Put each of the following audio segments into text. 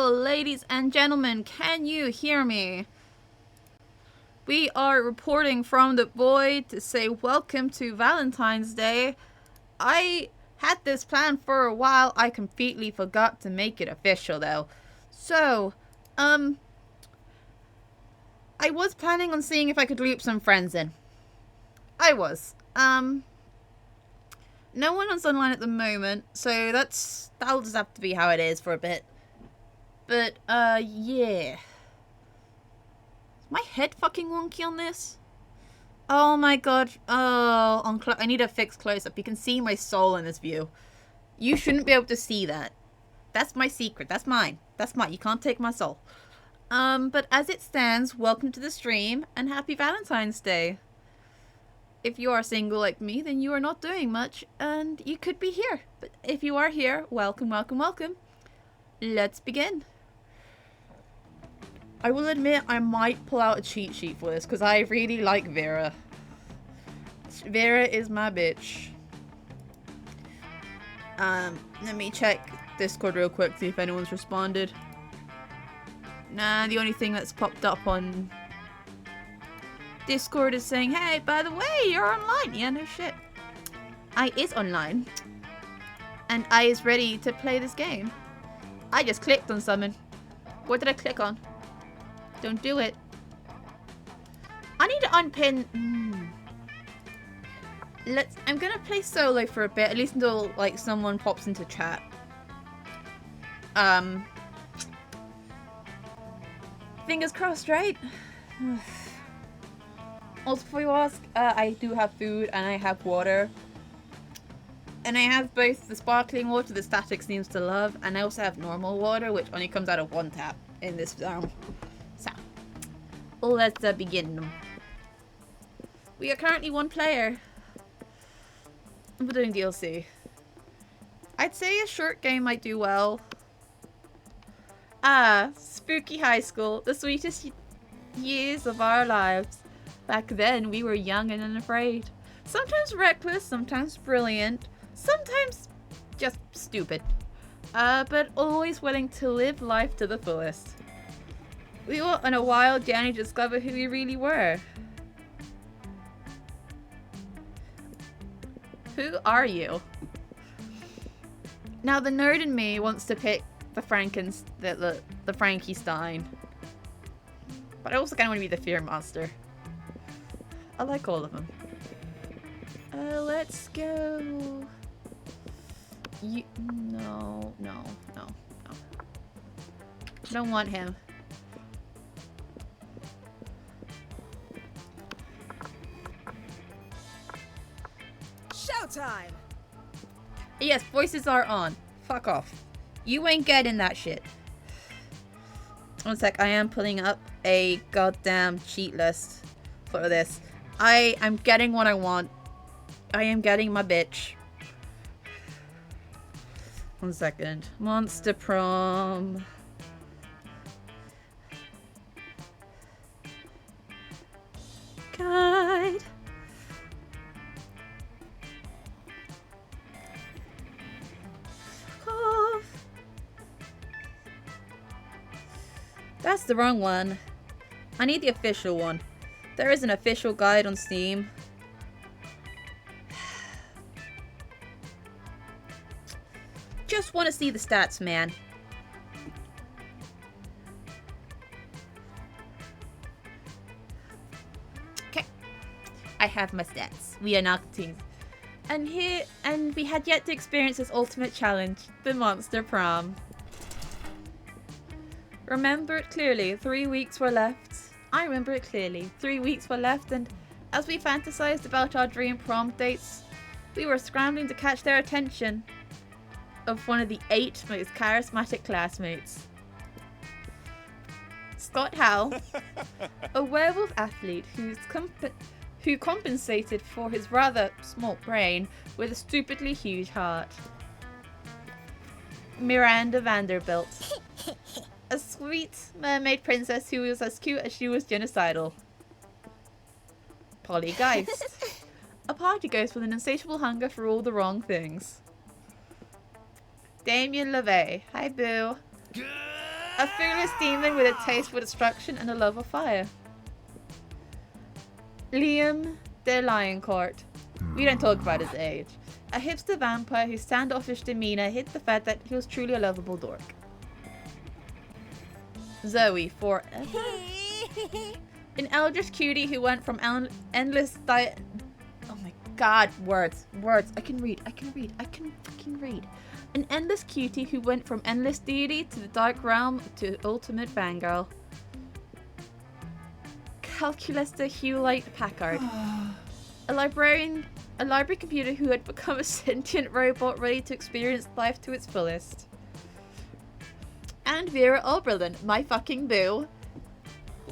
ladies and gentlemen, can you hear me? We are reporting from the void to say welcome to Valentine's Day. I had this plan for a while. I completely forgot to make it official though. So, I was planning on seeing if I could loop some friends in. I was. No one is online at the moment, so that'll just have to be how it is for a bit. But, yeah. Is my head fucking wonky on this? Oh my god. Oh, I need a fixed close-up. You can see my soul in this view. You shouldn't be able to see that. That's my secret. That's mine. That's mine. You can't take my soul. But as it stands, welcome to the stream, and happy Valentine's Day. If you are single like me, then you are not doing much, and you could be here. But if you are here, welcome, welcome, welcome. Let's begin. I will admit I might pull out a cheat sheet for this, because I really like Vera. Vera is my bitch. Let me check Discord real quick, see if anyone's responded. Nah, the only thing that's popped up on Discord is saying, hey, by the way, you're online. Yeah, no shit. I is online. And I is ready to play this game. I just clicked on summon. What did I click on? Don't do it. I need to unpin. I'm gonna play solo for a bit, at least until like someone pops into chat. Fingers crossed, right? Also, before you ask, I do have food and I have water. And I have both the sparkling water that Static seems to love, and I also have normal water, which only comes out of one tap in this zone. So, let's begin. We are currently one player. We're doing DLC. I'd say a short game might do well. Spooky high school, the sweetest years of our lives. Back then, we were young and unafraid. Sometimes reckless, sometimes brilliant, sometimes just stupid. But always willing to live life to the fullest. We were on a wild journey to discover who we really were. Who are you? Now, the nerd in me wants to pick the Frankenstein. But I also kind of want to be the fear monster. I like all of them. Let's go. No. Don't want him. Showtime! Yes, voices are on. Fuck off. You ain't getting that shit. One sec, I am pulling up a goddamn cheat list for this. I'm getting what I want. I am getting my bitch. One second. Monster Prom. Guide. Off. That's the wrong one. I need the official one. There is an official guide on Steam. Just want to see the stats, man. Okay. I have my stats. We are Noctings. And we had yet to experience this ultimate challenge, the Monster Prom. Remember it clearly, 3 weeks were left. I remember it clearly. 3 weeks were left, and as we fantasized about our dream prom dates, we were scrambling to catch their attention of one of the 8 most charismatic classmates. Scott Howell, a werewolf athlete who compensated for his rather small brain with a stupidly huge heart. Miranda Vanderbilt, a sweet mermaid princess who was as cute as she was genocidal. Polly Geist, a party ghost with an insatiable hunger for all the wrong things. Damien LeVay, hi boo. A fearless demon with a taste for destruction and a love of fire. Liam de Lioncourt. We don't talk about his age. A hipster vampire whose standoffish demeanor hid the fact that he was truly a lovable dork. Zoe, forever. An eldritch cutie who went from endless diet. Oh my god, words. I can fucking read. An endless cutie who went from endless deity to the dark realm to ultimate fangirl. Calculator Hewlett Packard. A library computer who had become a sentient robot ready to experience life to its fullest. And Vera Oberlin, my fucking boo.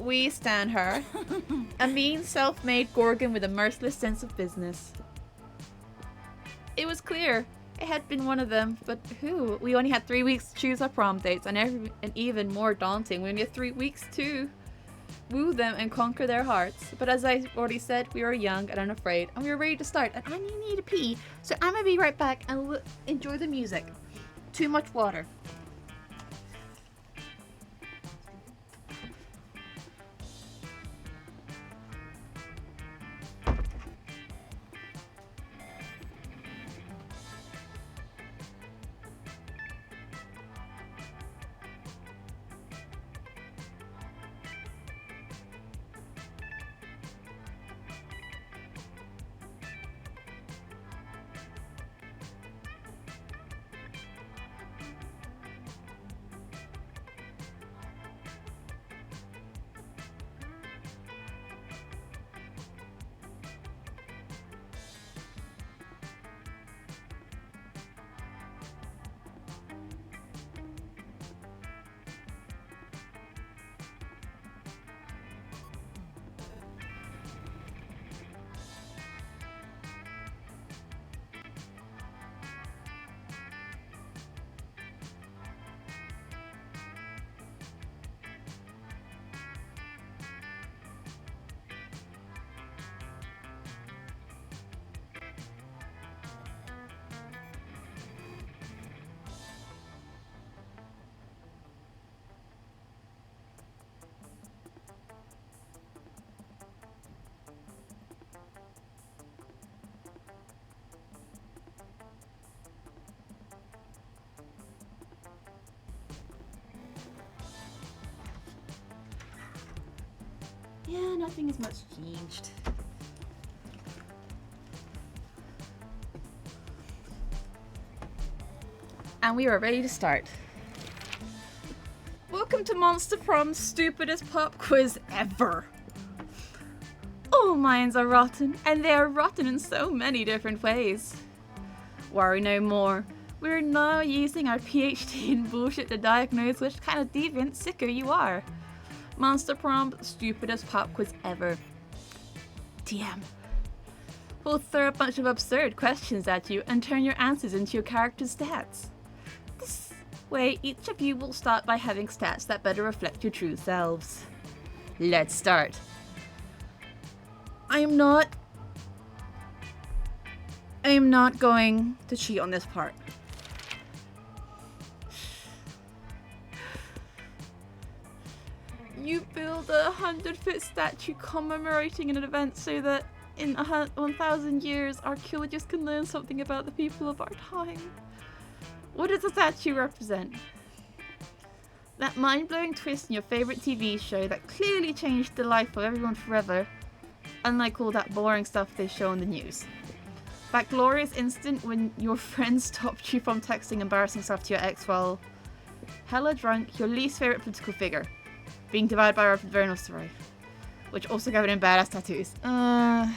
We stan her. A mean, self-made Gorgon with a merciless sense of business. It was clear. It had been one of them, but who? We only had 3 weeks to choose our prom dates, and even more daunting, we only had 3 weeks to woo them and conquer their hearts. But as I already said, we were young and unafraid, and we were ready to start. And I need to pee, so I'm gonna be right back and we'll enjoy the music. Too much water. Yeah, nothing has much changed. And we are ready to start. Welcome to Monster Prom's stupidest pop quiz ever. All minds are rotten, and they are rotten in so many different ways. Worry no more. We're now using our PhD in bullshit to diagnose which kind of deviant sicko you are. Monster Prom, stupidest pop quiz ever. DM. We'll throw a bunch of absurd questions at you and turn your answers into your character's stats. This way, each of you will start by having stats that better reflect your true selves. Let's start. I am not going to cheat on this part. You build a 100-foot statue commemorating an event so that in 1,000 years archaeologists can learn something about the people of our time. What does the statue represent? That mind-blowing twist in your favourite TV show that clearly changed the life of everyone forever, unlike all that boring stuff they show on the news. That glorious instant when your friend stopped you from texting embarrassing stuff to your ex while hella drunk, your least favourite political figure. Being divided by our very story, which also covered in badass tattoos. I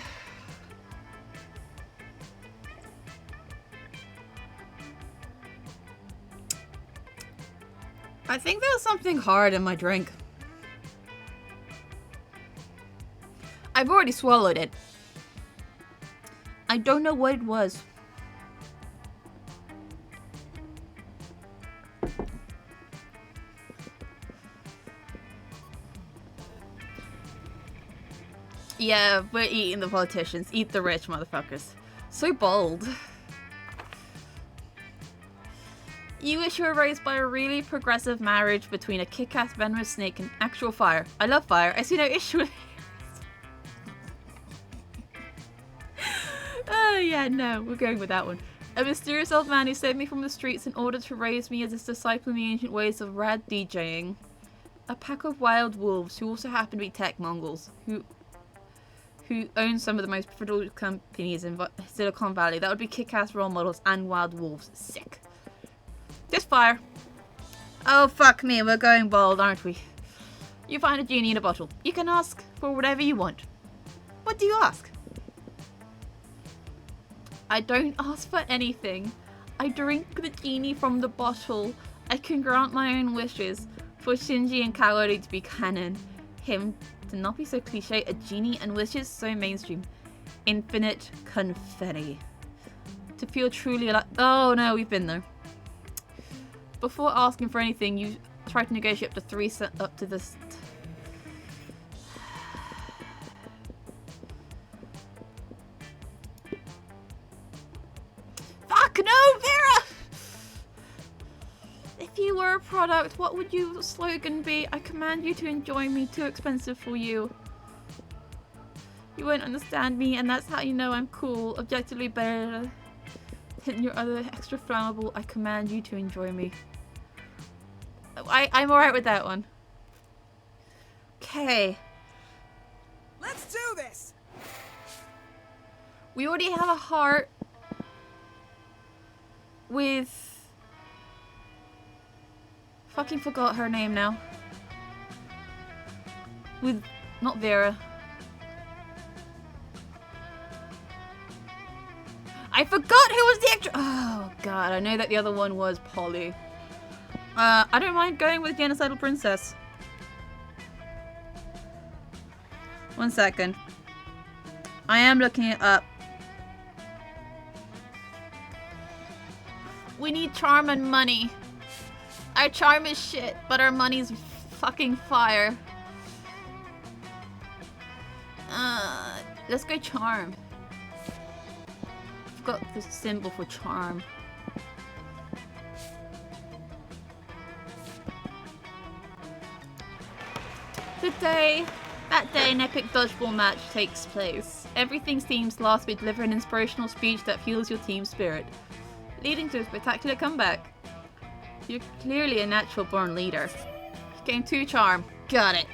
think there was something hard in my drink. I've already swallowed it. I don't know what it was. Yeah, we're eating the politicians. Eat the rich, motherfuckers. So bold. You wish you were raised by a really progressive marriage between a kick-ass venomous snake and actual fire. I love fire. I see no issue with it. Oh yeah, no, we're going with that one. A mysterious old man who saved me from the streets in order to raise me as his disciple in the ancient ways of rad DJing. A pack of wild wolves who also happen to be tech Mongols who own some of the most profitable companies in Silicon Valley. That would be kick-ass role models and wild wolves. Sick. Just fire. Oh fuck me, we're going bold, aren't we? You find a genie in a bottle. You can ask for whatever you want. What do you ask? I don't ask for anything. I drink the genie from the bottle. I can grant my own wishes. For Shinji and Kaori to be canon. Him to not be so cliche. A genie and wishes so mainstream. Infinite confetti. To feel truly alive. Oh no, we've been there. Before asking for anything, you try to negotiate up to this. Fuck no, Vera! If you were a product, what would your slogan be? I command you to enjoy me, too expensive for you. You won't understand me, and that's how you know I'm cool. Objectively better than your other extra flammable. I command you to enjoy me. I'm alright with that one. Okay. Let's do this! We already have a heart with... Fucking forgot her name now. With... not Vera. I forgot who was the extra... Oh god, I know that the other one was Polly. I don't mind going with Genocidal Princess. One second. I am looking it up. We need charm and money. Our charm is shit, but our money's fucking fire. Let's go charm. I've got the symbol for charm. That day an epic dodgeball match takes place. Everything seems last to deliver an inspirational speech that fuels your team spirit, leading to a spectacular comeback. You're clearly a natural born leader. Game 2 charm. Got it.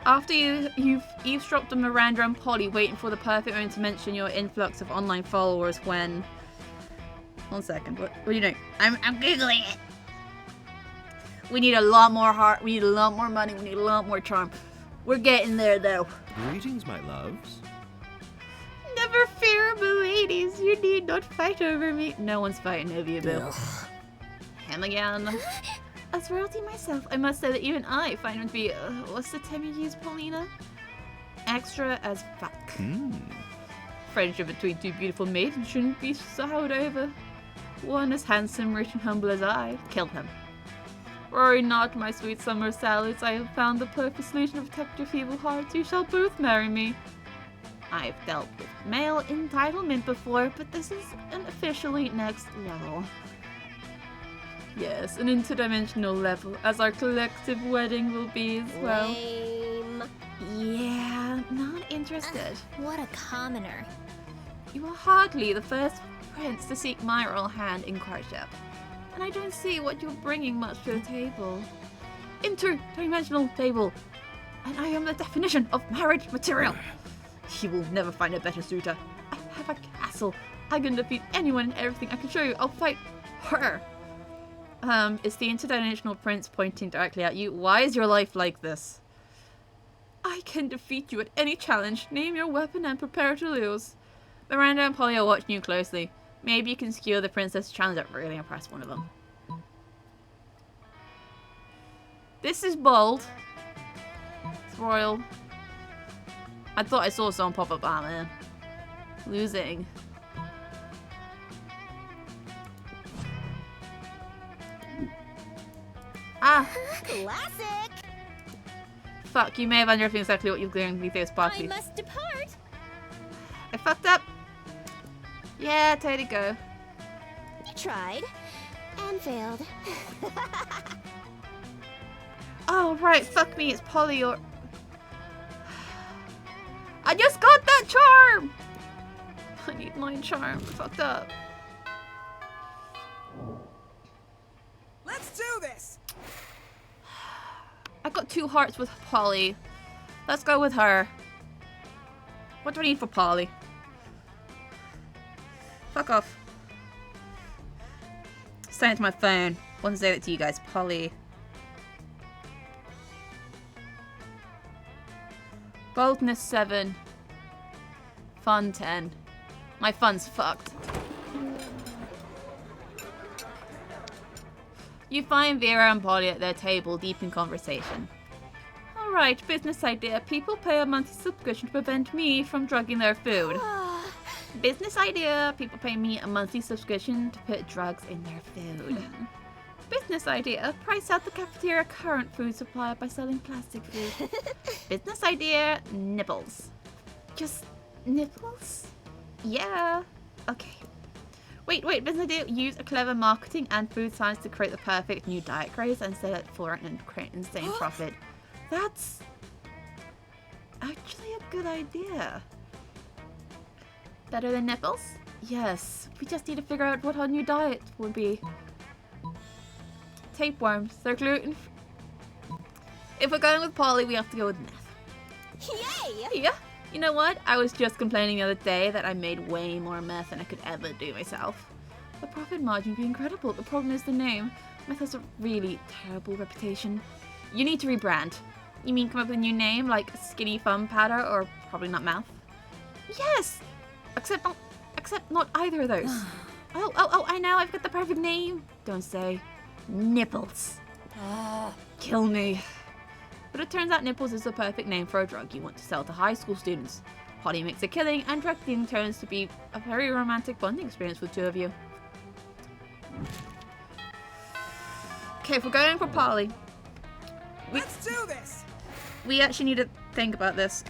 After you've eavesdropped on Miranda and Polly, waiting for the perfect moment to mention your influx of online followers when... One second, what are you doing? I'm Googling it. We need a lot more heart, we need a lot more money, we need a lot more charm. We're getting there though. Greetings, my loves. Never fear, ladies. You need not fight over me. No one's fighting over you, Bill. Him again. As royalty myself, I must say that even I find him to be, what's the term you use, Paulina? Extra as fuck. Friendship between two beautiful maidens shouldn't be soured over. One as handsome, rich, and humble as I. Kill him. Worry not, my sweet summer salads. I have found the perfect solution to protect your feeble hearts. You shall both marry me. I've dealt with male entitlement before, but this is an officially next level. Yes, an interdimensional level, as our collective wedding will be as well. Lame. Yeah, not interested. What a commoner. You are hardly the first prince to seek my royal hand in courtship, and I don't see what you're bringing much to the table. Interdimensional table, and I am the definition of marriage material. You will never find a better suitor. I have a castle. I can defeat anyone and everything. I can show you. I'll fight her. Is the interdimensional prince pointing directly at you? Why is your life like this? I can defeat you at any challenge. Name your weapon and prepare to lose. Miranda and Polly are watching you closely. Maybe you can skewer the princess challenge that really impress one of them. This is bold. It's royal. I thought I saw someone pop up behind man. Losing. Ah! Classic! Fuck, you may have understood exactly what you're going to be this I party. must depart. I fucked up. Yeah, time to go. tried. And failed. Oh, right. Fuck me. It's Polly or... I just got that charm! I need my charm. Fucked up. Let's do this. I got 2 hearts with Polly. Let's go with her. What do I need for Polly? Fuck off. Send it to my phone. Want to say that to you guys. Polly. Boldness 7. Fun 10. My fun's fucked. You find Vera and Polly at their table, deep in conversation. Alright, business idea. People pay a monthly subscription to prevent me from drugging their food. Business idea. People pay me a monthly subscription to put drugs in their food. Business idea. Price out the cafeteria current food supply by selling plastic food. Business idea. Nipples. Just nipples? Yeah. Okay. Wait, business idea. Use a clever marketing and food science to create the perfect new diet craze and sell it for and create insane profit. That's actually a good idea. Better than nipples? Yes. We just need to figure out what our new diet would be. Tapeworms. They're gluten. If we're going with Polly, we have to go with meth. Yay! Yeah. You know what? I was just complaining the other day that I made way more meth than I could ever do myself. The profit margin would be incredible. The problem is the name. Meth has a really terrible reputation. You need to rebrand. You mean come up with a new name like Skinny Fun Powder or probably not mouth? Yes! Except not either of those. Oh, I know. I've got the perfect name. Don't say. Nipples. Kill me. But it turns out Nipples is the perfect name for a drug you want to sell to high school students. Polly makes a killing, and drug dealing turns to be a very romantic bonding experience for the 2 of you. Okay, if we're going for Polly, Let's do this. we actually need to think about this.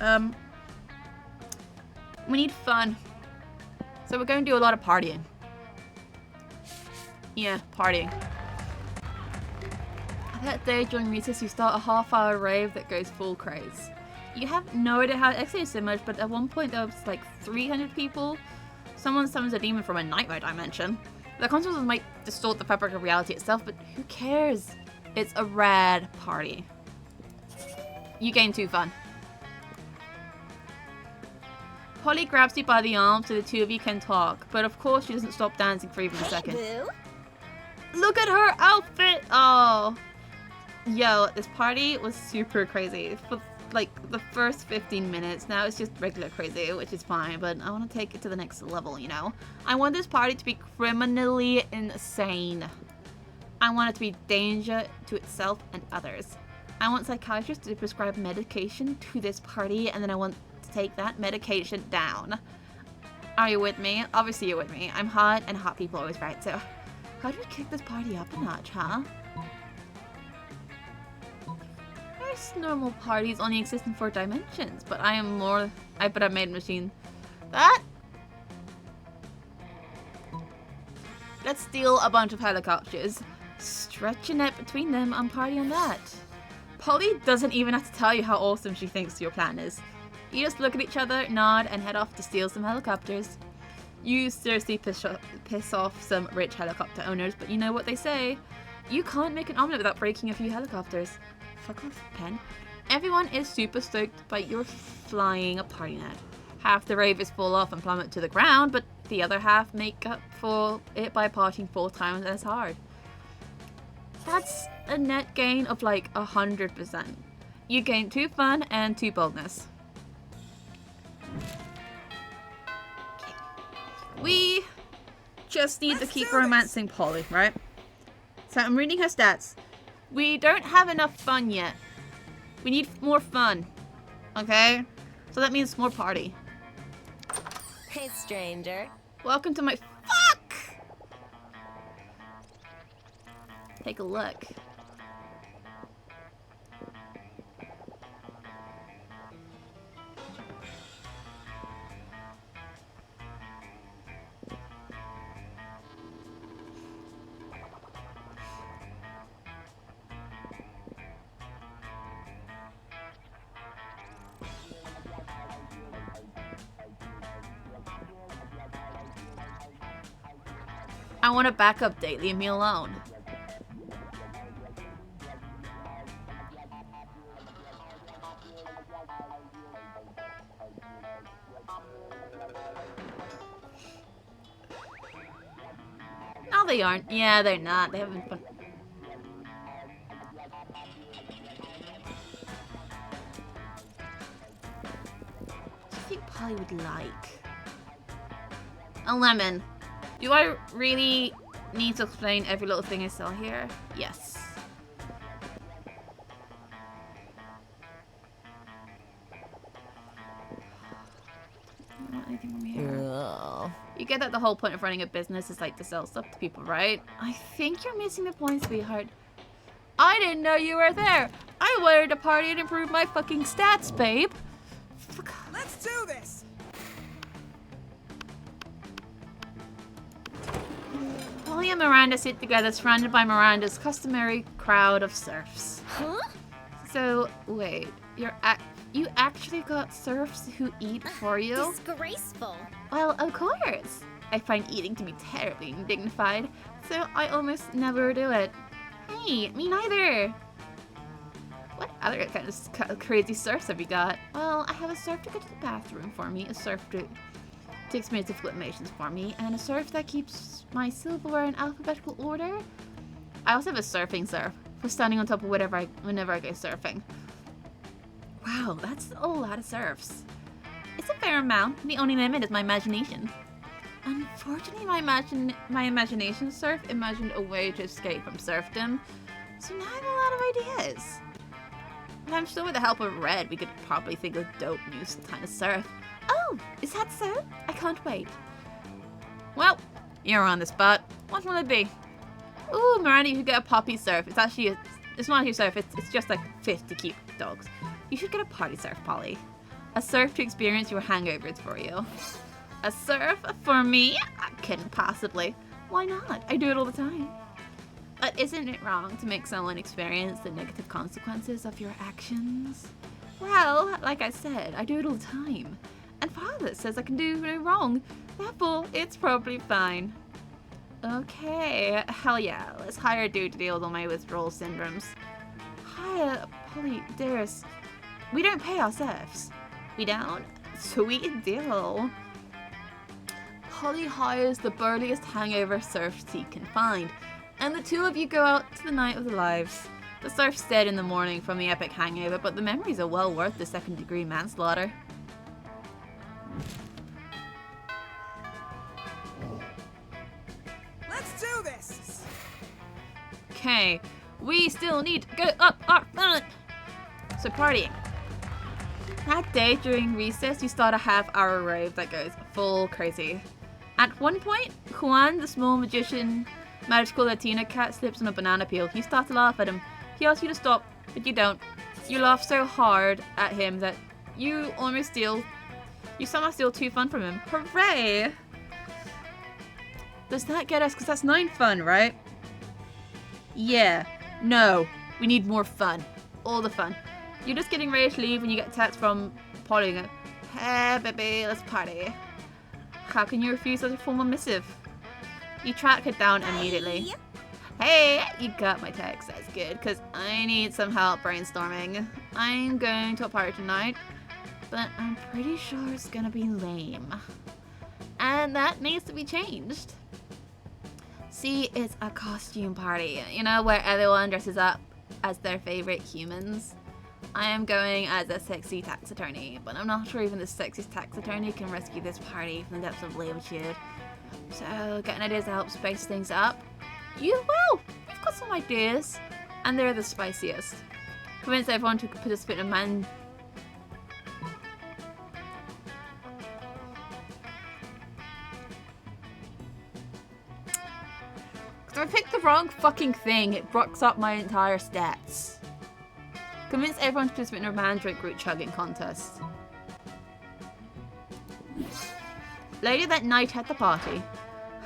We need fun. So we're going to do a lot of partying. Yeah, partying. That day during recess, you start a half-hour rave that goes full craze. You have no idea how it explains so much, but at one point there was like 300 people. Someone summons a demon from a nightmare dimension. The consequences might distort the fabric of reality itself, but who cares? It's a rad party. You gain 2 fun. Polly grabs you by the arm so the 2 of you can talk, but of course she doesn't stop dancing for even a second. Boo. Look at her outfit! Oh. Yo, this party was super crazy. For like the first 15 minutes, now it's just regular crazy, which is fine, but I want to take it to the next level, you know? I want this party to be criminally insane. I want it to be danger to itself and others. I want psychiatrists to prescribe medication to this party, and then I want to take that medication down. Are you with me? Obviously you're with me. I'm hot, and hot people are always right, so how do we kick this party up a notch, huh? Most normal parties only exist in 4 dimensions, but I am more. I made a machine. That. Let's steal a bunch of helicopters, stretch a net between them, and party on that. Polly doesn't even have to tell you how awesome she thinks your plan is. You just look at each other, nod, and head off to steal some helicopters. You seriously piss off some rich helicopter owners, but you know what they say. You can't make an omelet without breaking a few helicopters. Fuck off, Pen. Everyone is super stoked by your flying a party net. Half the rave is fall off and plummet to the ground, but the other half make up for it by partying 4 times as hard. That's a net gain of like 100%. You gain 2 fun and 2 boldness. We just need to keep romancing Polly, right? So I'm reading her stats. We don't have enough fun yet. We need more fun. Okay? So that means more party. Hey, stranger. Welcome to my... Fuck! Take a look. I want a backup date. Leave me alone. No, they aren't. Yeah, they're not. They haven't fun. What do you think Polly would like? A lemon. Do I really need to explain every little thing I saw here? Yes. Not anything from here. You get that the whole point of running a business is like to sell stuff to people, right? I think you're missing the point, sweetheart. I didn't know you were there. I wanted to party and improve my fucking stats, babe. Fuck. Let's do this. Polly and Miranda sit together, surrounded by Miranda's customary crowd of serfs. Huh? So, wait, you actually got serfs who eat for you? Disgraceful. Well, of course. I find eating to be terribly undignified, so I almost never do it. Hey, me neither. What other kind of crazy serfs have you got? Well, I have a serf to go to the bathroom for me, a serf to takes minutes of exclamations for me, and a serf that keeps my silverware in alphabetical order. I also have a surfing serf for standing on top of whenever I go surfing. Wow, that's a lot of serfs. It's a fair amount. The only limit is my imagination. Unfortunately, my imagination serf imagined a way to escape from serfdom, so now I have a lot of ideas. And I'm sure with the help of Red, we could probably think of dope new kind of serf. Oh, is that so? I can't wait. Well, you're on the spot. What will it be? Ooh, Miranda, you could get a poppy serf. It's actually it's not a serf. It's just like fit to keep dogs. You should get a party serf, Polly. A serf to experience your hangovers for you. A serf for me? I couldn't possibly. Why not? I do it all the time. But isn't it wrong to make someone experience the negative consequences of your actions? Well, like I said, I do it all the time. And Father says I can do no wrong. Therefore, it's probably fine. Okay, hell yeah. Let's hire a dude to deal with all my withdrawal syndromes. Hire Polly, dearest. We don't pay our serfs. We don't? Sweet deal. Polly hires the burliest hangover serfs he can find, and the two of you go out to the night of the lives. The serf's dead in the morning from the epic hangover, but the memories are well worth the second-degree manslaughter. Let's do this. Okay, we still need to go up our front. So partying. That day during recess, you start a half-hour rave that goes full crazy. At one point, Juan, the small magical Latina cat, slips on a banana peel. You start to laugh at him. He asks you to stop, but you don't. You laugh so hard at him that you somehow steal 2 fun from him. Hooray! Does that get us? Because that's 9 fun, right? Yeah. No. We need more fun. All the fun. You're just getting ready to leave when you get a text from Polly and go, "Hey, baby, let's party." How can you refuse such a formal missive? You track her down immediately. Hey, you got my text. That's good, because I need some help brainstorming. I'm going to a party tonight, but I'm pretty sure it's gonna be lame. And that needs to be changed. See, it's a costume party, you know, where everyone dresses up as their favorite humans. I am going as a sexy tax attorney, but I'm not sure even the sexiest tax attorney can rescue this party from the depths of lassitude. So, getting ideas to help spice things up. We've got some ideas, and they're the spiciest. Convince everyone to participate in a man. Because if I picked the wrong fucking thing, it rocks up my entire stats. Convince everyone to participate in a mandrake root chugging contest. Later that night at the party.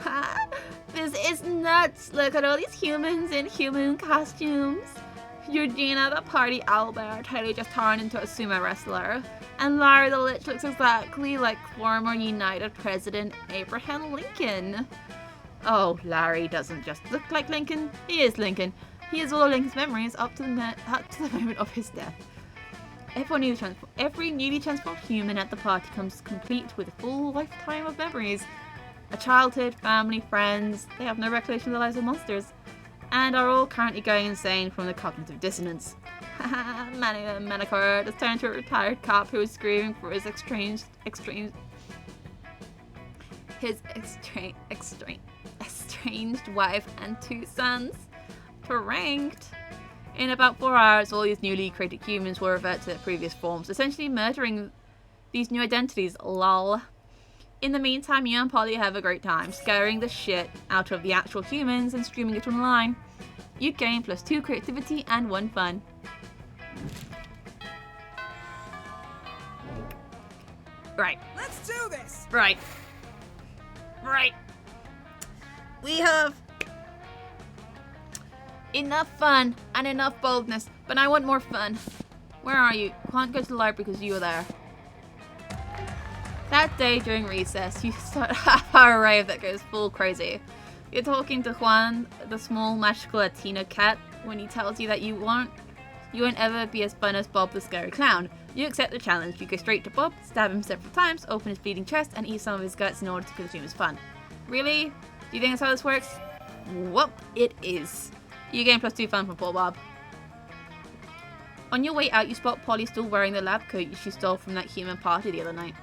Ha! This is nuts! Look at all these humans in human costumes. Eugenia, the party owlbear, totally just turned into a sumo wrestler. And Larry the Lich looks exactly like former United President Abraham Lincoln. Oh, Larry doesn't just look like Lincoln. He is Lincoln. He is all of Lincoln's memories up to the moment of his death. Every newly transformed human at the party comes complete with a full lifetime of memories. A childhood, family, friends. They have no recollection of the lives of monsters. And are all currently going insane from the cognitive dissonance. Haha, Manicord has turned to a retired cop who is screaming for his estranged wife and 2 sons. Pranked. In about 4 hours, all these newly created humans will revert to their previous forms, essentially murdering these new identities, lol. In the meantime, you and Polly have a great time, scaring the shit out of the actual humans and streaming it online. You gain +2 creativity and 1 fun. Right. Let's do this! Right. We have enough fun and enough boldness, but I want more fun. Where are you? Can't go to the library because you were there. That day during recess, you start a half-hour rave that goes full crazy. You're talking to Juan, the small magical Latino cat, when he tells you that you won't ever be as fun as Bob the scary clown. You accept the challenge. You go straight to Bob, stab him several times, open his bleeding chest, and eat some of his guts in order to consume his fun. Really? Do you think that's how this works? Whoop, it is. You gain +2 fun from poor Bob. On your way out, you spot Polly still wearing the lab coat she stole from that human party the other night.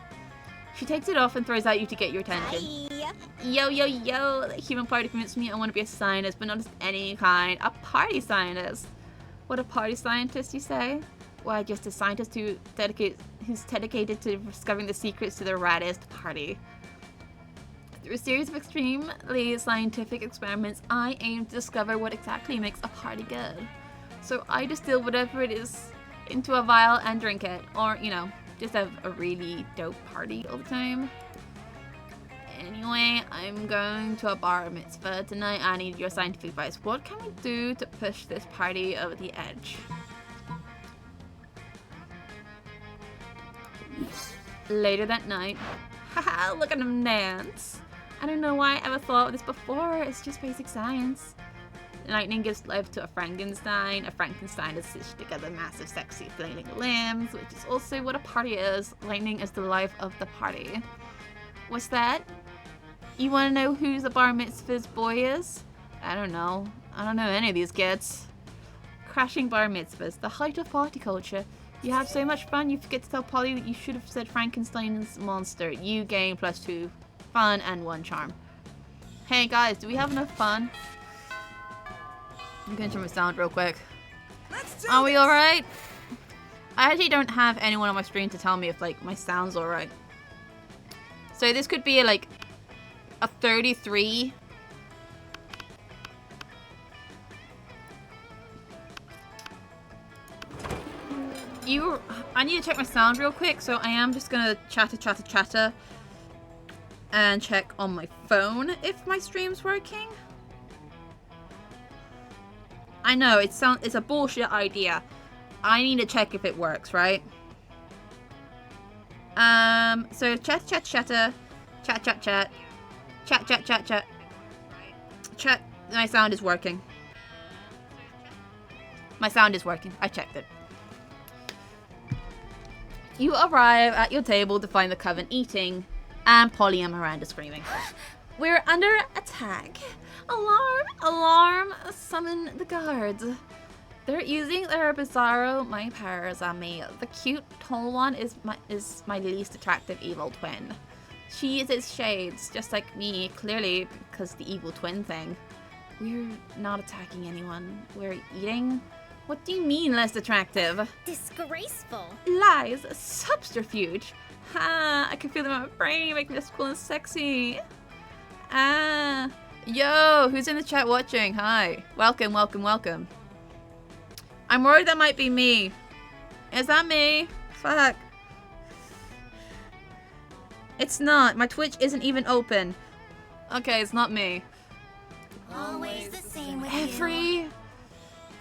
She takes it off and throws at you to get your attention. Hi. Yo, the human party convinced me I want to be a scientist, but not just any kind. A party scientist. What, a party scientist, you say? Why, just a scientist who's dedicated to discovering the secrets to the raddest party. Through a series of extremely scientific experiments, I aim to discover what exactly makes a party good. So I distill whatever it is into a vial and drink it. Or, you know, just have a really dope party all the time. Anyway, I'm going to a bar mitzvah tonight. I need your scientific advice. What can we do to push this party over the edge? Later that night. Haha, look at them dance. I don't know why I ever thought of this before. It's just basic science. Lightning gives life to a Frankenstein. A Frankenstein is stitched together massive, sexy, flailing limbs, which is also what a party is. Lightning is the life of the party. What's that? You want to know who's the bar mitzvah's boy is? I don't know. I don't know any of these kids. Crashing bar mitzvahs, the height of party culture. You have so much fun, you forget to tell Polly that you should have said Frankenstein's monster. You gain +2 fun and 1 charm. Hey guys, do we have enough fun? I'm gonna turn my sound real quick. Are we alright? I actually don't have anyone on my screen to tell me if like my sound's alright. So this could be like a 33. I need to check my sound real quick, so I am just gonna chatter and check on my phone if my stream's working. I know it's a bullshit idea. I need to check if it works, right? So chatter, chat. My sound is working. My sound is working. I checked it. You arrive at your table to find the coven eating, and Polly and Miranda screaming. We're under attack. Alarm! Alarm! Summon the guards. They're using their bizarro my powers on me. The cute tall one is my least attractive evil twin. She is its shades, just like me, clearly because the evil twin thing. We're not attacking anyone. We're eating? What do you mean less attractive? Disgraceful. Lies, subterfuge. Ha! I can feel them in my brain, making me cool and sexy. Ah, yo, who's in the chat watching? Hi, welcome. I'm worried that might be me. Is that me? Fuck. It's not. My Twitch isn't even open. Okay, it's not me. Always the same with Every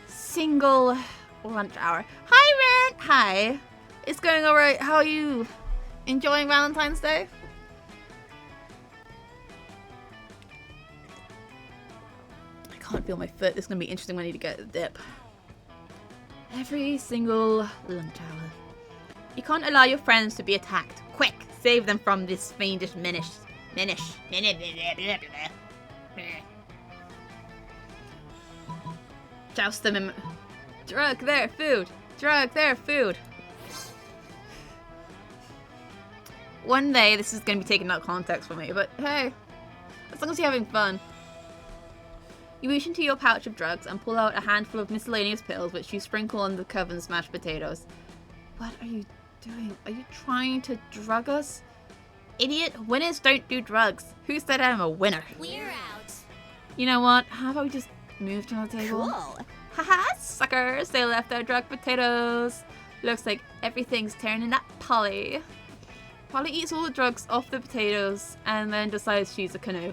single lunch hour. Hi, Ren. Hi. It's going alright. How are you? Enjoying Valentine's Day? feel my foot. This is going to be interesting when I need to get the dip. Every single lunch hour. You can't allow your friends to be attacked. Quick, save them from this fiendish menace. Joust them in... Drug their food. Drug their food. One day this is going to be taken out of context for me, but hey, as long as you're having fun. You reach into your pouch of drugs and pull out a handful of miscellaneous pills which you sprinkle on the Coven's mashed potatoes. What are you doing? Are you trying to drug us? Idiot, winners don't do drugs. Who said I'm a winner? We're out. You know what? How about we just move to the table? Cool. Haha, suckers! They left their drug potatoes. Looks like everything's turning up Polly. Polly eats all the drugs off the potatoes and then decides she's a canoe.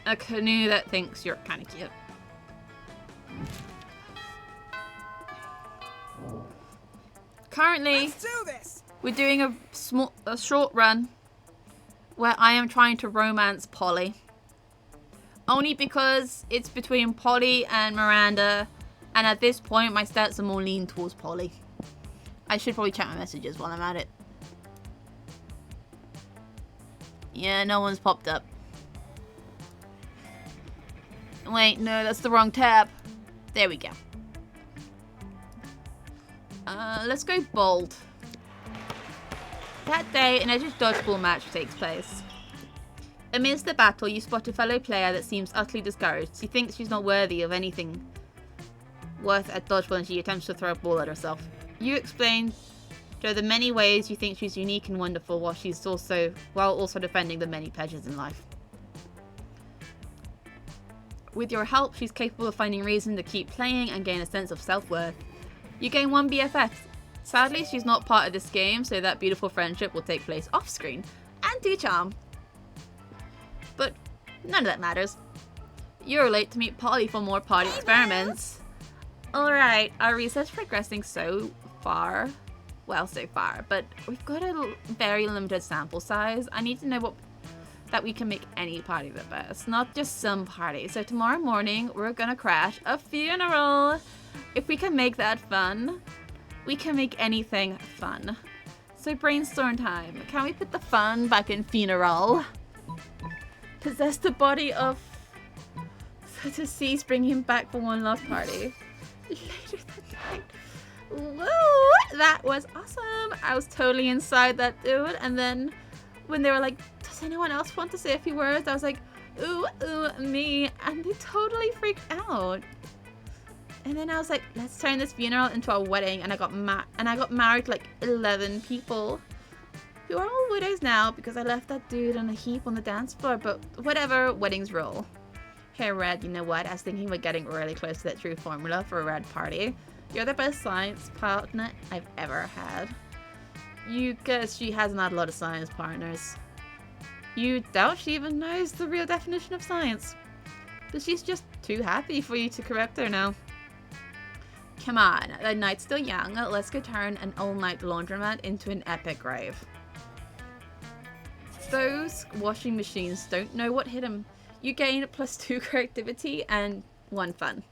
A canoe that thinks you're kind of cute. Currently, Let's do this. we're doing a short run where I am trying to romance Polly. Only because it's between Polly and Miranda, and at this point my stats are more lean towards Polly. I should probably check my messages while I'm at it. Yeah, no one's popped up. Wait, no, that's the wrong tab. There we go. Let's go bold. That day, an edged dodgeball match takes place. Amidst the battle, you spot a fellow player that seems utterly discouraged. She thinks she's not worthy of anything worth at dodgeball and she attempts to throw a ball at herself. You explain to her the many ways you think she's unique and wonderful while also defending the many pleasures in life. With your help, she's capable of finding reason to keep playing and gain a sense of self-worth. You gain one BFF. Sadly, she's not part of this game, so that beautiful friendship will take place off-screen and do charm. But none of that matters. You're late to meet Polly for more party experiments. Alright, our research progressing so far. Well, so far, but we've got a very limited sample size. I need to know that we can make any party the best, not just some party. So tomorrow morning, we're gonna crash a funeral. If we can make that fun, we can make anything fun. So brainstorm time. Can we put the fun back in funeral? Possess the body of deceased, bring him back for one last party. Later that night. Woo! That was awesome. I was totally inside that dude, and then when they were like, does anyone else want to say a few words? I was like, ooh, me. And they totally freaked out. And then I was like, let's turn this funeral into a wedding. And I got married to like 11 people who are all widows now because I left that dude on a heap on the dance floor. But whatever, weddings roll. Hey, Red, you know what? I was thinking we're getting really close to that true formula for a Red party. You're the best science partner I've ever had. You guess she hasn't had a lot of science partners. You doubt she even knows the real definition of science. But she's just too happy for you to correct her now. Come on, the night's still young. Let's go turn an all-night laundromat into an epic rave. Those washing machines don't know what hit them. You gain +2 creativity and 1 fun.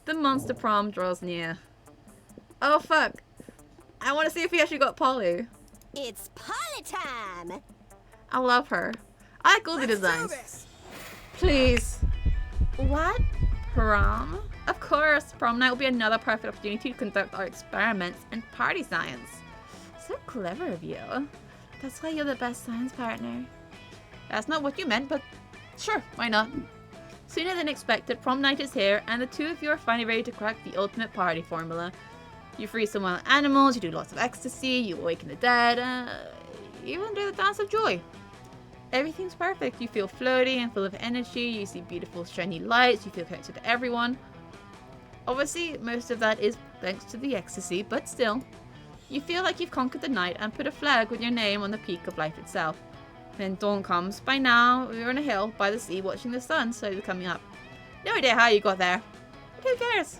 The monster prom draws near. Oh fuck! I want to see if he actually got Polly. It's party time. I love her. I like all the Let's do designs. this. Please. What? Prom? Of course, prom night will be another perfect opportunity to conduct our experiments and party science. So clever of you. That's why you're the best science partner. That's not what you meant, but sure, why not? Sooner than expected, prom night is here, and the two of you are finally ready to crack the ultimate party formula. You free some wild animals, you do lots of ecstasy, you awaken the dead, you even do the dance of joy. Everything's perfect. You feel floaty and full of energy, you see beautiful shiny lights, you feel connected to everyone. Obviously, most of that is thanks to the ecstasy, but still. You feel like you've conquered the night and put a flag with your name on the peak of life itself. Then dawn comes. By now, we're on a hill by the sea watching the sun slowly coming up. No idea how you got there, but who cares?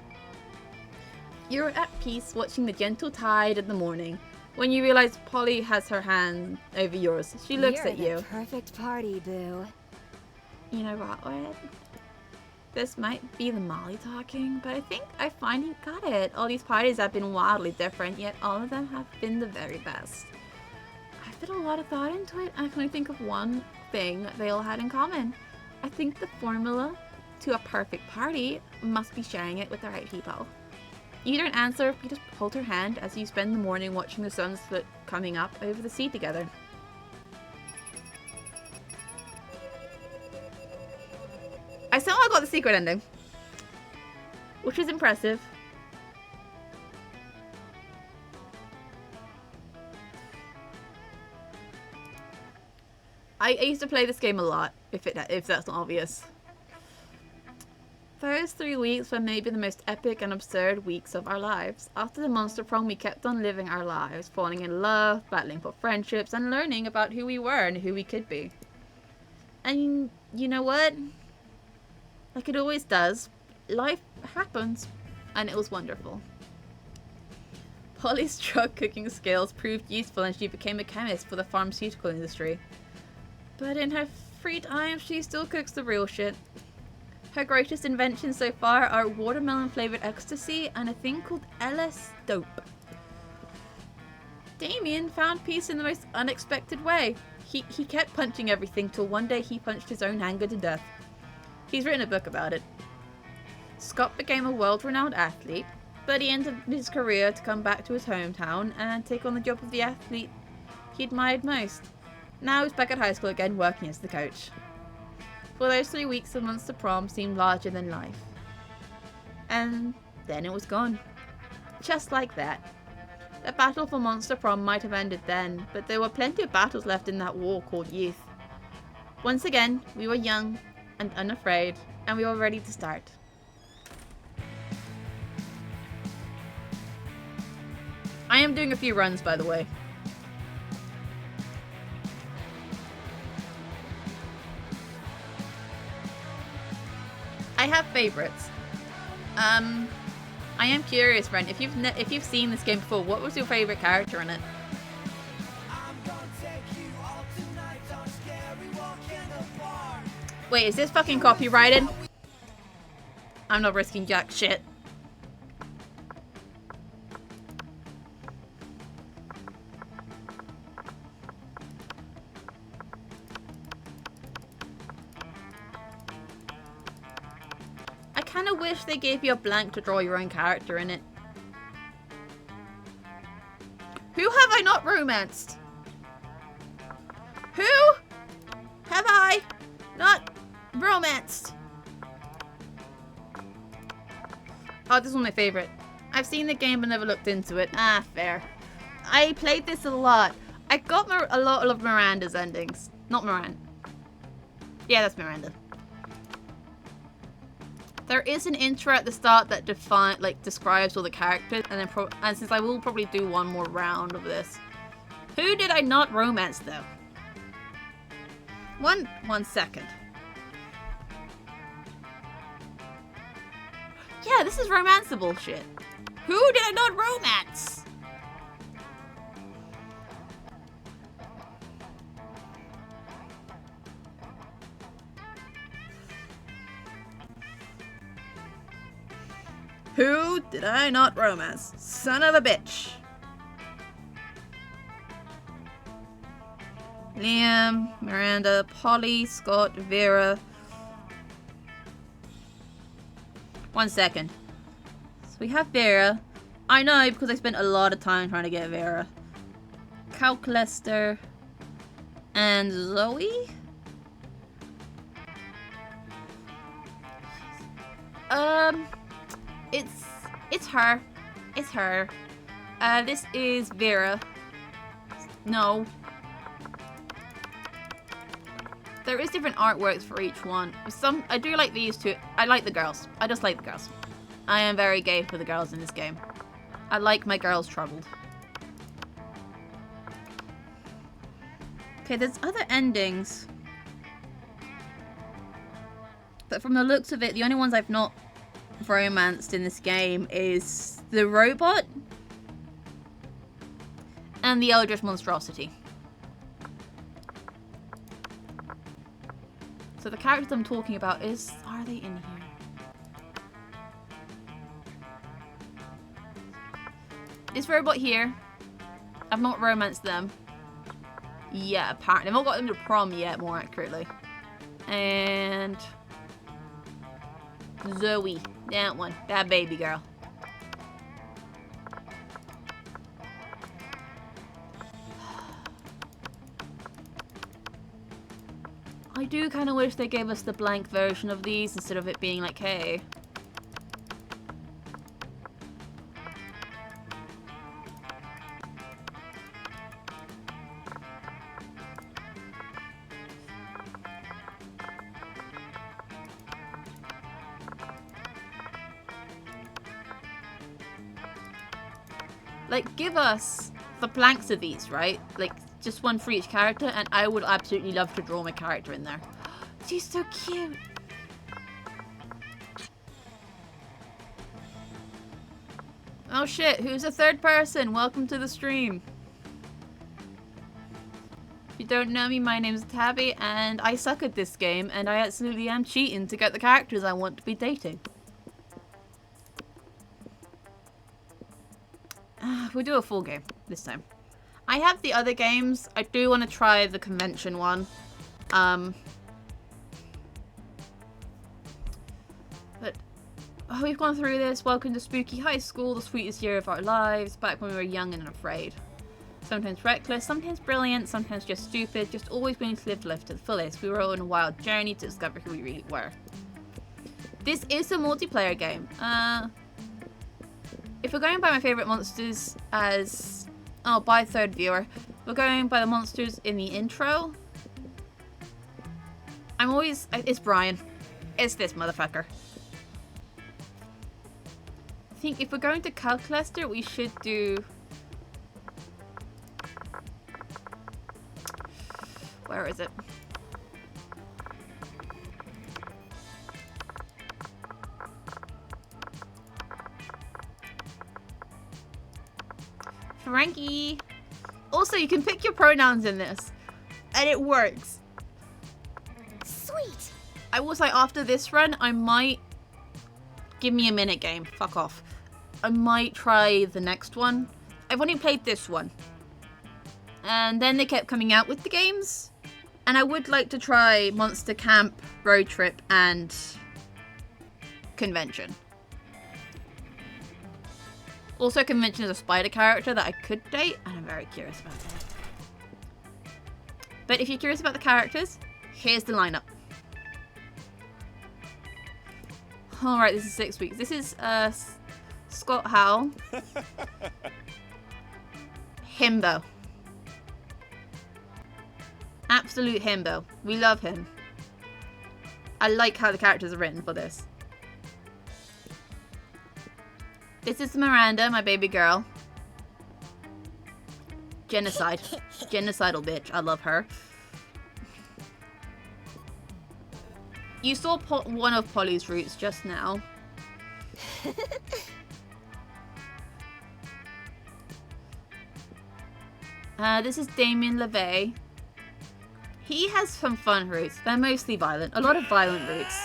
You're at peace watching the gentle tide of the morning when you realize Polly has her hand over yours. She looks You're at you. the perfect party, boo. You know what, Red? This might be the Molly talking, but I think I finally got it. All these parties have been wildly different, yet all of them have been the very best. I've put a lot of thought into it, and I can only think of one thing they all had in common. I think the formula to a perfect party must be sharing it with the right people. You don't answer, you just hold her hand as you spend the morning watching the sunset coming up over the sea together. I somehow got the secret ending, which is impressive. I used to play this game a lot, if that's not obvious. Those 3 weeks were maybe the most epic and absurd weeks of our lives. After the monster prom, we kept on living our lives, falling in love, battling for friendships, and learning about who we were and who we could be. And you know what? Like it always does, life happens, and it was wonderful. Polly's drug cooking skills proved useful and she became a chemist for the pharmaceutical industry. But in her free time, she still cooks the real shit. Her greatest inventions so far are watermelon flavored ecstasy and a thing called LS dope. Damien found peace in the most unexpected way. He kept punching everything till one day he punched his own anger to death. He's written a book about it. Scott became a world-renowned athlete, but he ended his career to come back to his hometown and take on the job of the athlete he admired most. Now he's back at high school again, working as the coach. For those 3 weeks, the monster prom seemed larger than life. And then it was gone. Just like that. The battle for monster prom might have ended then, but there were plenty of battles left in that war called youth. Once again, we were young and unafraid, and we were ready to start. I am doing a few runs, by the way. I have favorites. I am curious, Brent, if you've seen this game before, what was your favorite character in it? Wait, is this fucking copyrighted? I'm not risking jack shit. I kind of wish they gave you a blank to draw your own character in it. Who have I not romanced? Who have I not romanced? Oh, this was my favorite. I've seen the game but never looked into it. Ah, fair. I played this a lot. I got a lot of Miranda's endings. Not Miranda. Yeah, that's Miranda. There is an intro at the start that describes all the characters, and then and since I will probably do one more round of this. Who did I not romance though? One second. Yeah, this is romanceable shit. Who did I not romance? Who did I not romance? Son of a bitch. Liam, Miranda, Polly, Scott, Vera. 1 second. So we have Vera. I know because I spent a lot of time trying to get Vera. Cal Clester. And Zoe? It's her. It's her. This is Vera. No. There is different artworks for each one. I do like these two. I like the girls. I just like the girls. I am very gay for the girls in this game. I like my girls troubled. Okay, there's other endings. But from the looks of it, the only ones I've not romanced in this game is the robot and the Eldritch Monstrosity. So the characters I'm talking about are they in here? This robot here, I've not romanced them. Yeah, apparently. I've not got them to prom yet, more accurately. And Zoe, that one, that baby girl. I do kind of wish they gave us the blank version of these instead of it being like, hey. Like, give us the blanks of these, right? Like, just one for each character, and I would absolutely love to draw my character in there. She's so cute. Oh shit, who's a third person? Welcome to the stream. If you don't know me, my name's Tabby, and I suck at this game, and I absolutely am cheating to get the characters I want to be dating. We'll do a full game this time. I have the other games. I do want to try the convention one. But we've gone through this. Welcome to Spooky High School, the sweetest year of our lives, back when we were young and afraid. Sometimes reckless, sometimes brilliant, sometimes just stupid, just always willing to live life to the fullest. We were all on a wild journey to discover who we really were. This is a multiplayer game. If we're going by my favourite monsters as... Oh, by third viewer. We're going by the monsters in the intro. I'm always... It's Brian. It's this motherfucker. I think if we're going to Calclester, we should do... Where is it? Frankie! Also, you can pick your pronouns in this. And it works. Sweet. I will say after this run, I might... Give me a minute game. Fuck off. I might try the next one. I've only played this one. And then they kept coming out with the games. And I would like to try Monster Camp, Road Trip, and Convention. Also, Convention is a spider character that I could date, and I'm very curious about that. But if you're curious about the characters, here's the lineup. Alright, this is 6 weeks. This is Scott Howell. Himbo. Absolute himbo. We love him. I like how the characters are written for this. This is Miranda, my baby girl. Genocide. Genocidal bitch. I love her. You saw one of Polly's roots just now. This is Damien LeVay. He has some fun roots. They're mostly violent. A lot of violent roots.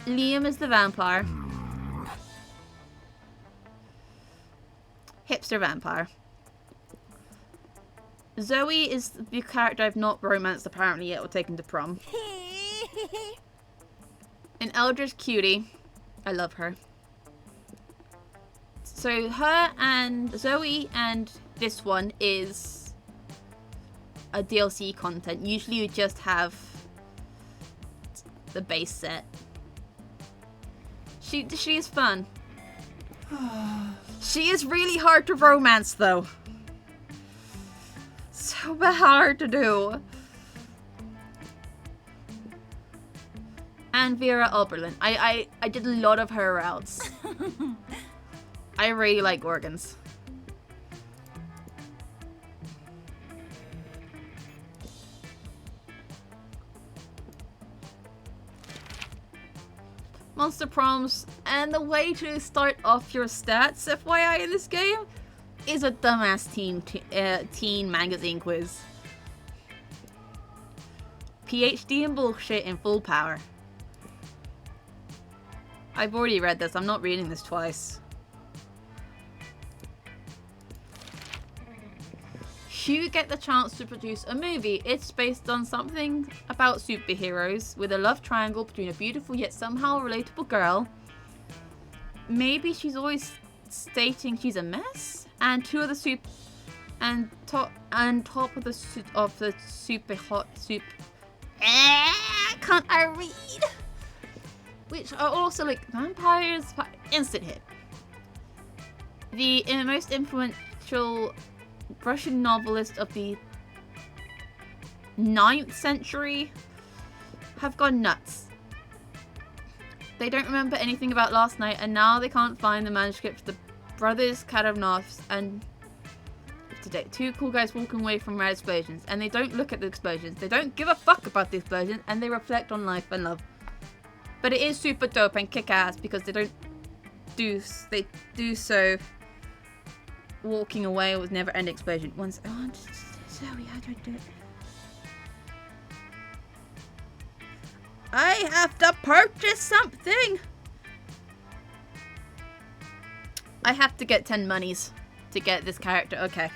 Liam is the vampire. Hipster vampire. Zoe is the character I've not romanced apparently yet or taken to prom. An Eldritch cutie. I love her. So her and Zoe and this one is a DLC content. Usually you just have the base set. She is fun. She is really hard to romance though. So hard to do. And Vera Oberlin. I did a lot of her routes. I really like Gorgons. Monster proms, and the way to start off your stats, FYI, in this game, is a dumbass teen magazine quiz. PhD in bullshit in full power. I've already read this. I'm not reading this twice. You get the chance to produce a movie. It's based on something about superheroes with a love triangle between a beautiful yet somehow relatable girl. Maybe she's always stating she's a mess, and top of the super hot soup. Can't I read? Which are also like vampires. Instant hit. The most influential Russian novelist of the 9th century have gone nuts. They don't remember anything about last night, and now they can't find the manuscript for the brothers Karanovs and today. Two cool guys walking away from rare explosions, and they don't look at the explosions. They don't give a fuck about the explosions, and they reflect on life and love. But it is super dope and kick-ass because they do so walking away with never-ending explosion. Once, Zoe, how do I do it? I have to purchase something. I have to get 10 monies to get this character. Okay.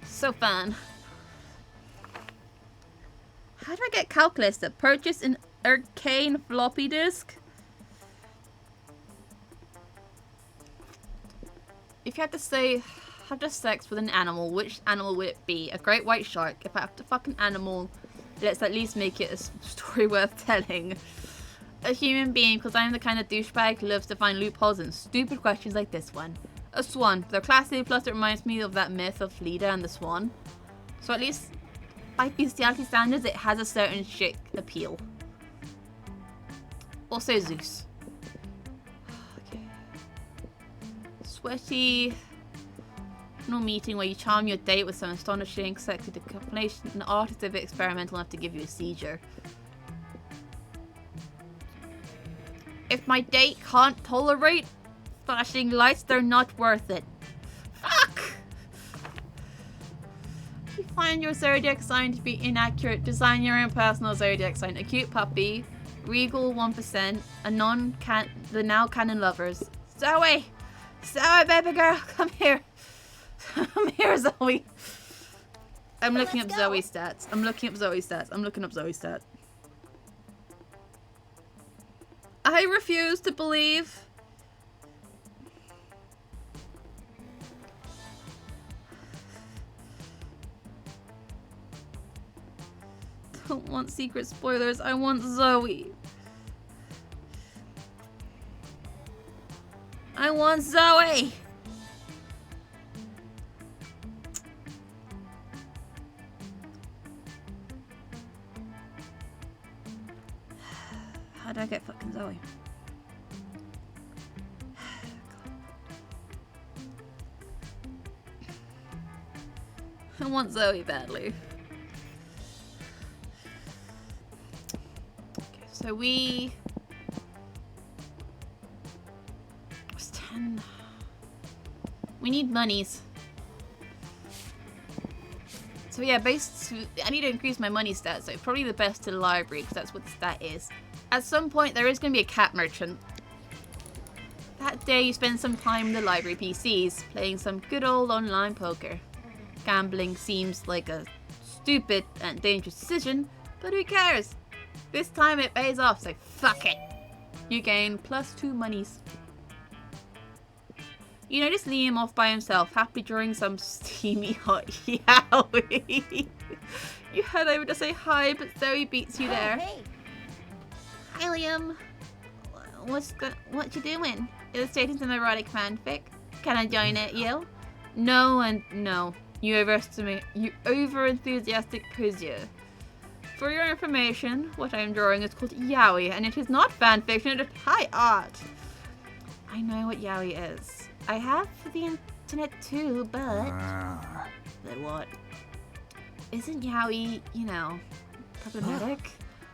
So fun. How do I get calculus to purchase an arcane floppy disk? If you had to say, have just sex with an animal, which animal would it be? A great white shark. If I have to fuck an animal, let's at least make it a story worth telling. A human being, because I'm the kind of douchebag who loves to find loopholes in stupid questions like this one. A swan. They're classy, plus it reminds me of that myth of Leda and the swan. So at least, by bestiality standards, it has a certain chic appeal. Also Zeus. Okay. Sweaty. No meeting where you charm your date with some astonishing sexy declamation. An artist of it experimental enough to give you a seizure. If my date can't tolerate flashing lights, they're not worth it. Fuck! If you find your zodiac sign to be inaccurate, design your own personal zodiac sign. A cute puppy, regal 1%, the now canon lovers. Zoe! Zoe, baby girl, come here. Come here, Zoe. I'm looking up Zoe's stats. I'm looking up Zoe's stats. I refuse to believe. Don't want secret spoilers. I want Zoe. I want Zoe. How do I get fucking Zoe? I want Zoe badly. Okay, so we... What's 10? We need monies. So yeah, I need to increase my money stat, so probably the best to the library, because that's what the stat is. At some point, there is going to be a cat merchant. That day, you spend some time in the library PCs, playing some good old online poker. Gambling seems like a stupid and dangerous decision, but who cares? This time it pays off, so fuck it. You gain +2 monies. You notice Liam off by himself, happily drawing some steamy hot yowie. You head over to say hi, but Zoe beats you there. Hey. Hi, Liam. What you doing? Illustrating some erotic fanfic? Can I join it, you? No and no. You over-enthusiastic pussy. For your information, what I am drawing is called yaoi, and it is not fanfiction, it is high art. I know what yaoi is. I have for the internet too, but... But what? Isn't yaoi, you know, problematic?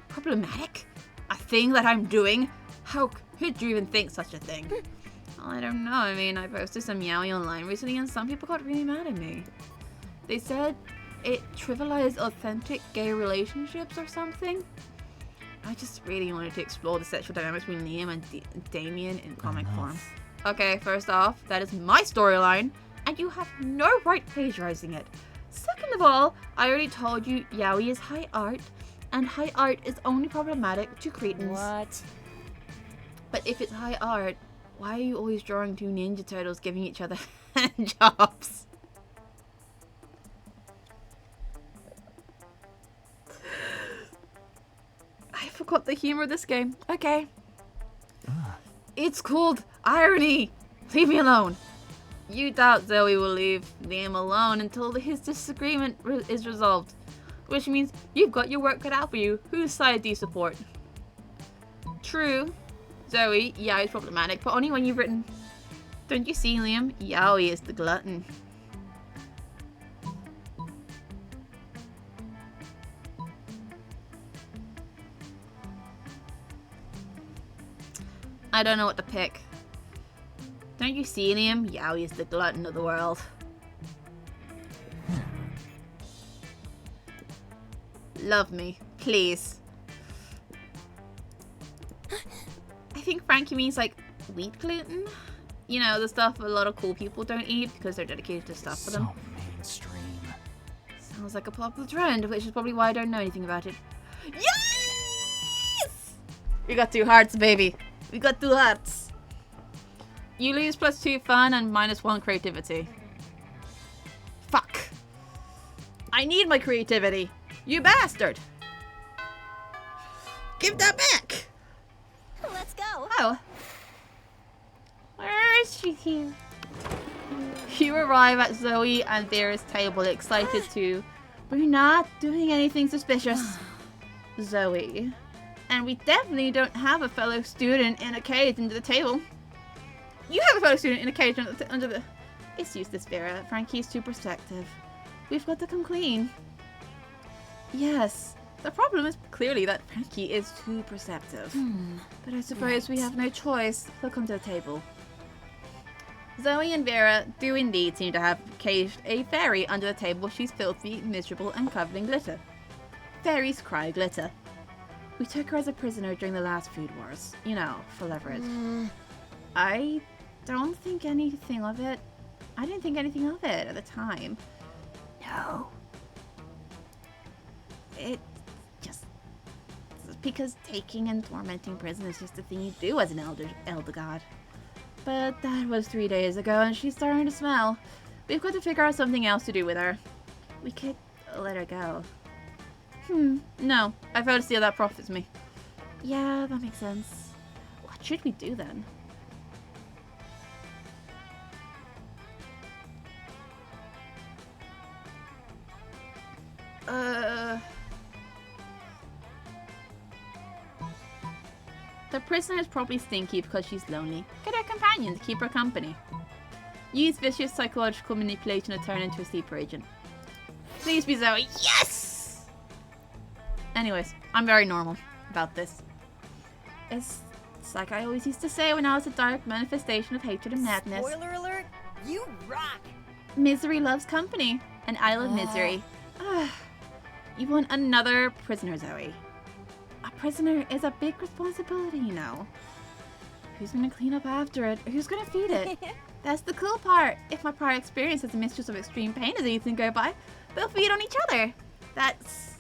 Problematic? A thing that I'm doing? How could you even think such a thing? Well, I don't know. I mean, I posted some yaoi online recently and some people got really mad at me. They said it trivialized authentic gay relationships or something. I just really wanted to explore the sexual dynamics between Liam and Damien in comic form. Okay, first off, that is my storyline, and you have no right plagiarizing it. Second of all, I already told you yaoi is high art, and high art is only problematic to Cretans. What? But if it's high art, why are you always drawing two Ninja Turtles giving each other hand jobs? I forgot the humor of this game. Okay. It's called irony. Leave me alone. You doubt Zoe will leave Liam alone until his disagreement is resolved. Which means you've got your work cut out for you. Whose side do you support? True. Zoe, yaoi is problematic, but only when you've written, don't you see, Liam? Yaoi is the glutton. I don't know what to pick. Don't you see, Liam? Yaoi is the glutton of the world. Love me, please. I think Frankie means like wheat gluten. You know, the stuff a lot of cool people don't eat because they're dedicated to stuff for them. So mainstream. Sounds like a popular trend, which is probably why I don't know anything about it. Yes! We got 2 hearts, baby. We got 2 hearts. You lose +2 fun and -1 creativity. Fuck. I need my creativity. You bastard. Give that back. Let's go. Oh. Where is she here? You arrive at Zoe and Vera's table, excited to. We're not doing anything suspicious. Zoe. And we definitely don't have a fellow student in a cage under the table. You have a fellow student in a cage under the... It's useless, Vera. Frankie's too protective. We've got to come clean. Yes. The problem is clearly that Frankie is too perceptive. But I suppose we have no choice. He'll come to the table. Zoe and Vera do indeed seem to have caged a fairy under the table. She's filthy, miserable, and covered in glitter. Fairies cry glitter. We took her as a prisoner during the last food wars. You know, for leverage. I don't think anything of it. I didn't think anything of it at the time. No. It just... because taking and tormenting prisoners is just a thing you do as an elder god. But that was 3 days ago and she's starting to smell. We've got to figure out something else to do with her. We could let her go. No. I felt to see how that profits me. Yeah, that makes sense. What should we do then? The prisoner is probably stinky because she's lonely. Get her a companion to keep her company. Use vicious psychological manipulation to turn into a sleeper agent. Please be Zoe. Yes! Anyways, I'm very normal about this. It's like I always used to say when I was a dark manifestation of hatred and madness. Spoiler alert, you rock. Misery loves company, and I love misery. You want another prisoner, Zoe. A prisoner is a big responsibility, you know. Who's gonna clean up after it? Who's gonna feed it? That's the cool part. If my prior experience as a mistress of extreme pain is anything to go by, they'll feed on each other. That's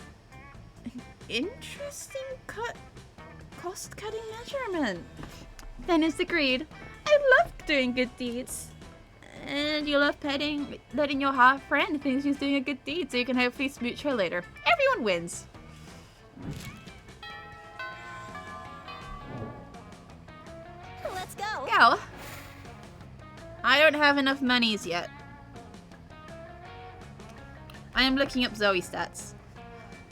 an interesting cost-cutting measurement. Then it's agreed. I love doing good deeds. And you love letting your half friend think she's doing a good deed so you can hopefully smooch her later. Everyone wins. Let's go. Go. I don't have enough monies yet. I am looking up Zoe's stats.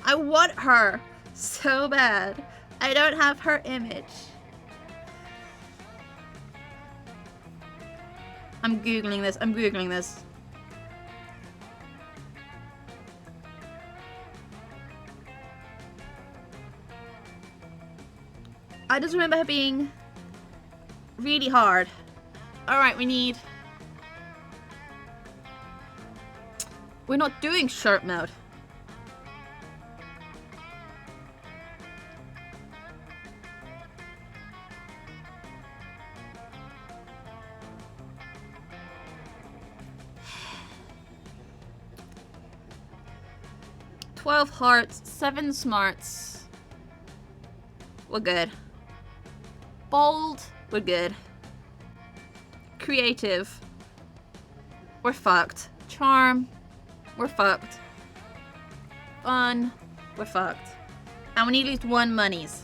I want her so bad. I don't have her image. I'm googling this. I'm googling this. I just remember her being really hard. Alright, we need... We're not doing sharp mode. $12 hearts, 7 smarts. We're good. Bold, we're good. Creative, we're fucked. Charm, we're fucked. Fun, we're fucked. And we need at least 1 monies.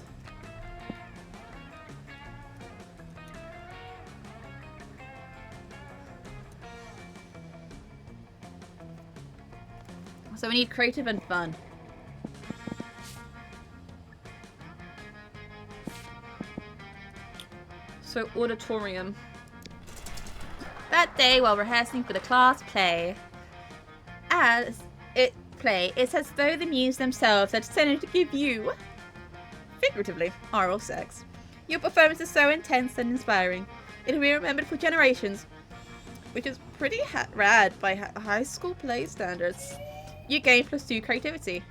So we need creative and fun. So auditorium. That day while rehearsing for the class play, it's as though the muse themselves had decided to give you, figuratively, oral sex. Your performance is so intense and inspiring. It'll be remembered for generations, which is pretty rad by high school play standards. You gain +2 creativity.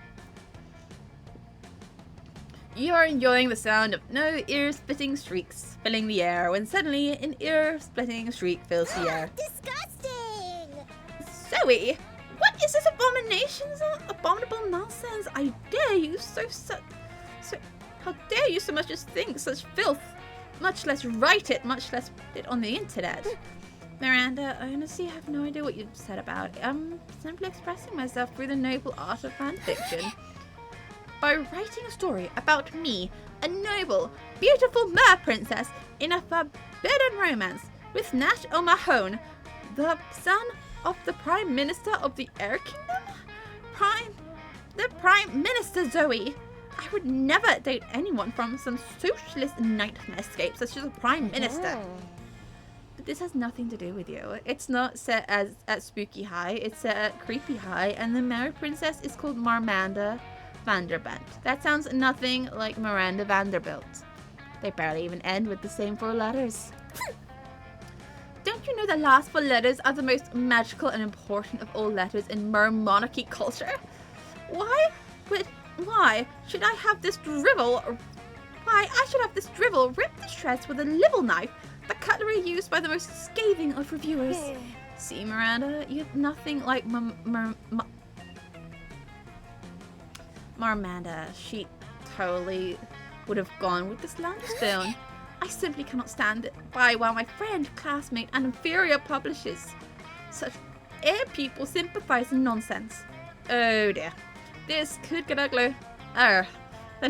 You are enjoying the sound of no ear-splitting shrieks filling the air when suddenly an ear-splitting shriek fills the air. Disgusting! Zoe! What is this abominable nonsense? I dare you how dare you so much as think such filth? Much less write it, much less put it on the internet. Miranda, I honestly have no idea what you said about it. I'm simply expressing myself through the noble art of fanfiction. By writing a story about me, a noble, beautiful mer princess, in a forbidden romance with Nash O'Mahone, the son of the Prime Minister of the Air Kingdom? The Prime Minister, Zoe! I would never date anyone from some socialist nightmarescape such as a Prime Minister. But this has nothing to do with you. It's not set at Spooky High, it's set at Creepy High, and the Mer Princess is called Marmanda Vanderbilt. That sounds nothing like Miranda Vanderbilt. They barely even end with the same 4 letters. Don't you know the last 4 letters are the most magical and important of all letters in Mer monarchy culture? Why should I have this drivel? Why I should have this drivel ripped to shreds with a libel knife, the cutlery used by the most scathing of reviewers. See, Miranda, you're nothing like Marmanda. She totally would have gone with the slander stone. I simply cannot stand it by while my friend, classmate, and inferior publishers such air people sympathizing nonsense. Oh dear. This could get ugly. Then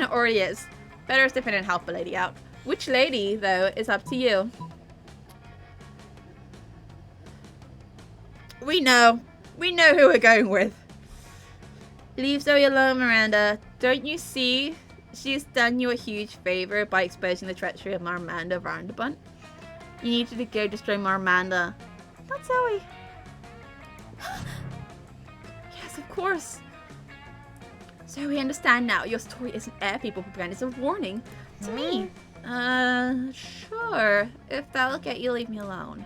it already is. Better step in and help a lady out. Which lady, though, is up to you. We know who we're going with. Leave Zoe alone, Miranda. Don't you see she's done you a huge favor by exposing the treachery of Marmanda Vanderbunt? You need to go destroy Marmanda. Not Zoe. Yes, of course. So we understand now. Your story isn't air people propaganda. It's a warning to me. Sure. If that'll get you, leave me alone.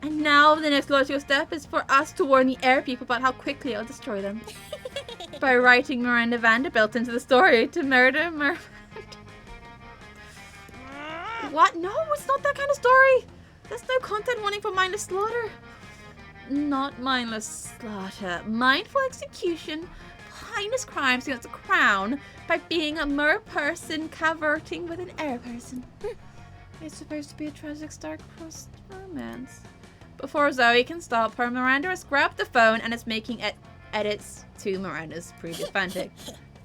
And now the next logical step is for us to warn the air people about how quickly I'll destroy them. By writing Miranda Vanderbilt into the story to murder What? No, it's not that kind of story. There's no content warning for mindless slaughter. Not mindless slaughter. Mindful execution. Heinous crimes against the crown by being a mer person cavorting with an air person. It's supposed to be a tragic star-crossed romance. Before Zoe can stop her, Miranda has grabbed the phone and is making edits to Miranda's previous fanfic.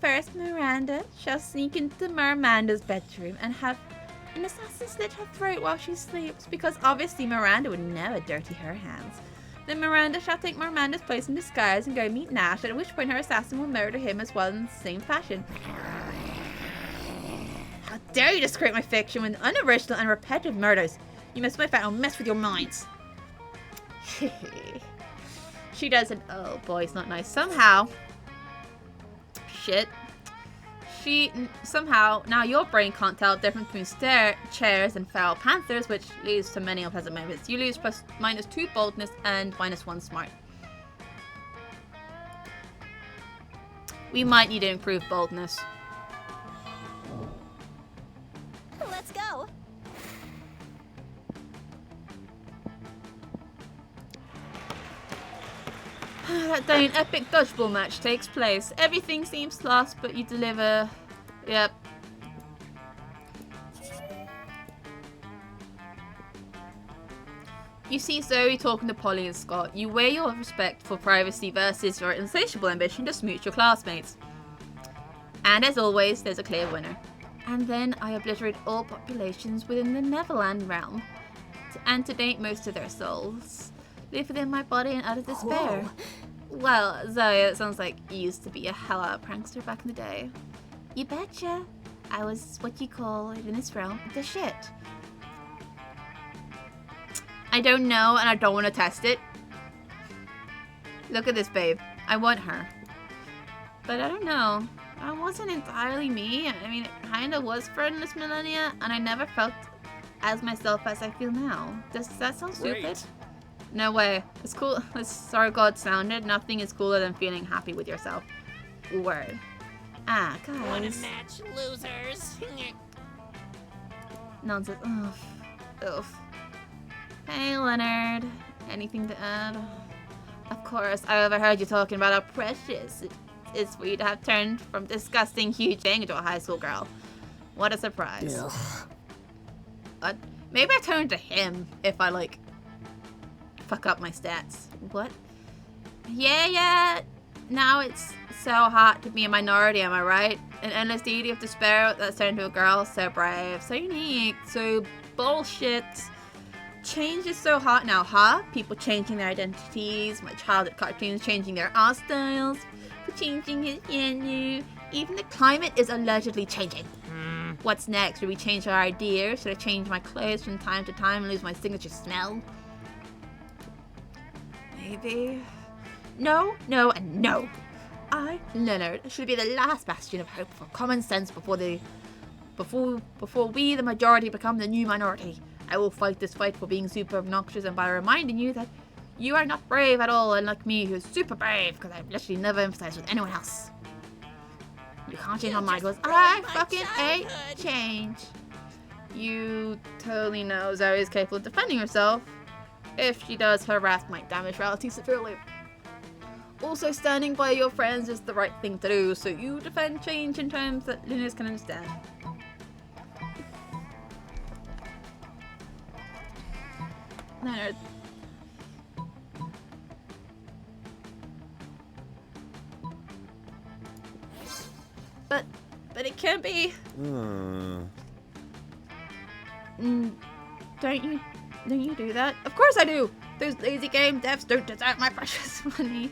First, Miranda shall sneak into Miranda's bedroom and have an assassin slit her throat while she sleeps, because obviously Miranda would never dirty her hands. Then Miranda shall take Miranda's place in disguise and go meet Nash, at which point her assassin will murder him as well in the same fashion. How dare you desecrate my fiction with unoriginal and repetitive murders? You mess with my I'll mess with your minds. She does an oh boy, it's not nice. Somehow, now your brain can't tell the difference between chairs and foul panthers, which leads to many unpleasant moments. You lose +/- 2 boldness and -1 smart. We might need to improve boldness. Let's go. That day an epic dodgeball match takes place. Everything seems lost, but you deliver. Yep. You see Zoe talking to Polly and Scott. You weigh your respect for privacy versus your insatiable ambition to smooch your classmates. And as always, there's a clear winner. And then I obliterate all populations within the Neverland realm. And to date most of their souls live within my body and utter despair. Whoa. Well, Zoe, it sounds like you used to be a hell of a prankster back in the day. You betcha. I was what you call in this realm the shit. I don't know and I don't want to test it. Look at this, babe. I want her. But I don't know. I wasn't entirely me. I mean, it kind of was for endless millennia, and I never felt as myself as I feel now. Does that sound stupid? Great. No way. As cool as Sorry God sounded, nothing is cooler than feeling happy with yourself. Word. Ah, Wanna guys. match, losers? Nonsense. Oof. Oof. Hey, Leonard. Anything to add? Of course, I overheard you talking about how precious it is for you to have turned from disgusting huge thing into a high school girl. What a surprise. Maybe I turn to him if I, like, fuck up my stats. What? Yeah. Now it's so hot to be a minority, am I right? An endless deity of despair that's turned to a girl. So brave, so unique, so bullshit. Change is so hot now, huh? People changing their identities, my childhood cartoons changing their art styles, for changing his gender. Even the climate is allegedly changing. What's next? Should we change our ideas? Should I change my clothes from time to time and lose my signature smell? Maybe. No, and no. I, Leonard, should be the last bastion of hope for common sense before we, the majority, become the new minority. I will fight this fight for being super obnoxious and by reminding you that you are not brave at all, unlike me, who's super brave, because I've literally never empathized with anyone else. You can't change my mind because I fucking hate change. You totally know Zoe is capable of defending herself. If she does, her wrath might damage reality severely. Also, standing by your friends is the right thing to do, so you defend change in terms that Linus can understand. Leonard. But it can't be. Don't you do that? Of course I do. Those lazy game devs don't deserve my precious money.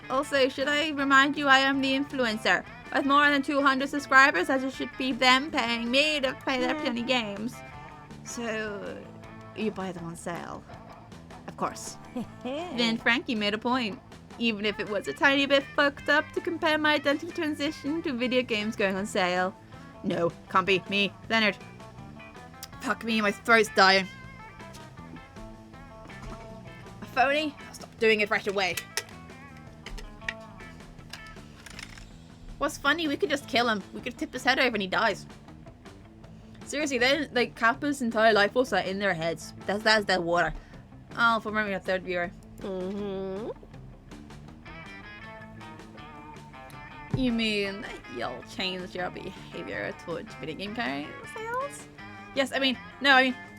Also, should I remind you I am the influencer? With more than 200 subscribers, as it should be them paying me to play their penny games. So, you buy them on sale. Of course. Then Frankie made a point. Even if it was a tiny bit fucked up to compare my identity transition to video games going on sale. No, can't be me, Leonard. Fuck me, my throat's dying. A phony? Stop doing it right away. What's funny, we could just kill him. We could tip his head over and he dies. Seriously, then, like, Kappa's entire life was set in their heads. That's their water. Oh, for remembering a third viewer. You mean that you'll change your behavior towards video game sales? Yes, I mean,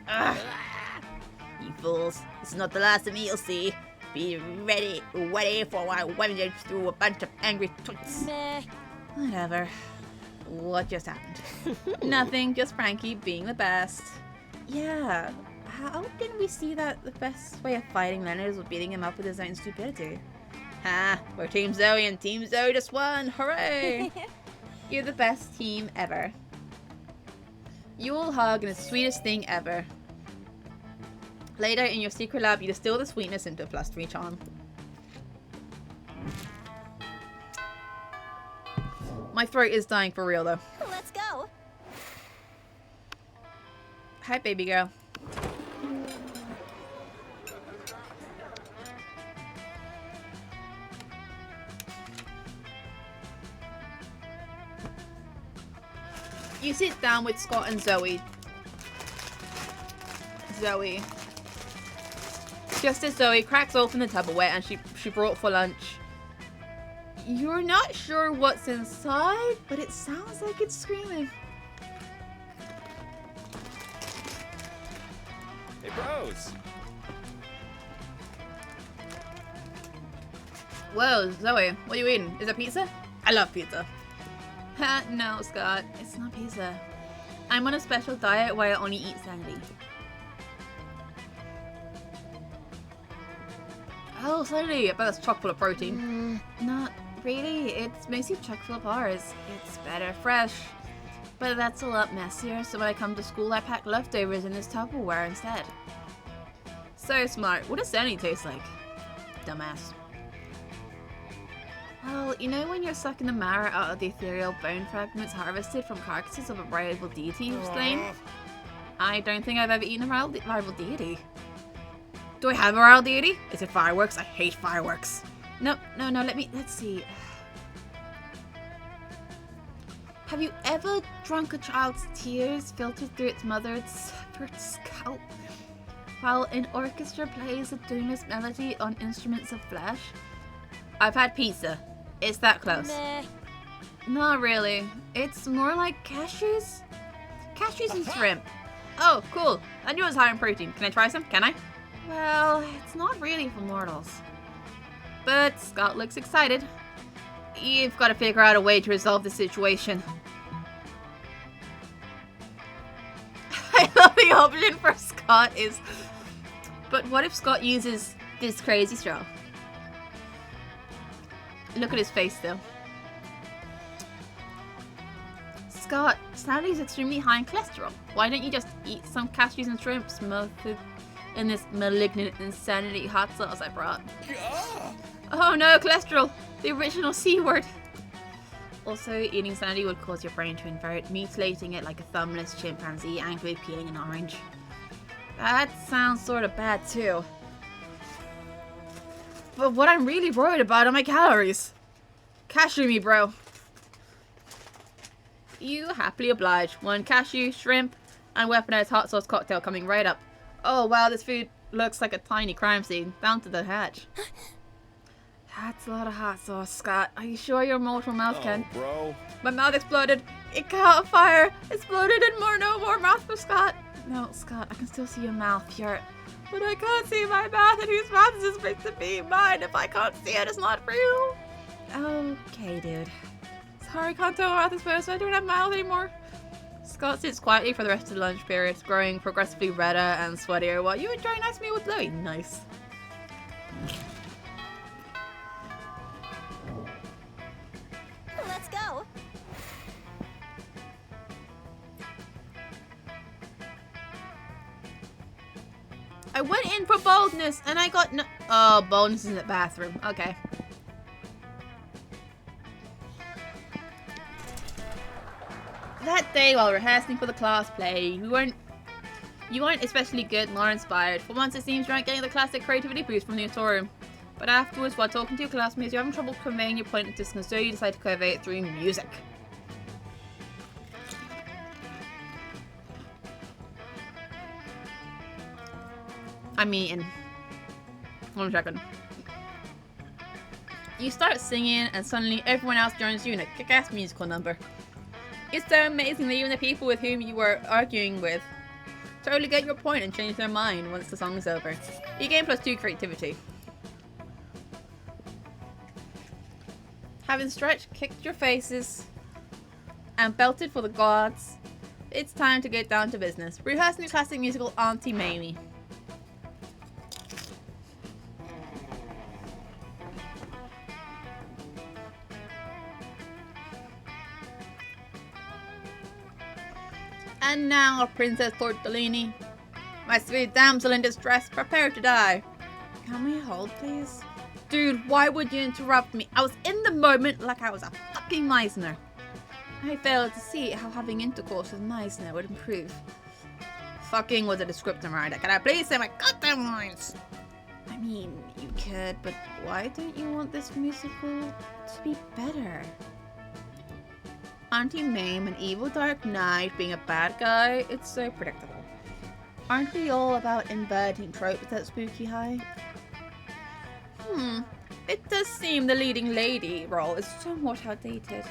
ugh. You fools, this is not the last of me you'll see. Be ready for my vengeance through a bunch of angry tweets. Meh. Whatever. What just happened? Nothing, just Frankie being the best. Yeah, how didn't we see that the best way of fighting Leonard was beating him up with his own stupidity? Ha, we're Team Zoe and Team Zoe just won, hooray! You're the best team ever. You all hug and it's the sweetest thing ever. Later in your secret lab, you distill the sweetness into a +3 charm. My throat is dying for real though. Let's go. Hi, baby girl. You sit down with Scott and Zoe. Just as Zoe cracks open the Tupperware and she brought for lunch. You're not sure what's inside, but it sounds like it's screaming. Hey, bros. Whoa, Zoe, what are you eating? Is it pizza? I love pizza. No, Scott, it's not pizza. I'm on a special diet where I only eat sandy. Oh, sandy, I bet that's chock full of protein. Not really, it's mostly chock full of bars. It's better fresh. But that's a lot messier, so when I come to school I pack leftovers in this Tupperware instead. So smart. What does sandy taste like? Dumbass. Well, you know when you're sucking the marrow out of the ethereal bone fragments harvested from carcasses of a rival deity you've slain? I don't think I've ever eaten a rival deity. Do I have a rival deity? Is it fireworks? I hate fireworks. No, let's see. Have you ever drunk a child's tears filtered through its mother's severed scalp while an orchestra plays a tuneless melody on instruments of flesh? I've had pizza. It's that close. Meh. Not really. It's more like cashews. Cashews and shrimp. Oh, cool. I knew it was high in protein. Can I try some? Can I? Well, it's not really for mortals. But Scott looks excited. You've got to figure out a way to resolve the situation. I love the option for Scott is... But what if Scott uses this crazy straw? Look at his face though. Scott, Sandy's extremely high in cholesterol. Why don't you just eat some cashews and shrimp smothered in this malignant insanity hot sauce I brought? Oh no, cholesterol! The original C word! Also, eating Sandy would cause your brain to invert, mutilating it like a thumbless chimpanzee angrily peeling an orange. That sounds sort of bad too. But what I'm really worried about are my calories. Cashew me, bro. You happily oblige. One cashew, shrimp, and weaponized hot sauce cocktail coming right up. Oh wow, this food looks like a tiny crime scene. Down to the hatch. That's a lot of hot sauce, Scott. Are you sure your mortal mouth can? Bro. My mouth exploded. It caught fire. Exploded and no more mouth for Scott. No, Scott, I can still see your mouth. But I can't see my mouth, and whose mouth is this supposed to be? Mine. If I can't see it, it's not real. Okay, dude. Sorry, I can't tell my mouth is first, so I don't have mouth anymore. Scott sits quietly for the rest of the lunch period, growing progressively redder and sweatier while you enjoy a nice meal with Louie. Nice. Let's go. I went in for boldness and I got no- Oh, boldness is in the bathroom. Okay. That day while rehearsing for the class play, you weren't especially good nor inspired. For once it seems you aren't getting the classic creativity boost from the auditorium. But afterwards, while talking to your classmates, you're having trouble conveying your point of distance, so you decide to convey it through music. I'm eating. 1 second. You start singing and suddenly everyone else joins you in a kick-ass musical number. It's so amazing that even the people with whom you were arguing with totally get your point and change their mind once the song is over. You gain +2 creativity. Having stretched, kicked your faces, and belted for the gods, it's time to get down to business. Rehearsing your classic musical Auntie Mamie. And now, Princess Tortellini, my sweet damsel in distress, prepare to die. Can we hold, please? Dude, why would you interrupt me? I was in the moment like I was a fucking Meisner. I failed to see how having intercourse with Meisner would improve. Fucking was a descriptor, Miranda. Can I please say my goddamn lines? I mean, you could, but why don't you want this musical to be better? Auntie Mame, an evil dark knight, being a bad guy, it's so predictable. Aren't we all about inverting tropes at Spooky High? It does seem the leading lady role is somewhat outdated.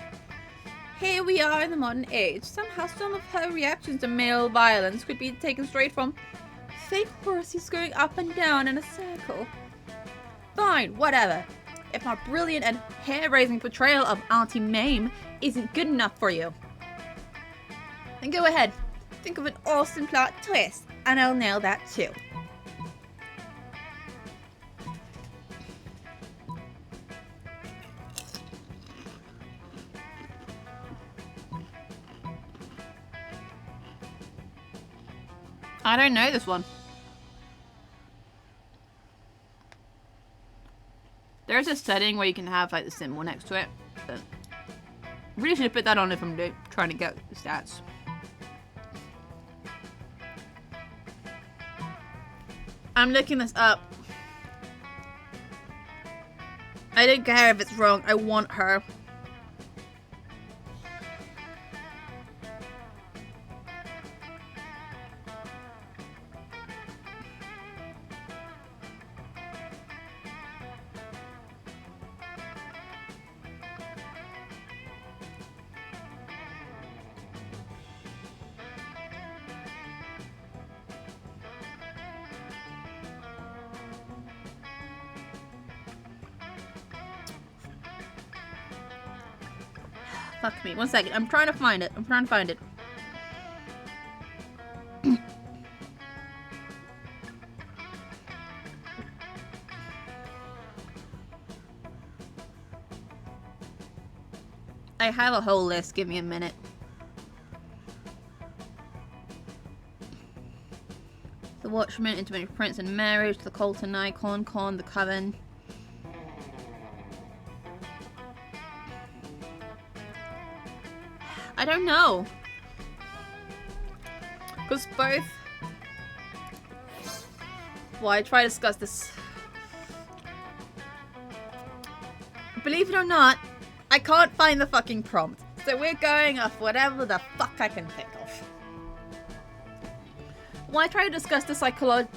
Here we are in the modern age. Somehow some of her reactions to male violence could be taken straight from fake horses going up and down in a circle. Fine, whatever. If my brilliant and hair-raising portrayal of Auntie Mame isn't good enough for you, then go ahead. Think of an awesome plot twist, and I'll nail that too. I don't know this one. There's a setting where you can have like the symbol next to it. But really should have put that on if I'm trying to get the stats. I'm looking this up. I don't care if it's wrong. I want her. Fuck me. 1 second. I'm trying to find it. I have a whole list. Give me a minute. The Watchman, Intimate Prince and Marriage, The Colton Icon, Con, The Coven. I don't know. Because both... Well, I try to discuss this. Believe it or not, I can't find the fucking prompt. So we're going off whatever the fuck I can think of. Why try to discuss the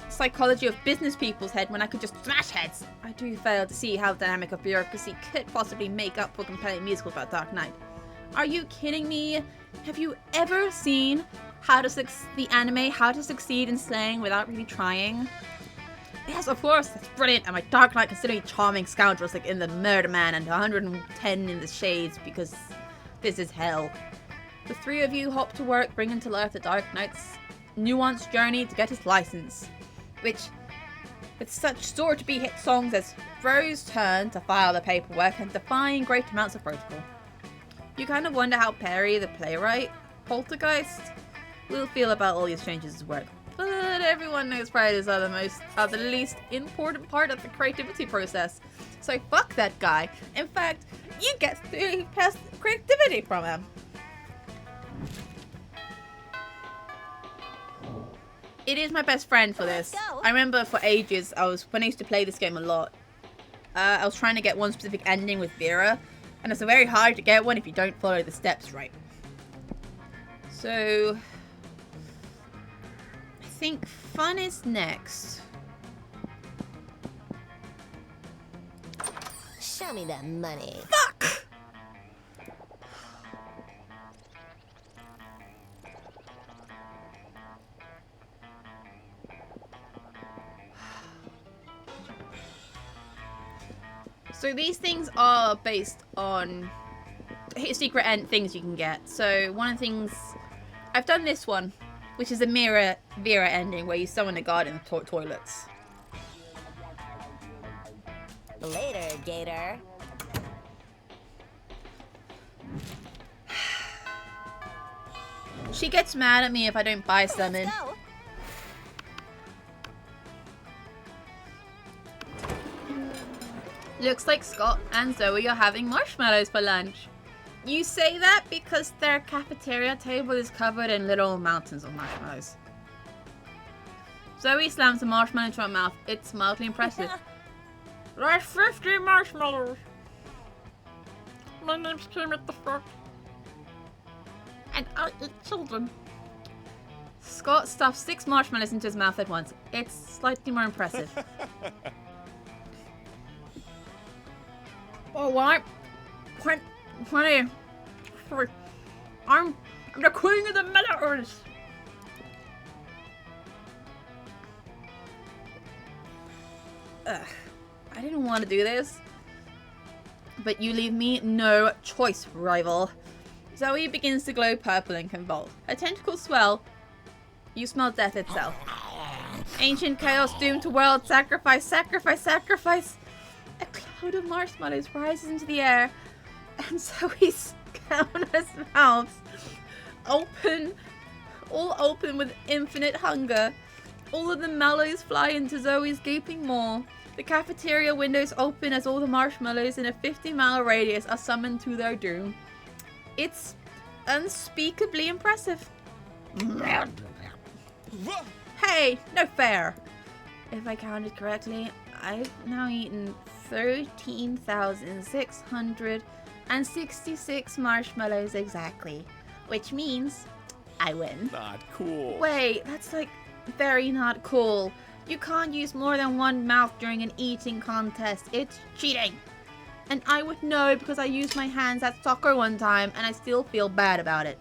psychology of business people's head when I could just smash heads? I do fail to see how the dynamic of bureaucracy could possibly make up for compelling musicals about Dark Knight. Are you kidding me? Have you ever seen the anime How to Succeed in Slaying Without Really Trying? Yes, of course, that's brilliant. And my Dark Knight considering charming scoundrels like in the Murder Man and 110 in the Shades because this is hell. The three of you hop to work, bringing to life the Dark Knight's nuanced journey to get his license, which, with such sore-to-be hit songs as Rose Turn to file the paperwork and defying great amounts of protocol. You kind of wonder how Perry, the playwright, Poltergeist, will feel about all these changes at work. But everyone knows writers are the least important part of the creativity process. So fuck that guy. In fact, you get the best creativity from him. It is my best friend for this. I remember for ages, when I used to play this game a lot, I was trying to get one specific ending with Vera, and it's very hard to get one if you don't follow the steps right. So, I think fun is next. Show me that money. Fuck! So these things are based on secret end things you can get. So one of the things... I've done this one, which is a Vera ending where you summon a god in the toilets. Later, Gator. She gets mad at me if I don't buy summon. Let's go. Looks like Scott and Zoe are having marshmallows for lunch. You say that because their cafeteria table is covered in little mountains of marshmallows. Zoe slams a marshmallow into her mouth. It's mildly impressive. There's 50 marshmallows. My name's Kim at the front. And I'll eat children. Scott stuffs 6 marshmallows into his mouth at once. It's slightly more impressive. Oh, what? 20. I'm the queen of the Middle-earth. Ugh. I didn't want to do this. But you leave me no choice, rival. Zoe begins to glow purple and convulse. Her tentacles swell. You smell death itself. Ancient chaos doomed to world. Sacrifice, sacrifice, sacrifice. A cloud of marshmallows rises into the air. And Zoe's countless mouths open. All open with infinite hunger. All of the mallows fly into Zoe's gaping maw. The cafeteria windows open as all the marshmallows in a 50-mile radius are summoned to their doom. It's unspeakably impressive. Hey, no fair. If I counted correctly, I've now eaten 13,666 marshmallows exactly. Which means I win. Not cool. Wait, that's like very not cool. You can't use more than one mouth during an eating contest. It's cheating. And I would know because I used my hands at soccer one time and I still feel bad about it.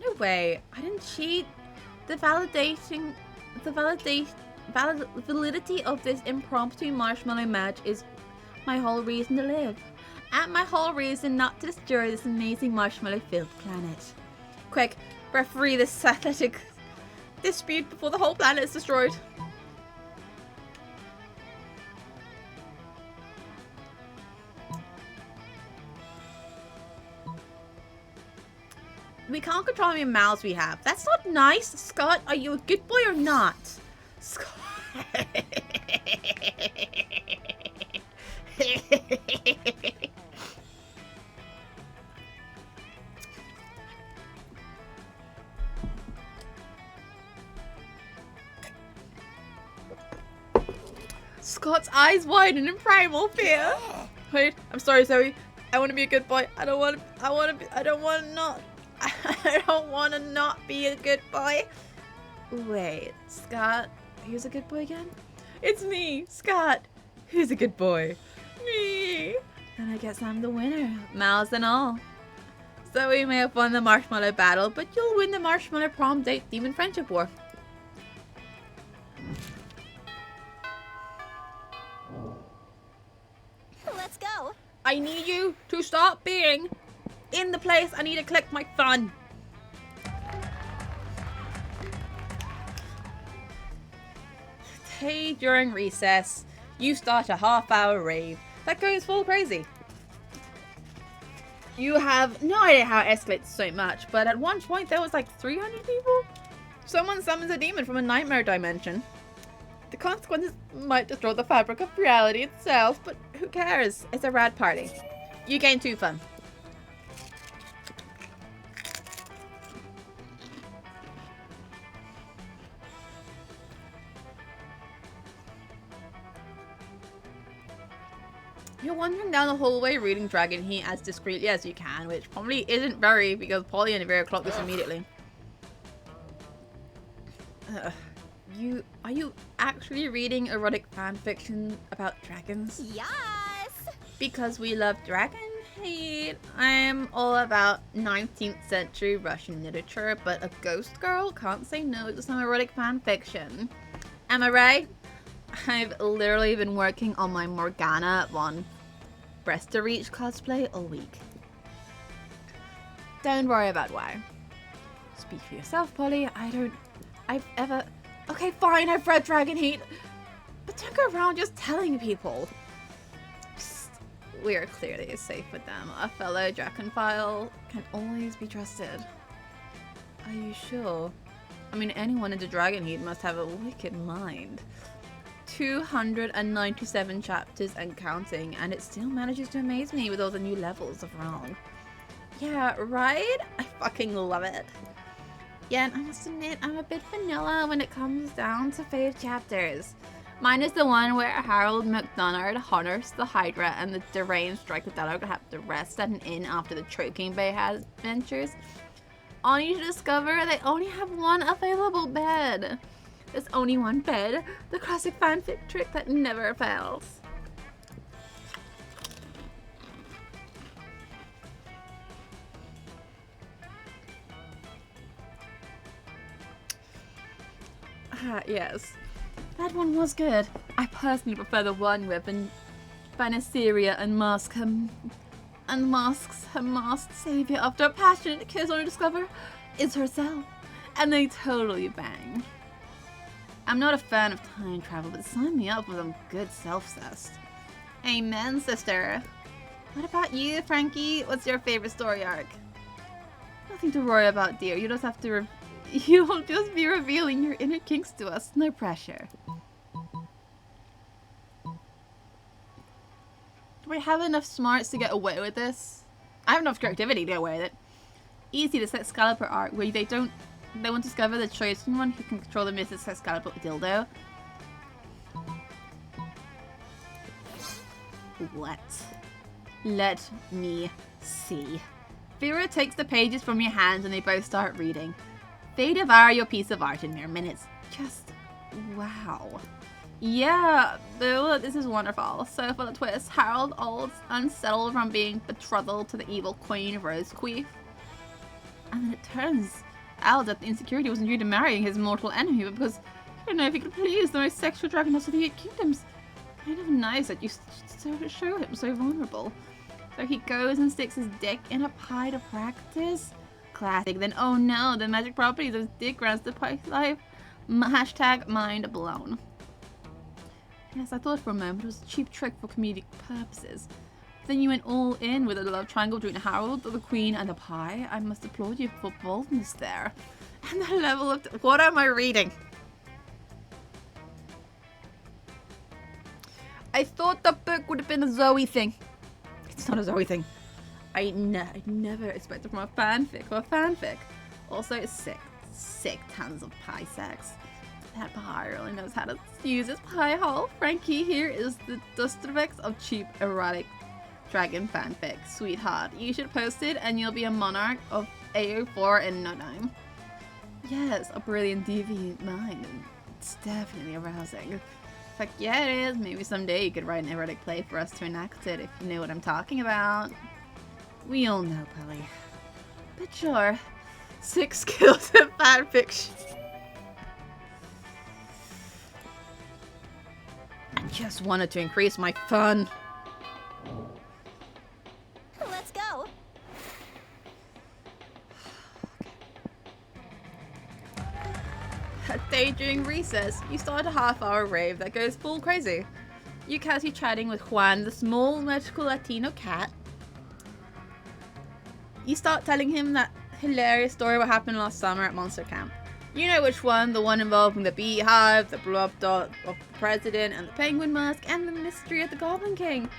No way. I didn't cheat. The validity of this impromptu marshmallow match is my whole reason to live. And my whole reason not to destroy this amazing marshmallow-filled planet. Quick, referee this athletic dispute before the whole planet is destroyed. We can't control how many mouths we have. That's not nice. Scott, are you a good boy or not? Scott. Scott's eyes widen in primal fear. Wait, I'm sorry, Zoe. I want to be a good boy. I don't want to not be a good boy. Wait, Scott, who's a good boy again? It's me, Scott. Who's a good boy? Me. Then I guess I'm the winner, mouths and all. Zoe may have won the marshmallow battle, but you'll win the marshmallow prom date demon friendship war. Let's go. I need you to stop being in the place I need to collect my fun. Today, during recess, you start a half-hour rave that goes full crazy. You have no idea how it escalates so much, but at one point there was like 300 people. Someone summons a demon from a nightmare dimension. The consequences might destroy the fabric of reality itself, but who cares? It's a rad party. You gain 2 fun. You're wandering down the hallway reading Dragon Heat as discreetly as you can, which probably isn't very because Polly and Vera clock this immediately. Are you actually reading erotic fanfiction about dragons? Yes. Because we love Dragon Heat. I'm all about 19th century Russian literature, but a ghost girl can't say no to some erotic fanfiction. Am I right? I've literally been working on my Morgana one breast to reach cosplay all week. Don't worry about why. Speak for yourself, Polly. Okay, fine, I've read Dragon Heat. But don't go around just telling people. Psst, we're clearly safe with them. A fellow Draconphile can always be trusted. Are you sure? I mean, anyone into Dragon Heat must have a wicked mind. 297 chapters and counting, and it still manages to amaze me with all the new levels of wrong. Yeah, right? I fucking love it. Yeah, and I must admit, I'm a bit vanilla when it comes down to fave chapters. Mine is the one where Harold McDonald hunters the Hydra and the deranged Dracodella have to rest at an inn after the Choking Bay adventures. Only to discover they only have one available bed. There's only one bed, the classic fanfic trick that never fails. Yes. That one was good. I personally prefer the one where Baniceria unmasks her masked savior after a passionate kiss only to discover is herself. And they totally bang. I'm not a fan of time travel, but sign me up with some good self-cest. Amen, sister. What about you, Frankie? What's your favorite story arc? Nothing to worry about, dear. You just have to You'll just be revealing your inner kinks to us. No pressure. Do we have enough smarts to get away with this? I have enough creativity to get away with it. Easy to set Excalibur art where they won't discover the chosen one who can control the Mrs. Excalibur dildo. Let me see. Vera takes the pages from your hands and they both start reading. They devour your piece of art in mere minutes. Just wow. Yeah, this is wonderful. So for the twist, Harold, all unsettled from being betrothed to the evil Queen Rosequeef. And then it turns out that the insecurity wasn't due to marrying his mortal enemy, but because he didn't know if he could please the most sexual dragoness of the 8 kingdoms. Kind of nice that you show him so vulnerable. So he goes and sticks his dick in a pie to practice. Classic. Then oh no, the magic properties of his dick grants the pie's life. Hashtag mind blown. Yes, I thought for a moment it was a cheap trick for comedic purposes. Then you went all in with a love triangle between Harold, the Queen, and the pie. I must applaud you for boldness there. And the level of... What am I reading? I thought the book would have been a Zoe thing. It's not a Zoe thing. I never expected from a fanfic or a fanfic. Also, it's sick tons of pie sex. That pie really knows how to use his pie hole. Frankie here is the Dustervex of cheap erotic dragon fanfic. Sweetheart, you should post it and you'll be a monarch of AO4 in no time. Yes, a brilliant deviant mind. It's definitely arousing. Fuck yeah, it is. Maybe someday you could write an erotic play for us to enact it if you know what I'm talking about. We all know, Polly. But sure. 6 skills in fanfiction. I just wanted to increase my fun. Let's go. A day during recess, you start a half-hour rave that goes full crazy. You catch you chatting with Juan, the small magical Latino cat. You start telling him that hilarious story what happened last summer at Monster Camp. You know which one, the one involving the beehive, the blow up doll of the president, and the penguin mask, and the mystery of the Goblin King.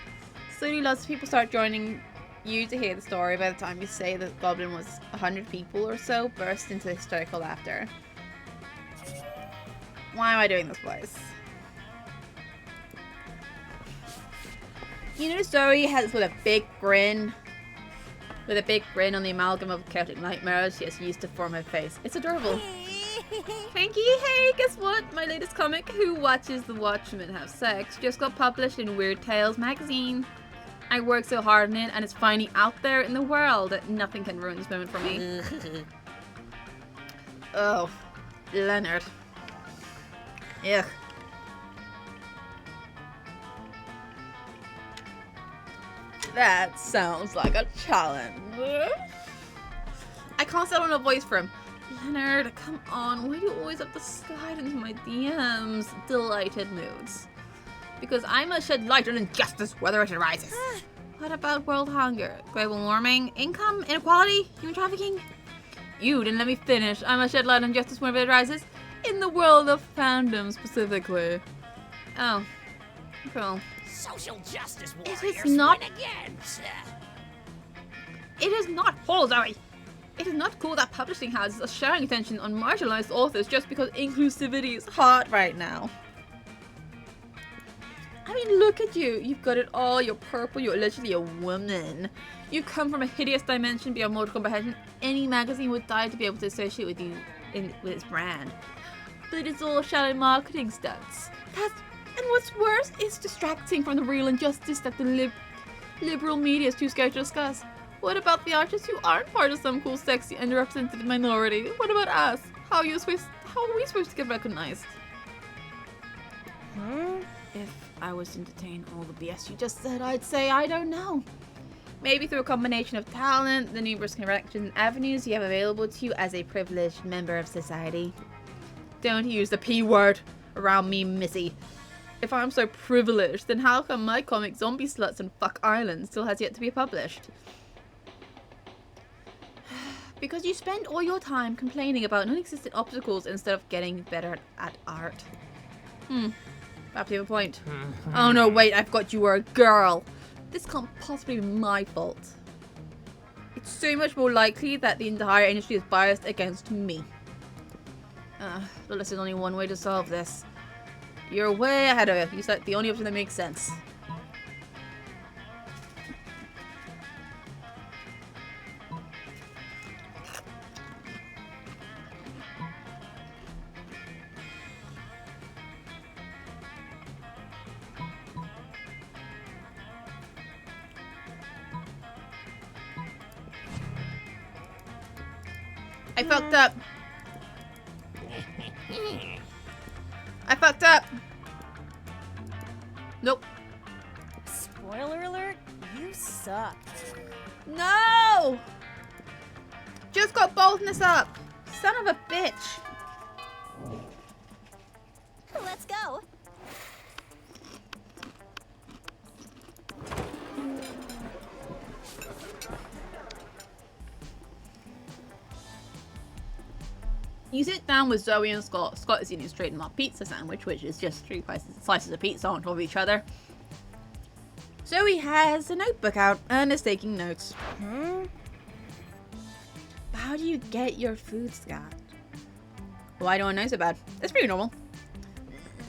Slowly lots of people start joining you to hear the story. By the time you say the goblin was 100 people or so, burst into hysterical laughter. Why am I doing this voice? You know Zoe has with a big grin on the amalgam of chaotic nightmares she has used to form her face. It's adorable. Frankie, hey, guess what? My latest comic, Who Watches the Watchmen Have Sex, just got published in Weird Tales magazine. I worked so hard on it and it's finally out there in the world that nothing can ruin this moment for me. Oh, Leonard. Ugh. That sounds like a challenge. I can't settle on a voice for him. Leonard, come on. Why do you always have to slide into my DMs? Delighted moods. Because I must shed light on injustice whether it arises. What about world hunger, global warming, income inequality, human trafficking? You didn't let me finish. I must shed light on justice whenever it arises. In the world of fandom specifically. Oh. Cool. Social justice It warriors is not. win again, sir. It is not. Hold, Zoe. It is not cool that publishing houses are sharing attention on marginalized authors just because inclusivity is hot right now. I mean, look at you. You've got it all. You're purple. You're literally a woman. You come from a hideous dimension beyond mortal comprehension. Any magazine would die to be able to associate with you with its brand. But it's all shallow marketing stunts. And what's worse, it's distracting from the real injustice that the liberal media is too scared to discuss. What about the artists who aren't part of some cool, sexy, underrepresented minority? What about us? How are we supposed to get recognized? If I was to entertain all the BS you just said, I'd say I don't know. Maybe through a combination of talent, the numerous connections and avenues you have available to you as a privileged member of society. Don't use the P word around me, missy. If I'm so privileged, then how come my comic Zombie Sluts and Fuck Island still has yet to be published? Because you spend all your time complaining about non-existent obstacles instead of getting better at art. Perhaps you have a point. Oh no, wait, I forgot you were a girl. This can't possibly be my fault. It's so much more likely that the entire industry is biased against me. But there's only one way to solve this. You're way ahead of it. You said the only option that makes sense. I fucked up. I fucked up. Nope. Spoiler alert, you sucked. No! Just got boldness up. Son of a bitch. Let's go. You sit down with Zoe and Scott. Scott is eating his trademark pizza sandwich, which is just three slices of pizza on top of each other. Zoe has a notebook out and is taking notes. How do you get your food, Scott? Why do I know so bad? It's pretty normal.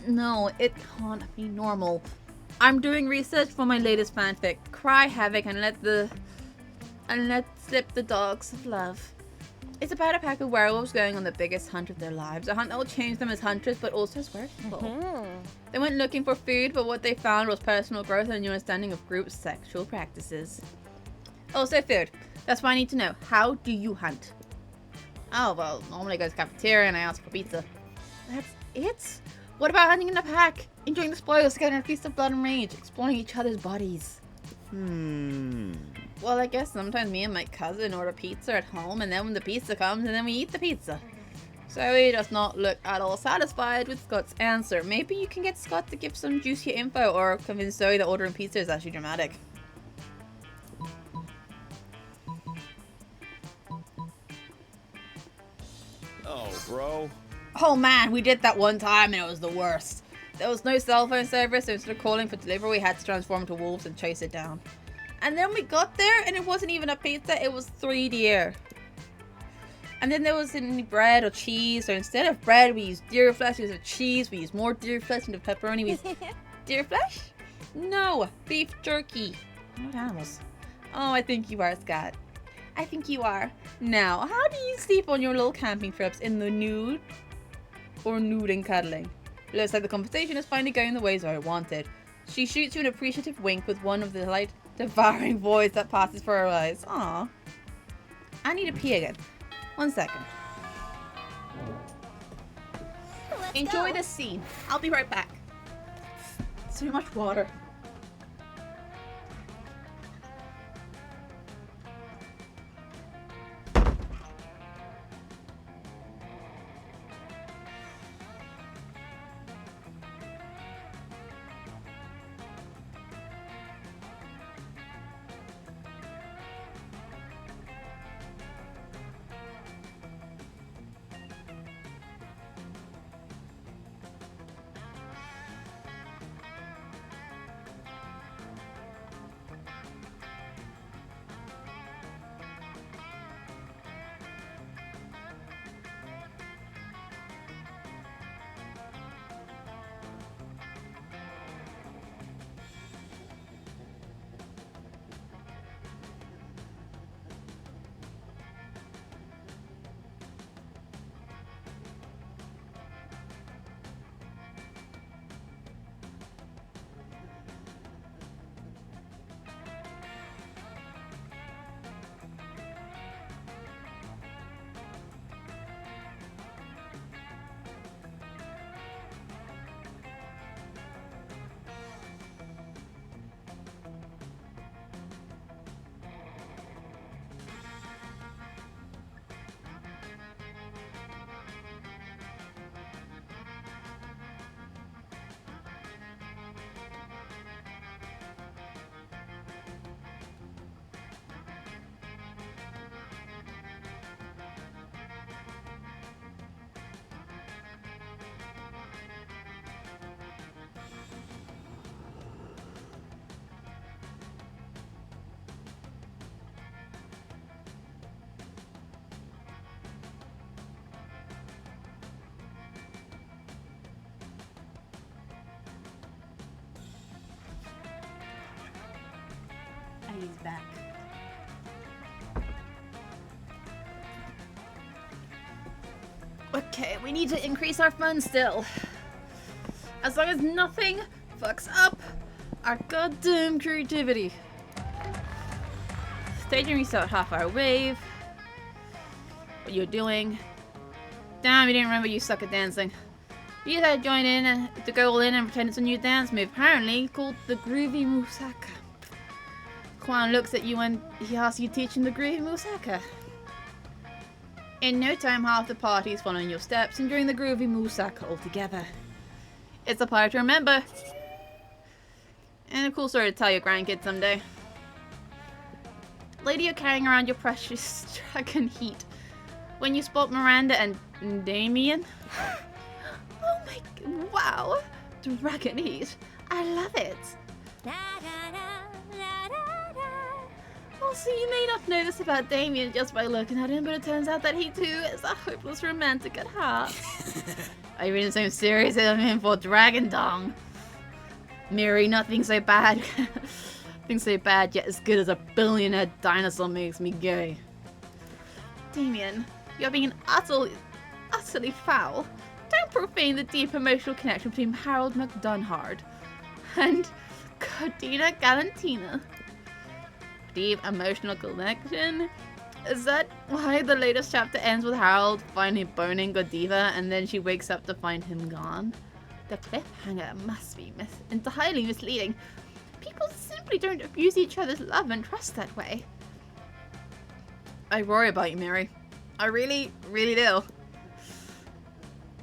No, it can't be normal. I'm doing research for my latest fanfic, Cry Havoc and Let Slip the Dogs of Love. It's about a pack of werewolves going on the biggest hunt of their lives. A hunt that will change them as hunters, but also as werewolves. They went looking for food, but what they found was personal growth and a new understanding of group sexual practices. Also food. That's why I need to know. How do you hunt? Oh, well, normally I go to the cafeteria and I ask for pizza. That's it? What about hunting in a pack? Enjoying the spoils, getting a feast of blood and rage, exploring each other's bodies. Well, I guess sometimes me and my cousin order pizza at home, and then when the pizza comes, and then we eat the pizza. Zoe does not look at all satisfied with Scott's answer. Maybe you can get Scott to give some juicier info, or convince Zoe that ordering pizza is actually dramatic. Oh, bro. Oh man, we did that one time and it was the worst. There was no cell phone service, so instead of calling for delivery, we had to transform into wolves and chase it down. And then we got there and it wasn't even a pizza, it was 3 deer. And then there wasn't any bread or cheese, so instead of bread, we used deer flesh. Instead of cheese, we used more deer flesh. Instead of pepperoni, we used deer flesh? No, beef jerky. What animals? Oh, I think you are, Scott. I think you are. Now, how do you sleep on your little camping trips? In the nude? Or nude and cuddling? Looks like the conversation is finally going the way Zoe wanted. She shoots you an appreciative wink with one of the light, devouring voice that passes for her eyes. Aww. I need to pee again. 1 second. Enjoy the scene. I'll be right back. So much water. He's back. Okay, we need to increase our fun still. As long as nothing fucks up our goddamn creativity. Staging reset half-hour wave. What you're doing. Damn, you didn't remember you suck at dancing. You decided to join in, to go all in and pretend it's a new dance move, apparently called the Groovy Musaka. Kwan looks at you and he asks you to teach him the Groovy Musaka. In no time, half the party is following your steps and doing the Groovy Musaka all together. It's a party to remember. And a cool story to tell your grandkids someday. Lady, you're carrying around your precious dragon heat. When you spot Miranda and Damien. Oh my, wow. Dragon heat. I love it. Also, you may not know this about Damien just by looking at him, but it turns out that he too is a hopeless romantic at heart. Are you reading something serious of him for Dragon Dong? Miri, nothing so bad. Nothing so bad yet as good as a billionaire dinosaur makes me gay. Damien, you're being utterly foul. Don't profane the deep emotional connection between Harold McDunhard and Cordina Galantina. Deep emotional connection? Is that why the latest chapter ends with Harold finally boning Godiva and then she wakes up to find him gone? The cliffhanger must be entirely misleading. People simply don't abuse each other's love and trust that way. I worry about you, Mary. I really, really do.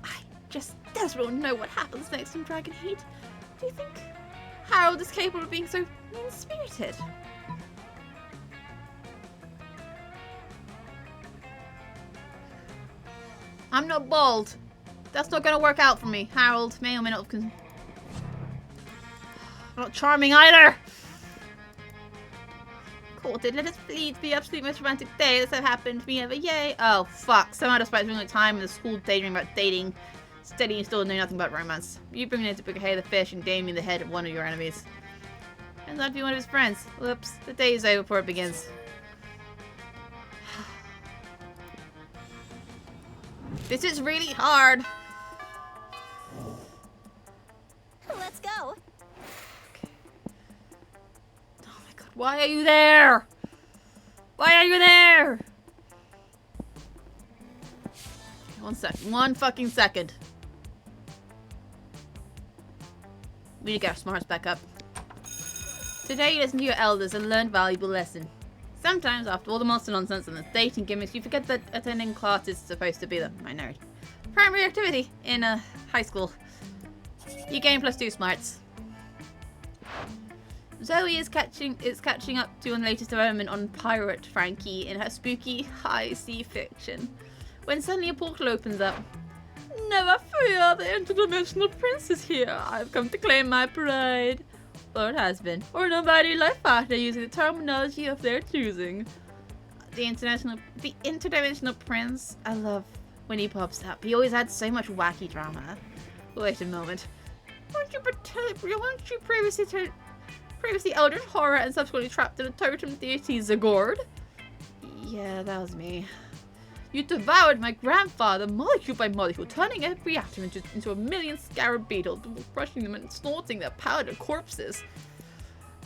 I just desperately know what happens next in Dragon Heat. Do you think Harold is capable of being so mean-spirited? I'm not bald. That's not gonna work out for me. Harold may or may not have... I'm not charming either! Courted, let us please be the absolute most romantic day that's ever happened to me ever. Yay! Oh, fuck. Somehow despite spending time in the school daydreaming about dating, Steady you still know nothing about romance. You bring in to Bouquet the fish and Damien the head of one of your enemies. And that'd be one of his friends. Whoops. The day is over before it begins. This is really hard. Let's go. Okay. Oh my god, why are you there? Why are you there? One second. One fucking second. We need to get our smarts back up. Today you listen to your elders and learn valuable lesson. Sometimes, after all the monster nonsense and the dating gimmicks, you forget that attending class is supposed to be the minority primary activity in high school. You gain +2 smarts. Zoe is catching up to the latest development on Pirate Frankie in her spooky high sea fiction. When suddenly a portal opens up. Never fear, the interdimensional prince is here. I've come to claim my pride. Or it has been. Or an invited life partner using the terminology of their choosing. The interdimensional prince. I love when he pops up. He always had so much wacky drama. Wait a moment. Weren't you previously Eldritch Horror and subsequently trapped in a totem deity Zagord? Yeah, that was me. You devoured my grandfather molecule by molecule, turning every atom into a million scarab beetles, crushing them and snorting their powdered corpses.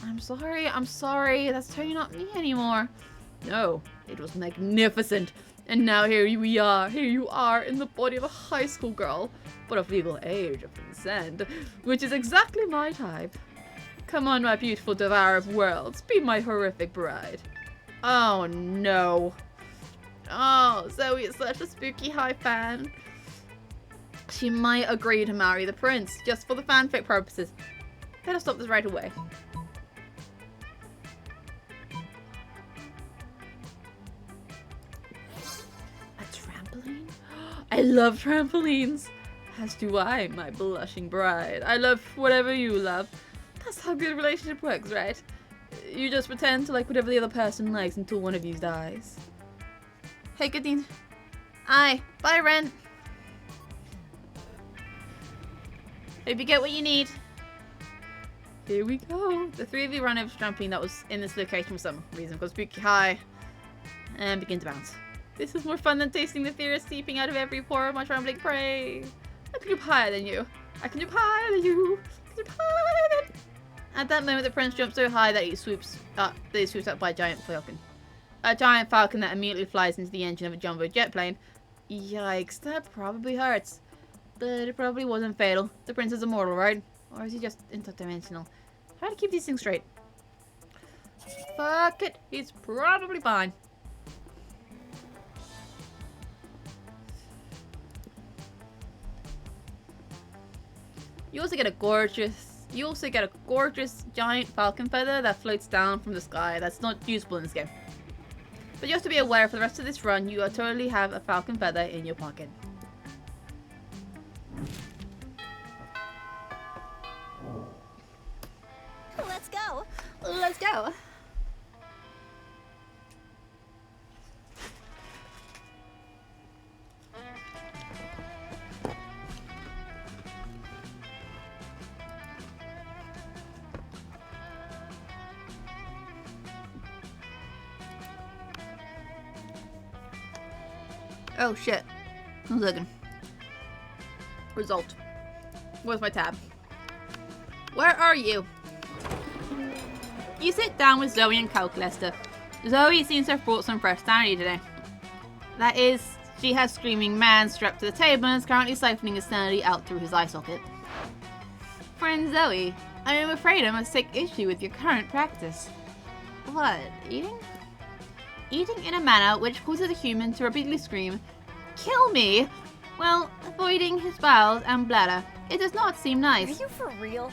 I'm sorry, that's totally not me anymore. No, it was magnificent. And now here you are in the body of a high school girl, but of legal age of consent, which is exactly my type. Come on, my beautiful devourer of worlds, be my horrific bride. Oh no. Oh, Zoe is such a spooky high fan. She might agree to marry the prince, just for the fanfic purposes. Better stop this right away. A trampoline? I love trampolines. As do I, my blushing bride. I love whatever you love. That's how good a relationship works, right? You just pretend to like whatever the other person likes until one of you dies. Hey, Goodine. Aye. Bye, Ren. Hope you get what you need. Here we go. The three of you run over to trampoline that was in this location for some reason. Go spooky high and begin to bounce. This is more fun than tasting the fear seeping out of every pore of my trembling prey. I can jump higher than you. I can jump higher than you. I can jump higher than... At that moment, the prince jumps so high that he swoops up by a giant falcon. A giant falcon that immediately flies into the engine of a jumbo jet plane. Yikes, that probably hurts. But it probably wasn't fatal. The prince is immortal, right? Or is he just interdimensional? How to keep these things straight? Fuck it, he's probably fine. You also get a gorgeous giant falcon feather that floats down from the sky. That's not usable in this game. But just to be aware, for the rest of this run, you totally have a falcon feather in your pocket. Let's go. Let's go. Oh shit. I'm looking. Result. Where's my tab? Where are you? You sit down with Zoe and Calculester. Zoe seems to have brought some fresh sanity today. That is, she has Screaming Man strapped to the table and is currently siphoning his sanity out through his eye socket. Friend Zoe, I am afraid I must take issue with your current practice. What? Eating? Eating in a manner which causes a human to repeatedly scream, "Kill me!" while avoiding his bowels and bladder. It does not seem nice. Are you for real?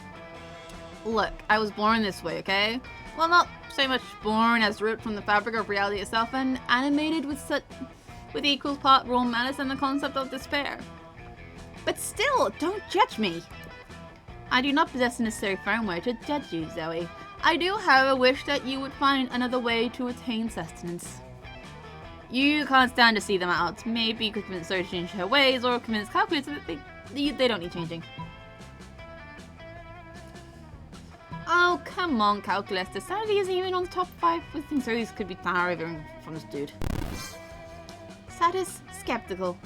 Look, I was born this way, okay? Well, not so much born as ripped from the fabric of reality itself and animated with equal part raw malice and the concept of despair. But still, don't judge me. I do not possess the necessary firmware to judge you, Zoe. I do, however, wish that you would find another way to attain sustenance. You can't stand to see them out. Maybe you could convince Zoe to change her ways or convince Calculator that they don't need changing. Oh, come on, Calculator. Sanity isn't even on the top 5 with things Zoe's could be towering from this dude. Sadis, skeptical.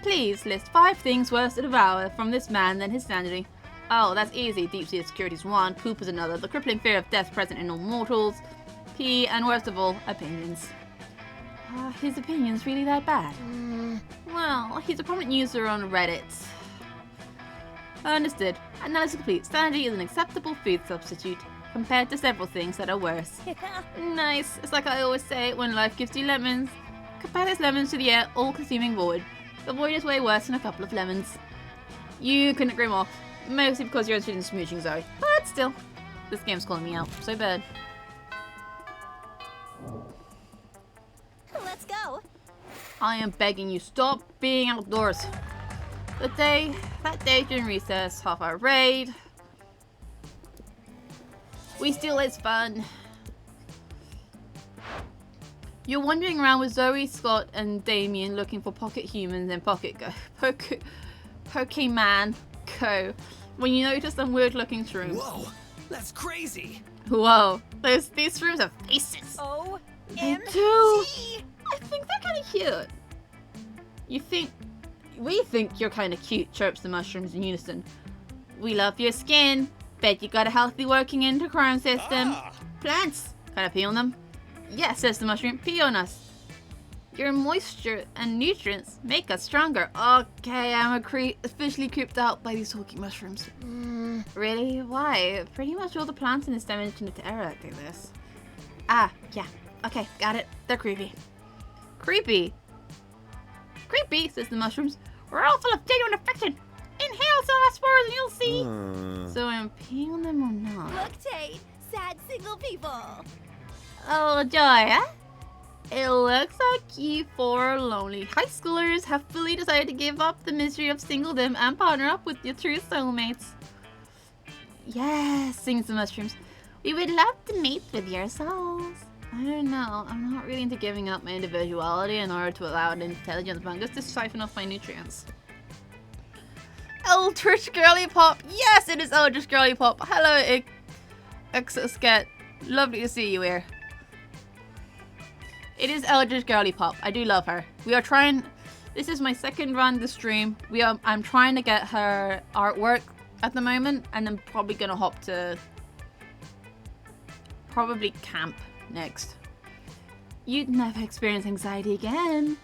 Please list 5 things worse to devour from this man than his sanity. Oh, that's easy. Deep-sea security is 1, poop is another, the crippling fear of death present in all mortals, P, and worst of all, opinions. His opinion's really that bad? Well, he's a prominent user on Reddit. Understood. Analysis complete. Sanity is an acceptable food substitute compared to several things that are worse. Nice. It's like I always say, when life gives you lemons, compare those lemons to the air, all-consuming void. The void is way worse than a couple of lemons. You couldn't agree more. Mostly because you're interested in smooching, Zoe. But still, this game's calling me out. So bad. Let's go. I am begging you, stop being outdoors. That day during recess, half our raid. We still it's fun. You're wandering around with Zoe, Scott, and Damien looking for pocket humans and Pokemon Co. When you notice some weird looking shrooms. Whoa, that's crazy. Whoa, these shrooms have faces. They do. I think they're kind of cute. We think you're kind of cute, chirps the mushrooms in unison. We love your skin. Bet you got a healthy working endocrine system. Plants. Can I pee on them? Yes, says the mushroom. Pee on us. Your moisture and nutrients make us stronger. Okay, I'm officially creeped out by these talking mushrooms. Really? Why? Pretty much all the plants in this dimension of terror do this. Yeah. Okay, got it. They're creepy. Creepy? Creepy, says the mushrooms. We're all full of genuine affection. Inhale some of our spores and you'll see. So I'm peeing on them or not? Look, Tate. Sad single people. Oh, joy, huh? It looks like you 4 lonely high schoolers have fully decided to give up the misery of singledom and partner up with your true soulmates. Yes, sings the mushrooms. We would love to mate with your souls. I don't know. I'm not really into giving up my individuality in order to allow an intelligent fungus to siphon off my nutrients. Eldritch Girly Pop. Yes, it is Eldritch Girly Pop. Hello, Exosket, lovely to see you here. It is Eldritch Girly Pop. I do love her. We are trying. This is my second run this stream. I'm trying to get her artwork at the moment, and I'm probably gonna hop to probably camp next. You'd never experience anxiety again.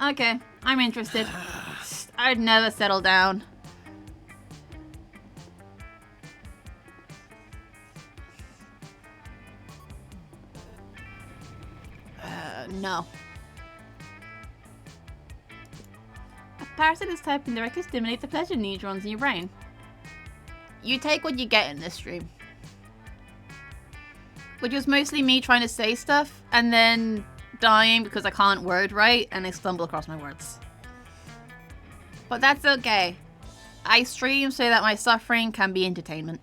Okay, I'm interested. I'd never settle down. No. A parasite is type can directly stimulate the pleasure neurons in your brain. You take what you get in this stream. Which was mostly me trying to say stuff and then dying because I can't word right and I stumble across my words. But that's okay. I stream so that my suffering can be entertainment.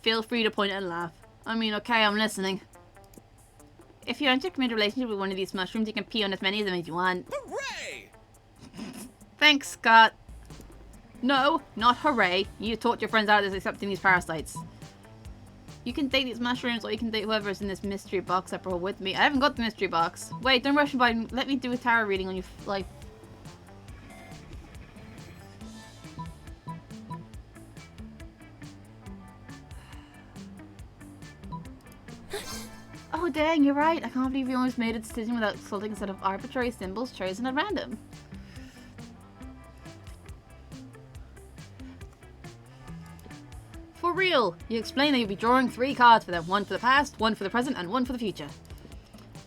Feel free to point and laugh. I mean, okay, I'm listening. If you enter a committed relationship with one of these mushrooms, you can pee on as many of them as you want. Hooray! Thanks, Scott. No, not hooray. You taught your friends out as accepting these parasites. You can date these mushrooms, or you can date whoever's in this mystery box I brought with me. I haven't got the mystery box. Wait, don't rush by. Let me do a tarot reading on your life. Oh dang, you're right. I can't believe you almost made a decision without consulting a set of arbitrary symbols chosen at random. For real, you explained that you'll be drawing 3 cards for them. 1 for the past, 1 for the present, and 1 for the future.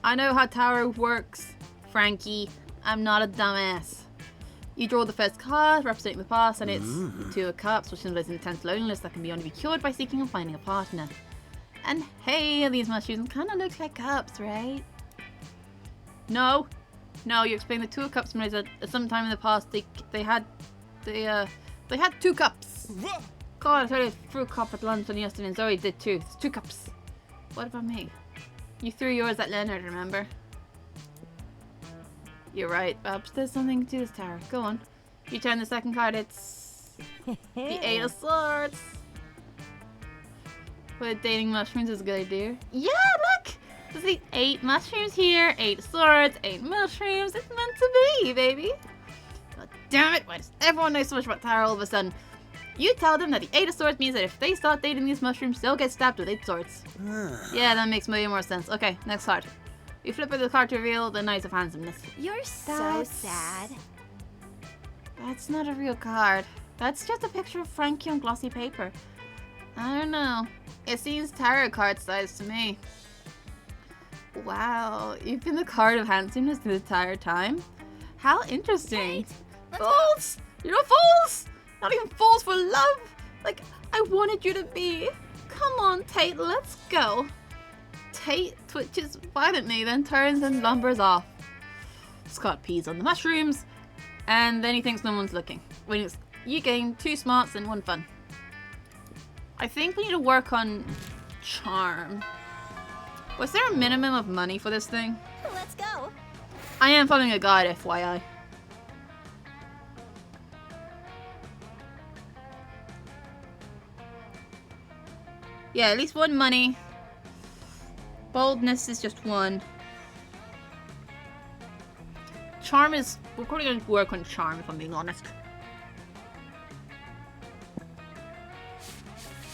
I know how tarot works, Frankie. I'm not a dumbass. You draw the first card, representing the past, and it's the 2 of Cups, which symbolizes intense loneliness that can be only be cured by seeking and finding a partner. And hey, these mushrooms kind of look like cups, right? No, you explained the 2 of Cups symbolizes at some time in the past they had 2 cups. God, I thought I threw a cup at lunch on yesterday and Zoe did too. It's 2 cups. What about me? You threw yours at Leonard, remember? You're right, Babs. There's something to this tarot. Go on. You turn the second card, it's the 8 of Swords. But dating mushrooms is a good idea. Yeah, look! There's the 8 mushrooms here, 8 swords, 8 mushrooms. It's meant to be, baby. God damn it, why does everyone know so much about tarot all of a sudden? You tell them that the 8 of Swords means that if they start dating these mushrooms, they'll get stabbed with 8 swords. Yeah, that makes way more sense. Okay, next card. You flip over the card to reveal the Knight of Handsomeness. You're so sad. That's not a real card. That's just a picture of Frankie on glossy paper. I don't know. It seems tarot card size to me. Wow, you've been the card of handsomeness the entire time? How interesting. Fools! You're not fools! Not even fools for love! Like I wanted you to be. Come on, Tate, let's go. Tate twitches violently, then turns and lumbers off. Scott pees on the mushrooms, and then he thinks no one's looking. When you gain 2 smarts and 1 fun. I think we need to work on charm. Was there a minimum of money for this thing? Let's go. I am following a guide, FYI. Yeah, at least 1 money. Boldness is just 1. Charm is... We're probably going to work on charm, if I'm being honest.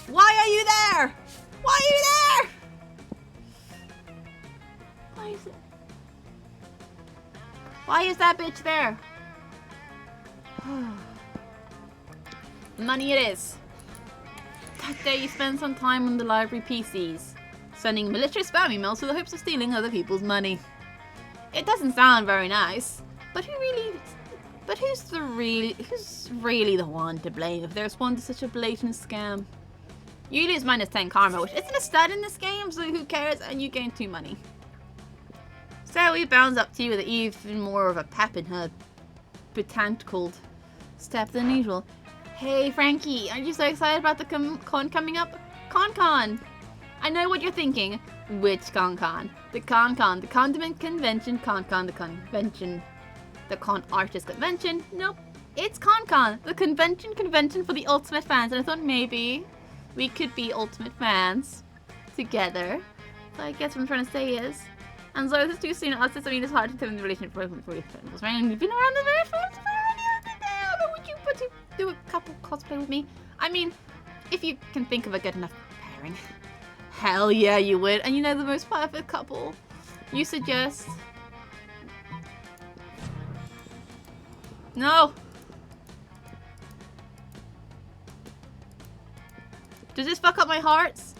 Why are you there? Why are you there? Why is it? Why is that bitch there? Money it is. That day you spend some time on the library PCs, sending malicious spam emails with the hopes of stealing other people's money. It doesn't sound very nice, but who's really the one to blame if they respond to such a blatant scam? You lose -10 karma, which isn't a stat in this game, so who cares, and you gain 2 money. So he bounds up to you with even more of a pep in her botanical step than usual. Hey Frankie, aren't you so excited about the con coming up? Con! I know what you're thinking. Which con? The con, the condiment convention, the convention. The con artist convention? Nope. It's ConCon, the convention for the Ultimate fans, and I thought maybe we could be Ultimate fans together. So I guess what I'm trying to say is, and so this is too soon. I mean, it's hard to tell in the relationship for friends, right? And you've been around the very first but would you put to do a couple cosplay with me? I mean, if you can think of a good enough pairing. Hell yeah, you would. And you know the most perfect couple. You suggest. No. Does this fuck up my hearts?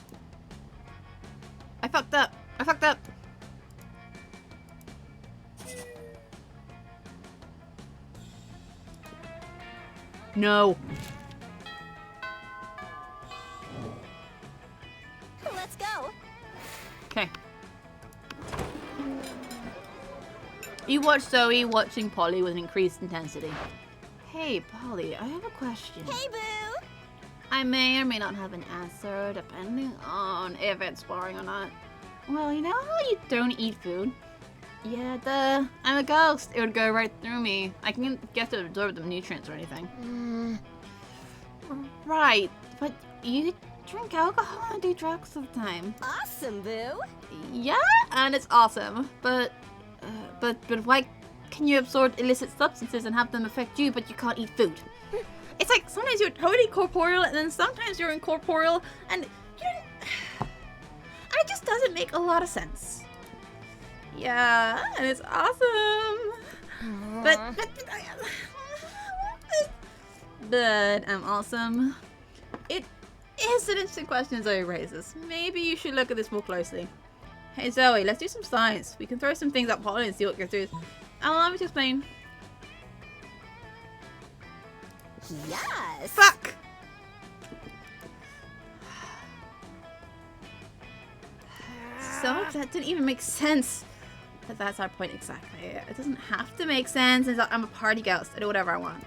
I fucked up. I fucked up. No. Let's go. Okay. You watch Zoe watching Polly with an increased intensity. Hey, Polly, I have a question. Hey, Boo. I may or may not have an answer, depending on if it's boring or not. Well, you know how you don't eat food? Yeah, duh. I'm a ghost. It would go right through me. I can't get to absorb the nutrients or anything. Right, but you drink alcohol and do drugs all the time. Awesome, Boo. Yeah, and it's awesome. But why can you absorb illicit substances and have them affect you, but you can't eat food? It's like sometimes you're totally corporeal, and then sometimes you're incorporeal, and you don't... It just doesn't make a lot of sense. Yeah, and it's awesome. But I'm awesome. It is an interesting question Zoe raises. Maybe you should look at this more closely. Hey Zoe, let's do some science. We can throw some things at Polly and see what goes through. Allow me to explain. Yes. Fuck! Some of that didn't even make sense. But that's our point exactly. It doesn't have to make sense. I'm a party ghost. I do whatever I want.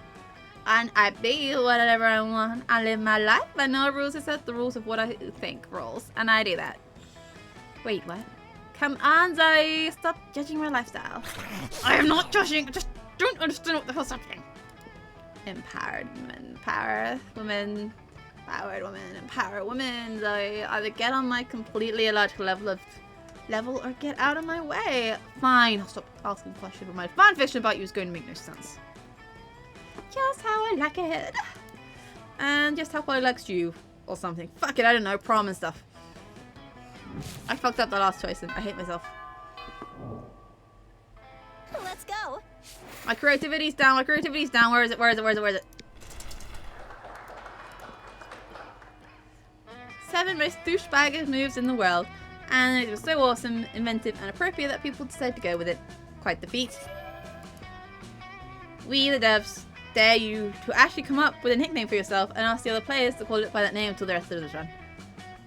And I be whatever I want. I live my life by no rules except the rules of what I think rules. And I do that. Wait, what? Come on, Zoe. Stop judging my lifestyle. I am not judging. I just don't understand what the hell's happening. Empowered women. Power women. Empowered women. Empower women. Zoe, either get on my completely illogical level or get out of my way. Fine. I'll stop asking questions, but my fanfiction about you is going to make no sense. Just how I like it. And just how I likes you. Or something. Fuck it, I don't know. Prom and stuff. I fucked up the last choice and I hate myself. Let's go. My creativity's down. My creativity's down. Where is it? Where is it? Where is it? Where is it? 7 most douchebaggest moves in the world. And it was so awesome, inventive, and appropriate that people decided to go with it. Quite the feat. We, the devs, dare you to actually come up with a nickname for yourself and ask the other players to call it by that name until the rest of this run.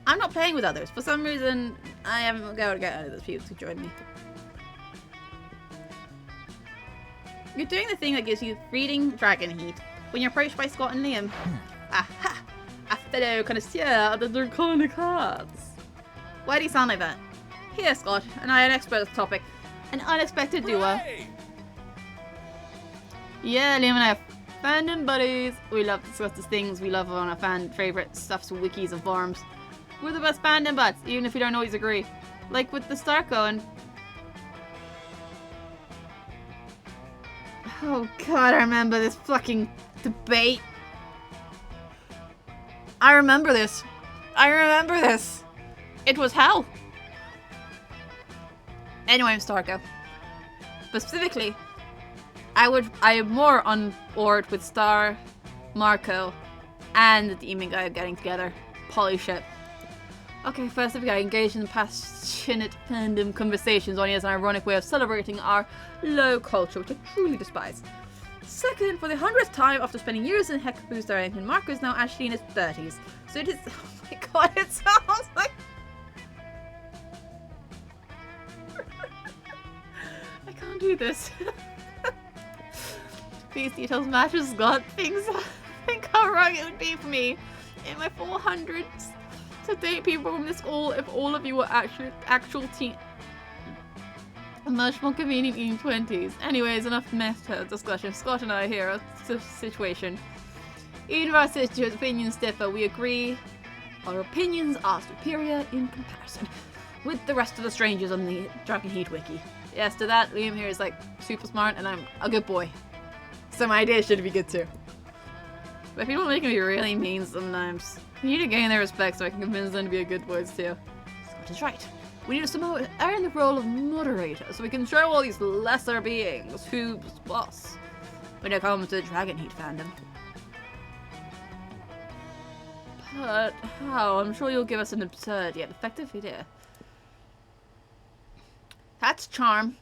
I'm not playing with others. For some reason, I haven't been able to get others people to join me. You're doing the thing that gives you breeding dragon heat when you're approached by Scott and Liam. Aha! A fellow connoisseur of the draconic arts. Why do you sound like that? Here, Scott, and I am an expert at the topic. An unexpected duo. Hooray! Yeah, Liam and I are fandom buddies. We love to discuss the things we love on our fan favorite stuffs, wikis, and forums. We're the best fandom buds, even if we don't always agree. Like with the start going. Oh god, I remember this fucking debate. I remember this. I remember this. It was hell. Anyway, I'm Starco. But specifically, I am more on board with Star, Marco, and the demon guy getting together. Poly shit. Okay, first we got engaged in passionate fandom conversations on as an ironic way of celebrating our low culture, which I truly despise. Second, for the 100th time after spending years in Heck Booster and Marco is now actually in his 30s. So it is, oh my god, it sounds like... I can't do this. These details matches Scott things think how wrong it would be for me in my 400s to date people from this school if all of you were actual teen much more convenient in 20s. Anyways, enough meta discussion. Scott and I here are situation. Even if our sisters' opinions differ, we agree our opinions are superior in comparison with the rest of the strangers on the Dragon Heat wiki. Yes, to that, Liam here is like super smart and I'm a good boy. So my ideas should be good too. But people make me really mean sometimes. I need to gain their respect so I can convince them to be a good boys too. Scott is right. We need to somehow earn the role of moderator so we can show all these lesser beings who's boss when it comes to the Dragon Heat fandom. But how? I'm sure you'll give us an absurd yet effective idea. That's charm.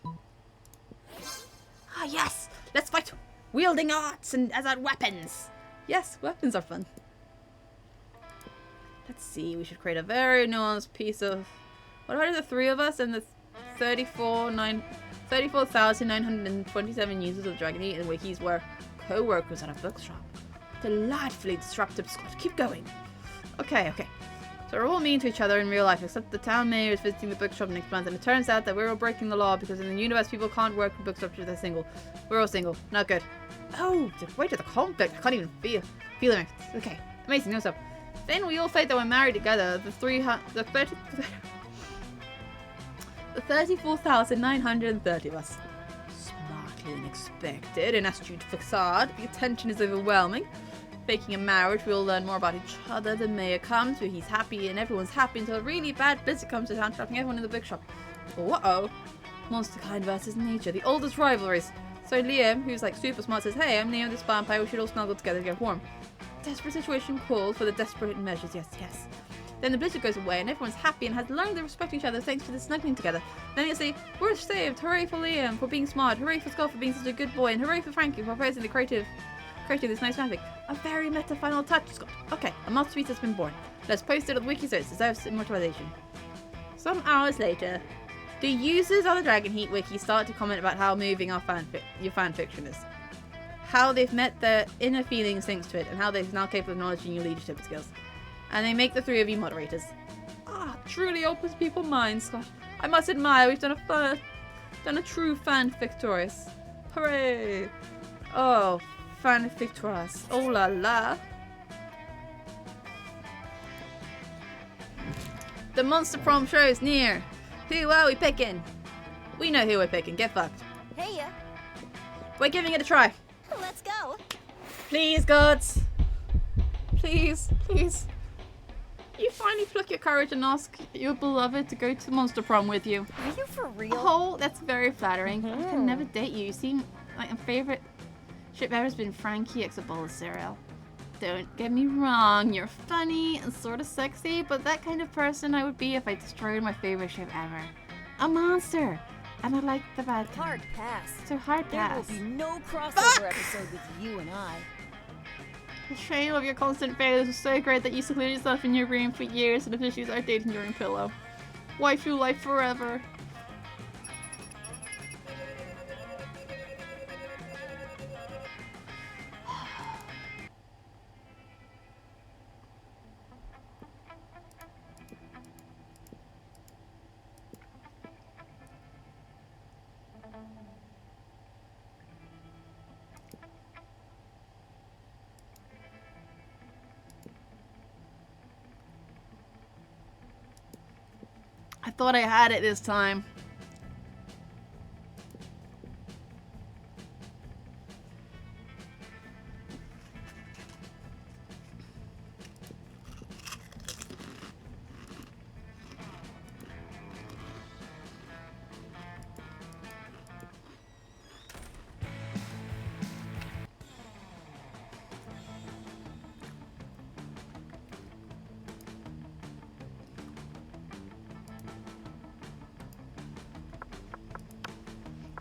Ah yes! Let's fight wielding arts and as our weapons! Yes, weapons are fun. Let's see, we should create a very nuanced piece of... What about the three of us and the 34,927 users of Dragon Heat and wikis were co-workers at a bookshop? Delightfully disruptive. Scott, keep going. Okay. So we're all mean to each other in real life, except the town mayor is visiting the bookshop next month, and it turns out that we're all breaking the law because in the universe people can't work in bookshops if they're single. We're all single. Not good. Oh, the weight of the conflict. I can't even feel it. Okay, amazing. No, so then we all fate that we're married together. The 34,930 of us. Smartly and expected, an astute facade. The attention is overwhelming. Faking a marriage, we'll learn more about each other. The mayor comes, where he's happy and everyone's happy until a really bad visit comes to town, trapping everyone in the bookshop. Uh-oh. Monster kind versus nature, the oldest rivalries. So Liam, who's like super smart, says, hey, I'm Neo, this vampire, we should all snuggle together to get warm. Desperate situation calls for the desperate measures, yes. Then the blizzard goes away and everyone's happy and has learned to respect each other thanks to the snuggling together. Then they say, we're saved, hooray for Liam for being smart, hooray for Scott for being such a good boy, and hooray for Frankie for praising the creating this nice fanfic. A very meta final touch, Scott. Okay, a masterpiece has been born. Let's post it on the wiki so it deserves immortalization. Some hours later, the users of the Dragon Heat wiki start to comment about how moving your fan fiction is. How they've met their inner feelings thanks to it, and how they're now capable of acknowledging your leadership skills. And they make the three of you moderators. Truly opens people's minds, Scott. I must admire we've done a true fanfic tourist. Hooray! Oh, fanfic tourist. Oh la la. The Monster Prom show is near. Who are we picking? We know who we're picking. Get fucked. Hey ya. We're giving it a try. Let's go. Please, gods. Please. You finally pluck your courage and ask your beloved to go to Monster Prom with you. Are you for real? Oh, that's very flattering. I can never date you. You seem like my favorite ship ever has been Frankie x a bowl of cereal. Don't get me wrong, you're funny and sort of sexy, but that kind of person I would be if I destroyed my favorite ship ever. A monster! And I like the bad kind. Hard pass. So hard pass. There will be no crossover episode with you and I. The shame of your constant failures was so great that you secluded yourself in your room for years and officially started dating your own pillow. Waifu life forever. I thought I had it this time.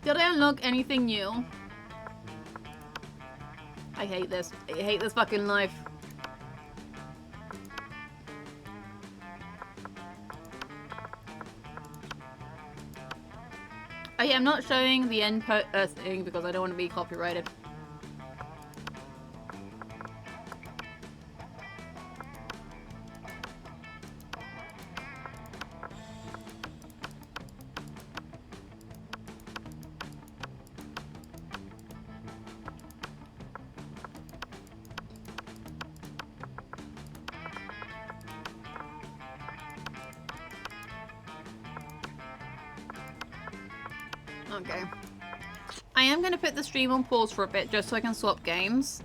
Did I unlock anything new? I hate this. I hate this fucking life. Oh yeah, I'm not showing the end thing because I don't want to be copyrighted. Okay. I am going to put the stream on pause for a bit just so I can swap games.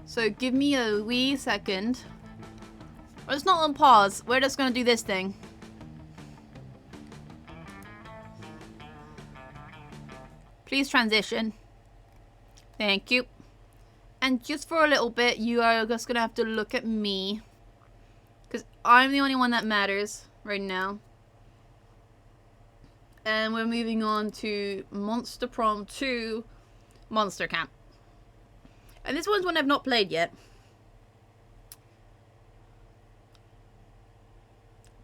So give me a wee second. Well, it's not on pause. We're just going to do this thing. Please transition. Thank you. And just for a little bit, you are just going to have to look at me. Because I'm the only one that matters right now. And we're moving on to Monster Prom 2 Monster Camp. And this one's one I've not played yet.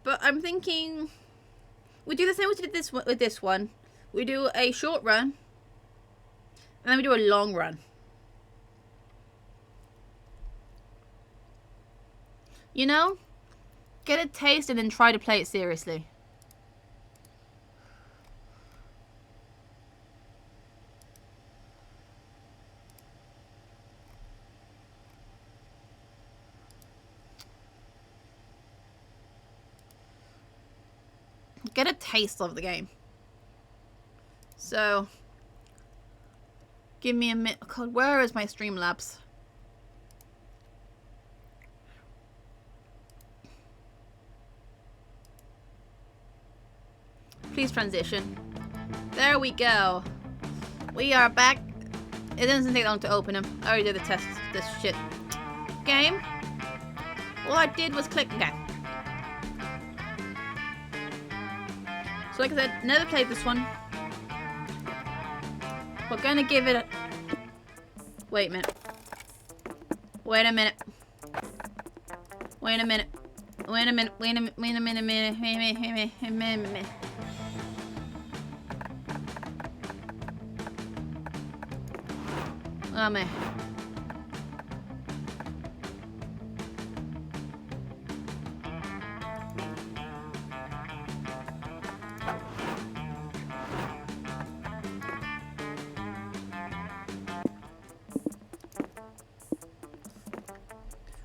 But I'm thinking we do the same as we did with this one. We do a short run. And then we do a long run. You know? Get a taste and then try to play it seriously. Get a taste of the game. So, give me a minute. God, where is my Streamlabs? Please transition. There we go. We are back. It doesn't take long to open them. I already did the test. This shit game. All I did was click. Okay. So like I said, never played this one. We're gonna give it a... Wait a minute. Wait a minute. Wait a minute. Wait a minute. Wait a minute. Wait a minute. Wait a minute. Oh man.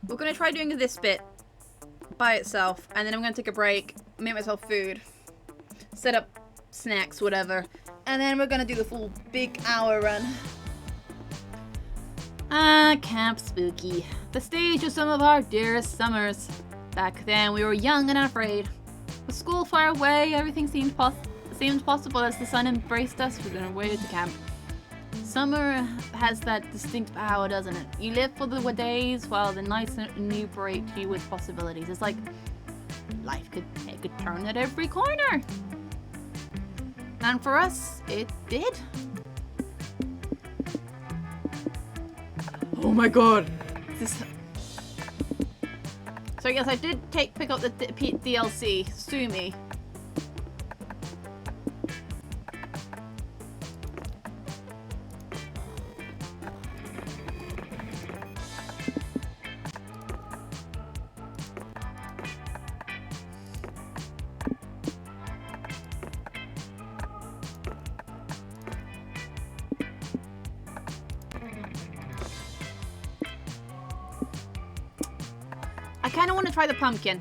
We're gonna try doing this bit by itself, and then I'm gonna take a break, make myself food, set up snacks, whatever, and then we're gonna do the full big hour run. Camp Spooky. The stage of some of our dearest summers. Back then we were young and unafraid. With school far away, everything seemed possible as the sun embraced us through our way to camp. Summer has that distinct power, doesn't it? You live for the days while the nights enumerate you with possibilities. It's like life could take a turn at every corner. And for us, it did. Oh my god. So yes, I did pick up the DLC. Sue me. I kind of want to try the pumpkin.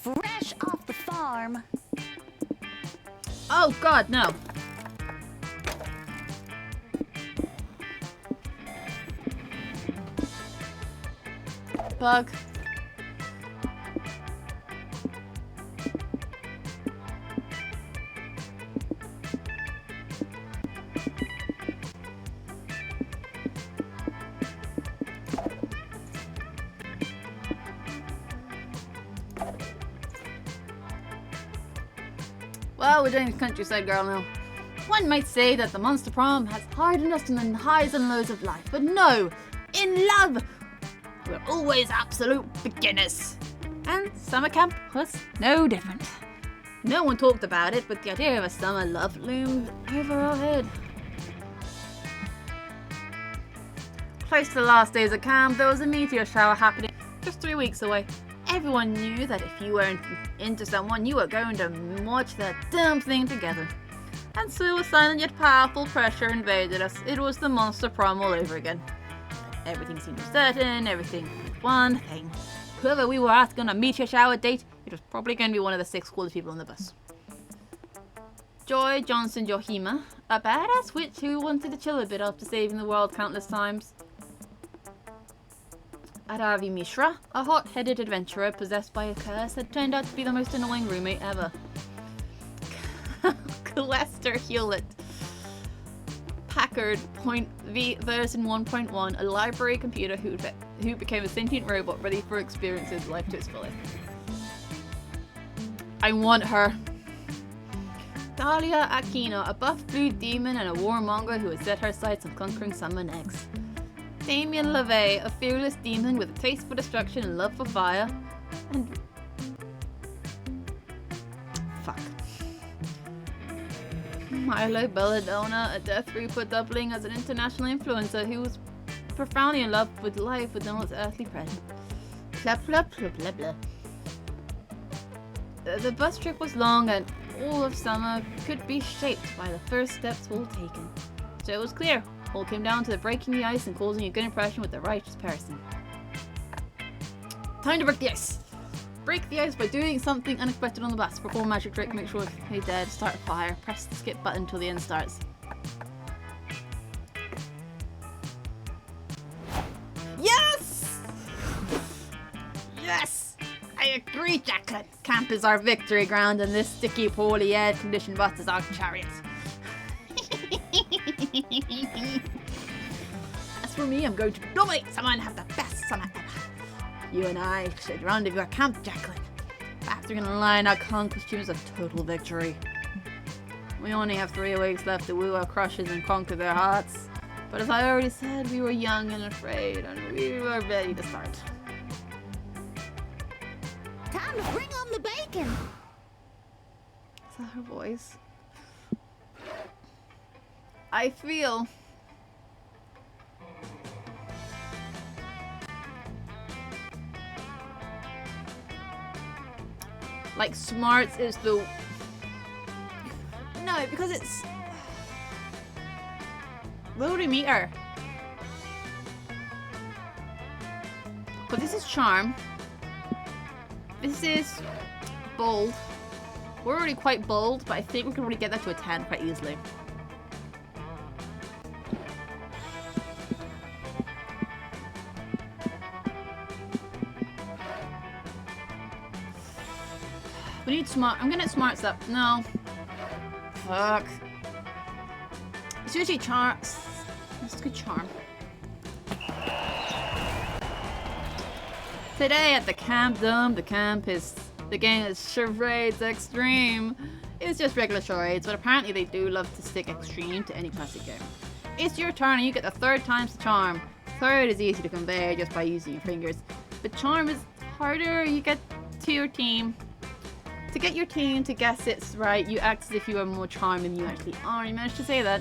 Fresh off the farm. Oh god, no. Bug. Well, we're doing the countryside girl now. One might say that the Monster Prom has hardened us in the highs and lows of life, but no! In love! We're always absolute beginners. And summer camp was no different. No one talked about it, but the idea of a summer love loomed over our head. Close to the last days of camp, there was a meteor shower happening just 3 weeks away. Everyone knew that if you weren't into someone, you were going to watch that damn thing together. And so a silent yet powerful pressure invaded us. It was the Monster Prom all over again. Everything seemed certain, everything but one thing. whoever we were asking on a meteor shower date, it was probably going to be one of the 6 coolest people on the bus. Joy Johnson Johima, a badass witch who wanted to chill a bit after saving the world countless times. Aravi Mishra, a hot-headed adventurer possessed by a curse that turned out to be the most annoying roommate ever. Lester Hewlett, Packard version 1.1, a library computer who became a sentient robot ready for experiences life to its fullest. I want her. Dahlia Aquino, a buff blue demon and a warmonger who has set her sights on conquering someone next. Damien LaVey, a fearless demon with a taste for destruction and love for fire. And fuck. Milo Belladonna, a Death Reaper doubling as an international influencer who was profoundly in love with life with no earthly present. Blah blah blah blah blah. The bus trip was long and all of summer could be shaped by the first steps all taken. So it was clear, all came down to the breaking the ice and causing a good impression with the righteous person. Time to break the ice! Break the ice by doing something unexpected on the bus. Perform a magic trick, make sure you're dead, start a fire, press the skip button until the end starts. Yes! Yes! I agree, Jacqueline. Camp is our victory ground and this sticky, poorly air-conditioned bus is our chariot. As for me, I'm going to dominate summer and have the best summer ever. You and I should rendezvous at Camp Jacqueline. After gonna line our costumes of total victory. We only have 3 weeks left to woo our crushes and conquer their hearts. But as I already said, we were young and afraid, and we were ready to start. Time to bring on the bacon. Is that her voice? I feel like smarts is the no, because it's where would we meet her? But this is charm. This is bold. We're already quite bold, but I think we can really get that to a 10 quite easily. We need smart. I'm gonna smarts up. No. Fuck. It's usually charm. It's good charm. Today at the Camp Dome, the game is Charades Extreme. It's just regular charades, but apparently they do love to stick extreme to any classic game. It's your turn and you get the 3rd times the charm. 3rd is easy to convey just by using your fingers. But charm is harder. You get to your team. To get your team to guess it's right, you act as if you are more charmed than you actually are. You managed to say that.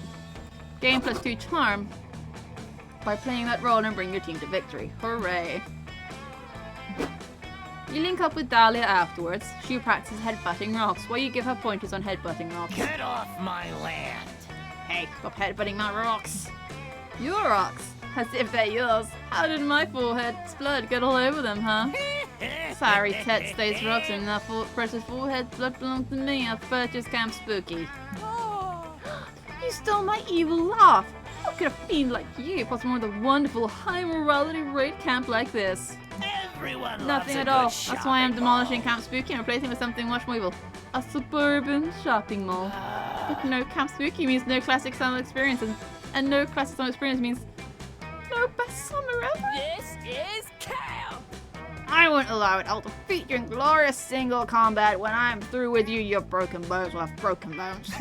Game +2 charm. By playing that role and bring your team to victory. Hooray. You link up with Dahlia afterwards. She practices headbutting rocks while you give her pointers on headbutting rocks. Get off my land! Hey, stop headbutting my rocks. Your rocks? As if they're yours. How did my forehead's blood get all over them, huh? Sorry, Tet stays rocks and that precious forehead blood belongs to me. I've purchased Camp Spooky. You stole my evil laugh. How could a fiend like you possibly want a wonderful high morality raid camp like this? Everyone Nothing loves at a all. good That's why I'm shopping demolishing mall. Camp Spooky and replacing it with something much more evil. A suburban shopping mall. But no, Camp Spooky means no classic summer experience, and no classic summer experience means no best summer ever. This is camp! I won't allow it. I'll defeat you in glorious single combat. When I'm through with you, your broken bones will have broken bones.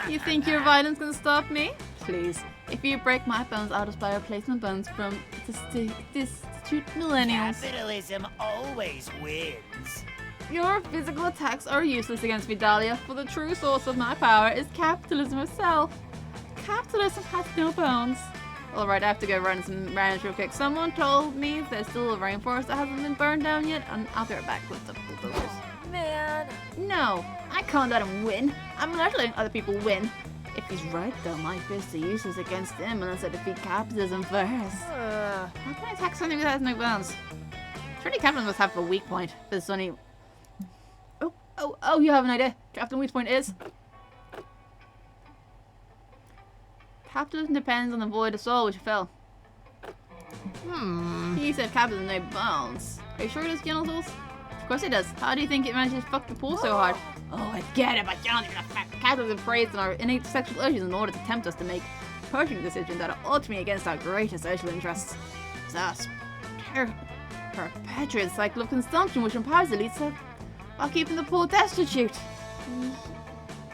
You think your violence can stop me? Please. If you break my bones, I'll just buy replacement bones from destitute millennials. Capitalism always wins. Your physical attacks are useless against me, Dahlia, for the true source of my power is capitalism itself. Capitalism has no bones. Alright, I have to go run some rounds real quick. Someone told me there's still a rainforest that hasn't been burned down yet, and I'll be right back with the bulldozers. Man. No, I can't let them win. I'm not letting other people win. If he's right, though, my fists are useless against him unless I defeat capitalism first. How can I attack something that has no bones? Surely capitalism must have a weak point. There's only... Oh, you have an idea. Captain weak point is... Capitalism depends on the void of soul which fell. He said capitalism no bones. Are you sure it has genitals? Of course it does. How do you think it manages to fuck the pool so hard? Oh, I get it, but you don't even affect capitalism preys on our innate sexual urges in order to tempt us to make purchasing decisions that are ultimately against our greatest social interests. Thus, perpetuates cycle of consumption which empowers the elites while keeping the poor destitute.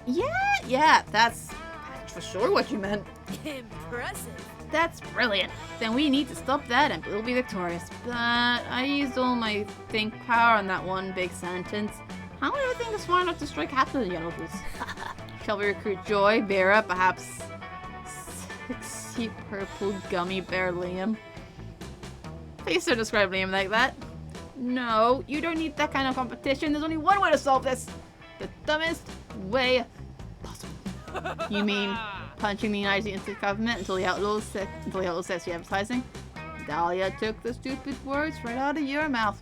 Yeah, that's for sure what you meant. Impressive. That's brilliant. Then we need to stop that and we'll be victorious. But I used all my think power on that one big sentence. How would I think it's smart enough to strike capitalism genitals? Shall we recruit Joy, Vera, perhaps sexy purple gummy bear Liam? Please don't describe Liam like that. No, you don't need that kind of competition. There's only one way to solve this. The dumbest way possible. You mean punching the United States government until the outlaws says you're advertising? Dahlia took the stupid words right out of your mouth.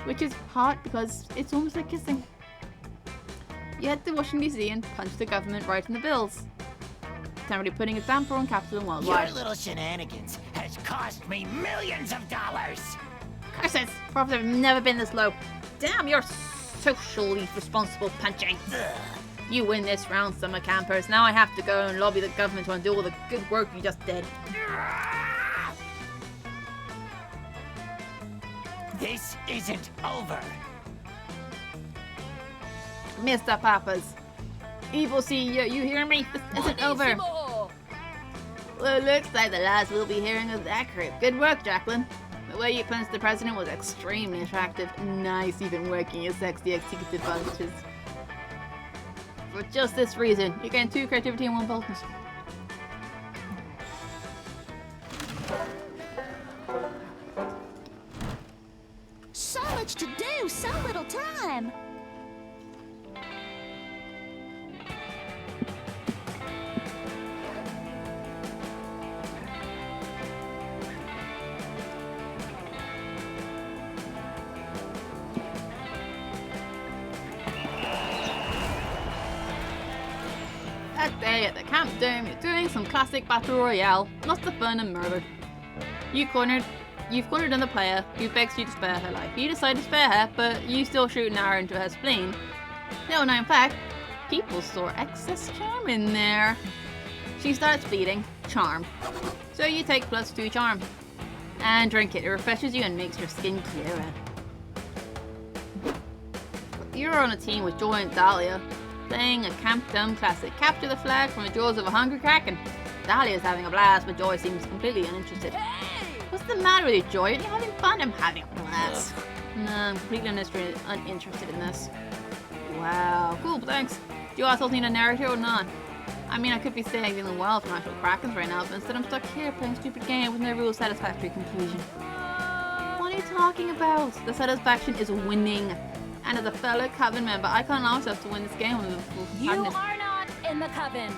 Which is hot because it's almost like kissing. You head to Washington DC and punch the government right in the bills. Temporarily putting a damper on capitalism worldwide. Your little shenanigans has cost me millions of dollars. Curses! Profits have never been this low. Damn, you're socially responsible punching. Ugh. You win this round, summer campers. Now I have to go and lobby the government to undo all the good work you just did. This isn't over. Mr. Papas. Evil CEO, you hear me? This isn't over. Buonissimo. Well, it looks like the last we'll be hearing is accurate. Good work, Jacqueline. The way you punched the president was extremely attractive. Nice, even working your sexy executive functions. For just this reason, you gain 2 creativity and 1 boldness. So much to do, so little time. That day at the Camp Dome, you're doing some classic battle royale, lots of fun and murdered. You've cornered another player who begs you to spare her life. You decide to spare her, but you still shoot an arrow into her spleen. Little known fact, people store excess charm in there. She starts bleeding, charm. So you take +2 charm. And drink it. It refreshes you and makes your skin clearer. You're on a team with Joy and Dahlia, playing a Camp Dome classic. Capture the flag from the jaws of a hungry kraken. Dahlia's having a blast, but Joy seems completely uninterested. What's the matter with you, Joy? Aren't you having fun? I'm having a blast. No, I'm completely uninterested in this. Wow, cool, thanks. Do you also need a narrator or not? I mean, I could be saving the world from actual krakens right now, but instead I'm stuck here playing a stupid game with no real satisfactory conclusion. What are you talking about? The satisfaction is winning. And as a fellow Coven member, I can't allow myself to win this game with You are not in the coven.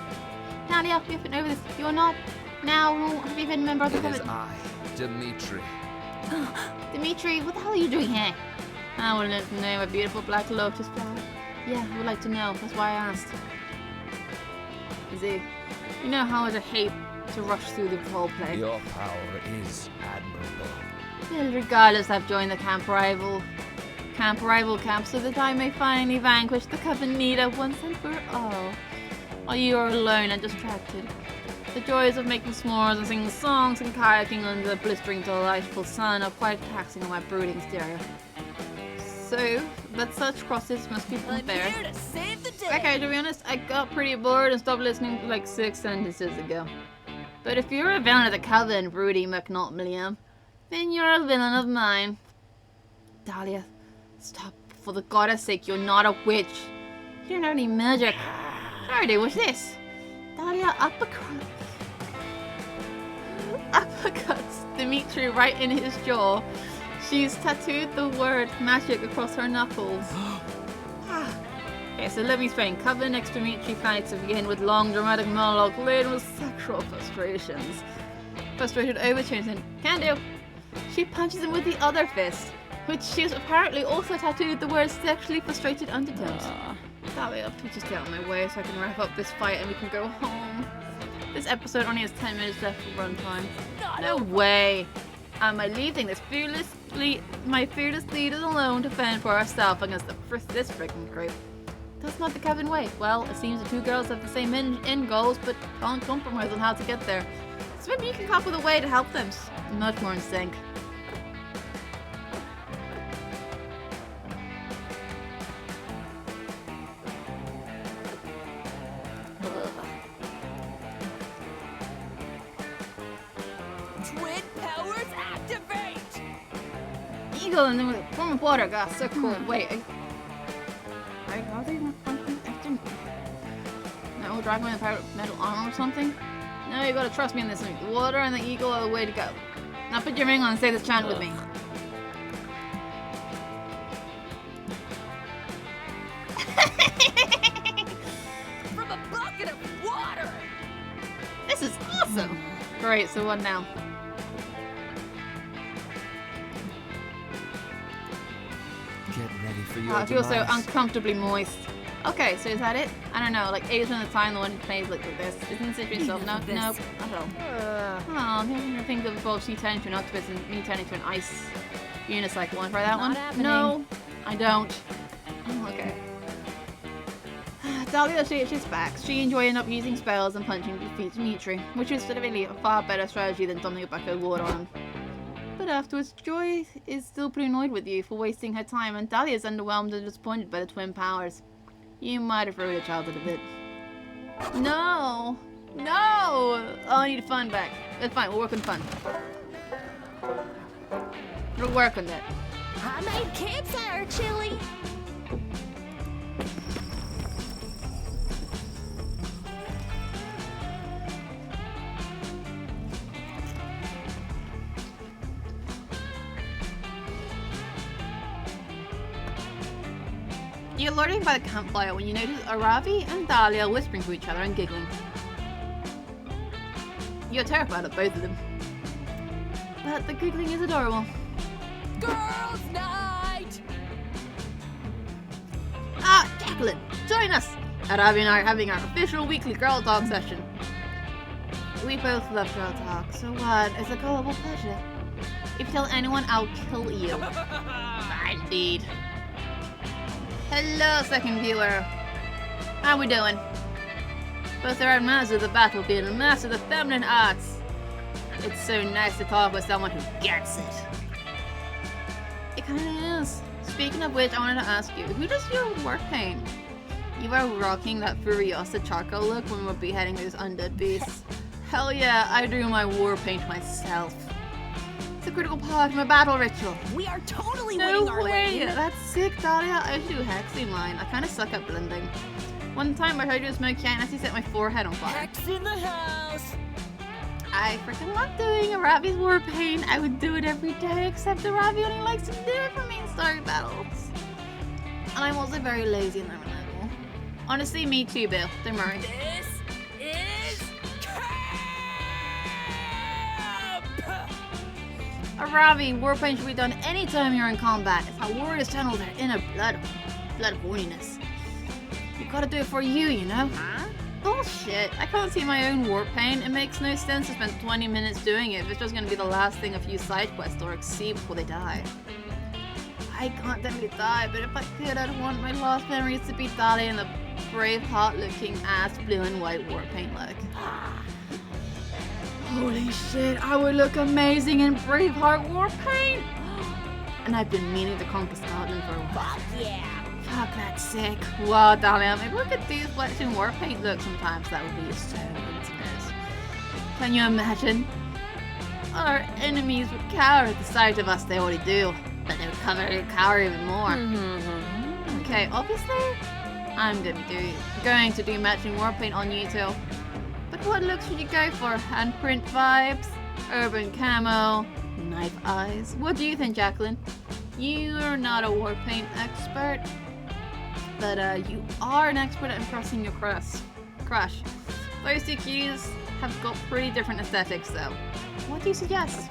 Nadia, we've been over this. You're not. Now, have you been a member of the It is Coven? I, Dimitri. Dimitri, what the hell are you doing here? I want to know a beautiful black lotus flower. Yeah, I would like to know. That's why I asked. Izzy, you know how much I hate to rush through the whole play. Your power is admirable. Well, regardless, I've joined the camp rival so that I may finally vanquish the Coven leader once and for all. While you are alone and distracted. The joys of making s'mores and singing songs and kayaking under the blistering delightful sun are quite taxing on my brooding stereo. So, but such crosses must be I'm unfair. here to save the day. Okay, to be honest, I got pretty bored and stopped listening like 6 sentences ago. But if you're a villain of the Coven, Rudy McNaught, then you're a villain of mine. Dahlia, stop. For the goddess sake, you're not a witch. You don't know any magic. Rudy, what's this? Dahlia uppercuts Dimitri right in his jaw. She's tattooed the word magic across her knuckles. Okay, so let me explain. Coven next to Dimitri fights begin with long dramatic monologue laden with sexual frustrations. Frustrated overtones and can do. She punches him with the other fist, which she has apparently also tattooed the words sexually frustrated undertones. Thalia, please just get out of my way so I can wrap up this fight and we can go home. This episode only has 10 minutes left for runtime. No way! Am I leaving this fearless leaders alone to fend for ourselves against this freaking group? That's not the Kevin way. Well, it seems the two girls have the same end goals, but can't compromise on how to get there. So maybe you can come up with a way to help them. Much more in sync. Twin powers activate! Eagle and then form of water. God, so cool. Wait, are they not fucking acting? No, dragon with pirate metal armor or something? No, you gotta trust me in this thing. The water and the eagle are the way to go. Now put your ring on and say this chant with me. From a bucket of water! This is awesome! Great, so what now? Get ready for your Oh, I feel so demise. uncomfortably moist. Okay, so is that it? I don't know, like 80% of the time the one who plays like this. Isn't this yourself? No, no, not at all. Oh, I'm having to think of both she turning into an octopus and me turning into an ice unicycle. Want to try that Not one? happening. No, I don't. Oh, okay. Dahlia, she's back. She enjoyed up using spells and punching to defeat Dimitri, which is really a far better strategy than dumping a bucket of water on him. But afterwards, Joy is still pretty annoyed with you for wasting her time, and Dahlia is underwhelmed and disappointed by the twin powers. You might have ruined your childhood a bit. No! No! Oh, I need fun back. That's fine, we'll work on fun. We'll work on that. I made campfire chili. You're learning by the campfire when you notice Aravi and Dahlia whispering to each other and giggling. You're terrified of both of them. But the giggling is adorable. Girls' night! Ah, Jacqueline, join us! Aravi and I are having our official weekly girl talk session. We both love girl talk, so what? It's a gullible pleasure. If you tell anyone, I'll kill you. Indeed. Hello, second viewer. How we doing? Both are masters of the battlefield and masters of the feminine arts. It's so nice to talk with someone who gets it. It kinda is. Speaking of which, I wanted to ask you, who does your work paint? You are rocking that Furiosa charcoal look when we're beheading those undead beasts. Hell yeah, I do my war paint myself. It's a critical part of my battle ritual. We are totally No winning our way! lane! That's sick, Dahlia. I should do Hex in mine. I kinda suck at blending. One time I tried to do a smoke cat and actually set my forehead on fire. Hex in the house! I freaking love doing Aravi's war paint. I would do it every day, except Aravi only likes to do it for me in story battles. And I'm also very lazy and unreliable. Honestly, me too, Bill. Don't worry. This is camp! Aravi, war paint should be done anytime you're in combat. It's how warriors channel their inner blood of horniness. You gotta do it for you, you know? Huh? Bullshit. I can't see my own war paint. It makes no sense to spend 20 minutes doing it if it's just gonna be the last thing a few side quests or see before they die. I can't definitely die, but if I could, I'd want my last memories to be Dahlia in the brave heart looking ass blue and white war paint look. Holy shit, I would look amazing in Braveheart war paint! And I've been meaning to conquer Scotland for a while. Fuck yeah! Fuck, that's sick. Wow, Dahlia, maybe we could do flexing war paint look sometimes. That would be so intimate. Can you imagine? Our enemies would cower at the sight of us. They already do. But they would cower even more. Okay, obviously, I'm going to do matching war paint on you two. But what looks should you go for? Handprint vibes? Urban camo? Knife eyes? What do you think, Jacqueline? You're not a war paint expert. that you are an expert at impressing your crush. Those two cuties have got pretty different aesthetics though. What do you suggest?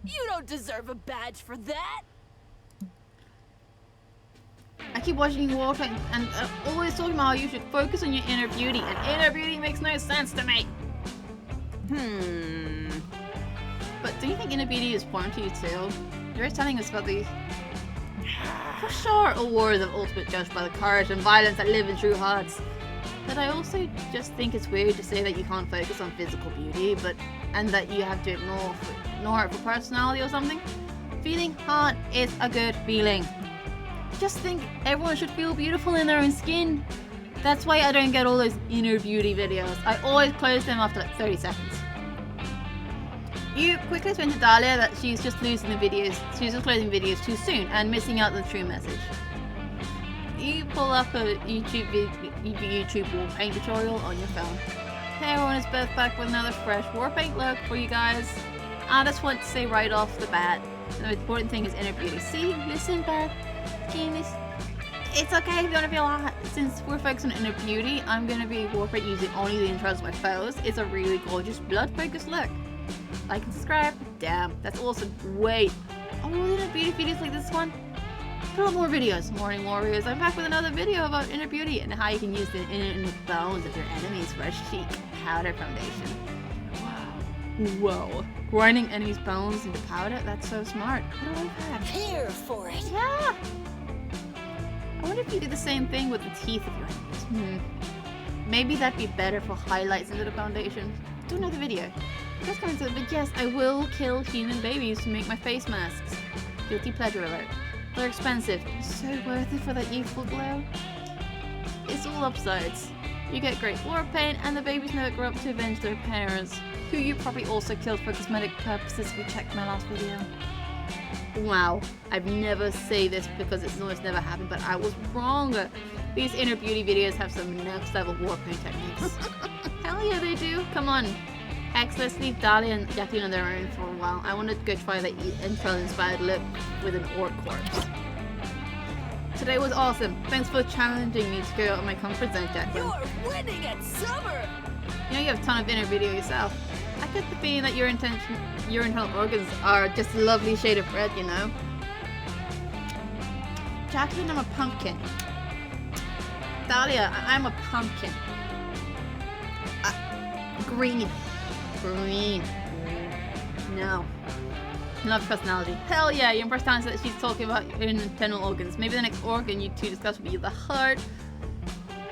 You don't deserve a badge for that. I keep watching you walk and always talking about how you should focus on your inner beauty, and inner beauty makes no sense to me. But do you think inner beauty is important to you too? You're telling us about the for sure awards of ultimate judged by the courage and violence that live in true hearts. But I also just think it's weird to say that you can't focus on physical beauty, and that you have to ignore it for personality or something. Feeling hot is a good feeling. Just think everyone should feel beautiful in their own skin. That's why I don't get all those inner beauty videos. I always close them after like 30 seconds. You quickly explain to Dahlia that she's just closing videos too soon and missing out on the true message. You pull up a YouTube war paint tutorial on your phone. Hey everyone, it's Beth back with another fresh war paint look for you guys. I just want to say right off the bat, the most important thing is inner beauty. See, listen Beth, it's okay if you want to feel hot. Since we're focused on inner beauty, I'm going to be war paint using only the intros of my foes. It's a really gorgeous blood focused look. Like and subscribe. Damn, that's awesome. Wait, are more inner beauty videos like this one? Put out more videos. Morning Warriors, I'm back with another video about inner beauty and how you can use the inner bones of your enemies for a chic powder foundation. Wow. Whoa. Grinding enemies' bones into powder? That's so smart. What do I have? Here for it. Yeah! I wonder if you do the same thing with the teeth of your enemies. Maybe that'd be better for highlights into the foundation. Do another video. Just coming to it, but yes, I will kill human babies to make my face masks. Guilty pleasure alert. They're expensive. So worth it for that youthful glow. It's all upsides. You get great war paint, and the babies never grow up to avenge their parents, who you probably also killed for cosmetic purposes if you checked my last video. Wow, I've never say this because it's almost never happened, but I was wrong. These inner beauty videos have some next level war paint techniques. Hell yeah, they do. Come on. Hex, let's leave Dahlia and Jacqueline on their own for a while. I want to go try the intro-inspired look with an orc corpse. Today was awesome. Thanks for challenging me to go out of my comfort zone, Jacqueline. You're winning at summer. You know you have a ton of inner video yourself. I get the feeling that your internal organs are just a lovely shade of red, you know? Jacqueline, I'm a pumpkin. Dahlia, I'm a pumpkin. Green. Green. No. Not personality. Hell yeah, your personality that she's talking about your internal organs. Maybe the next organ you two discuss will be the heart.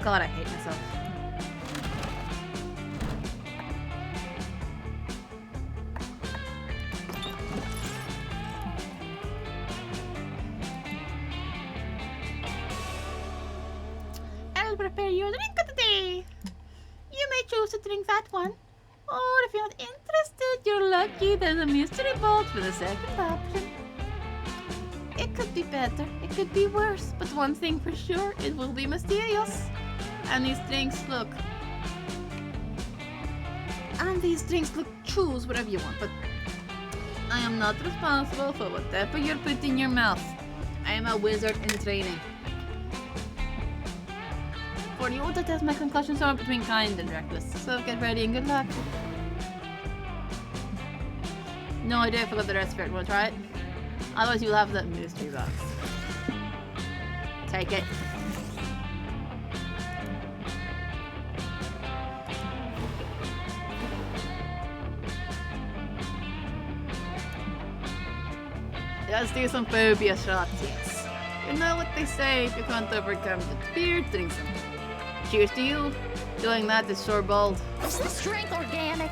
God, I hate myself. I'll prepare you a drink of the day. You may choose to drink that one. Or if you're not interested, you're lucky there's a mystery box for the second option. It could be better, it could be worse, but one thing for sure, it will be mysterious. And these drinks look... choose whatever you want, but I am not responsible for whatever you're putting in your mouth. I am a wizard in training. For the order test, my concussions are between kind and reckless, so get ready and good luck. No idea if I got the rest of it. Wanna try it? Otherwise you'll have that mystery box. Take it. Let's do some phobia shots, yes. You know what they say, if you can't overcome the fear, drink some. Cheers to you. Doing that is sure bold. Is this drink organic?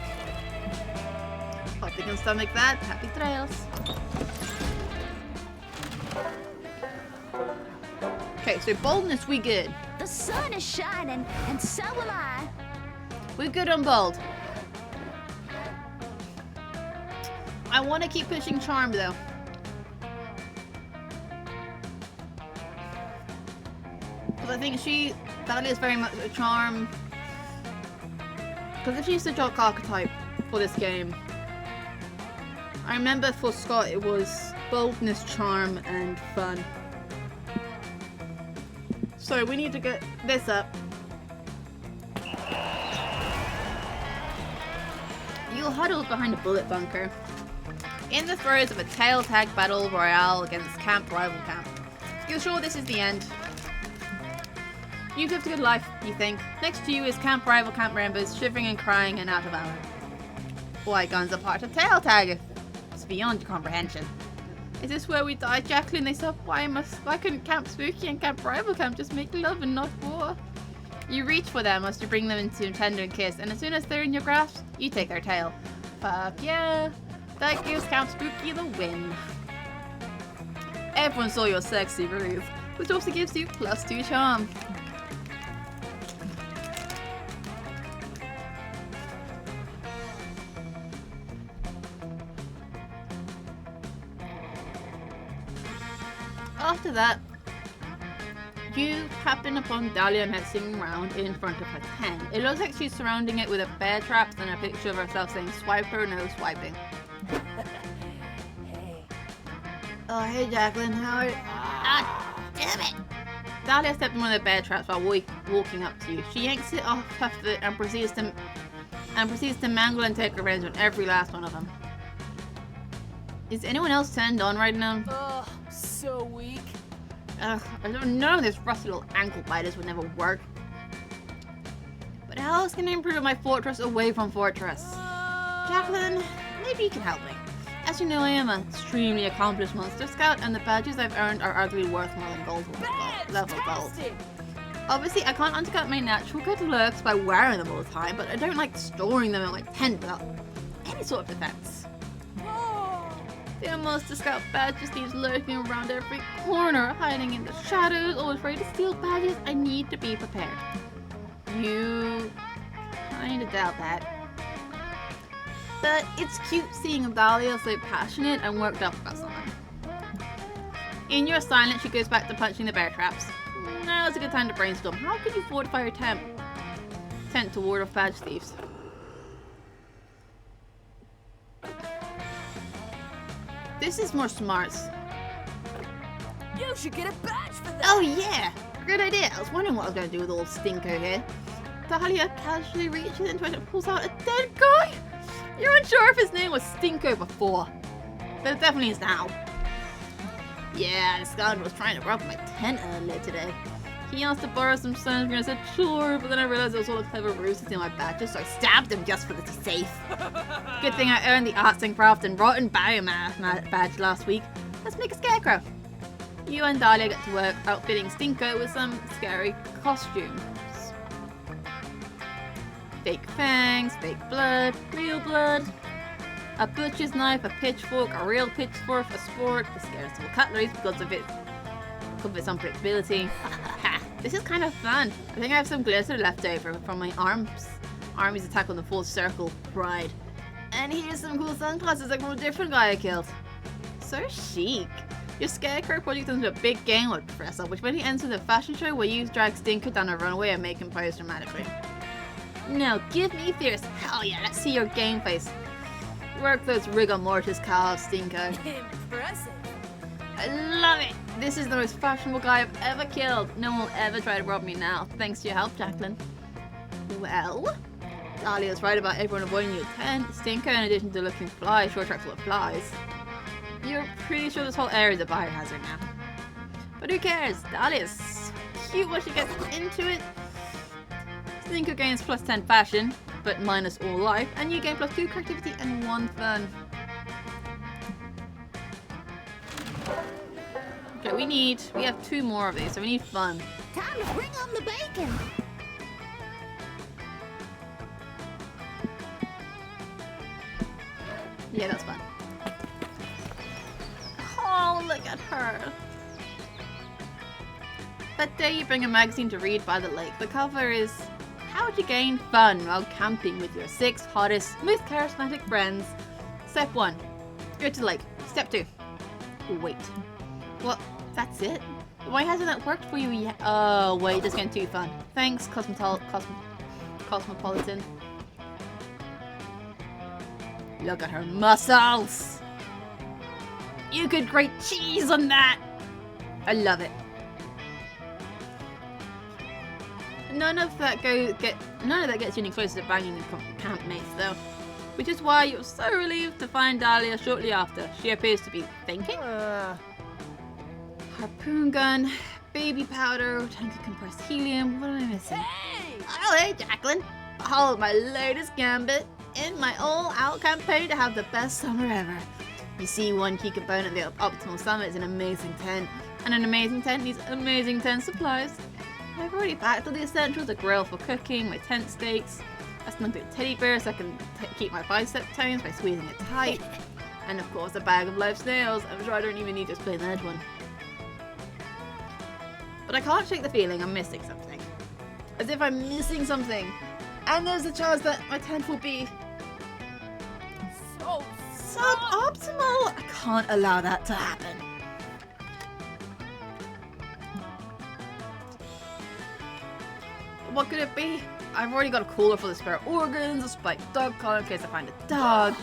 Hope you can stomach that. Happy trails. Okay, so boldness, we good. The sun is shining, and so am I. We good on bold. I want to keep pushing charm though. Because I think Dahlia is very much a charm. Because if she's the jock archetype for this game, I remember for Scott it was boldness, charm, and fun. So we need to get this up. You'll huddle behind a bullet bunker in the throes of a tail tag battle royale against Camp Rival Camp. You're sure this is the end? You've lived a good life, you think. Next to you is Camp Rival Camp members, shivering and crying and out of ammo. Why guns are part of tail tag? It's beyond your comprehension. Is this where we die, Jacqueline? They said, why couldn't Camp Spooky and Camp Rival Camp just make love and not war? You reach for them as you bring them into a tender kiss, and as soon as they're in your grasp, you take their tail. Fuck yeah! That gives Camp Spooky the win. Everyone saw your sexy groove, which also gives you +2 charm. After that, you happen upon Dahlia messing around in front of her tent. It looks like she's surrounding it with a bear traps and a picture of herself saying swipe her, no swiping. Hey. Oh, hey Jacqueline, how are you? Ah, damn it! Dahlia stepped in one of the bear traps while walking up to you. She yanks it off her foot and proceeds to mangle and take revenge on every last one of them. Is anyone else turned on right now? Ugh, so weak. Ugh, I don't know, this rusty little ankle biters would never work. But how else can I improve my fortress away from fortress? Jacqueline, maybe you can help me. As you know, I am an extremely accomplished monster scout, and the badges I've earned are arguably worth more than level gold. Obviously, I can't undercut my natural good looks by wearing them all the time, but I don't like storing them in my tent without any sort of defense. The monster scout badge just leaves lurking around every corner, hiding in the shadows, always ready to steal badges. I need to be prepared. You kinda doubt that. But it's cute seeing Dahlia so passionate and worked up about something. In your silence, she goes back to punching the bear traps. Now's a good time to brainstorm. How could you fortify your tent to ward off badge thieves? This is more smarts. You should get a badge for that. Oh yeah! Good idea. I was wondering what I was going to do with old Stinko here. Dahlia casually reaches into it and pulls out a dead guy. You're unsure if his name was Stinko before, but it definitely is now. Yeah, the scoundrel was trying to rob my tent earlier today. He asked to borrow some sunscreen. I said sure, but then I realized it was all a clever ruse to steal my badges, so I stabbed him just for the safe. Good thing I earned the arts and craft and rotten biomass badge last week. Let's make a scarecrow. You and Dahlia get to work outfitting Stinko with some scary costumes. Fake fangs, fake blood, real blood. A butcher's knife, a pitchfork, a real pitchfork, a spork, the scariest of all cutleries because of its unpredictability. Ha! This is kind of fun. I think I have some glitter left over from my army's attack on the full circle pride. And here's some cool sunglasses like from a different guy I killed. So chic. Your scarecrow project into a big game with dress up, which really ends with a fashion show where you drag Stinker down a runway and make him pose dramatically. Now give me fierce. Hell yeah, let's see your game face. Work those rigor mortis calves, Stinko. Impressive. I love it. This is the most fashionable guy I've ever killed. No one will ever try to rob me now. Thanks to your help, Jacqueline. Well, Dahlia's right about everyone avoiding your tent. Stinko, in addition to looking fly, sure tracks full of flies. You're pretty sure this whole area is a biohazard now. But who cares? Dahlia's cute when she gets into it. Stinko gains +10 fashion, but minus all life, and you gain +2 creativity and 1 fun. Okay, we have 2 more of these, so we need fun. Time to bring on the bacon. Yeah, that's fun. Oh, look at her. But there you bring a magazine to read by the lake. The cover is How to Gain Fun While Camping with Your 6 Hottest, Most Charismatic Friends. Step 1. Go to the lake. Step 2. Wait. What? That's it? Why hasn't that worked for you yet? Oh, wait, it's getting too fun. Thanks, Cosmopolitan. Look at her muscles! You could grate cheese on that. I love it. None of that gets you any closer to banging your campmates though. Which is why you're so relieved to find Dahlia shortly after. She appears to be thinking. Harpoon gun, baby powder, tank of compressed helium. What am I missing? Hey! Oh, hey, Jacqueline. Hold my latest gambit in my all-out campaign to have the best summer ever. You see, one key component of the optimal summer is an amazing tent. And an amazing tent needs amazing tent supplies. I've already packed all the essentials: a grill for cooking, my tent stakes, a snuggly teddy bear so I can keep my bicep tones by squeezing it tight, and of course a bag of live snails. I'm sure I don't even need to explain that one. But I can't shake the feeling I'm missing something. As if I'm missing something. And there's a chance that my tent will be So suboptimal. I can't allow that to happen. What could it be? I've already got a cooler for the spare organs, a spiked dog collar in case I find a dog.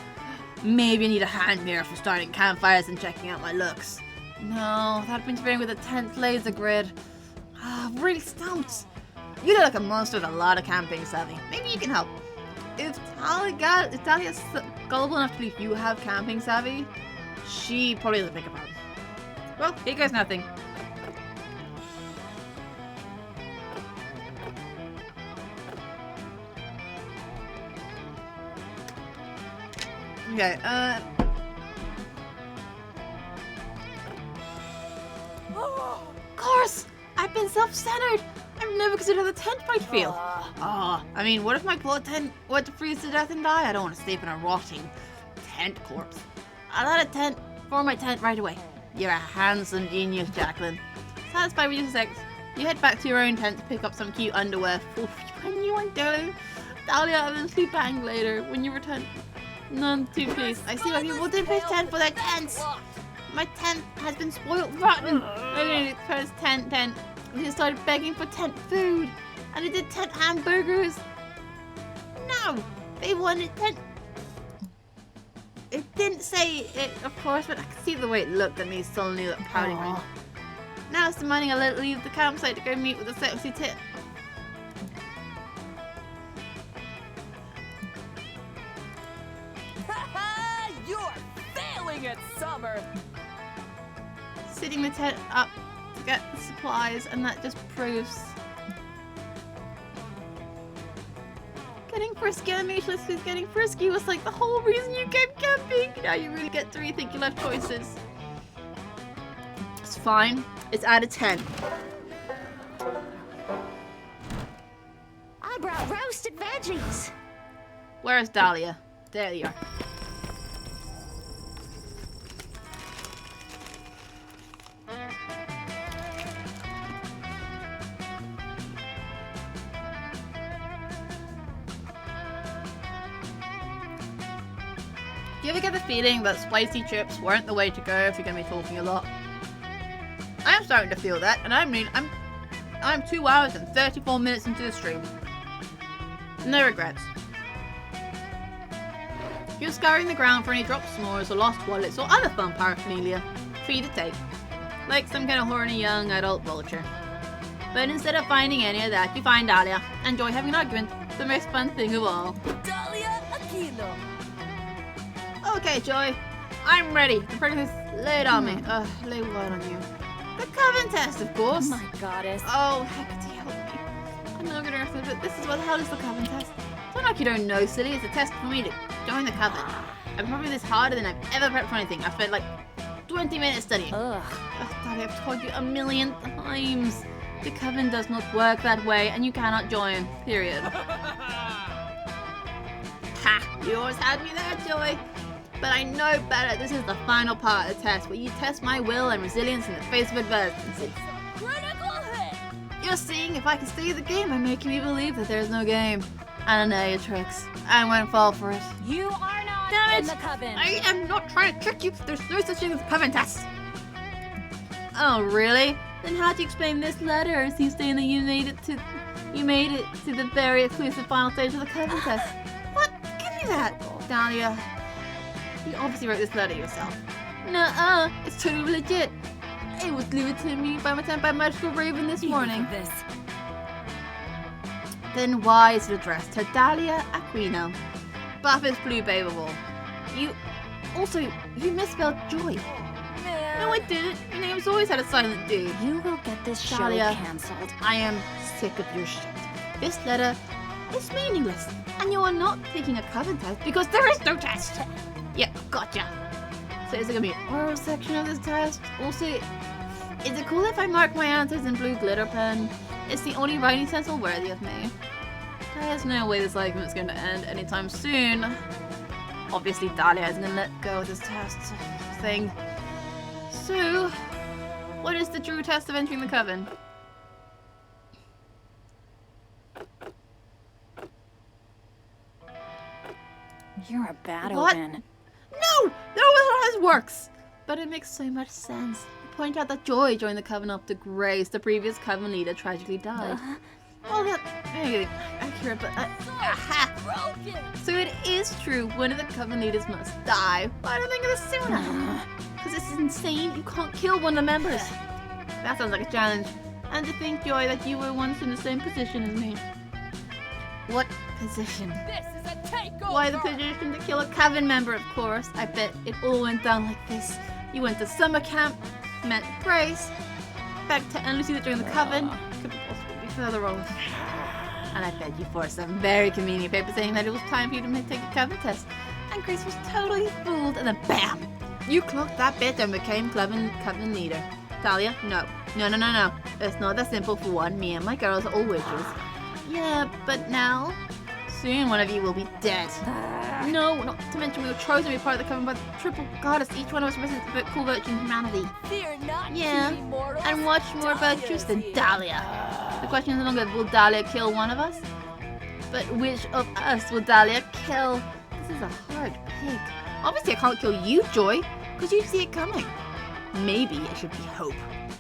Maybe I need a hand mirror for starting campfires and checking out my looks. No, that'd been interfering with a tent laser grid. I'm really stumped. You look like a monster with a lot of camping savvy. Maybe you can help. If Talia's gullible enough to believe you have camping savvy, she probably doesn't think about it. Well, here goes nothing. Okay, Of course! I've been self-centered! I've never considered how the tent might feel. I mean, what if my poor tent were to freeze to death and die? I don't want to sleep in a rotting tent corpse. I'll add a tent for my tent right away. You're a handsome genius, Jacqueline. Satisfied with your sex, you head back to your own tent to pick up some cute underwear for when you want to. Dahlia, eventually bang later when you return. None too pleased. I see why people didn't pay tent for their tents. My tent has been spoiled rotten. Okay, first tent. They started begging for tent food. And they did tent hamburgers. No, they wanted tent. It didn't say it, of course, but I could see the way it looked at me suddenly that pouting ring. Now it's demanding I let leave the campsite to go meet with a sexy tit. You're failing at summer. Sitting the tent up to get the supplies, and that just proves. Getting frisky, animationless is getting frisky was like the whole reason you came camping. Now you really get to rethink your life choices. It's fine. It's out of 10. I brought roasted veggies. Where's Dahlia? There you are. Do you ever get the feeling that spicy chips weren't the way to go if you're going to be talking a lot? I'm starting to feel that, and I'm 2 hours and 34 minutes into the stream. No regrets. You're scouring the ground for any dropped s'mores or lost wallets or other fun paraphernalia for you to take, like some kind of horny young adult vulture. But instead of finding any of that, you find Dahlia. Enjoy having an argument, the most fun thing of all. Dahlia Aquino. Okay, Joy, I'm ready. The pregnancy lay it on me. Lay what on you? The coven test, of course. My goddess. Oh, Hecate, help me. I'm not gonna earth it, but this is what the hell is the coven test? Don't like you don't know, silly. It's a test for me to join the coven. I'm probably this harder than I've ever prepped for anything. I've spent like 20 minutes studying. Ugh. Daddy, I've told you a million times. The coven does not work that way, and you cannot join. Period. Ha! You always had me there, Joy. But I know better. This is the final part of the test, where you test my will and resilience in the face of adversity. Critical hit. You're seeing if I can stay the game by making me believe that there's no game. I don't know your tricks. I won't fall for it. You are not Damn in it! the coven. I am not trying to trick you. There's no such thing as a coven test. Oh, really? Then how do you explain this letter? It seems saying that you made it to the very exclusive final stage of the coven test. What? Give me that, Dahlia. You obviously wrote this letter yourself. Nuh-uh, it's totally legit. It was delivered to me by my magical raven this morning. This. Then why is it addressed to Dahlia Aquino? Buffett's Blue Babel. You misspelled Joy. Man. No, I didn't. Your name's always had a silent D. You will get this show Dahlia. cancelled. I am sick of your shit. This letter is meaningless, and you are not taking a coven test because there is no test. Yeah, gotcha. So is it gonna be an oral section of this test? Also, is it cool if I mark my answers in blue glitter pen? It's the only writing stencil worthy of me. There's no way this argument's going to end anytime soon. Obviously, Dahlia isn't going to let go of this test thing. So, what is the true test of entering the coven? You're a bad What? omen. No! That's how this works! But it makes so much sense. You point out that Joy joined the coven after Grace, the previous coven leader, tragically died. Well, that's very accurate, but... aha! Broken. So it is true, one of the coven leaders must die. Why don't I think of this sooner? Because this is insane. You can't kill one of the members. That sounds like a challenge. And to think, Joy, that you were once in the same position as me. What position? This is a takeover. Why the position to kill a coven member, of course. I bet it all went down like this. You went to summer camp, met Grace, back to endlessly during the coven. Couldn't possibly be further off. And I bet you forced some very convenient paper saying that it was time for you to take a coven test. And Grace was totally fooled, and then BAM! You clocked that bitch and became coven leader. Dahlia, no. No. It's not that simple. For one, me and my girls are all witches. Yeah, but now, soon one of you will be dead. No, not to mention we were chosen to be part of the coven by the triple goddess. Each one of us represents a cool virtue in humanity. Fear not, Yeah, puny mortals. and much more virtuous than Dahlia. The question is no longer, will Dahlia kill one of us? But which of us will Dahlia kill? This is a hard pick. Obviously I can't kill you, Joy, because you see it coming. Maybe it should be Hope.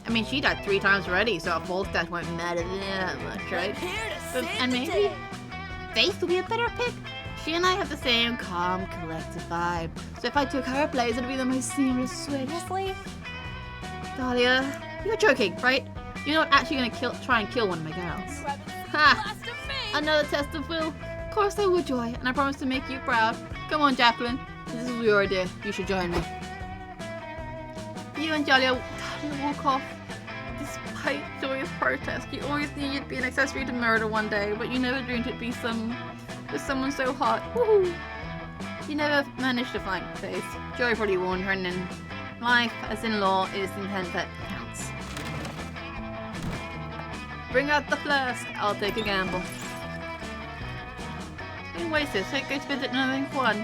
I mean, she died 3 times already, so a false death won't matter that much, right? Here to But, save and the maybe day. Faith will be a better pick. She and I have the same calm, collected vibe. So if I took her place, it'd be the most seamless switch. Seriously? Dahlia, you're joking, right? You're not actually gonna try and kill one of my girls. You haven't seen Ha! the last of me. Another test of will. Of course I would, Joy, and I promise to make you proud. Come on, Jacqueline. This is your idea. You should join me. You and Dahlia walk off. Despite Joy's protest, you always knew you'd be an accessory to murder one day, but you never dreamed it'd be with someone so hot. Woohoo! You never managed to find Faith. Joy probably warned her, and in life, as in law, it is the intent that counts. Bring out the flask. I'll take a gamble. Don't waste it. Take go to visit another Juan.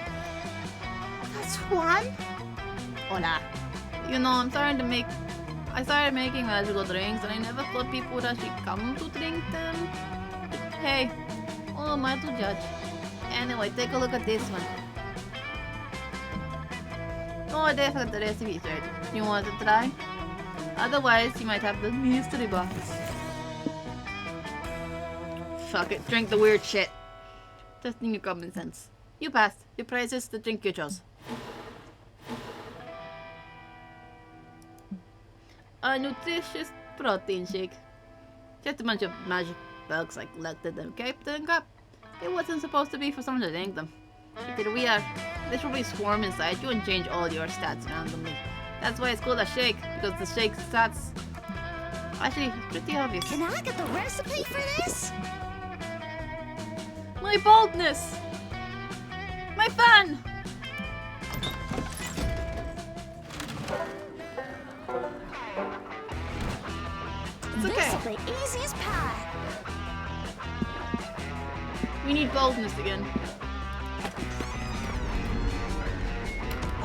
That's Juan? Hola. You know, I started making magical drinks, and I never thought people would actually come to drink them. Hey, oh, am I to judge? Anyway, take a look at this one. Oh, I definitely the recipe search. You want to try? Otherwise, you might have the mystery box. Fuck it, drink the weird shit. Testing your common sense. You passed. Your prize is the drink you chose. A nutritious protein shake. Just a bunch of magic bugs I collected and kept in a cup. It wasn't supposed to be for someone to drink them. But we are literally swarm inside you and change all your stats randomly. That's why it's called a shake, because the shake's stats actually pretty obvious. Can I get the recipe for this? My boldness! My fun! It's okay. This'll be easy as pie. We need boldness again.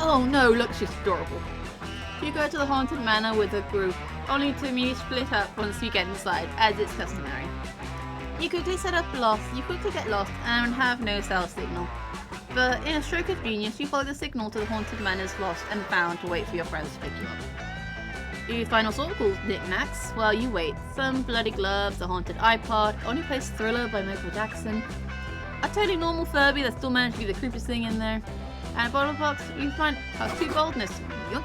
Oh no, look, she's adorable. You go to the haunted manor with a group, only to immediately split up once you get inside, as it's customary. You quickly get lost and have no cell signal. But in a stroke of genius, you follow the signal to the haunted manor's lost and found to wait for your friends to pick you up. You find all sorts of cool knickknacks while you wait. Some bloody gloves, a haunted iPod, only plays Thriller by Michael Jackson, a totally normal Furby that still managed to be the creepiest thing in there, and a bottle box you find has 2 boldness. Yunk.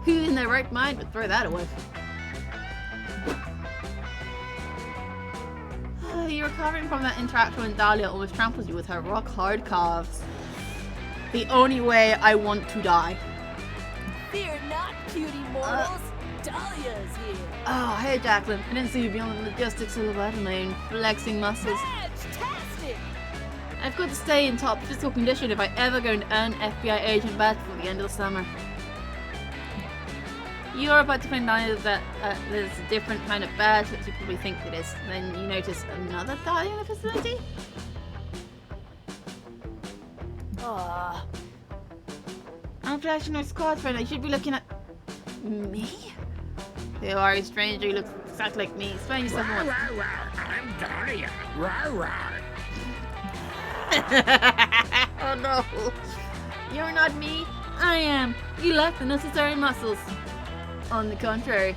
Who in their right mind would throw that away? You're recovering from that interaction when Dahlia almost tramples you with her rock-hard calves. The only way I want to die. Fear not, cutie mortals. Dahlia's here. Oh, hey Jacqueline. I didn't see you beyond the majestic silhouette and my own flexing muscles. Fantastic! I've got to stay in top physical condition if I ever go to earn FBI agent badge for the end of the summer. You're about to find out that there's a different kind of badge that you probably think it is. Then you notice another Dahlia in the facility? I'm flashing my squad friend. I should be looking at me? Who are you, stranger? You look exactly like me. Explain yourself more. I'm Dahlia. Rawr. Oh no. You're not me. I am. You lack the necessary muscles. On the contrary,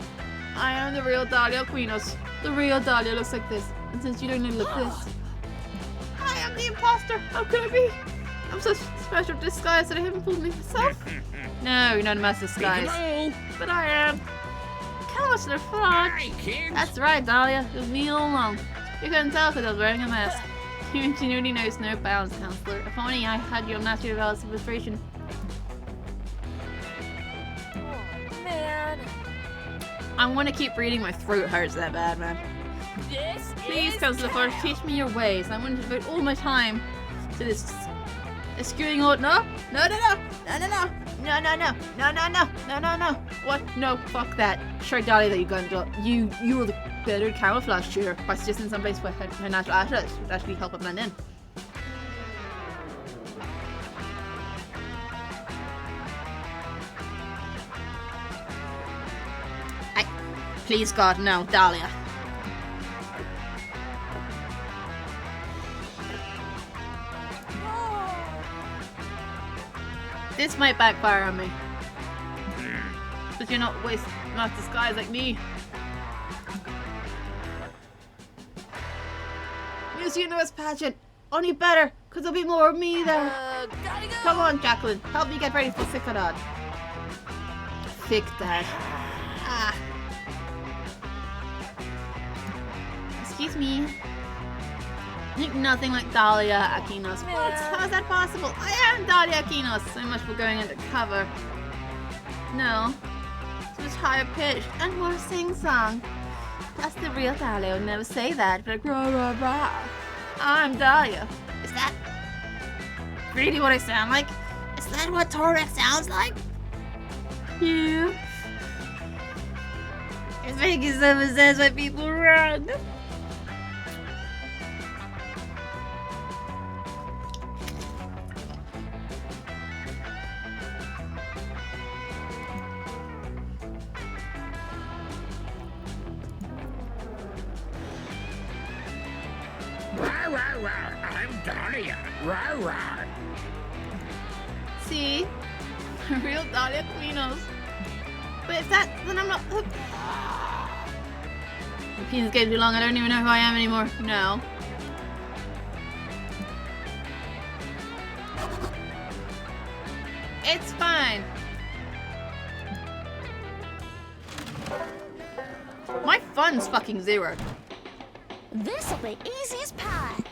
I am the real Dahlia Aquinos. The real Dahlia looks like this. And since you don't look like this, I am the imposter. How could I be? I'm such a special disguise that I haven't fooled me myself. No, you're not a master disguise. But I am. Counselor Fraud. Hi, kids. That's right, Dahlia. It was me all along. You couldn't tell because I was wearing a mask. Your ingenuity knows no bounds, Counselor. If only I had your natural levels of frustration. Man, I want to keep reading. My throat hurts that bad, man. this Please, is Counselor Fraud, teach me your ways. I want to devote all my time to this skewing old. No. What? No, fuck that. Sure, Dahlia, that you were the better camouflage shooter by suggesting someplace where her natural assets would actually help her blend in. Please, God, no, Dahlia. This might backfire on me. But you're not disguised like me. Miss Universe pageant. Only better, because there'll be more of me there. gotta go. Come on, Jacqueline. Help me get ready for Ficadad. Ficdad. Ah. Excuse me. Look nothing like Dahlia Aquinos. What? How is that possible? I am Dahlia Aquinos. So much for going undercover. No. It's much higher pitched and more sing-song. That's the real Dahlia. I would never say that, but rah rah rah. I'm Dahlia. Is that really what I sound like? Is that what Torek sounds like? Yeah. It's making some sense when people run. I'm Dahlia. Rawr. See? Real Dahlia Aquinos. But if that, then I'm not. Repeating this game too long, I don't even know who I am anymore. No. It's fine. My fun's fucking zero. This'll be easy as pie.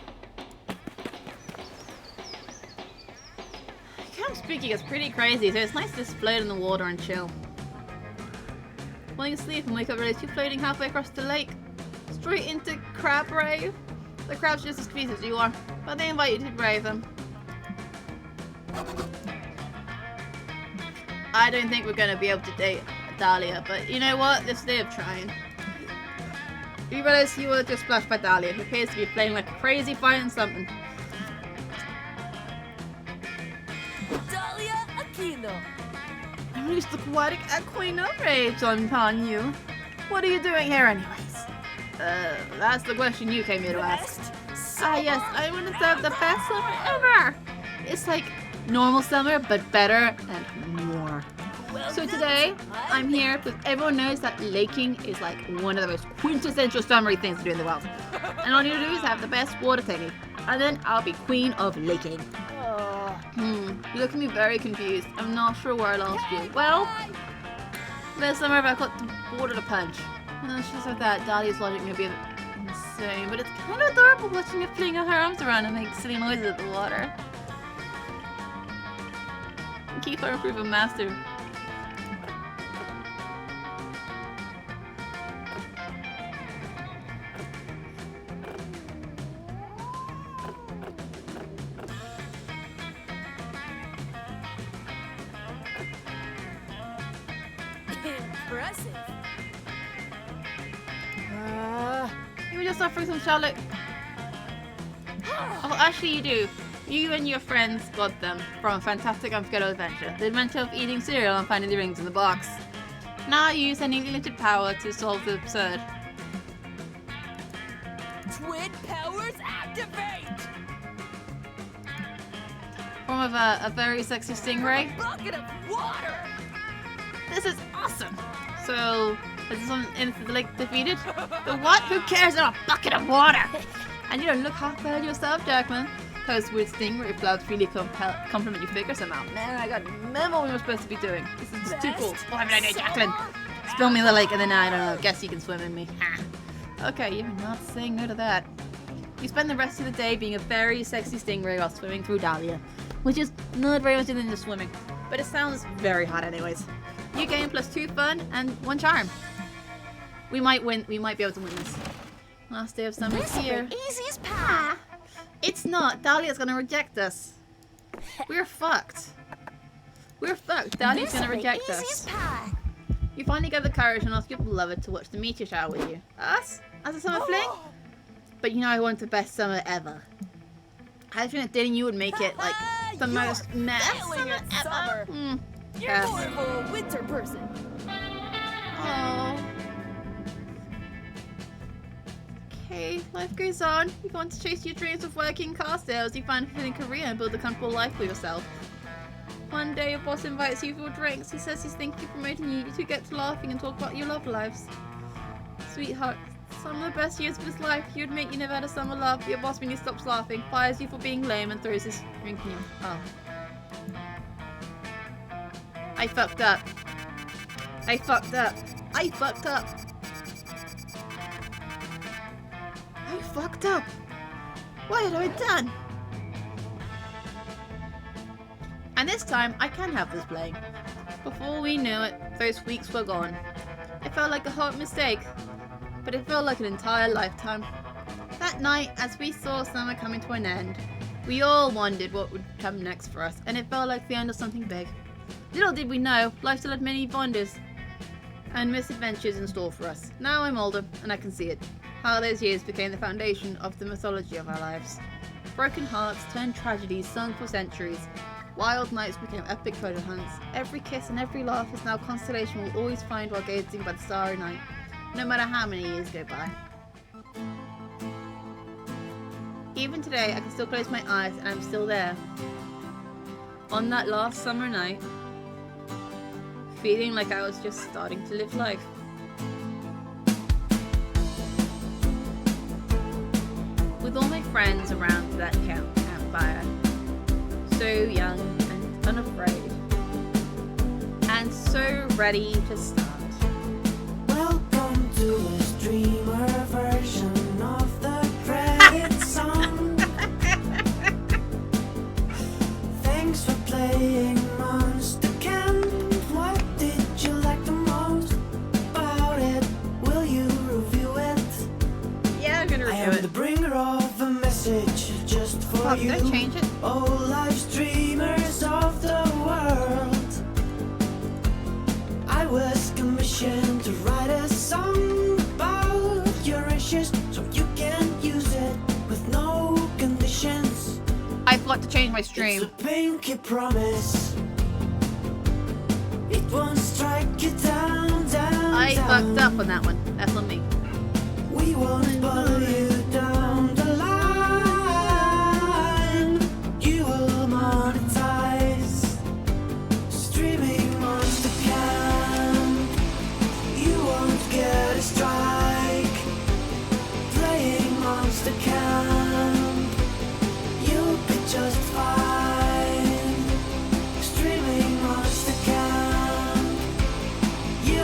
Camp speaking is pretty crazy, so it's nice to just float in the water and chill. Falling asleep and wake up realized you're floating halfway across the lake. Straight into Crab Rave. The crab's just as confused as you are, but they invite you to brave them. I don't think we're gonna be able to date Dahlia, but you know what? Let's live trying. You realize you were just splashed by Dahlia, who appears to be playing like a crazy fighting something. Dahlia Aquino. Unleash the aquatic Aquino rage upon you. What are you doing here anyways? That's the question you came here to ask. Ah yes, I want to serve the best summer ever! It's like normal summer, but better and more. So today, I'm here because everyone knows that laking is like one of the most quintessential summery things to do in the world. And all you do is have the best water technique. And then I'll be queen of laking. You look at me very confused. I'm not sure where I lost you. Well, There's somewhere about got the water to punch. And then she's like that. Dahlia's logic may be insane, but it's kind of adorable watching her fling her arms around and make silly noises at the water. Keep her improving master. Impressive. You were just offering some Charlotte. Oh, actually, you do. You and your friends got them from a fantastic unforgettable adventure. The adventure of eating cereal and finding the rings in the box. Now use any limited power to solve the absurd. Twin powers activate! Form of a very sexy stingray. Bucket of water! This is awesome! So, is this one instantly defeated? The what? Who cares about a bucket of water? And you don't look half bad yourself, Jackman. Those weird stingray flowers really compliment your figure somehow. Man, I got a memo we were supposed to be doing. This is just too cool. Oh, I have an idea, Jacqueline. Spill me in the lake and then I don't know. Guess you can swim in me. Ha. Okay, you're not saying no to that. You spend the rest of the day being a very sexy stingray while swimming through Dahlia, which is not very much different than just swimming, but it sounds very hot anyways. You gain +2 fun and 1 charm. We might win. We might be able to win this. Last day of summer This here. is easy as pie. It's not. Dahlia's gonna reject us. We're fucked. We're fucked. Dahlia's This gonna is reject easy as us. pie. You finally get the courage and ask your beloved to watch the meteor shower with you. Us? As a summer fling? But you know I want the best summer ever. I think that dating you would make it like the You're most mess failing summer at ever. summer. Mm. You're Yes. more of a winter person. Oh. Okay, life goes on. You go on to chase your dreams of working in car sales. You find a fulfilling career and build a comfortable life for yourself. One day your boss invites you for drinks. He says he's thinking of promoting you. You two get to laughing and talk about your love lives. Sweetheart, some of the best years of his life. You admit you never had a summer love. Your boss, when he stops laughing, fires you for being lame and throws his drink in you. Oh. I fucked up. I fucked up. I fucked up. I fucked up. What had I done? And this time, I can have this playing. Before we knew it, those weeks were gone. It felt like a hard mistake, but it felt like an entire lifetime. That night, as we saw summer coming to an end, we all wondered what would come next for us, and it felt like the end of something big. Little did we know, life still had many wonders and misadventures in store for us. Now I'm older, and I can see it. How those years became the foundation of the mythology of our lives. Broken hearts turned tragedies sung for centuries. Wild nights became epic treasure hunts. Every kiss and every laugh is now a constellation we'll always find while gazing by the starry night, no matter how many years go by. Even today, I can still close my eyes and I'm still there. On that last summer night, feeling like I was just starting to live life. With all my friends around that campfire, so young and unafraid, and so ready to start. Welcome to a streamer version of the credit song. Thanks for playing Monster Camp. What did you like the most about it? Will you review it? Yeah, I'm gonna I review am it. the bringer of a message just for Fuck, you. did I change it? Oh, live streamers of the world. I was commissioned to write a song about your issues so you can use it with no conditions. I forgot to change my It's stream. a pinky promise. It won't strike you down, down, I down. fucked up on that one. That's on me. We won't follow you down the line. You will monetize streaming Monster Camp. You won't get a strike playing Monster Camp. You'll be just fine streaming Monster Camp. You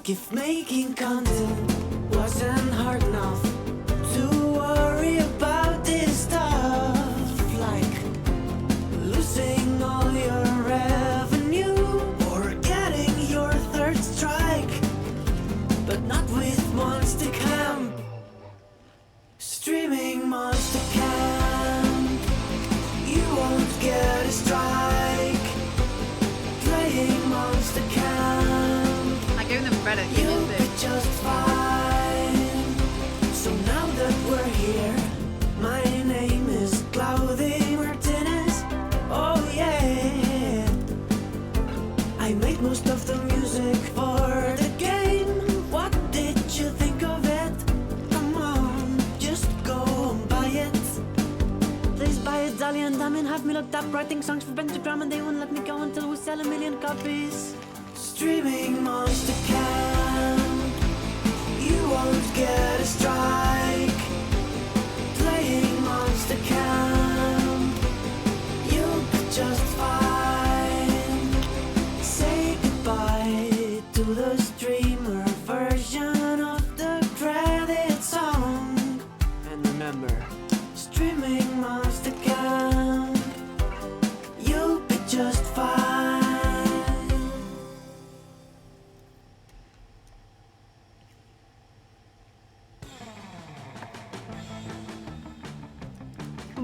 if making content wasn't hard enough to worry about this stuff, like losing all your revenue or getting your third strike, but not with Monster Camp. Streaming Monster Camp, you won't get a strike. Playing Monster Camp, I gave them credit. You you'll did be it. just fine. So now that we're here, my name is Claudia Martinez. Oh yeah, I made most of the music for the game. What did you think of it? Come on, just go and buy it. Please buy it, Dolly and Damien have me looked up writing songs for Pentagram, and they won't let me go until we sell 1 million copies. Streaming Monster Camp, you won't get a strike. Playing Monster Camp, you'll be just fine. Say goodbye to the streamer version of the credit song. And remember, streaming Monster Camp, you'll be just fine.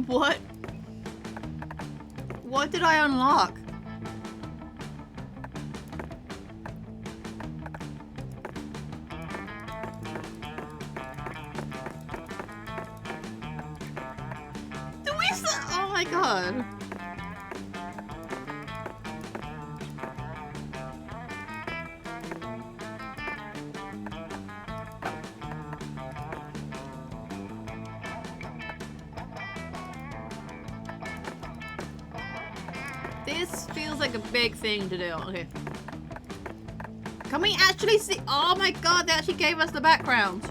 What? What did I unlock? Do we still? Oh my god. This feels like a big thing to do. Okay. Can we actually see? Oh my god, they actually gave us the background.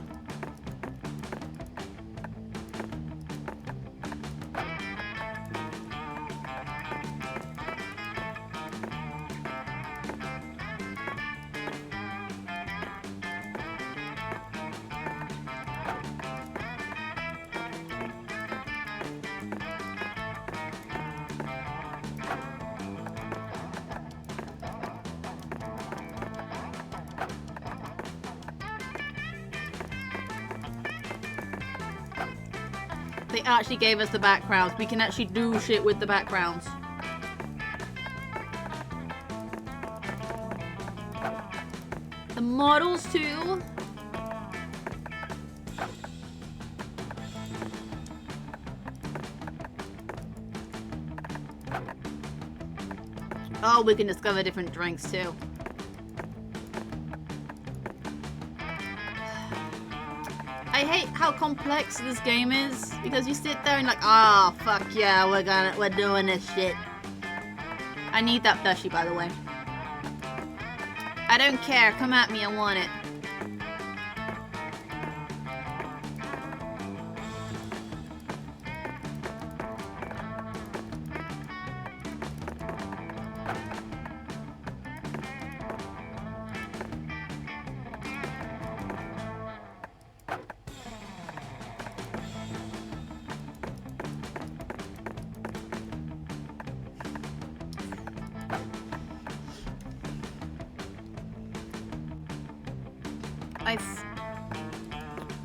They actually gave us the backgrounds. We can actually do shit with the backgrounds. The models too. Oh, we can discover different drinks too. I hate how complex this game is because you sit there and like, oh fuck yeah, we're doing this shit. I need that plushie, by the way. I don't care. Come at me. I want it.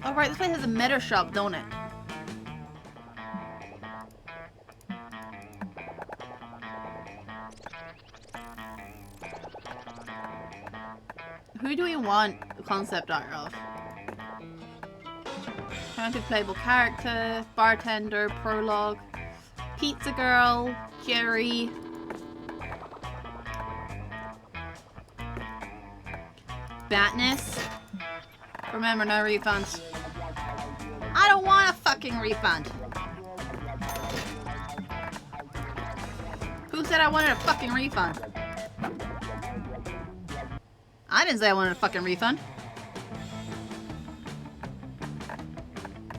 Oh right, this place has a meta shop, don't it? Who do we want the concept art of? Currently playable character, bartender, prologue, pizza girl, Jerry. Batness. Remember, no refunds. I don't want a fucking refund. Who said I wanted a fucking refund? I didn't say I wanted a fucking refund.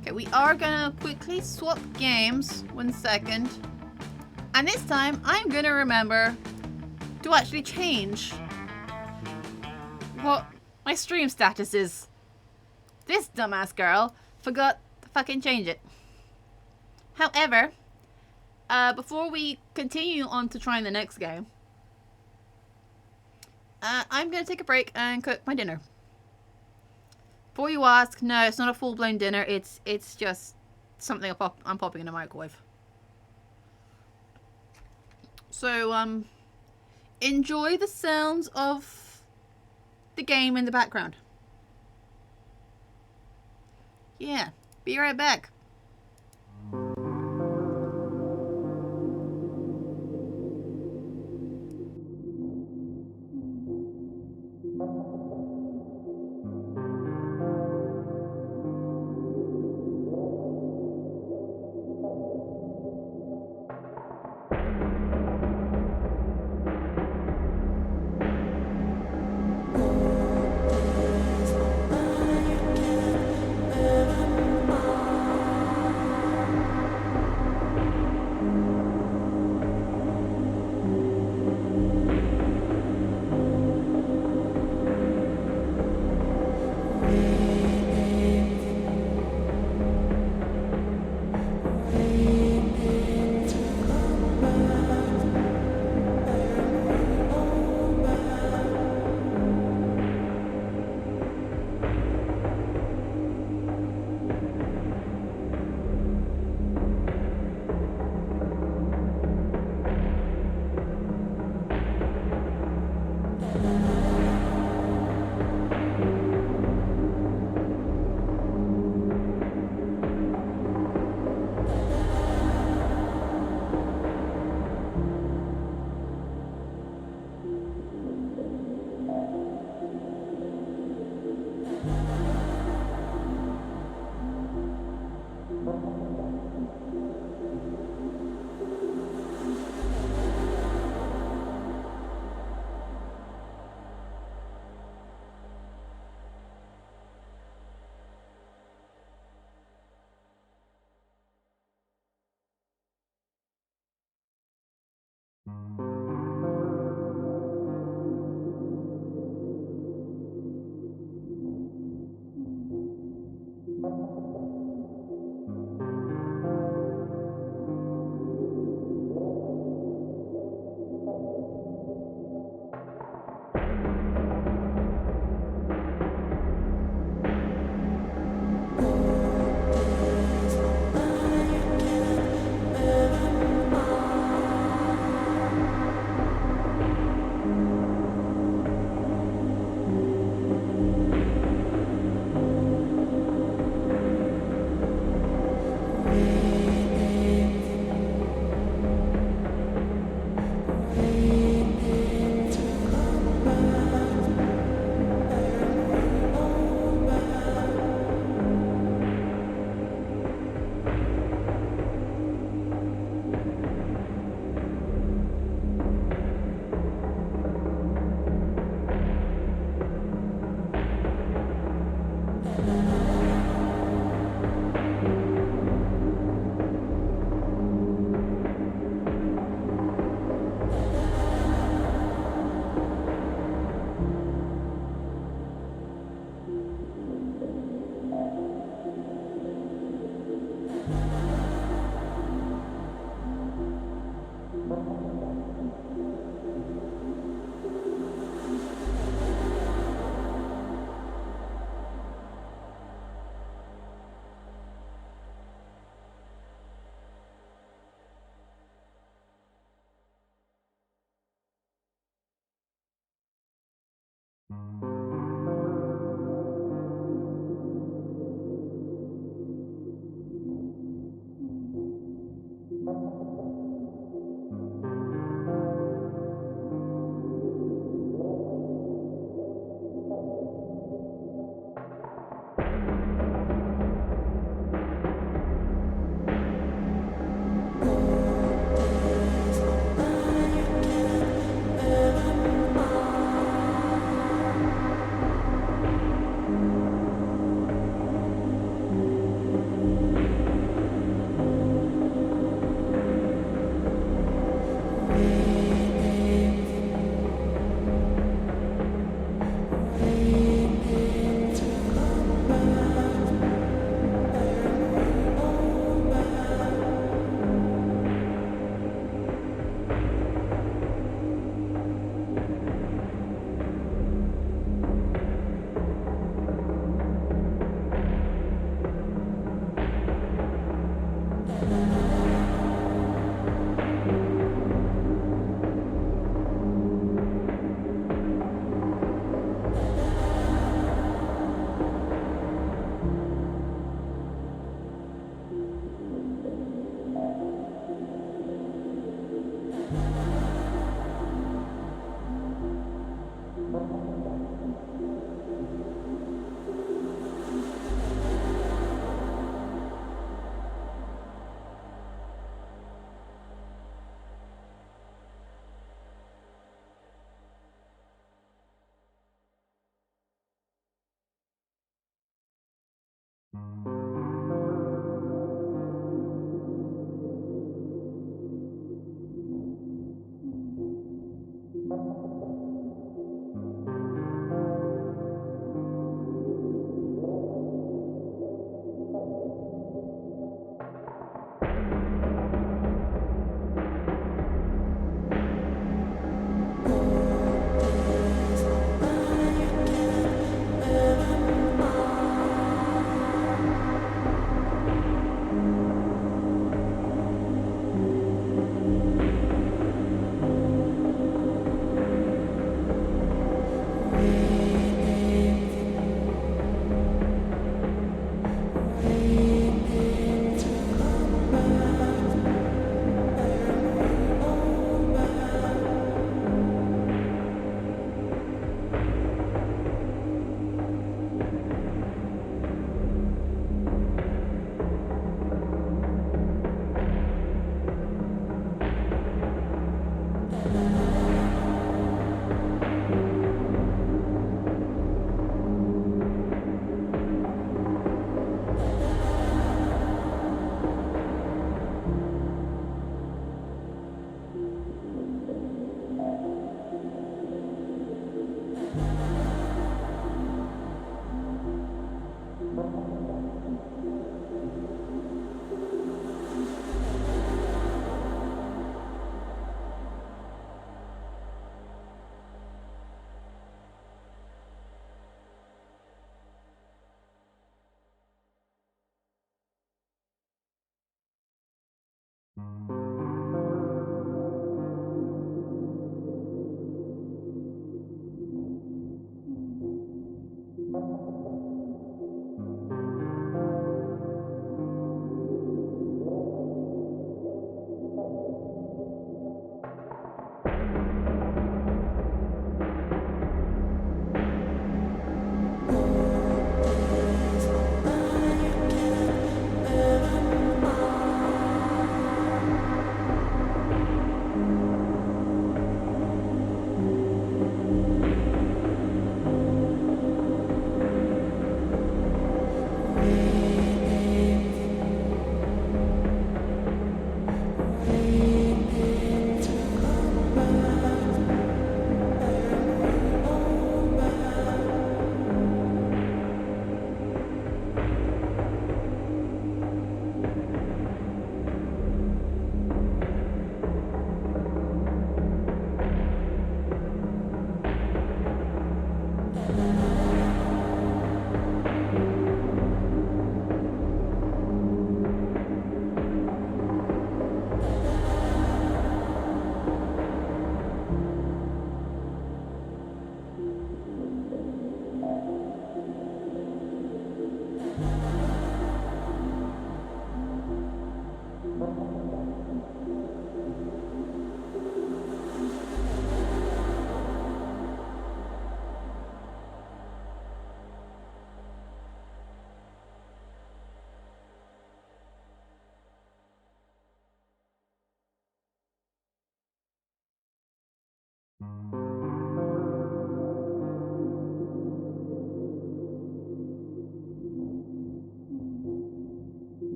Okay, we are gonna quickly swap games. 1 second. And this time, I'm gonna remember to actually change what My stream status is... This dumbass girl forgot to fucking change it. However, before we continue on to trying the next game, I'm going to take a break and cook my dinner. Before you ask, no, it's not a full-blown dinner. It's just something I'm popping in the microwave. So, enjoy the sounds of the game in the background. Yeah, be right back.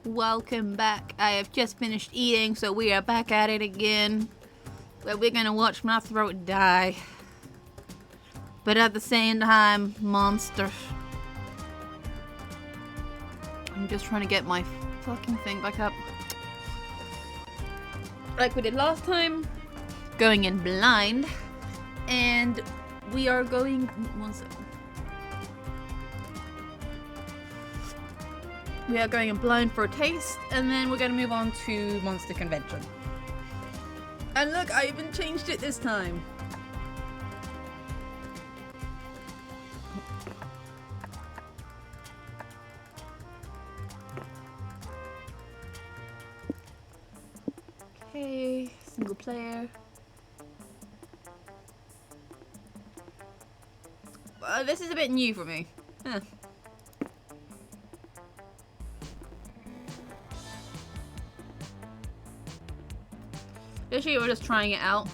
Welcome back. I have just finished eating, so we are back at it again. Where we're gonna watch my throat die. But at the same time, monster. I'm just trying to get my fucking thing back up. Like we did last time. Going in blind. And we are going... One second. We are going in blind for a taste, and then we're going to move on to Monster Convention. And look, I even changed it this time. Okay, single player. This is a bit new for me. Huh. Actually, we're just trying it out.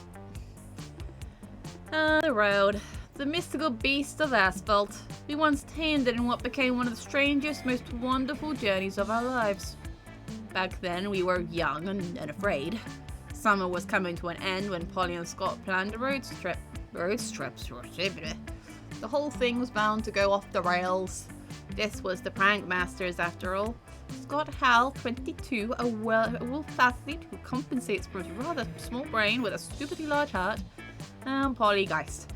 The road. The mystical beast of asphalt. We once tamed it in what became one of the strangest, most wonderful journeys of our lives. Back then, we were young and afraid. Summer was coming to an end when Polly and Scott planned a road trip. The whole thing was bound to go off the rails. This was the Prank Masters after all. Scott Hal, 22, a wolf athlete who compensates for his rather small brain with a stupidly large heart. And Polly Geist,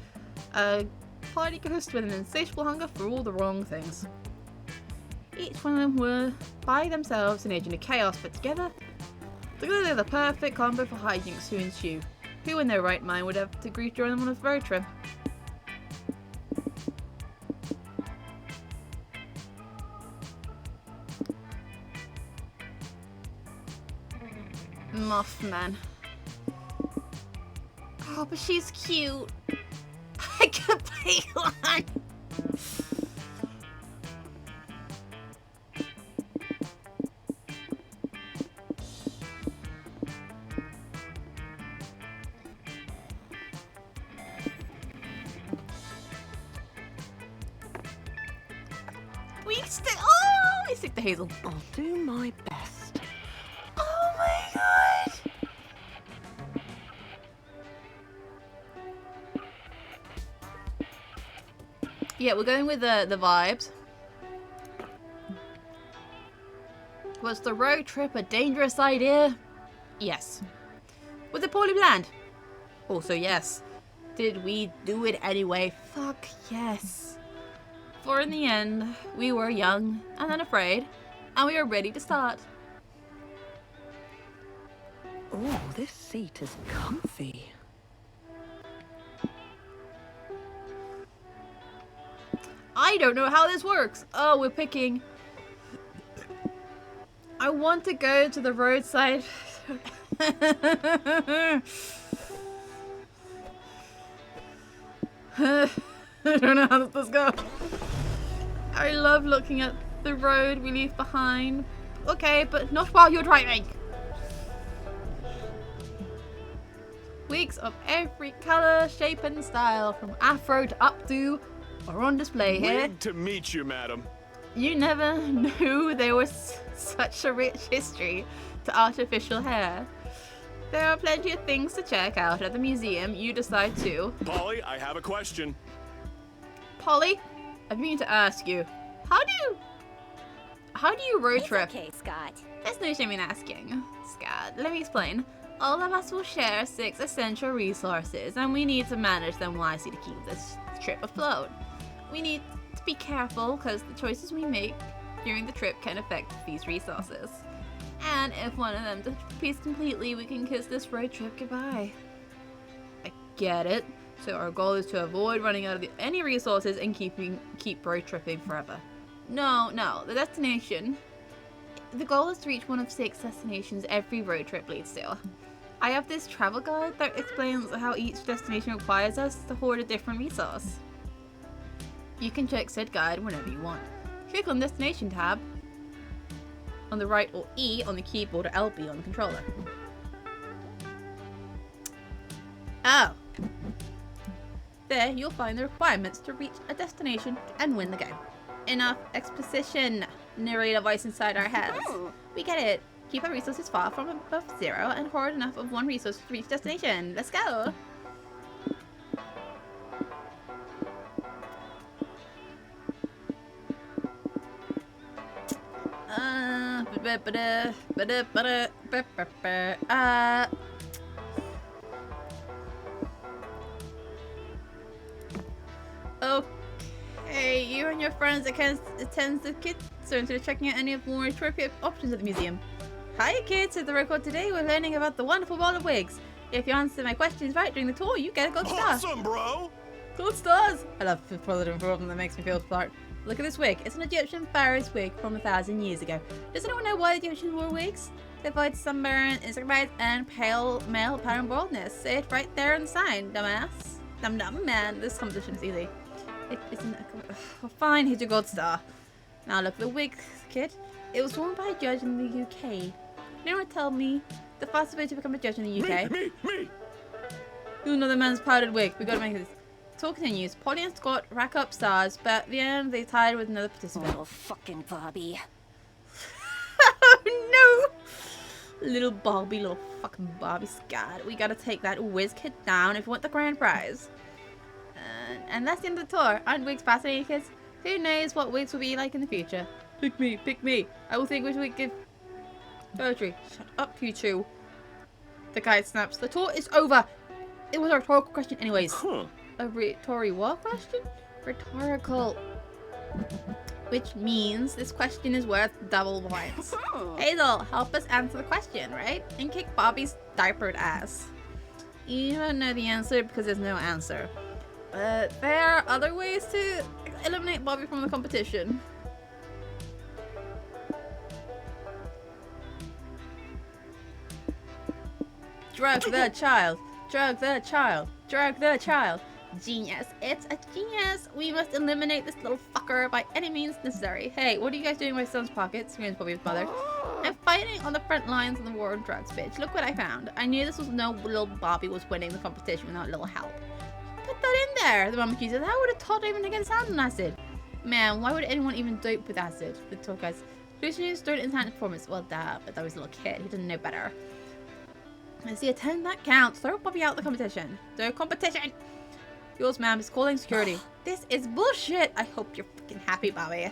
a party ghost with an insatiable hunger for all the wrong things. Each one of them were, by themselves, an agent of chaos, but together they're the perfect combo for hijinks to ensue. Who in their right mind would have to agree to join them on a road trip? Mothman. Oh, but she's cute. I could play one. We stick to Hazel. I'll do my best. Oh my god! Yeah, we're going with the vibes. Was the road trip a dangerous idea? Yes. Was it poorly planned? Also yes. Did we do it anyway? Fuck yes. For in the end, we were young and unafraid, and we are ready to start. Oh, this seat is comfy. I don't know how this works. Oh, we're picking. I want to go to the roadside. I don't know how this goes. I love looking at the road we leave behind. Okay, but not while you're driving. Wigs of every colour, shape and style, from afro to updo, are on display here. Rigged to meet you, madam. You never knew there was such a rich history to artificial hair. There are plenty of things to check out at the museum. You decide to. Polly, I have a question. Polly, I mean to ask you, how do you road trip? Okay, Scott. There's no shame in asking. Scott, let me explain. All of us will share 6 essential resources, and we need to manage them wisely to keep this trip afloat. We need to be careful because the choices we make during the trip can affect these resources. And if one of them disappears completely, we can kiss this road trip goodbye. I get it. So our goal is to avoid running out of any resources and keep road tripping forever. No, the destination. The goal is to reach one of 6 destinations every road trip leads to. I have this travel guide that explains how each destination requires us to hoard a different resource. You can check said guide whenever you want. Click on Destination tab on the right, or E on the keyboard, or LB on the controller. Oh. There you'll find the requirements to reach a destination and win the game. Enough exposition. narrator voice inside our heads. We get it. Keep our resources far from above zero and hoard enough of one resource to reach destination. Let's go! Okay, you and your friends attend the kids center checking out any of the more appropriate options at the museum. Hi kids, at the record today we're learning about the wonderful ball of wigs. If you answer my questions right during the tour, you get a gold star. Awesome, bro! Gold stars! I love the positive problem that makes me feel smart. Look at this wig. It's an Egyptian pharaoh's wig from 1,000 years ago. Does anyone know why the Egyptians wore wigs? To avoid sunburn, insect and pale male pattern baldness. Say it right there on the sign, dumbass. Dum-dum, man. This competition is easy. It isn't a... fine, here's your gold star. Now look, the wig, kid. It was worn by a judge in the UK. Anyone tell me the fastest way to become a judge in the UK? Me! Ooh, another man's powdered wig. We gotta make this. Talk continues. Polly and Scott rack up stars, but at the end they tied with another participant. Oh, fucking Bobby. Oh no! Little Bobby, little fucking Bobby Scott. We gotta take that whiz kid down if we want the grand prize. And that's the end of the tour. Aren't wigs fascinating, kids? Who knows what wigs will be like in the future? Pick me, pick me. I will think which wig give poetry. Shut up, you two. The guide snaps. The tour is over. It was a rhetorical question anyways. Huh. A rhetorical question? Rhetorical. Which means this question is worth double points. Hazel, help us answer the question, right? And kick Bobby's diapered ass. You don't know the answer because there's no answer. But there are other ways to eliminate Bobby from the competition. Drug the child. Drug the child. Drug the child. Genius. It's a genius. We must eliminate this little fucker by any means necessary. Hey, what are you guys doing in my son's pockets? Screams Bobby's mother. I'm fighting on the front lines of the war on drugs, bitch. Look what I found. I knew this was no little Bobby was winning the competition without a little help. Put that in there, the mom accuses. I would have taught him to get sound on acid. Man, why would anyone even dope with acid? The talk guys. Hallucinations don't enhance performance. Well, duh, but that was a little kid. He didn't know better. I see a 10 that counts. Throw Bobby out the competition. No competition! Yours, ma'am, is calling security. This is bullshit! I hope you're fucking happy, Bobby.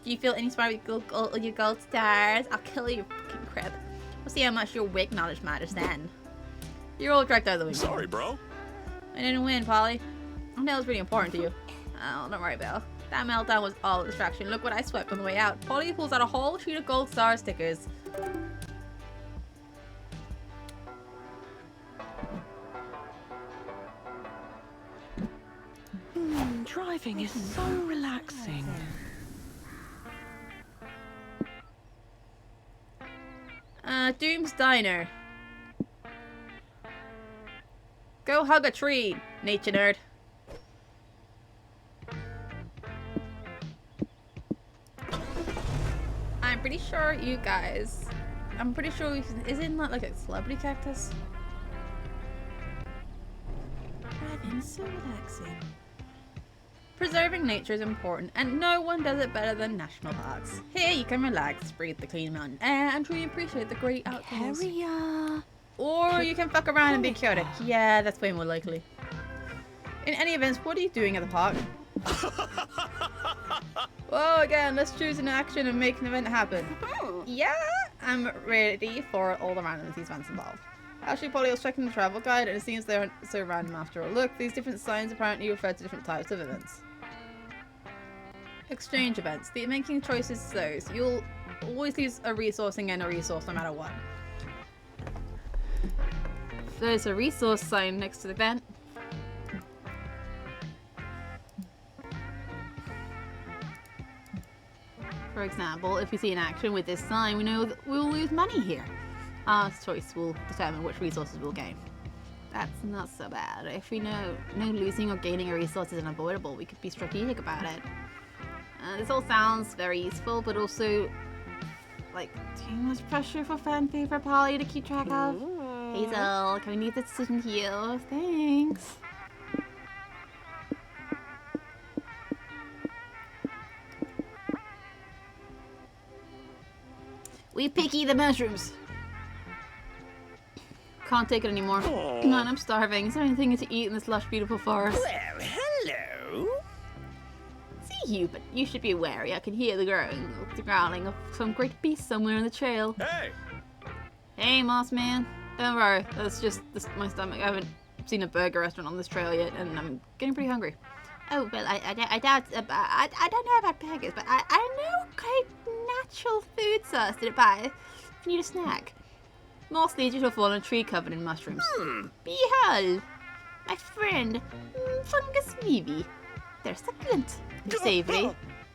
Do you feel inspired with your gold stars? I'll kill your fucking crib. We'll see how much your wig knowledge matters then. You're all dragged out of the window. Sorry, bro. I didn't win, Polly. I know it's really important to you. Oh, don't worry, Bill. That meltdown was all a distraction. Look what I swept on the way out. Polly pulls out a whole sheet of gold star stickers. Driving is so relaxing. Doom's Diner. Go hug a tree, nature nerd. I'm pretty sure you guys... I'm pretty sure we can... Isn't that like a celebrity cactus? Driving is so relaxing. Preserving nature is important, and no one does it better than national parks. Here you can relax, breathe the clean mountain air, and truly appreciate the great outdoors. Or you can fuck around and be chaotic. Yeah, that's way more likely. In any event, what are you doing at the park? Well, again, let's choose an action and make an event happen. Yeah, I'm ready for all the randomness these events involve. Actually, Polly was checking the travel guide, and it seems they aren't so random after all. Look, these different signs apparently refer to different types of events. Exchange events. The making choices is those. You'll always use a resource and get a resource no matter what. There's a resource sign next to the event. For example, if we see an action with this sign, we know that we'll lose money here. Our choice will determine which resources we'll gain. That's not so bad. If we know losing or gaining a resource is unavoidable, we could be strategic about it. This all sounds very useful, but also like too much pressure for fan favorite Polly to keep track of. Hazel, can we leave the decision to you? Thanks. Very picky, the mushrooms. Can't take it anymore. Come on, I'm starving. Is there anything to eat in this lush, beautiful forest? Well, hello. See you, but you should be wary. I can hear the growling of some great beast somewhere in the trail. Hey! Hey, Moss Man. Don't worry. That's just my stomach. I haven't seen a burger restaurant on this trail yet, and I'm getting pretty hungry. Oh, well, I doubt. I don't know about burgers, but I know great natural food source to buy if you need a snack. Moss leads you to a fallen tree covered in mushrooms. Behold, my friend, Fungus Vivi. They're succulent. They're savory.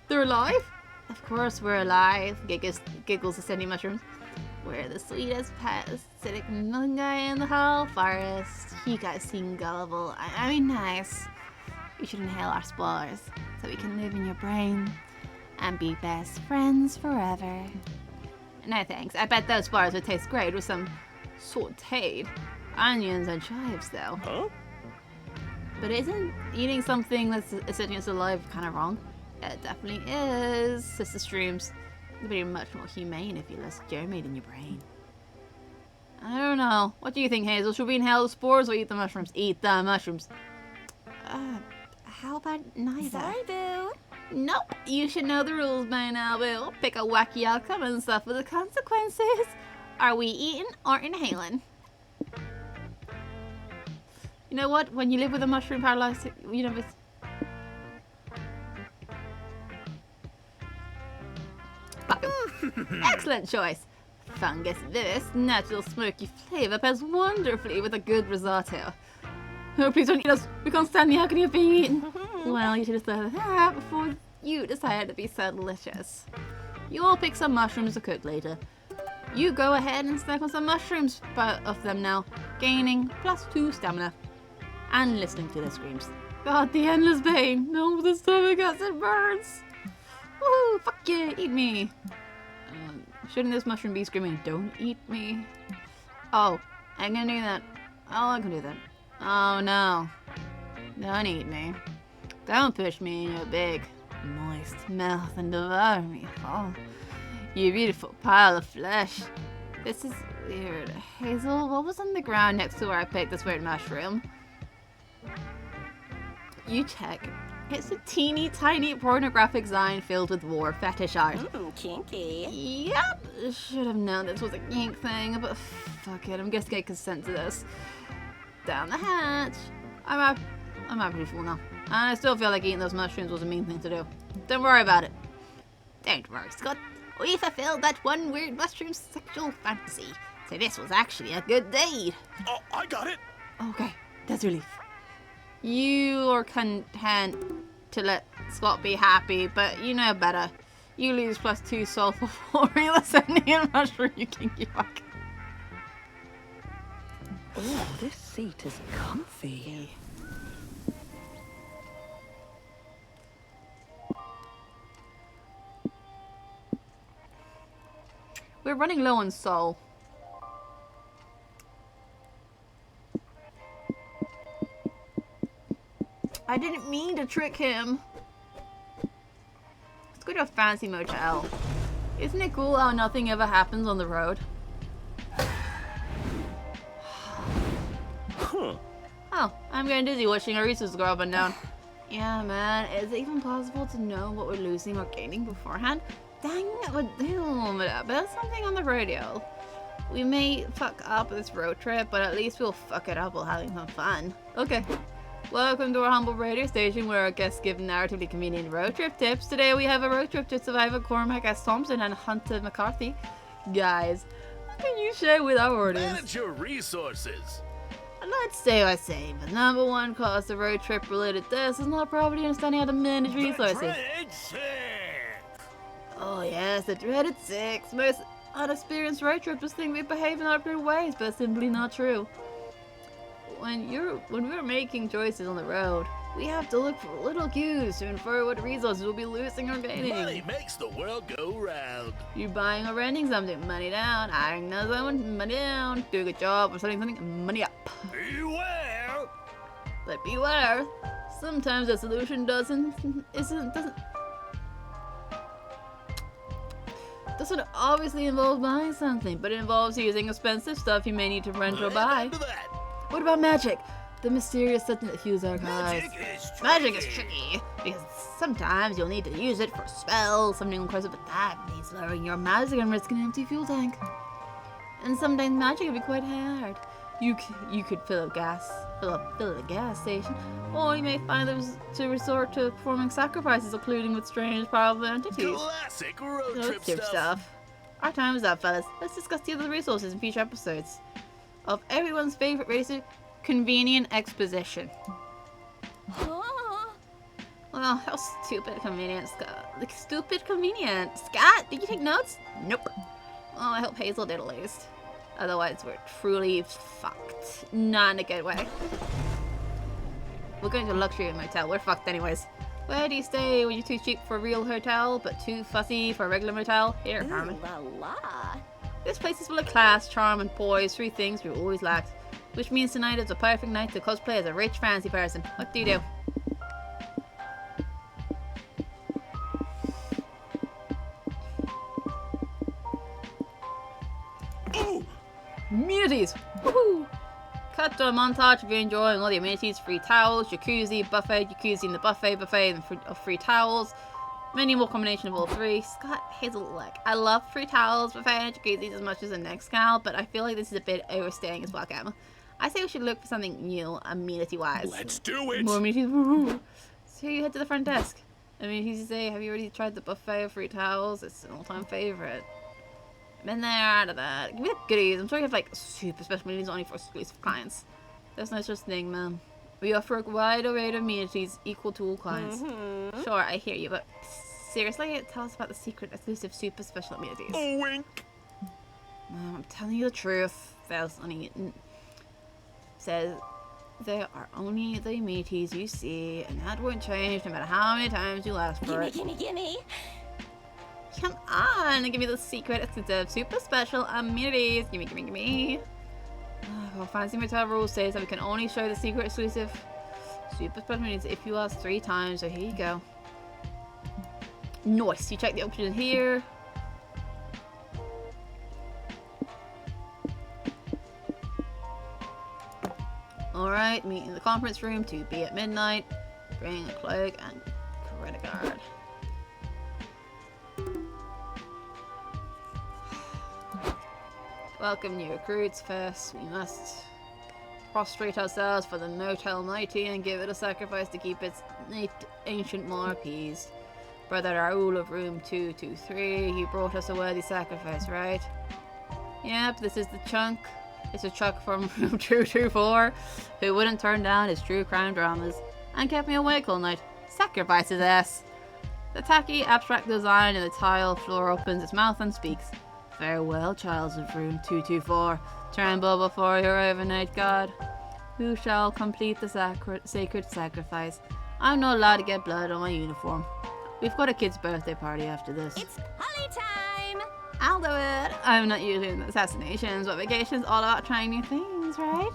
They're alive? Of course we're alive, giggles the sandy mushrooms. We're the sweetest parasitic fungi in the whole forest. You guys seem gullible. I mean nice. You should inhale our spores so we can live in your brain and be best friends forever. No thanks. I bet those spores would taste great with some sauteed onions and chives, though. Huh? But isn't eating something that's essentially alive kind of wrong? It definitely is, Sister Streams. It'd be much more humane if you less germate in your brain. I don't know. What do you think, Hazel? Should we inhale the spores or eat the mushrooms? Eat the mushrooms. How about neither? Sorry, boo. Nope. You should know the rules by now, Bill. Pick a wacky outcome and suffer the consequences. Are we eating or inhaling? You know what? When you live with a mushroom paralysis, you know, it's... Excellent choice. Fungus Vivis, natural smoky flavor pairs wonderfully with a good risotto. Oh, please don't eat us. We can't stand the agony of being eaten. Well, you should have thought of that before you decided to be so delicious. You'll pick some mushrooms to cook later. You go ahead and snack on some mushrooms, both of them now, gaining +2 stamina. And listening to their screams. God, the endless pain. No, the stomach acid burns. Woo, fuck yeah, eat me. Shouldn't this mushroom be screaming, don't eat me? Oh, I can do that. Oh, I can do that. Oh no. Don't eat me. Don't push me in your big, moist mouth and devour me. Oh, you beautiful pile of flesh. This is weird. Hazel, what was on the ground next to where I picked this weird mushroom? You check. It's a teeny tiny pornographic sign filled with war fetish art. Kinky. Yep. Should have known this was a kink thing, but fuck it. I'm gonna get consent to this. Down the hatch. I'm pretty full now. And I still feel like eating those mushrooms was a mean thing to do. Don't worry about it. Don't worry, Scott. We fulfilled that one weird mushroom sexual fantasy. So this was actually a good deed. Oh, I got it! Okay, that's relief. You are content to let Scott be happy, but you know better. You lose +2 soul for re-listening a mushroom, you kinky fuck. Oh, this seat is comfy. We're running low on soul. I didn't mean to trick him. Let's go to a fancy motel. Isn't it cool how nothing ever happens on the road? Huh. Oh, I'm getting dizzy watching our resources go up and down. Yeah, man. Is it even possible to know what we're losing or gaining beforehand? Dang it, but there's something on the radio. We may fuck up this road trip, but at least we'll fuck it up while having some fun. Okay. Welcome to our humble radio station where our guests give narratively convenient road trip tips. Today we have a road trip to survivor Cormac S. Thompson and Hunter McCarthy. Guys, what can you share with our audience? Manage your resources. Let's say I say the number one cause of road trip related deaths is not properly understanding how to manage resources. Oh yes, the dreaded 6. Most unexperienced road trippers think we behave in appropriate ways, but it's simply not true. When we're making choices on the road, we have to look for little cues to infer what resources we'll be losing or gaining. Money makes the world go round. You're buying or renting something, money down. Hiring another someone, money down. Doing a job or selling something, money up. Beware! But beware, sometimes the solution doesn't would obviously involve buying something, but it involves using expensive stuff you may need to rent or buy. Amen to that. What about magic? The mysterious substance that fuels our lives. Magic is tricky, because sometimes you'll need to use it for a spell, something close up with that means lowering your magic and risking an empty fuel tank. And sometimes magic can be quite hard. You could fill a gas station, or you may find those to resort to performing sacrifices, including with strange, powerful entities. Classic road Let's trip skip stuff. Our time is up, fellas. Let's discuss the other resources in future episodes of everyone's favorite basic convenient exposition. Well, how stupid convenient, Scott. Like, stupid convenient. Scott, did you take notes? Nope. Oh, I hope Hazel did at least. Otherwise, we're truly fucked. Not in a good way. We're going to a luxury motel. We're fucked anyways. Where do you stay? Were you too cheap for a real hotel, but too fussy for a regular motel? Here, Carmen. La la. This place is full of class, charm, and poise. 3 things we always lacked. Which means tonight is a perfect night to cosplay as a rich, fancy person. What do you do? Oh, Amenities! Woohoo! Cut to a montage of you enjoying all the amenities: free towels, jacuzzi, buffet, jacuzzi in the buffet, of free towels. Many more combination of all 3. Scott, Hazel, look, I love free towels, buffet, and jacuzzis as much as the next gal, but I feel like this is a bit overstaying as well, Gamma. I say we should look for something new, amenity-wise. let's do it. More amenities, woohoo! So you head to the front desk. Amenities, you say, have you already tried the buffet of free towels? It's an all-time favorite. Been there, out of that. Give me the goodies. I'm sure you have like super special amenities only for exclusive clients. There's no such thing, man. We offer a wide array of amenities equal to all clients. Sure, I hear you, but seriously, tell us about the secret, exclusive, super special amenities. Oh, wink. I'm telling you the truth. There's only says there are only the amenities you see, and that won't change no matter how many times you ask for it. Gimme. Come on, give me the secret, exclusive, super special amenities. Gimme. Well, Fancy Motel rules says that we can only show the secret, exclusive, super special amenities if you ask 3 times. So here you go. Nice. You check the option here. Alright, meet in the conference room to be at midnight. Bring a cloak and credit card. Welcome new recruits. First, we must prostrate ourselves for the Motel Mighty and give it a sacrifice to keep its ancient more appeased. Brother Raoul of room 223, you brought us a worthy sacrifice, right? Yep, this is the chunk. It's a Chuck from room 224 who wouldn't turn down his true crime dramas and kept me awake all night. Sacrifice his ass. The tacky, abstract design in the tile floor opens its mouth and speaks. Farewell, child of room 224. Tremble before your overnight god. Who shall complete the sacred sacrifice? I'm not allowed to get blood on my uniform. We've got a kid's birthday party after this. It's holly time. I'll do it. I'm not usually in assassinations, but vacation's all about trying new things, right?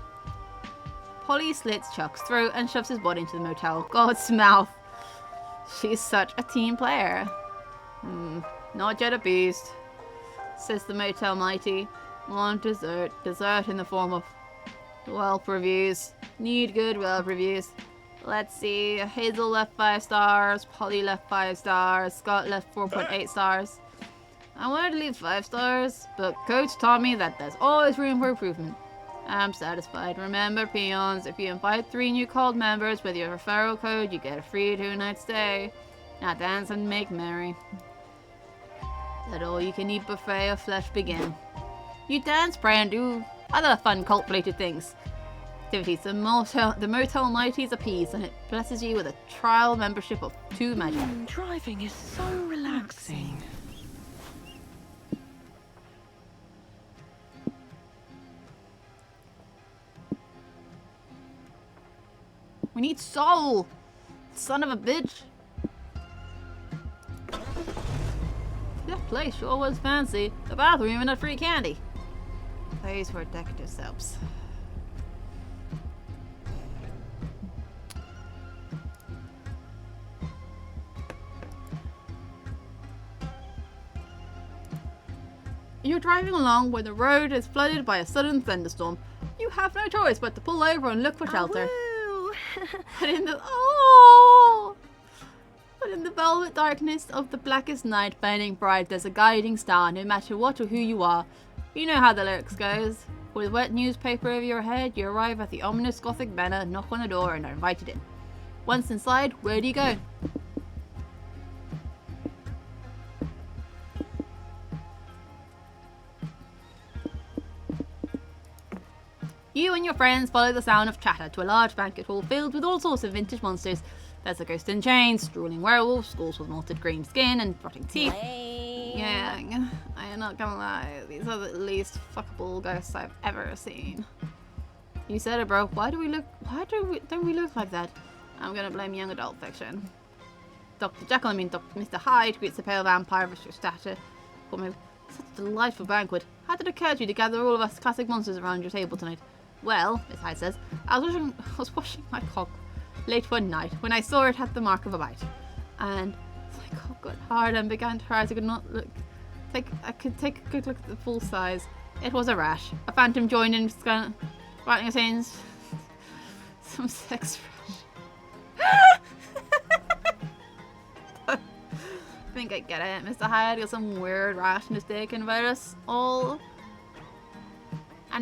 Polly slits Chuck's throat and shoves his body into the motel god's mouth. She's such a team player. Not yet a beast, says the Motel Mighty. Want dessert. Dessert in the form of Whelp reviews. Need good Whelp reviews. Let's see. Hazel left 5 stars. Polly left 5 stars. Scott left 4.8 stars. I wanted to leave 5 stars, but Coach taught me that there's always room for improvement. I'm satisfied. Remember, peons, if you invite 3 new cult members with your referral code, you get a free 2-night stay. Now dance and make merry. Let all-you-can-eat buffet of flesh begin. You dance, pray, and do other fun cult-related things. Activities. The Motel Mighty's appease, and it blesses you with a trial membership of 2 magic. Driving is so relaxing. We need Soul! Son of a bitch! That place sure was fancy. The bathroom even had free candy. Place for decorative soaps. You're driving along when the road is flooded by a sudden thunderstorm. You have no choice but to pull over and look for shelter. But in the velvet darkness of the blackest night, burning bright, there's a guiding star, no matter what or who you are. You know how the lyrics goes. With wet newspaper over your head, you arrive at the ominous Gothic manor, knock on the door, and are invited in. Once inside, where do you go? You and your friends follow the sound of chatter to a large banquet hall filled with all sorts of vintage monsters. There's a ghost in chains, strolling werewolves, schools with molted green skin and rotting teeth. Yeah, I am not gonna lie, these are the least fuckable ghosts I've ever seen. You said it, bro. Why don't we look like that? I'm gonna blame young adult fiction. Dr. Jekyll, Mr. Hyde greets the pale vampire of your stature. Call me such a delightful banquet. How did it occur to you to gather all of us classic monsters around your table tonight? Well, Miss Hyde says, I was washing my cock late one night when I saw it had the mark of a bite. And my cock got hard and began to rise. I could not look. I could take a good look at the full size. It was a rash. A phantom joined in, writing his hands. Some sex rash. I think I get it. Mr. Hyde got some weird rash in his dick and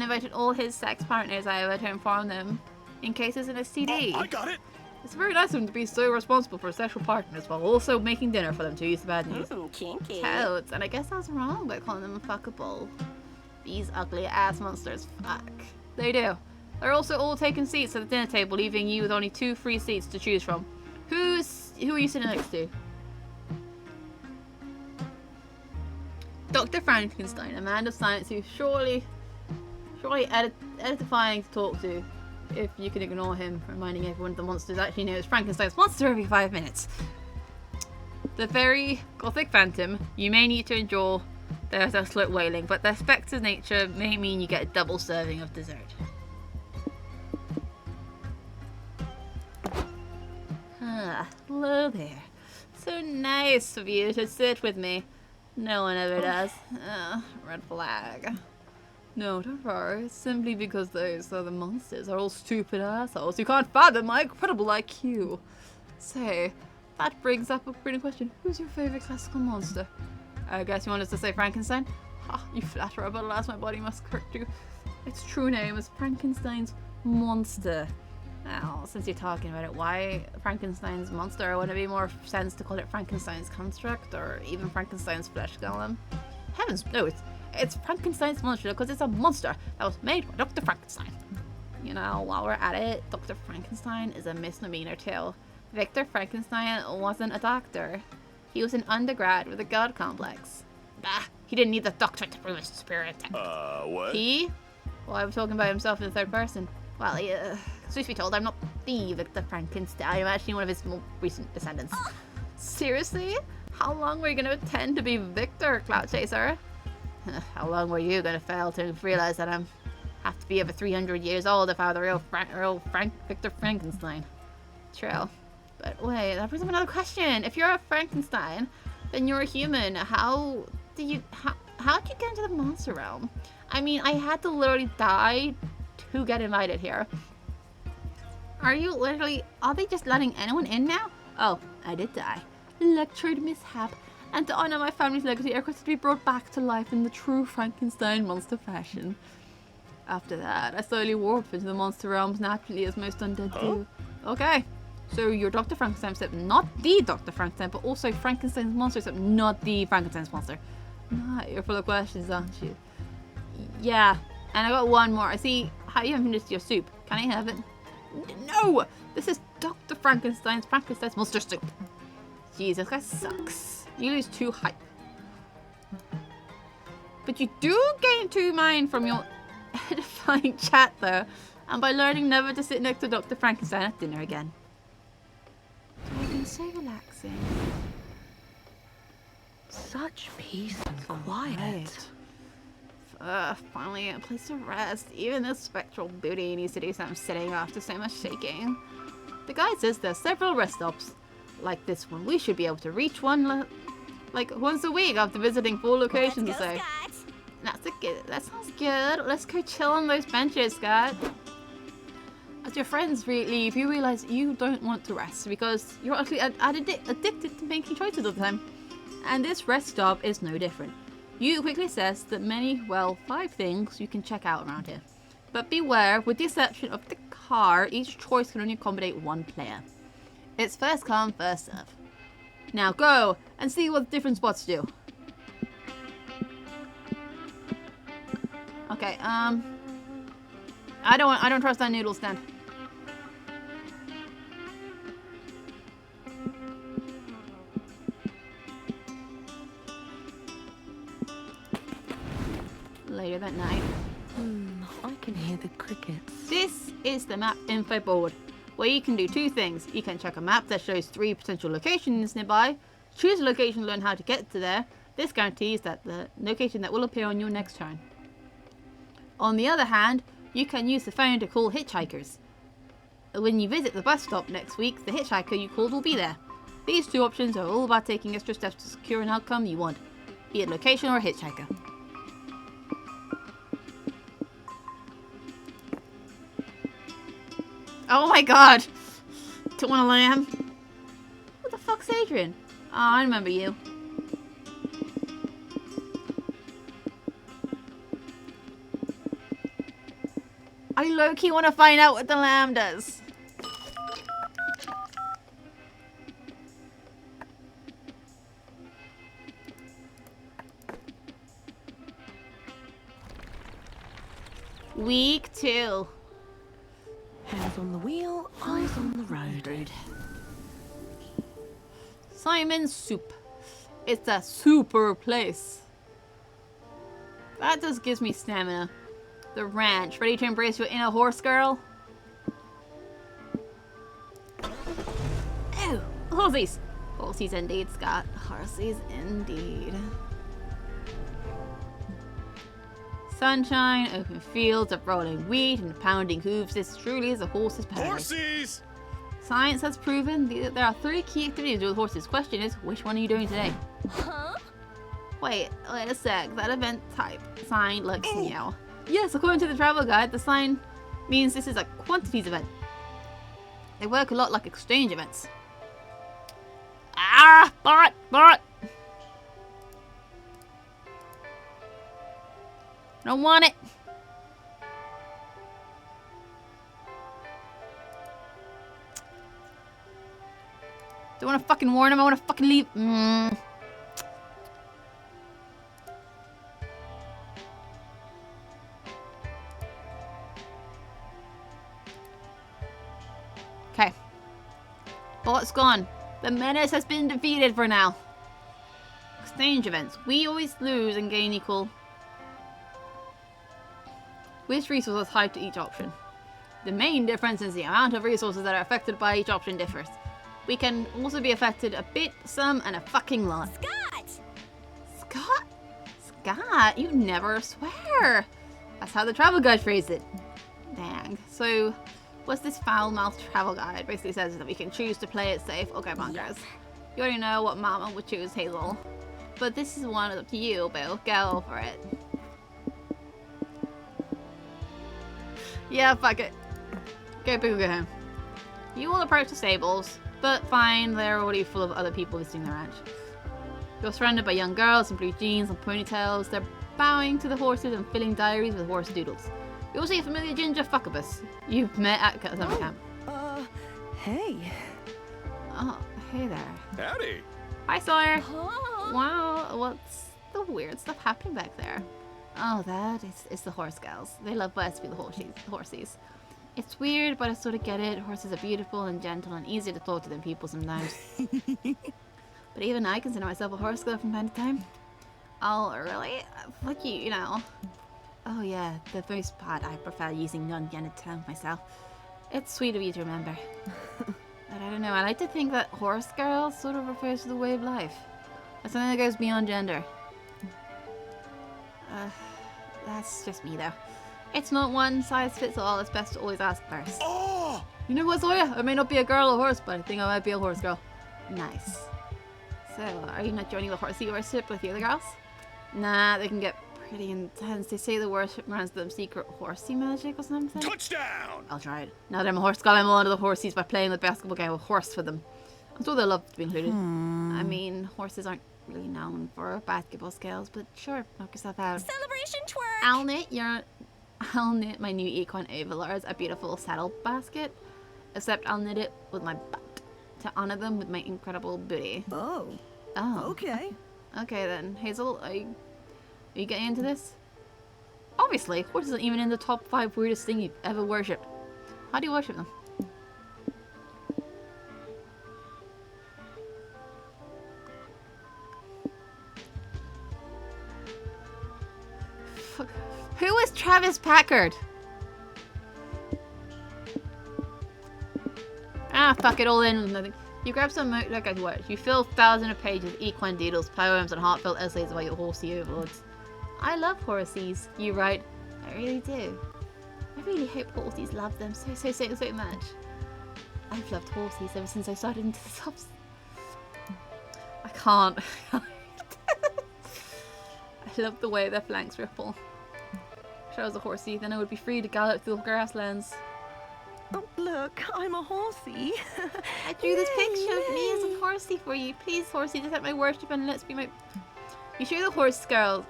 invited all his sex partners over to inform them in case it's an STD. Oh, I got it. It's very nice of him to be so responsible for sexual partners while also making dinner for them to use the bad news. Kinky. Toads, and I guess I was wrong by calling them fuckable. These ugly ass monsters, fuck. They do. They're also all taking seats at the dinner table, leaving you with only 2 free seats to choose from. Who are you sitting next to? Dr. Frankenstein, a man of science who's surely edifying to talk to, if you can ignore him reminding everyone the monsters actually knows Frankenstein's monster every 5 minutes. The very gothic phantom, you may need to endure their desolate wailing, but their spectre's nature may mean you get a double serving of dessert. Hello there. So nice of you to sit with me. No one ever does. Red flag. No, don't worry. It's simply because those other monsters are all stupid assholes who can't fathom my incredible IQ. So, that brings up a pretty question. Who's your favorite classical monster? I guess you want us to say Frankenstein? Ha, you flatterer, but alas, my body must correct you. Its true name is Frankenstein's monster. Now, since you're talking about it, why Frankenstein's monster? Would it be more sense to call it Frankenstein's construct or even Frankenstein's flesh golem? Heavens, no, it's Frankenstein's monster because it's a monster that was made by Dr. Frankenstein. You know, while we're at it, Dr. Frankenstein is a misnomer too. Victor Frankenstein wasn't a doctor. He was an undergrad with a god complex. Bah, he didn't need the doctor to prove his spirit. What? He? Well, I was talking about himself in the third person. Well, truth be told, I'm not the Victor Frankenstein. I'm actually one of his more recent descendants. Seriously? How long were you going to pretend to be Victor, Cloud Chaser? How long were you going to fail to realize that I have to be over 300 years old if I were the real Victor Frankenstein? True. But wait, that brings up another question. If you're a Frankenstein, then you're a human. How did you get into the monster realm? I mean, I had to literally die to get invited here. Are they just letting anyone in now? Oh, I did die. Electrode mishap. And to honor my family's legacy, I requested to be brought back to life in the true Frankenstein monster fashion. After that, I slowly warped into the monster realms naturally as most undead do. Okay, so you're Dr. Frankenstein, except not the Dr. Frankenstein, but also Frankenstein's monster, except not the Frankenstein's monster. Nah, you're full of questions, aren't you? Yeah, and I got one more. I see how you haven't finished your soup. Can I have it? No! This is Dr. Frankenstein's monster soup. Jeez, this guy sucks. You lose 2 hype. But you do gain 2 mind from your edifying chat though, and by learning never to sit next to Dr. Frankenstein at dinner again. It's been so relaxing. Such peace and quiet. Finally a place to rest. Even this spectral booty needs to do some sitting after so much shaking. The guide says there's several rest stops like this one. We should be able to reach one like once a week after visiting 4 locations or so. That's a good. That sounds good. Let's go chill on those benches, Scott. As your friends leave, you realize you don't want to rest because you're actually addicted to making choices all the time. And this rest stop is no different. You quickly assess that many, well, 5 things you can check out around here. But beware, with the exception of the car, each choice can only accommodate 1 player. It's first come, first serve. Now go and see what the different spots do. Okay, I don't trust that noodle stand. Later that night. I can hear the crickets. This is the map info board, where you can do 2 things. You can check a map that shows 3 potential locations nearby, choose a location to learn how to get to there. This guarantees that the location that will appear on your next turn. On the other hand, you can use the phone to call hitchhikers. When you visit the bus stop next week, the hitchhiker you called will be there. These 2 options are all about taking extra steps to secure an outcome you want, be it location or a hitchhiker. Oh my god! Don't want a lamb. What the fuck's Adrian? Oh, I remember you. I low-key want to find out what the lamb does. Week 2. Hands on the wheel, eyes on the road. Simon's Soup. It's a super place. That just gives me stamina. The ranch. Ready to embrace your inner horse girl? Oh, horsies. Horsies indeed, Scott. Horsies indeed. Sunshine, open fields of rolling wheat and pounding hooves. This truly is a horse's paradise. Horsies! Science has proven there are 3 key activities with horses. Question is, which one are you doing today? Huh? Wait a sec. That event type sign looks meow. Yes, according to the travel guide, the sign means this is a quantities event. They work a lot like exchange events. Ah! Bot! I don't want it. Don't want to fucking warn him. I want to fucking leave. Okay. Bot's gone. The menace has been defeated for now. Exchange events. We always lose and gain equal. Which resources tied to each option? The main difference is the amount of resources that are affected by each option differs. We can also be affected a bit, some, and a fucking lot. Scott, you never swear. That's how the travel guide phrased it. Dang. So, what's this foul-mouthed travel guide? Basically says that we can choose to play it safe. Okay, bunkers. You already know what Mama would choose, Hazel. But this is one up to you, Bill. Go for it. Yeah, fuck it. Go big or go home. You will approach the stables, but fine, they're already full of other people visiting the ranch. You're surrounded by young girls in blue jeans and ponytails. They're bowing to the horses and filling diaries with horse doodles. You also see a familiar ginger fuckabus you've met at summer camp. Hey. Oh, hey there. Howdy. Hi, Sawyer. Huh? Wow, what's the weird stuff happening back there? Oh, that is the horse girls. They love us to be the horsies. It's weird, but I sort of get it. Horses are beautiful and gentle and easier to talk to than people sometimes. But even I consider myself a horse girl from time to time. Oh, really? Fuck you know. Oh yeah, the most part I prefer using non-gendered terms myself. It's sweet of you to remember. But I don't know, I like to think that horse girl sort of refers to the way of life. Or something that goes beyond gender. That's just me though. It's not one size fits all, it's best to always ask first. Oh! You know what, Sawyer? I may not be a girl or horse, but I think I might be a horse girl. Nice. So, are you not joining the horsey worship with the other girls? Nah, they can get pretty intense. They say the worship runs them secret horsey magic or something. Touchdown! I'll try it. Now that I'm a horse guy, I'm one of the horsies by playing the basketball game with horse for them. I'm sure they'll love to be included. I mean, horses aren't really known for basketball skills, but sure, knock yourself out. Celebration twerk! I'll knit my new equine overlords a beautiful saddle basket, except I'll knit it with my butt to honor them with my incredible booty. Oh, Oh. okay. Okay then, Hazel, are you getting into this? Obviously, horse isn't even in the top 5 weirdest thing you've ever worshipped. How do you worship them? Fuck. Who is Travis Packard? Ah, fuck it all in with nothing. You grab some like at work. You fill thousands of pages of equine doodles, poems, and heartfelt essays about your horsey overlords. I love horsies, you write. I really do. I really hope horsies love them so much. I've loved horsies ever since I started into the subs. I can't. I love the way their flanks ripple. If I was a horsey, then I would be free to gallop through the grasslands. Oh, look, I'm a horsey. I drew this picture of me as a horsey for you. Please, horsey, accept my worship and let's be my... You show the horse girls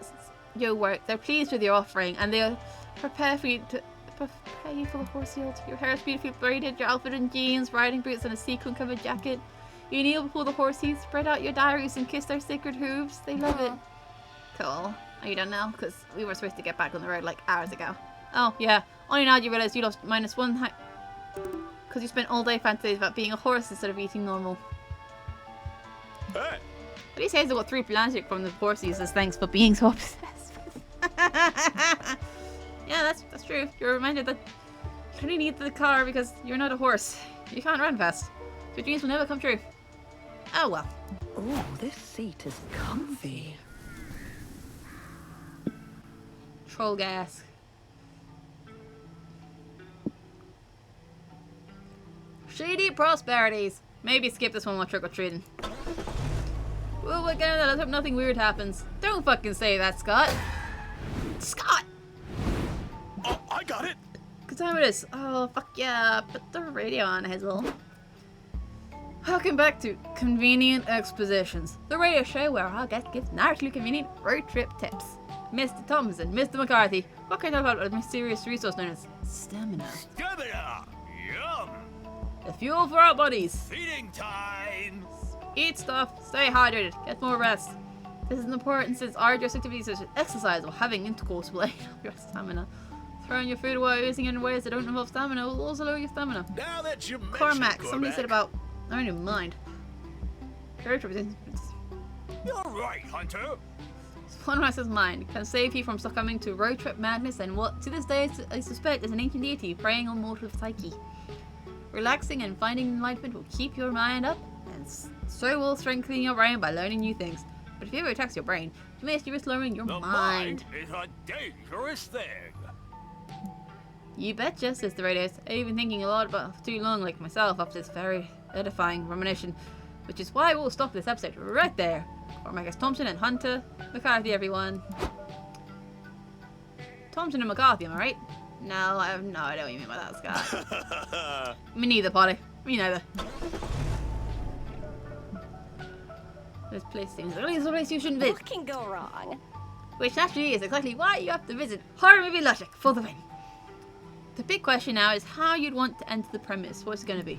your work. They're pleased with your offering and they'll prepare you for the horsey altar. Your hair is beautifully braided, your outfit in jeans, riding boots and a sequin-covered jacket. You kneel before the horses, spread out your diaries and kiss their sacred hooves. They love it. Cool. Are you done now? Because we were supposed to get back on the road like hours ago. Oh, yeah. Only now do you realize you lost -1 height. Because you spent all day fantasizing about being a horse instead of eating normal. Hey! At least Hazel got 3 plastic from the horses as thanks for being so obsessed with. Yeah, that's true. You're reminded that you only need the car because you're not a horse. You can't run fast. Your dreams will never come true. Oh well. Oh, this seat is comfy. Troll gas. Shady prosperities. Maybe skip this one while trick-or-treating. Well, again, let's hope nothing weird happens. Don't fucking say that, Scott. Scott! Oh, I got it! Good time it is. Oh, fuck yeah. Put the radio on, Hazel. Welcome back to Convenient Expositions, the radio show where our guests give narratively convenient road trip tips. Mr. Thompson, Mr. McCarthy, what can I talk about a mysterious resource known as stamina? Stamina! Yum! The fuel for our bodies. Feeding time! Eat stuff, stay hydrated, get more rest. This is important since arduous activities such as exercise or having intercourse will aid up your stamina. Throwing your food away or using it in ways that don't involve stamina will also lower your stamina. Now that you mention Cormac, somebody said about... I don't even mind. Road trip is... You're right, Hunter! Sunrise's mind can save you from succumbing to road trip madness and what to this day I suspect is an ancient deity preying on mortal psyche. Relaxing and finding enlightenment will keep your mind up, and so will strengthen your brain by learning new things. But if it ever attacks your brain, you may risk lowering your The mind. mind is a dangerous thing! You betcha, says the radio. I've been thinking a lot about for too long, like myself, after this very edifying reminiscence, which is why we'll stop this episode right there. Cormac Thompson and Hunter McCarthy, everyone. Thompson and McCarthy, am I right? No, I have no idea what you mean by that, Scott. Me neither, Polly. Me neither. This place seems like a place you shouldn't visit. What can go wrong? Which naturally is exactly why you have to visit Horror Movie Logic for the win. The big question now is how you'd want to enter the premise. What's it going to be?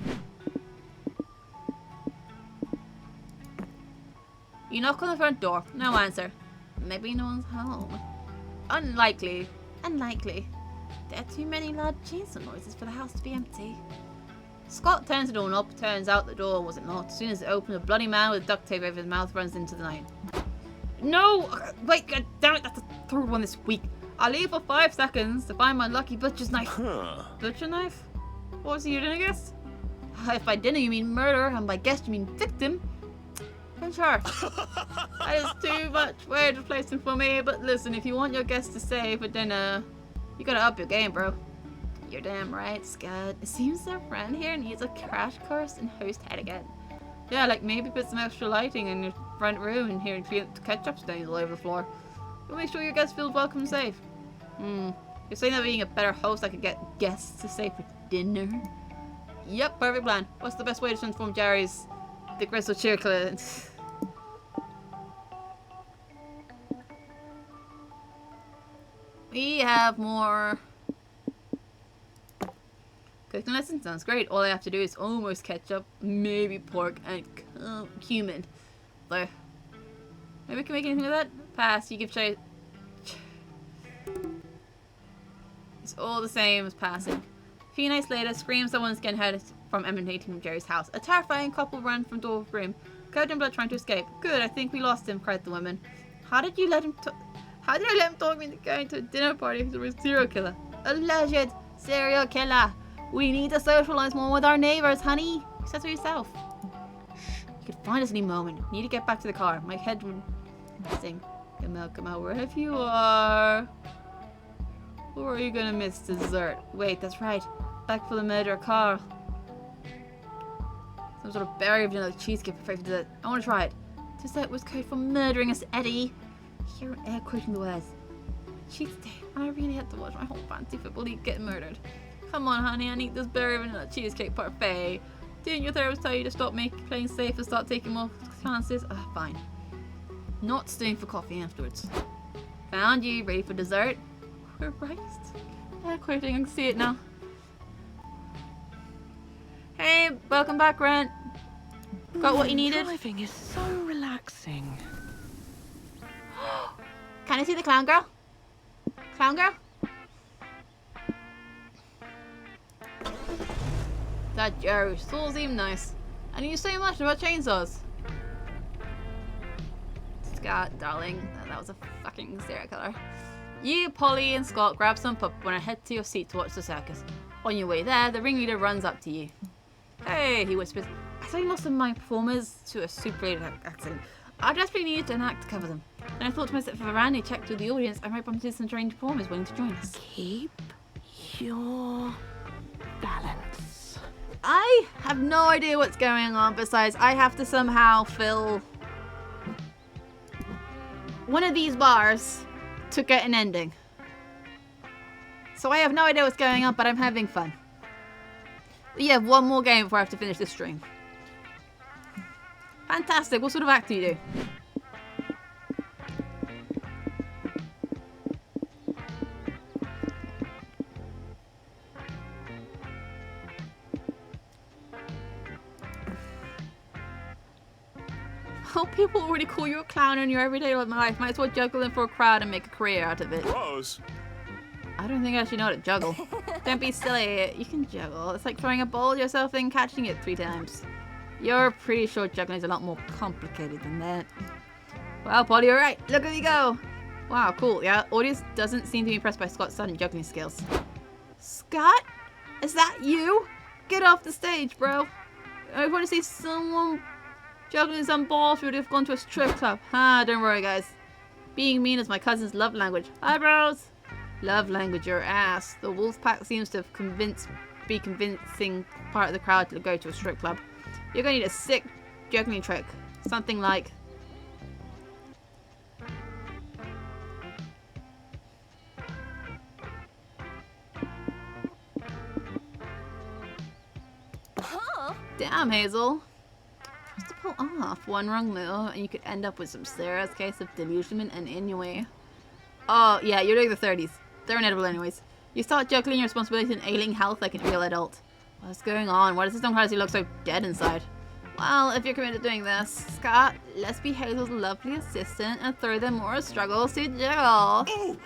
You knock on the front door. No answer. Maybe no one's home. Unlikely. Unlikely. There are too many loud chainsaw noises for the house to be empty. Scott turns the door knob. Turns out the door wasn't locked. As soon as it opened, a bloody man with duct tape over his mouth runs into the night. No! Wait, god damn it, that's the 3rd one this week. I'll leave for 5 seconds to find my lucky butcher's knife. Butcher knife? What was he doing, I guess? If by dinner you mean murder, and by guest you mean victim, then sure. That is too much weird replacement for me, but listen, if you want your guests to stay for dinner, you gotta up your game, bro. You're damn right, Scott. It seems our friend here needs a crash course in host etiquette. Yeah, like maybe put some extra lighting in your front room and here and feel ketchup stains all over the floor. You'll make sure your guests feel welcome and safe. You're saying that being a better host, I could get guests to stay for dinner? Yep, perfect plan. What's the best way to transform Jerry's the crystal chocolate? We have more cooking lessons. Sounds great. All I have to do is almost ketchup, maybe pork, and cumin. There. Maybe we can make anything of that? Pass. You give Shay. It's all the same as passing. A few nights later, screams someone's getting heard from emanating from Jerry's house. A terrifying couple ran from door of room, covered in blood, trying to escape. Good, I think we lost him, cried the woman. How did you let him How did I let him talk me into going to a dinner party if he was a serial killer? Alleged serial killer. We need to socialize more with our neighbors, honey. You said so yourself. Shh. You could find us any moment. Need to get back to the car. My head would sing. Come out, wherever you are. Or are you gonna miss dessert? Wait, that's right. Back for the murder, Carl. Some sort of berry vanilla cheesecake perfect for dessert. I want to try it. Dessert was code for murdering us, Eddie. Here, air quoting the words. Cheesecake. I really had to watch my whole fancy football league get murdered. Come on, honey, I need this berry vanilla cheesecake parfait. Didn't your therapist tell you to stop playing safe and start taking more chances? Ah, fine. Not staying for coffee afterwards. Found you. Ready for dessert? We're right. Air quoting. I can see it now. Hey, welcome back, Grant. Got what you needed? Driving is so relaxing. Can I see the clown girl? Clown girl? That Jerry still seemed nice. And you say much about chainsaws. Scott, darling, that was a fucking serial killer. You, Polly, and Scott grab some popcorn and head to your seat to watch the circus. On your way there, the ringleader runs up to you. Hey, he whispers. I saw most of my performers to a super-rated accident. I desperately needed an act to cover them. And I thought to myself, if I randomly checked with the audience, I might bump into some trained performers willing to join us. Keep your balance. I have no idea what's going on, besides I have to somehow fill one of these bars to get an ending. So I have no idea what's going on, but I'm having fun. We have one more game before I have to finish this stream. Fantastic. What sort of act do you do? Oh, people already call you a clown in your everyday life. Might as well juggle them for a crowd and make a career out of it. Gross. I don't think I actually know how to juggle. Don't be silly. You can juggle. It's like throwing a ball at yourself and catching it 3 times. You're pretty sure juggling is a lot more complicated than that. Well, Polly, you're right. Look at you go. Wow, cool. Yeah, audience doesn't seem to be impressed by Scott's sudden juggling skills. Scott? Is that you? Get off the stage, bro. I want to see someone juggling some balls who would have gone to a strip club. Don't worry, guys. Being mean is my cousin's love language. Eyebrows. Love language, your ass. The wolf pack seems to have be convincing part of the crowd to go to a strip club. You're gonna need a sick juggling trick. Something like... Huh? Damn, Hazel. Just to pull off one wrong move, and you could end up with some serious case of delusionment and ennui. Oh, yeah, you're doing the 30s. They're inedible anyways. You start juggling your responsibility and ailing health like a real adult. What's going on? Why does this young Harley look so dead inside? Well, if you're committed to doing this, Scott, let's be Hazel's lovely assistant and throw them more struggles to juggle. Oh!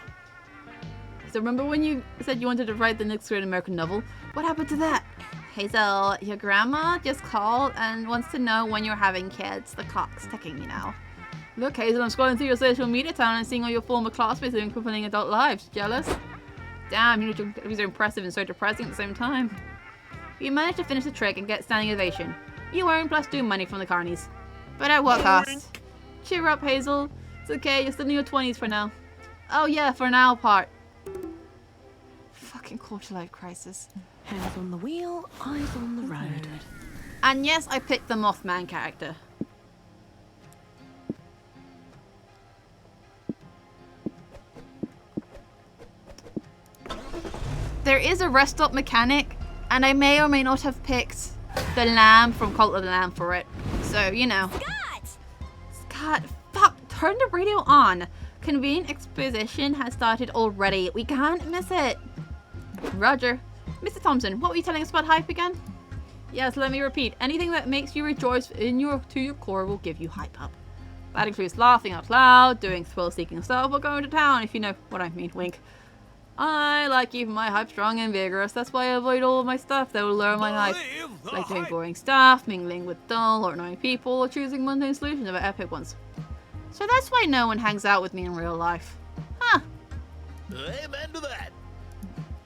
So remember when you said you wanted to write the next great American novel? What happened to that? Hazel, your grandma just called and wants to know when you're having kids. The clock's ticking, you know. Look, Hazel, I'm scrolling through your social media town and seeing all your former classmates living fulfilling adult lives. Jealous? Damn, you know, these are impressive and so depressing at the same time. You managed to finish the trick and get standing ovation. You earn +2 money from the carnies. But at what cost? Cheer up, Hazel. It's okay, you're still in your 20s for now. Oh yeah, for now part. Fucking quarter-life crisis. Hands on the wheel, eyes on the road. And yes, I picked the Mothman character. there is a rest stop mechanic, and I may or may not have picked the lamb from Cult of the Lamb for it. So, you know. Scott, fuck, turn the radio on. Convenient exposition has started already. We can't miss it. Roger. Mr. Thompson, what were you telling us about hype again? Yes, let me repeat. Anything that makes you rejoice to your core will give you hype up. That includes laughing out loud, doing thrill-seeking stuff, or going to town, if you know what I mean. Wink. I like keeping my hype strong and vigorous. That's why I avoid all of my stuff that will lower my hype. Like doing boring stuff, mingling with dull or annoying people, or choosing mundane solutions over epic ones. So that's why no one hangs out with me in real life. Huh. Amen to that.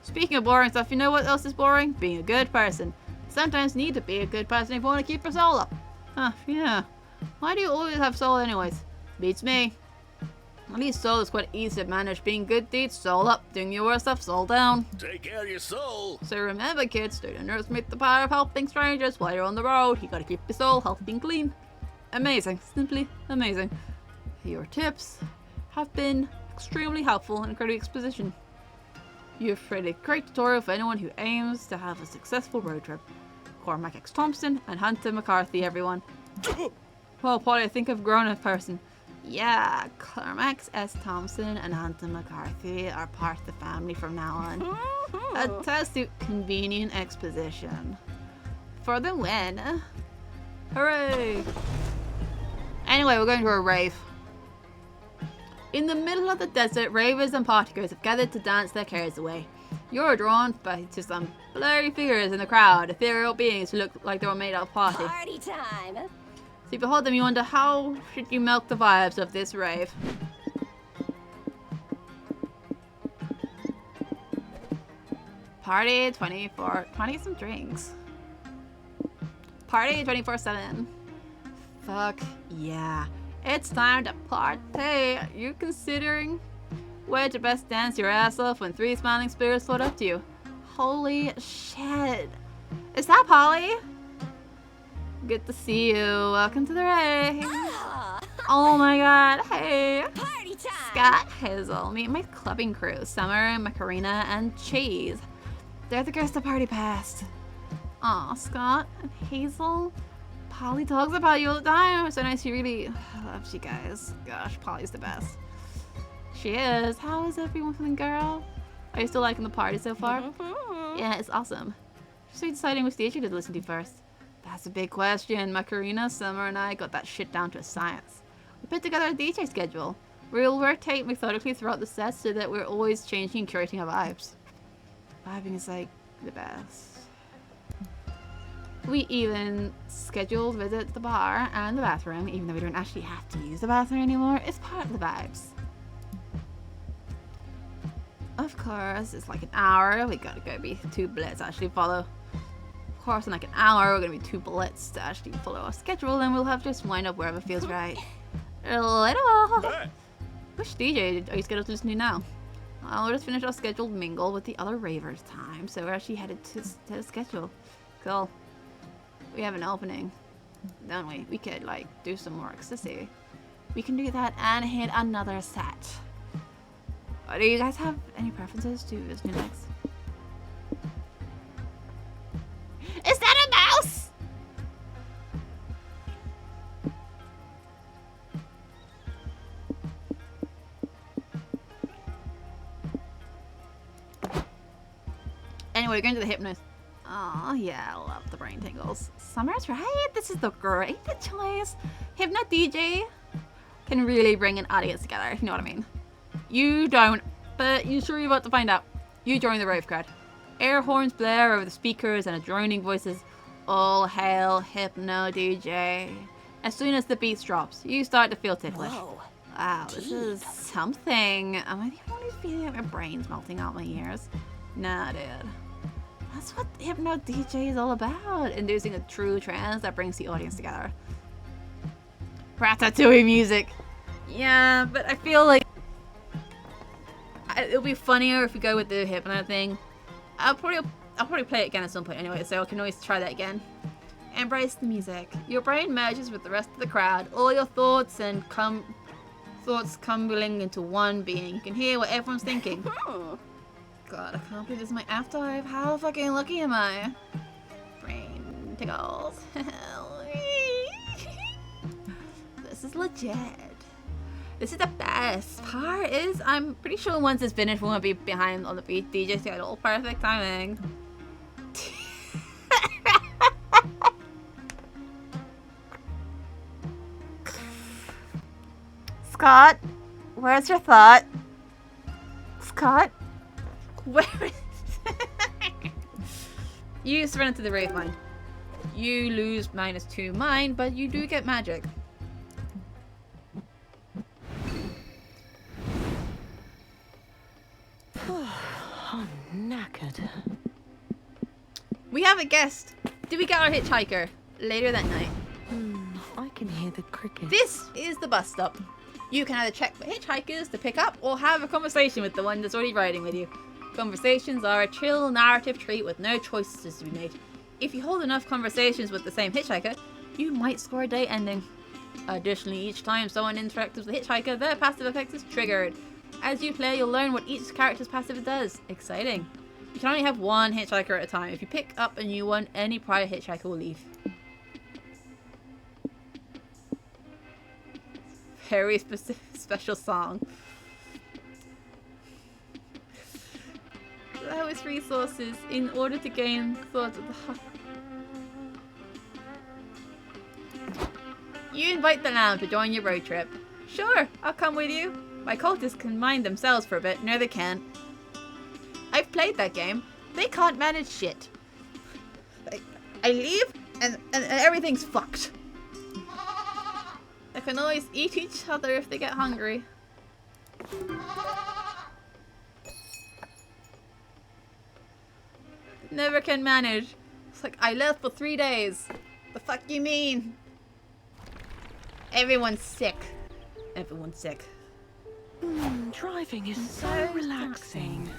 Speaking of boring stuff, you know what else is boring? Being a good person. Sometimes need to be a good person if you want to keep your soul up. Huh, yeah. Why do you always have soul anyways? Beats me. At least soul is quite easy to manage. Being good deeds, soul up. Doing your worst stuff, soul down. Take care of your soul. So remember kids, don't underestimate the power of helping strangers while you're on the road. You gotta keep your soul healthy and clean. Amazing. Simply amazing. Your tips have been extremely helpful in creating exposition. You've created a great tutorial for anyone who aims to have a successful road trip. Cormac X. Thompson and Hunter McCarthy, everyone. Well, Polly, I think I've grown a person. Yeah, Cormac S. Thompson and Hunter McCarthy are part of the family from now on. A test to convenient exposition. For the win. Hooray! Anyway, we're going to a rave. In the middle of the desert, ravers and partygoers have gathered to dance their cares away. You're drawn to some blurry figures in the crowd, ethereal beings who look like they were made out of party. Party time. So you behold them, you wonder how should you milk the vibes of this rave. Party 24, 20 some drinks. Party 24/7. Fuck yeah. It's time to party. You considering where to best dance your ass off when 3 smiling spirits float up to you? Holy shit. Is that Polly? Good to see you. Welcome to the rave. Oh my god. Hey. Party time. Scott, Hazel. Meet my clubbing crew. Summer, Macarena, and Cheese. They're the girls the party passed. Aw, Scott and Hazel. Polly talks about you all the time. It's so nice. She really loves you guys. Gosh, Polly's the best. She is. How is everyone feeling, girl? Are you still liking the party so far? Yeah, it's awesome. So deciding which DJ to listen to first. That's a big question. Macarena, Summer, and I got that shit down to a science. We put together a DJ schedule. We'll rotate methodically throughout the set so that we're always changing and curating our vibes. Vibing is like the best. We even scheduled visits to the bar and the bathroom, even though we don't actually have to use the bathroom anymore. It's part of the vibes. Of course, it's like an hour. We gotta go be 2 bullets to actually follow. Of course, in like an hour, we're gonna be 2 bullets to actually follow our schedule, and we'll have to just wind up wherever feels right. Little. Which DJ are you scheduled to listen to now? Well, we'll just finish our scheduled mingle with the other ravers time, so we're actually headed to the schedule. Cool. We have an opening, don't we? We could, like, do some more ecstasy. We can do that and hit another set. Do you guys have any preferences to listen to next? Is that a mouse? Anyway, we're going to the hypnotist. Oh, yeah, I love the brain tingles. Summer's right. This is the great choice. Hypno DJ can really bring an audience together, if you know what I mean. You don't, but you're sure you're about to find out. You join the rave crowd. Air horns blare over the speakers and droning voices. All hail Hypno DJ. As soon as the beat drops, you start to feel ticklish. Whoa. Wow, this is something. Am I the only feeling like my brain's melting out my ears? Nah, dude. That's what Hypno DJ is all about. Inducing a true trance that brings the audience together. Ratatouille music. Yeah, but I feel like it'll be funnier if we go with the Hypno thing. I'll probably play it again at some point anyway, so I can always try that again. Embrace the music. Your brain merges with the rest of the crowd. All your thoughts combling into one being. You can hear what everyone's thinking. God, I can't believe this is my afterlife. How fucking lucky am I? Brain tickles. This is legit. This is the best part is I'm pretty sure once it's finished we won't be behind on the beat DJ schedule. Perfect timing. Scott, where's your thought? Scott? Where is You surrender to the Wraith Mind. You lose -2 mine, but you do get magic. I'm knackered. We have a guest. Did we get our hitchhiker later that night? I can hear the crickets. This is the bus stop. You can either check for hitchhikers to pick up or have a conversation with the one that's already riding with you. Conversations are a chill narrative treat with no choices to be made. If you hold enough conversations with the same hitchhiker, you might score a day ending. Additionally, each time someone interacts with the hitchhiker, their passive effect is triggered. As you play, you'll learn what each character's passive does. Exciting. You can only have one hitchhiker at a time. If you pick up a new one, any prior hitchhiker will leave. Very special song. Lowest resources in order to gain thoughts of the heart. You invite the lamb to join your road trip. Sure, I'll come with you. My cultists can mind themselves for a bit. No, they can't. I've played that game. They can't manage shit. I leave and everything's fucked. They can always eat each other if they get hungry. Never can manage. It's like, I left for 3 days. The fuck you mean? Everyone's sick. Everyone's sick. Driving is so relaxing.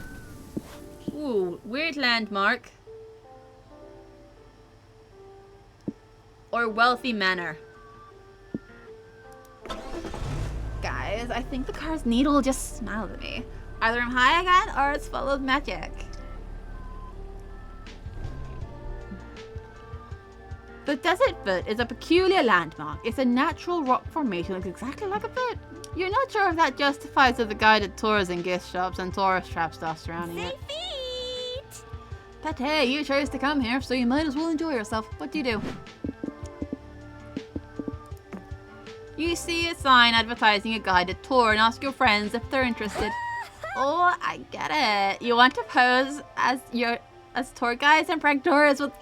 Ooh, weird landmark. Or wealthy manor. Guys, I think the car's needle just smiled at me. Either I'm high again or it's full of magic. The desert foot is a peculiar landmark. It's a natural rock formation that looks exactly like a foot. You're not sure if that justifies the guided tours and gift shops and tourist trap stuff surrounding it. Feet! But hey, you chose to come here, so you might as well enjoy yourself. What do you do? You see a sign advertising a guided tour and ask your friends if they're interested. Oh, I get it. You want to pose as tour guides and prank tourists with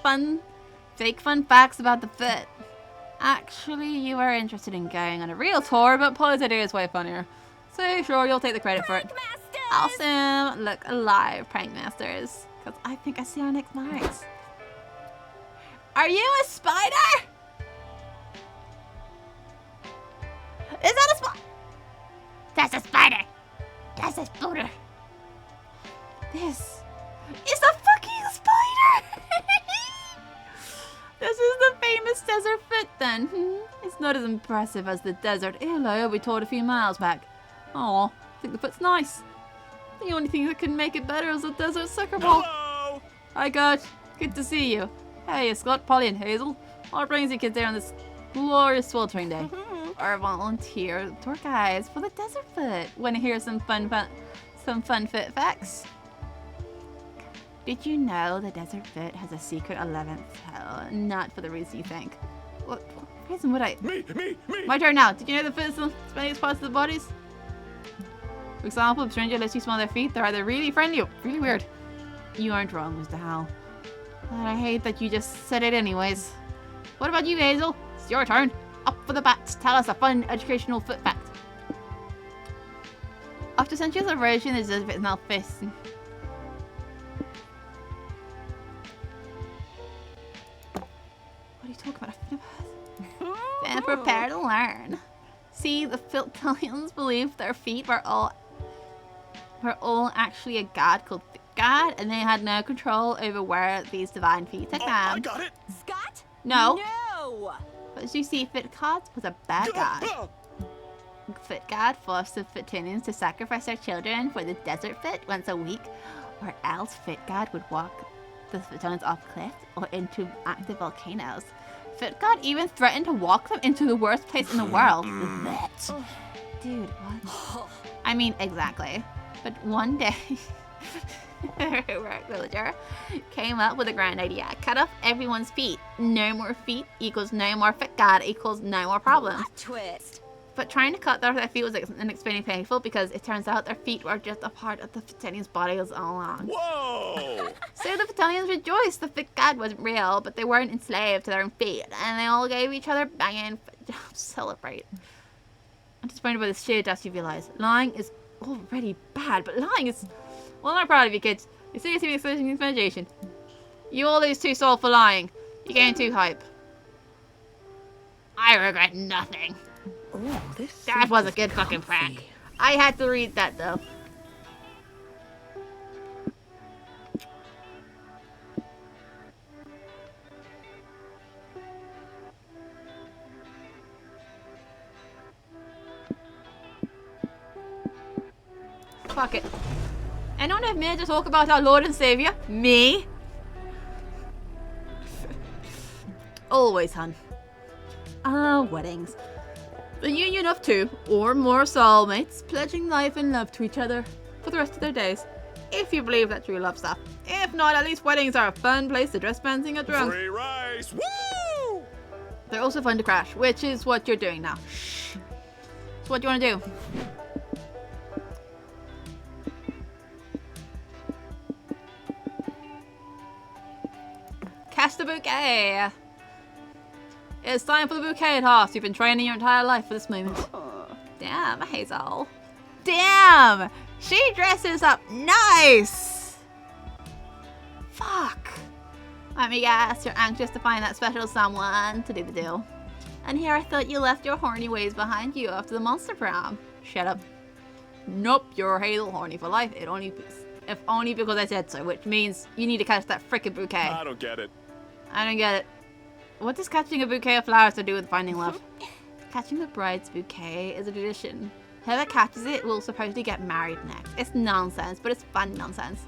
fake fun facts about the foot. Actually, you are interested in going on a real tour, but Paul's idea is way funnier. So sure, you'll take the credit for it. Awesome. Look alive, prank masters. Because I think I see our next marks. Are you a spider? Is that a spider? That's a spider. That's a spider. This is a fucking spider! This is the famous desert foot then. It's not as impressive as the desert earlier we toured a few miles back. Aw, I think the foot's nice. The only thing that can make it better is the desert sucker ball. Hello! Hi, God. Good to see you. Hey, Scott, Polly, and Hazel. What brings you kids there on this glorious sweltering day? Our volunteer tour guides for the desert foot. Want to hear some fun foot facts? Did you know the desert foot has a secret 11th toe? Not for the reason you think. What reason would I? Me! My turn now. Did you know the foot is the spaniest parts of the bodies? For example, if a stranger lets you smell their feet, they're either really friendly or really weird. You aren't wrong, Mr. Howell. But I hate that you just said it anyways. What about you, Hazel? It's your turn. Up for the bat. Tell us a fun educational foot fact. After centuries of erosion, the desert foot is now fist. What are you talking about? Then prepare to learn. See, the Philtonians believed their feet were all actually a god called God, and they had no control over where these divine feet had I found. got it! Scott? No. No! But as you see, Fit God was a bad god. Fit God forced the Philtonians to sacrifice their children for the desert fit once a week, or else Fitgard would walk the Valentines off cliffs or into active volcanoes. Fitgard even threatened to walk them into the worst place in the world. Dude, what? I mean, exactly. But one day, a villager came up with a grand idea. Cut off everyone's feet. No more feet equals no more Fitgard equals no more problems. Twist. But trying to cut off their feet was unexplainably painful because it turns out their feet were just a part of the Fitalians' bodies all along. Whoa! So the Fitalians rejoiced the Fitgard wasn't real, but they weren't enslaved to their own feet, and they all gave each other banging celebrate. I'm disappointed by this shit, as you realize. Lying is already bad, but lying is... Well, I'm proud of you, kids. You're seriously exposing this imagination. You all lose 2 souls for lying. You're getting too hype. I regret nothing. Oh, this That was a is good fucking comfy. prank. I had to read that, though. Fuck it. Anyone have minute to talk about our Lord and Savior? Me? Always, hun. Weddings. The union of 2 or more soulmates pledging life and love to each other for the rest of their days. If you believe that true love stuff. If not, at least weddings are a fun place to dress fancy and drunk. Free rice! Woo! They're also fun to crash, which is what you're doing now. Shh. So what do you want to do? Catch the bouquet! It's time for the bouquet toss. You've been training your entire life for this moment. Damn, Hazel. Damn! She dresses up nice! Fuck. Let me guess, you're anxious to find that special someone to do the deal. And here I thought you left your horny ways behind you after the monster prom. Shut up. Nope, you're Hazel horny for life. If only because I said so, which means you need to catch that frickin' bouquet. I don't get it. I don't get it. What does catching a bouquet of flowers to do with finding love? Catching the bride's bouquet is a tradition. Whoever catches it will supposedly get married next. It's nonsense, but it's fun nonsense.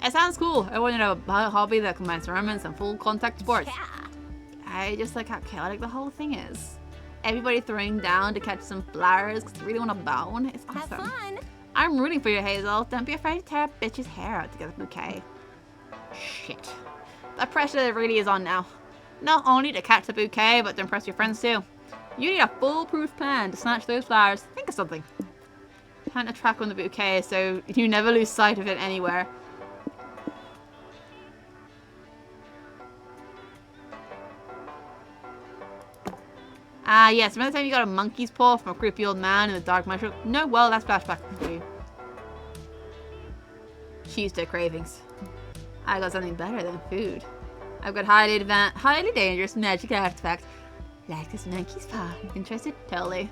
It sounds cool. I want to know about a hobby that combines romance and full contact sports. Yeah. I just like how chaotic the whole thing is. Everybody throwing down to catch some flowers because they really want a bone. It's Have awesome. fun. I'm rooting for you, Hazel. Don't be afraid to tear a bitch's hair out to get a bouquet. Shit. The pressure really is on now. Not only to catch the bouquet, but to impress your friends too. You need a foolproof plan to snatch those flowers. Think of something. Plant a track on the bouquet so you never lose sight of it anywhere. Yes, remember the time you got a monkey's paw from a creepy old man in the dark mushroom? No, well, that's flashback for you. She used to cravings. I got something better than food. I've got highly dangerous magic artifact. Like this monkey's paw. Interested? Totally.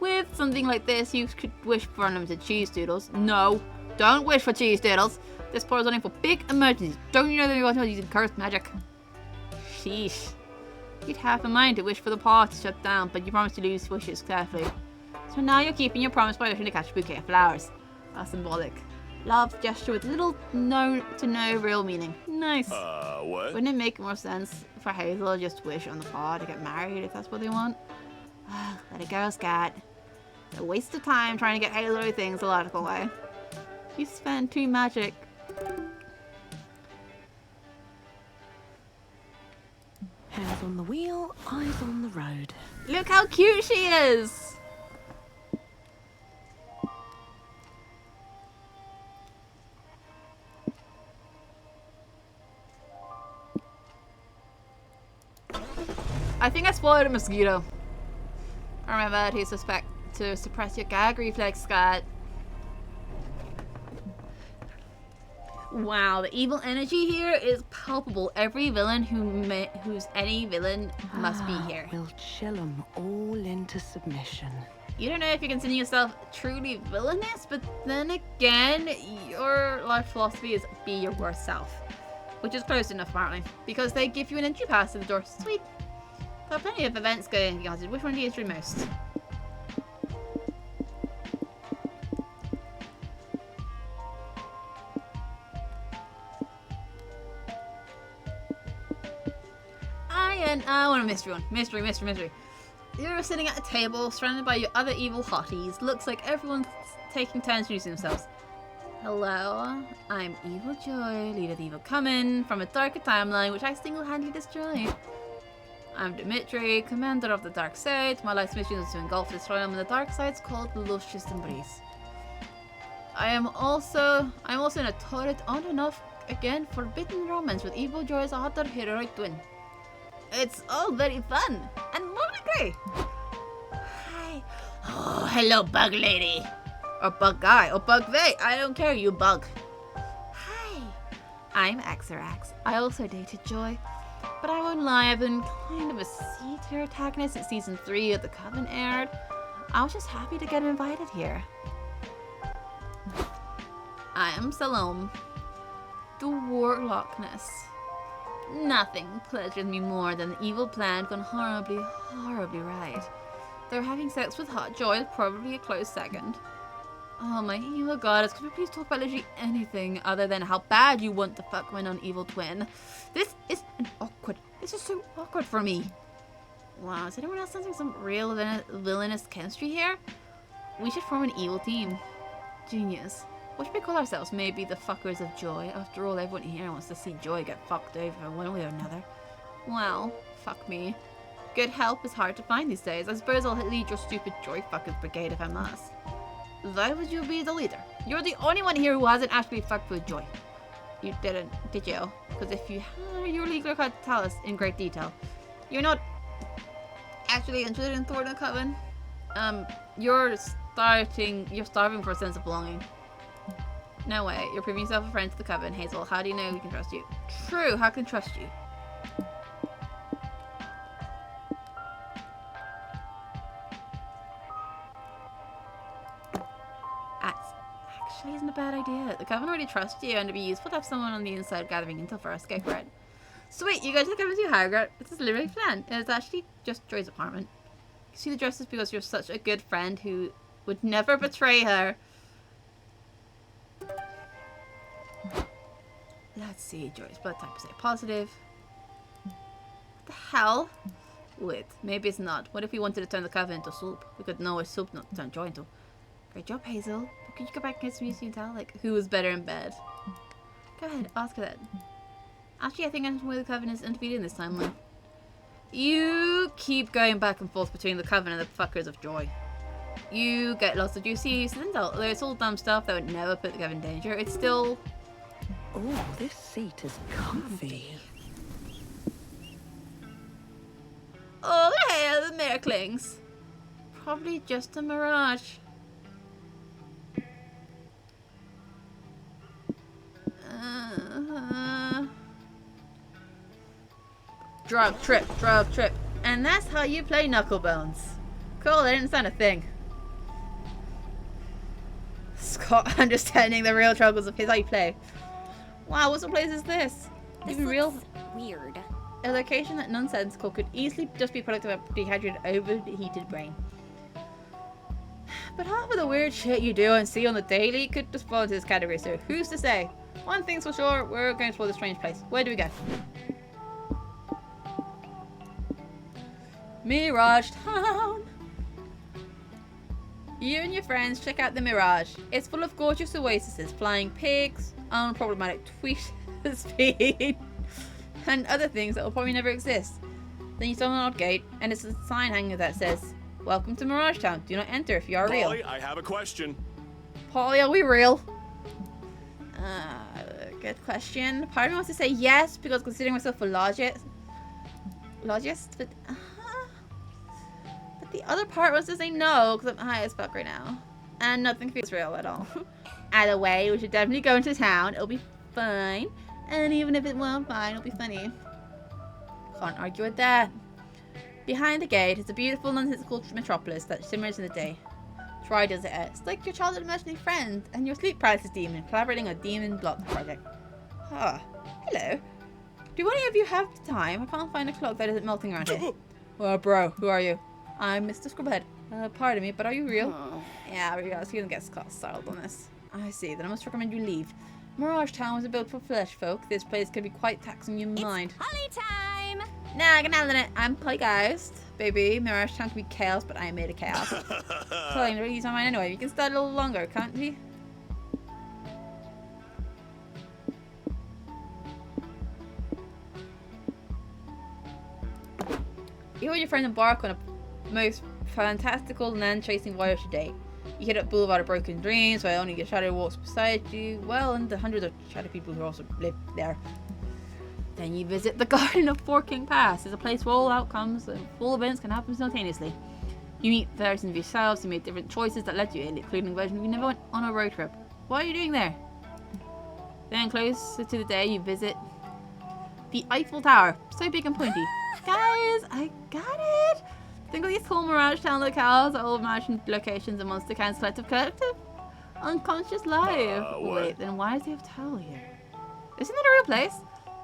With something like this, you could wish for unlimited cheese doodles. No, don't wish for cheese doodles. This paw is only for big emergencies. Don't you know that you're going to use cursed magic? Sheesh. You'd have a mind to wish for the paw to shut down, but you promised to lose wishes carefully. So now you're keeping your promise by wishing to catch a bouquet of flowers. That's symbolic. Love gesture with little to no real meaning. Nice. What? Wouldn't it make more sense for Hazel to just wish on the paw to get married if that's what they want? Let it go, Scat. A waste of time trying to get Hazel to do things the logical way. You spend too magic. Hands on the wheel, eyes on the road. Look how cute she is! I think I swallowed a mosquito. Remember to suppress your gag reflex, Scott. Wow, the evil energy here is palpable. Every villain who's any villain must be here. We'll chill 'em all into submission. You don't know if you consider yourself truly villainous, but then again, your life philosophy is be your worst self. Which is close enough, apparently. Because they give you an entry pass to the door. Sweet. There are plenty of events going on. Which one do you enjoy most? I want a mystery one. Mystery. You're sitting at a table surrounded by your other evil hotties. Looks like everyone's taking turns introducing themselves. Hello, I'm Evil Joy, leader of the Evil Coven, from a darker timeline which I single-handedly destroyed. I'm Dimitri, commander of the dark side. My life's mission is to engulf this realm in the dark side's called Luscious Embrace. I'm also in a torrid on and off again forbidden romance with Evil Joy's other heroic twin. It's all very fun and lovely grey. Hi. Oh, hello, bug lady. Or bug guy, or bug they. I don't care, you bug. Hi. I'm Axarax. I also dated Joy. But I won't lie, I've been kind of a C-tier antagonist since season 3 of the Coven aired. I was just happy to get invited here. I am Salome, the Warlockness. Nothing pleasures me more than the evil plan gone horribly, horribly right. Though having sex with Hot Joy is probably a close second. Oh my evil goddess, could we please talk about literally anything other than how bad you want to fuck my non-evil twin? This is so awkward for me. Wow, is anyone else sensing some real villainous chemistry here? We should form an evil team. Genius. What should we call ourselves? Maybe the fuckers of Joy. After all, everyone here wants to see Joy get fucked over one way or another. Well, fuck me. Good help is hard to find these days. I suppose I'll lead your stupid Joy fuckers brigade if I must. Why would you be the leader? You're the only one here who hasn't actually fucked with Joy. You didn't, did you? Because if you had, you're legally required to tell us in great detail. You're not actually interested in Thorn the Coven. You're starving for a sense of belonging. No way, you're proving yourself a friend to the Coven. Hazel, how do you know we can trust you? True, how can I trust you? Actually isn't a bad idea. The Coven already trusts you, and it'd be useful to have someone on the inside gathering intel for us. Go for it. Sweet, you go to the Coven's your higher. This is literally planned. It's actually just Joy's apartment. You see the dresses because you're such a good friend who would never betray her. Let's see, Joy's blood type is A positive. What the hell? Wait, maybe it's not. What if we wanted to turn the Coven into soup? We could know it's soup not to turn Joy into. Great job, Hazel. But could you go back and get some music and tell, like, who was better in bed? Go ahead, ask her that. Actually, I think I understand where the Coven is interviewed in this timeline. You keep going back and forth between the Coven and the fuckers of Joy. You get lots of juicy intel. Although it's all dumb stuff that would never put the Coven in danger, it's still... Oh, this seat is comfy. Oh, hey, the Miraclings. Probably just a mirage. Drug trip. And that's how you play Knucklebones. Cool, that didn't sound a thing. Scott understanding the real struggles of his how you play. Wow, what sort of place is this? Even real Weird. a location that nonsensical could easily just be product of a dehydrated, overheated brain. But half of the weird shit you do and see on the daily could just fall into this category, so who's to say? One thing's for sure, we're going to explore this strange place. Where do we go? Mirage Town! You and your friends check out the Mirage. It's full of gorgeous oases, flying pigs, unproblematic tweet speed, and other things that will probably never exist. Then you stumble on an odd gate, and it's a sign hanging that says, "Welcome to Mirage Town. Do not enter if you are real." Polly, I have a question. Polly, are we real? Good question. Part of me wants to say yes, because considering myself a logist, but the other part wants to say no, because I'm high as fuck right now. And nothing feels real at all. Either way, we should definitely go into town. It'll be fine. And even if it won't fine, it'll be funny. Can't argue with that. Behind the gate is a beautiful nonsensical metropolis that shimmers in the day. Try does it. It's like your childhood imaginary friend and your sleep paralysis demon collaborating on a demon block project. Ah, hello. Do any of you have time? I can't find a clock that isn't melting around here. Well, bro, who are you? I'm Mr. Scribblehead. Pardon me, but are you real? Oh. Yeah, we're gonna get startled on this. I see, then I must recommend you leave. Mirage Town was built for flesh folk. This place can be quite taxing your mind. Holly time! Nah, get out of it. I'm Poltergeist, baby. Mirage trying to be chaos, but I made a chaos. Totally, I'm use my mind anyway. You can start a little longer, can't we? You and your friend embark on a most fantastical land-chasing voyage to date. You hit up Boulevard of Broken Dreams, where only your shadow walks beside you, well, and the hundreds of shadow people who also live there. Then you visit the Garden of Forking Pass. It's a place where all outcomes and full events can happen simultaneously. You meet versions of yourselves who made different choices that led you in, including versions you never went on a road trip. What are you doing there? Then closer to the day, you visit the Eiffel Tower. So big and pointy. Guys, I got it! Think of these cool Mirage Town locales, all imagined locations and Monster Cans collective unconscious life. Wait, then why does he have a tower here? Isn't it a real place?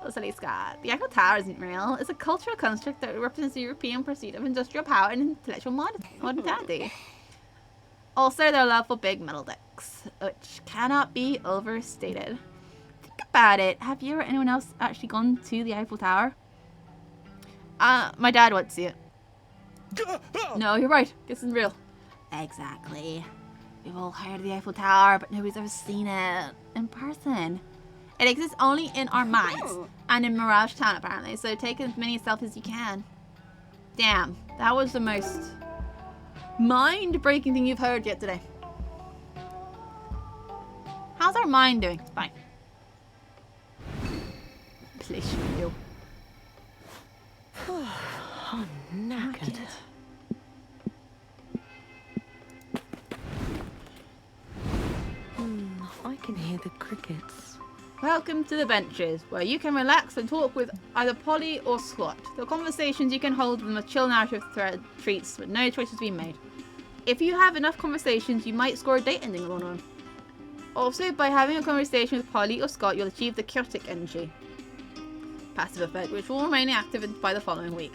Oh, silly Scott. The Eiffel Tower isn't real. It's a cultural construct that represents the European pursuit of industrial power and intellectual modernity. Also, their love for big metal decks, which cannot be overstated. Think about it. Have you or anyone else actually gone to the Eiffel Tower? My dad went to see it. No, you're right. This isn't real. Exactly. We've all heard of the Eiffel Tower, but nobody's ever seen it in person. It exists only in our minds and in Mirage Town, apparently. So take as many selfies as you can. Damn, that was the most mind-breaking thing you've heard yet today. How's our mind doing? Fine. Please, you. I'm knackered. I can hear the crickets. Welcome to the benches, where you can relax and talk with either Polly or Scott. The conversations you can hold with a chill narrative thread treats with no choices being made. If you have enough conversations, you might score a date ending along one. Also, by having a conversation with Polly or Scott, you'll achieve the chaotic energy passive effect, which will remain active by the following week.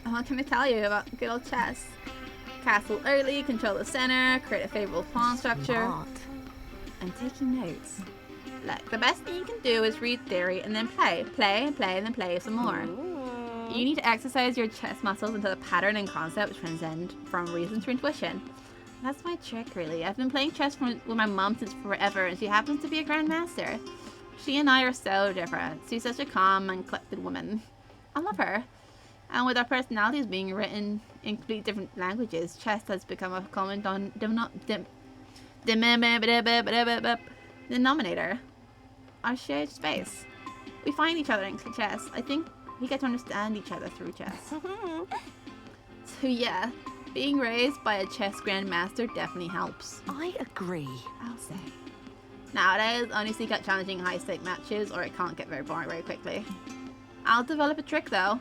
What can I tell you about good old chess? Castle early, control the center, create a favorable pawn structure, and taking notes. Look, the best thing you can do is read theory and then play, and then play some more. You need to exercise your chess muscles until the pattern and concept transcend from reason to intuition. That's my trick, really. I've been playing chess with my mom since forever, and she happens to be a grandmaster. She and I are so different. She's such a calm and collected woman. I love her. And with our personalities being written in completely different languages, chess has become a common denominator. Our shared space. We find each other in chess. I think we get to understand each other through chess. So yeah, being raised by a chess grandmaster definitely helps. I agree. I'll say. Nowadays, only seek out challenging high-stake matches, or it can't get very boring very quickly. I'll develop a trick though.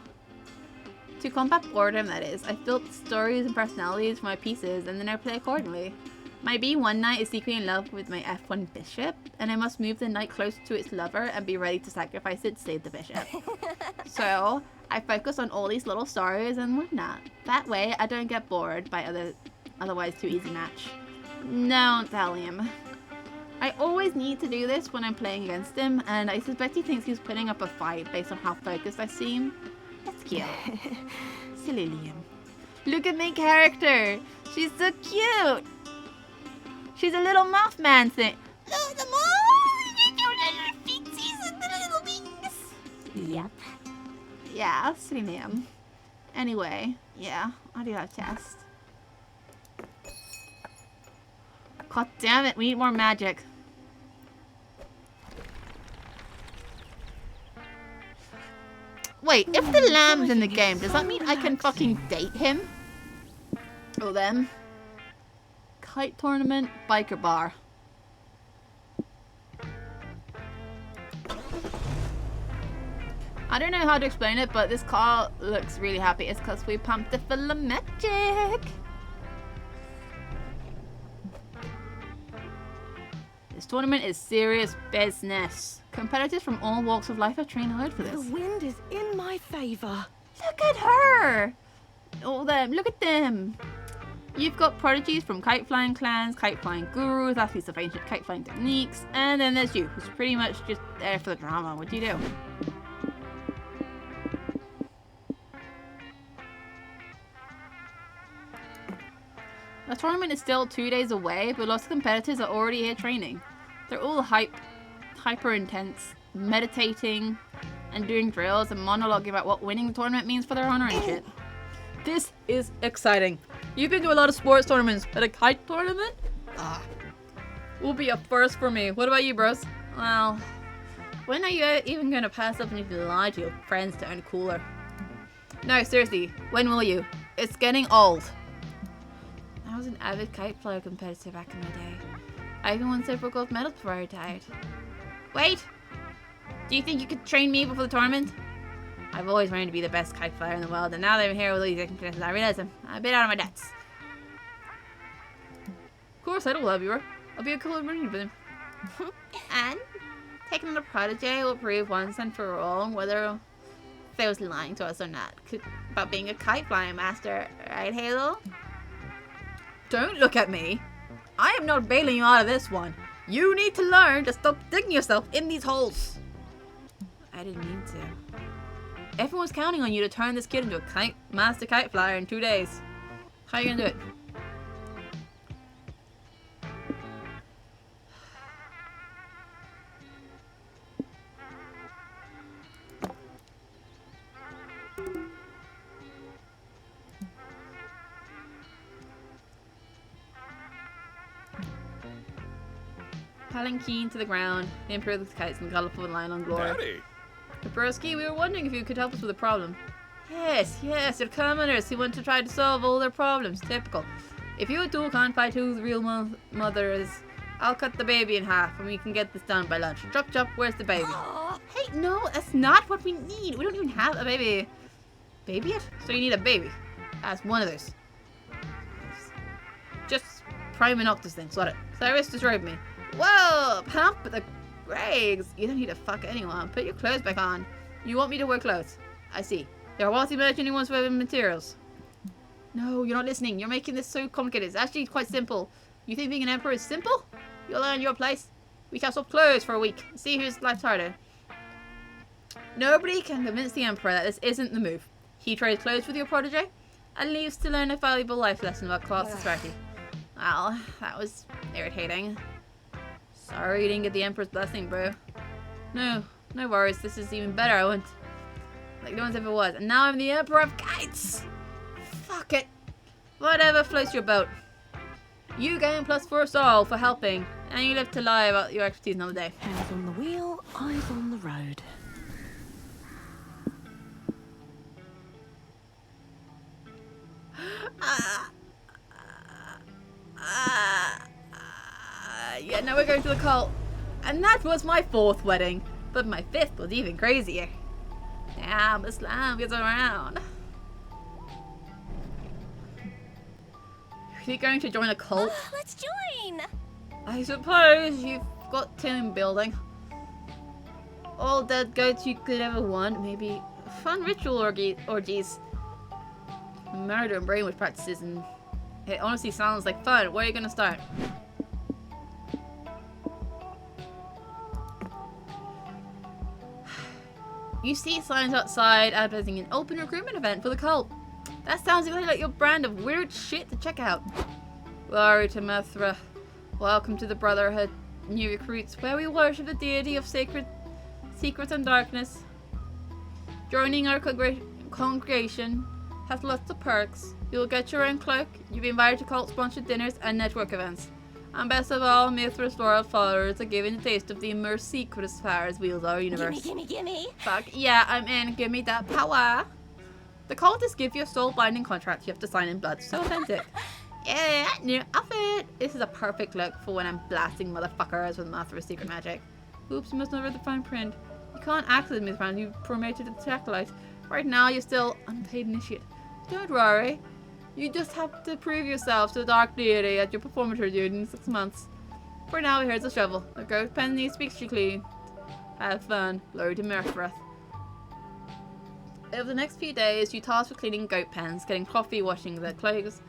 To combat boredom, that is, I've built stories and personalities for my pieces, and then I play accordingly. My B1 knight is secretly in love with my F1 bishop, and I must move the knight close to its lover and be ready to sacrifice it to save the bishop. So, I focus on all these little stories and whatnot. That way, I don't get bored by otherwise too easy match. Don't tell him. I always need to do this when I'm playing against him, and I suspect he thinks he's putting up a fight based on how focused I seem. That's cute. Silly Liam. Look at my character. She's so cute. She's a little Mothman thing. Oh, the moth! Feetsies and the little wings. Yep. Yeah, silly Liam. Anyway, yeah, I do have chest. God damn it, we need more magic. Wait, if the lamb's in the game, does that mean I can fucking date him? Or them? Kite tournament, biker bar. I don't know how to explain it, but this car looks really happy. It's because we pumped it full of magic. This tournament is serious business. Competitors from all walks of life have trained hard for this. The wind is in my favor. Look at her! All them. Look at them. You've got prodigies from kite flying clans, kite flying gurus, athletes of ancient kite flying techniques, and then there's you, who's pretty much just there for the drama. What do you do? The tournament is still 2 days away, but lots of competitors are already here training. They're all hyper intense, meditating, and doing drills and monologuing about what winning the tournament means for their honor and shit. This is exciting. You've been to a lot of sports tournaments, but a kite tournament? Will be a first for me. What about you, bros? Well, when are you even going to pass up and you can lie to your friends to earn cooler? No, seriously, when will you? It's getting old. I was an avid kite flyer competitor back in my day. I even won several gold medals before I retired. Wait! Do you think you could train me before the tournament? I've always wanted to be the best kite flyer in the world, and now that I'm here with all these competitions, I realize I'm a bit out of my depths. Of course, I don't love you. I'll be a cool marine for them. And taking on a protege will prove once and for all whether they was lying to us or not about being a kite flying master, right, Halo? Don't look at me. I am not bailing you out of this one. You need to learn to stop digging yourself in these holes. I didn't mean to. Everyone's counting on you to turn this kid into a master kite flyer in 2 days. How are you gonna do it? Palanquin to the ground, the Emperor of the Kites and the colourful line on glory. Daddy. Broski, we were wondering if you could help us with a problem. Yes, you're commoners who want to try to solve all their problems. Typical. If you two can't find who the real mother is, I'll cut the baby in half and we can get this done by lunch. Chop chop, where's the baby? Hey, no, that's not what we need. We don't even have a baby. Baby yet? So you need a baby. That's one of those. Just prime an octus then, sort it. Cyrus destroyed me. Whoa, pump the brakes. You don't need to fuck anyone. Put your clothes back on. You want me to wear clothes? I see. There are wealthy merchant who wants wearing materials. No, you're not listening. You're making this so complicated. It's actually quite simple. You think being an emperor is simple? You'll earn your place. We can swap clothes for a week. See whose life's harder. Nobody can convince the emperor that this isn't the move. He trades clothes with your protege and leaves to learn a valuable life lesson about class society. Well, that was irritating. Sorry you didn't get the Emperor's blessing, bro. No worries. This is even better. I went like no one's ever was. And now I'm the Emperor of Kites! Fuck it. Whatever floats your boat. You gain +4 soul for helping, and you live to lie about your expertise another day. Hands on the wheel, eyes on the road. Yeah, now we're going to the cult. And that was my 4th wedding. But my 5th was even crazier. Damn, Islam gets around. Are you going to join a cult? Let's join! I suppose you've got team building. All dead goats you could ever want. Maybe fun ritual orgies. Murder and brainwash practices, and it honestly sounds like fun. Where are you going to start? You see signs outside advertising an open recruitment event for the cult. That sounds exactly like your brand of weird shit to check out. Glory to Mithra. Welcome to the Brotherhood, new recruits, where we worship the deity of secrets and darkness. Joining our congregation has lots of perks. You'll get your own cloak, you'll be invited to cult-sponsored dinners and network events. And best of all, Mithra's loyal followers are given a taste of the immersed secrets as far as wheels our universe. Gimme! Fuck, yeah, I'm in. Give me that power. The cultists give you a soul-binding contract you have to sign in blood. So authentic. Yeah, new outfit. This is a perfect look for when I'm blasting motherfuckers with Mithra's secret magic. Oops, you must not read the fine print. You can't access Mithra, you promoted to the acolyte. Right now, you're still unpaid initiate. Don't worry. You just have to prove yourself to the dark deity at your performatory duty in 6 months. For now, here's a shovel. A ghost pen needs to be clean. Have fun. Glory to Mirthrath. Over the next few days, you tasked with cleaning goat pens, getting coffee, washing their clothes.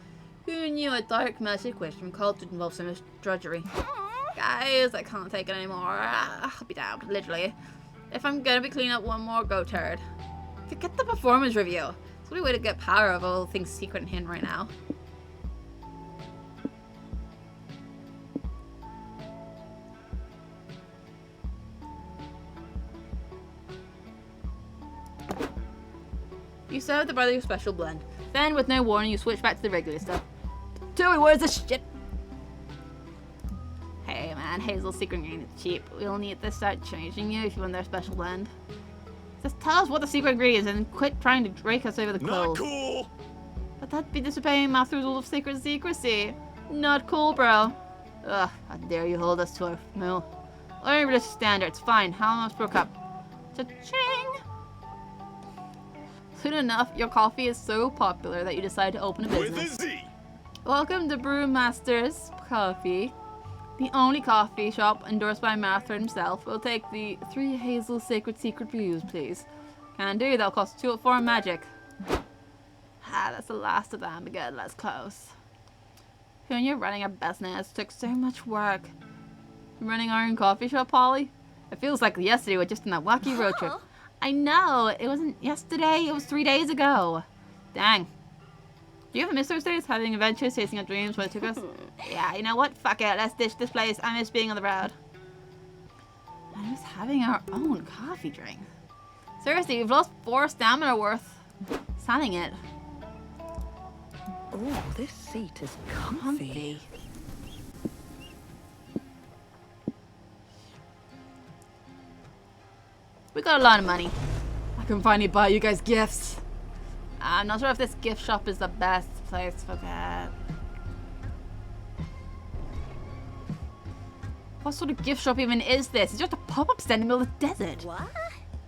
Who knew a dark magic wish from culture involves so much drudgery? Guys, I can't take it anymore. I'll be damned, literally. If I'm gonna be cleaning up one more goat turd. Get the performance review. It's the only way to get power of all things secret and hidden right now. You serve the brother your special blend. Then, with no warning, you switch back to the regular stuff. Tell me, where's this shit? Hey man, Hazel's secret ingredient is cheap. We'll need to start changing you if you want their special blend. Just tell us what the secret ingredient is and quit trying to rake us over the coals. Not cool. But that'd be disobeying Master Rule of Sacred Secrecy. Not cool, bro. Ugh, how dare you hold us to our mill. Learn religious standards. Fine, how much per cup? Cha-ching! Soon enough, your coffee is so popular that you decide to open a With business. a Z. Welcome to Brewmaster's Coffee, the only coffee shop endorsed by Master himself. We'll take the 3 Hazel Sacred Secret Brews, please. Can do, that'll cost 204 magic. Ah, that's the last of them. Good, let's close. When you're running a business, it took so much work. Running our own coffee shop, Polly? It feels like yesterday we're just on that wacky road trip. I know, it wasn't yesterday, it was 3 days ago. Dang. Do you ever miss those days? Having adventures, chasing our dreams, where it took us? Yeah, you know what? Fuck it, let's ditch this place. I miss being on the road. I miss having our own coffee drink. Seriously, we've lost 4 stamina worth selling it. Oh, this seat is comfy. We got a lot of money. I can finally buy you guys gifts. I'm not sure if this gift shop is the best place for that. What sort of gift shop even is this? It's just a pop-up stand in the middle of the desert. What?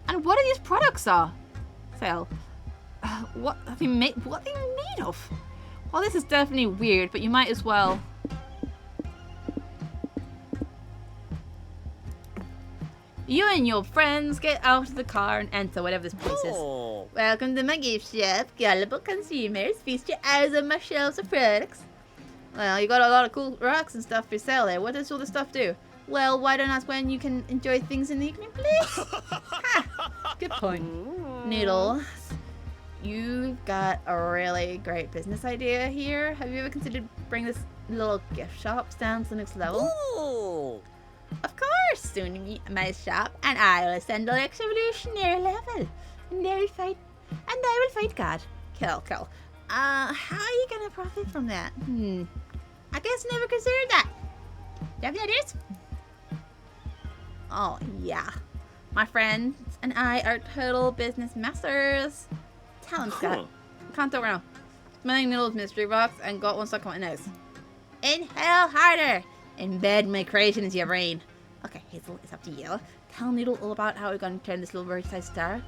And what are these products sale? What have you made? What are they made of? Well, this is definitely weird, but you might as well. You and your friends get out of the car and enter whatever this place is. Welcome to my gift shop. Gullible consumers, feast your eyes on my shelves of products. Well, you got a lot of cool rocks and stuff for sale there. What does all this stuff do? Well, why don't ask when you can enjoy things in the evening, please? Ha! Good point. Noodles. You've got a really great business idea here. Have you ever considered bringing this little gift shop down to the next level? Ooh. Of course, soon you meet my shop, and I will ascend to the next evolutionary level. And I will fight God. Kill. How are you gonna profit from that? I guess never considered that. Do you have any ideas? Oh, yeah. My friends and I are total business masters. Tell him, Scott. Can't do it now. Smelling Noodle's mystery box and got one stuck on my nose. Inhale harder. Embed my creation into your brain. Okay, Hazel, it's up to you. Tell Noodle all about how we're going to turn this little bird-sized star.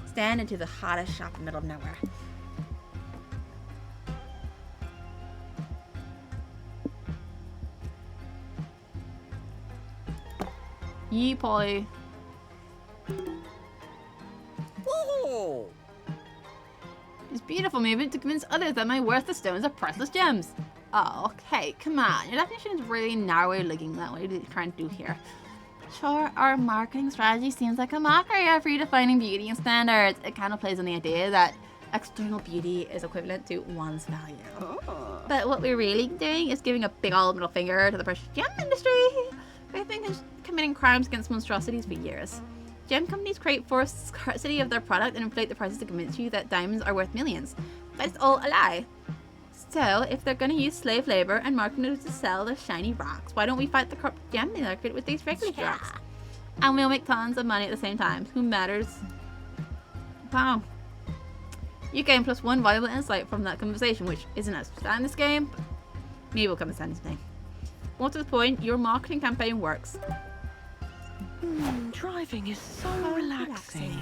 Stand into the hottest shop in the middle of nowhere. Yee, Polly. Ooh. It's beautiful movement to convince others that my worthless stones are priceless gems. Oh, okay, come on. Your definition is really narrow looking that way. What are you trying to do here? Sure, our marketing strategy seems like a mockery of redefining beauty and standards. It kind of plays on the idea that external beauty is equivalent to one's value. Oh. But what we're really doing is giving a big old middle finger to the precious gem industry. We've been committing crimes against monstrosities for years. Gem companies create false scarcity of their product and inflate the prices to convince you that diamonds are worth millions. But it's all a lie. So, if they're going to use slave labor and marketers to sell their shiny rocks, why don't we fight the corrupt gem market with these regular rocks? And we'll make tons of money at the same time. Who matters? Wow. You gain +1 valuable insight from that conversation, which isn't as bad in this game, but maybe will come as handy today. More to the point, your marketing campaign works. Driving is so relaxing.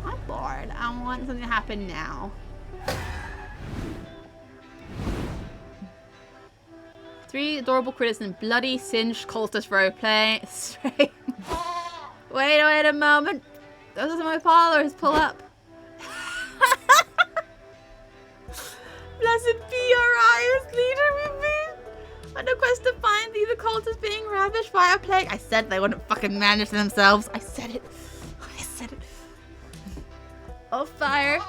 I'm bored. I want something to happen now. 3 adorable critters in bloody singed cultist row playing straight. Wait a moment. Those are my followers. Pull up. Blessed be your eyes, leader with me. On a quest to find thee, the cult is being ravished by a plague. I said they wouldn't fucking manage themselves. I said it. Oh, fire.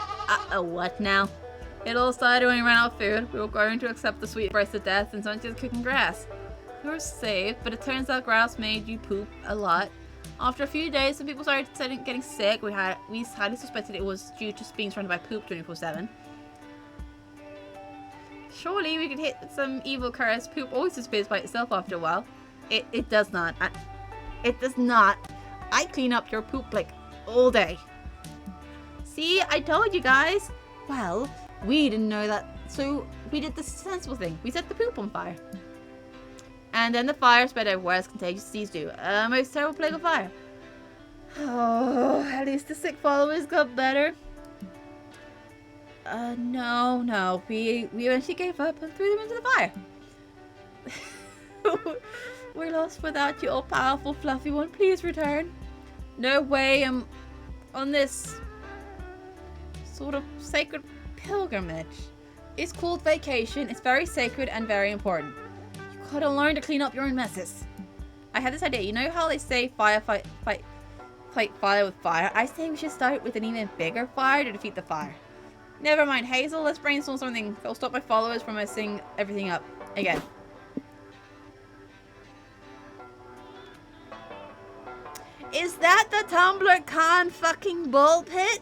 What now? It all started when we ran out of food. We were going to accept the sweet price of death and someone just cooking grass. We were saved, but it turns out grass made you poop a lot. After a few days, some people started getting sick. We highly suspected it was due to being surrounded by poop 24/7. Surely we could hit some evil curse. Poop always disappears by itself after a while. It does not. It does not. I clean up your poop like all day. See, I told you guys. Well, we didn't know that, so we did the sensible thing. We set the poop on fire. And then the fire spread everywhere as contagious disease do. A most terrible plague of fire. Oh, at least the sick followers got better. No. We eventually gave up and threw them into the fire. We're lost without you, all-powerful, fluffy one. Please return. No way I'm on this sort of sacred pilgrimage. It's called vacation. It's very sacred and very important. You gotta learn to clean up your own messes. I had this idea. You know how they say fight fire with fire? I say we should start with an even bigger fire to defeat the fire. Never mind, Hazel. Let's brainstorm something. That'll stop my followers from messing everything up again. Is that the Tumblr Con fucking bull pit?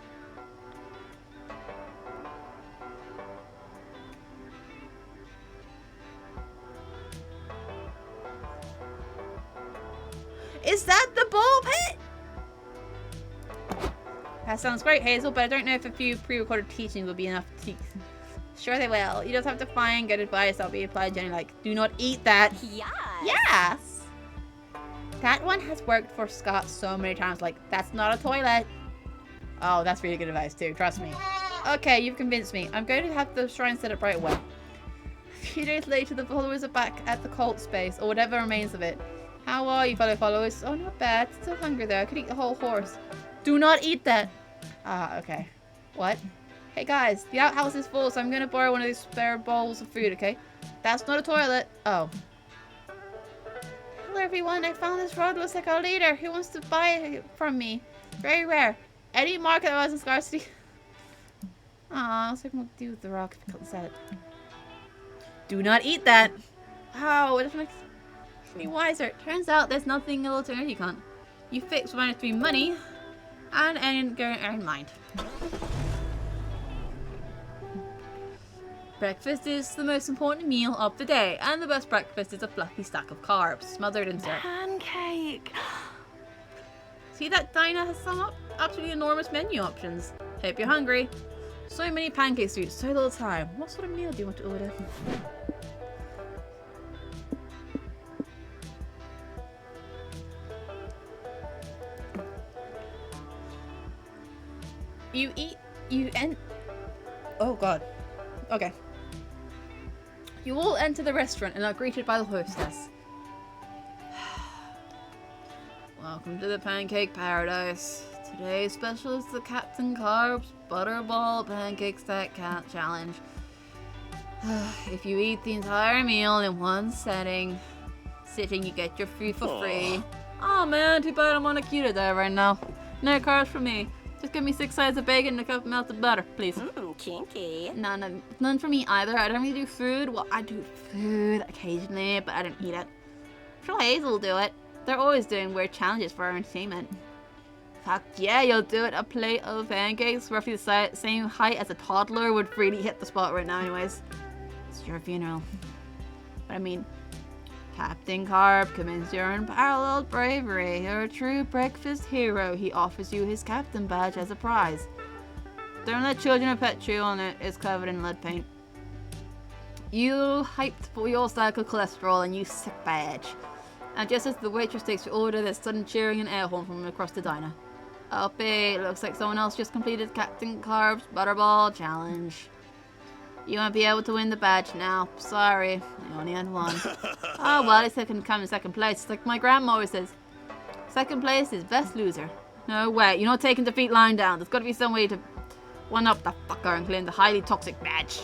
Is that the bull pit? That sounds great, Hazel, but I don't know if a few pre-recorded teachings will be enough to teach. Sure they will. You just have to find good advice that'll be applied generally, like, do not eat that. Yes. Yes. That one has worked for Scott so many times, like, that's not a toilet. Oh, that's really good advice too, trust me. Okay, you've convinced me. I'm going to have the shrine set up right away. A few days later, the followers are back at the cult space, or whatever remains of it. How are you, fellow followers? Oh, not bad. Still hungry though. I could eat the whole horse. Do not eat that. Ah, okay. What? Hey guys, the outhouse is full, so I'm gonna borrow one of these spare bowls of food, okay? That's not a toilet. Oh. Hello everyone, I found this rod. Looks like our leader. Who wants to buy it from me? Very rare. Any market that was in scarcity. Aw, looks like we'll do with the rock if we couldn't sell it. Do not eat that. Wow, it doesn't make me wiser. Turns out there's nothing a little turn you can't. You fix minus 3 money and ain't gonna earn mind. Breakfast is the most important meal of the day, and the best breakfast is a fluffy stack of carbs smothered in syrup. Pancake. See, that diner has some absolutely enormous menu options. Hope you're hungry. So many pancake suits, so little time. What sort of meal do you want to order? Oh god. Okay. You all enter the restaurant and are greeted by the hostess. Welcome to the pancake paradise. Today's special is the Captain Carbs Butterball Pancake Stack Challenge. If you eat the entire meal in one sitting, you get your food for free. Oh man, too bad I'm on a keto diet right now. No carbs for me. Just give me 6 sides of bacon and a cup of melted butter, please. Kinky. None for me either. I don't really do food. Well, I do food occasionally, but I don't eat it. I'm sure Hazel will do it. They're always doing weird challenges for our entertainment. Fuck yeah, you'll do it. A plate of pancakes roughly the same height as a toddler would really hit the spot right now anyways. It's your funeral. But I mean, Captain Carb commends your unparalleled bravery. You're a true breakfast hero. He offers you his captain badge as a prize. Don't let children pet you on it. It's covered in lead paint. You hyped for your stack of cholesterol and you sick badge. And just as the waitress takes your order, there's sudden cheering and air horn from across the diner. Up, it looks like someone else just completed Captain Carb's Butterball Challenge. You won't be able to win the badge now. Sorry, I only had one. Oh well, at least I can come in second place. It's like my grandma always says, second place is best loser. No way, you're not taking defeat lying down. There's got to be some way to one-up that fucker and claim the highly toxic badge.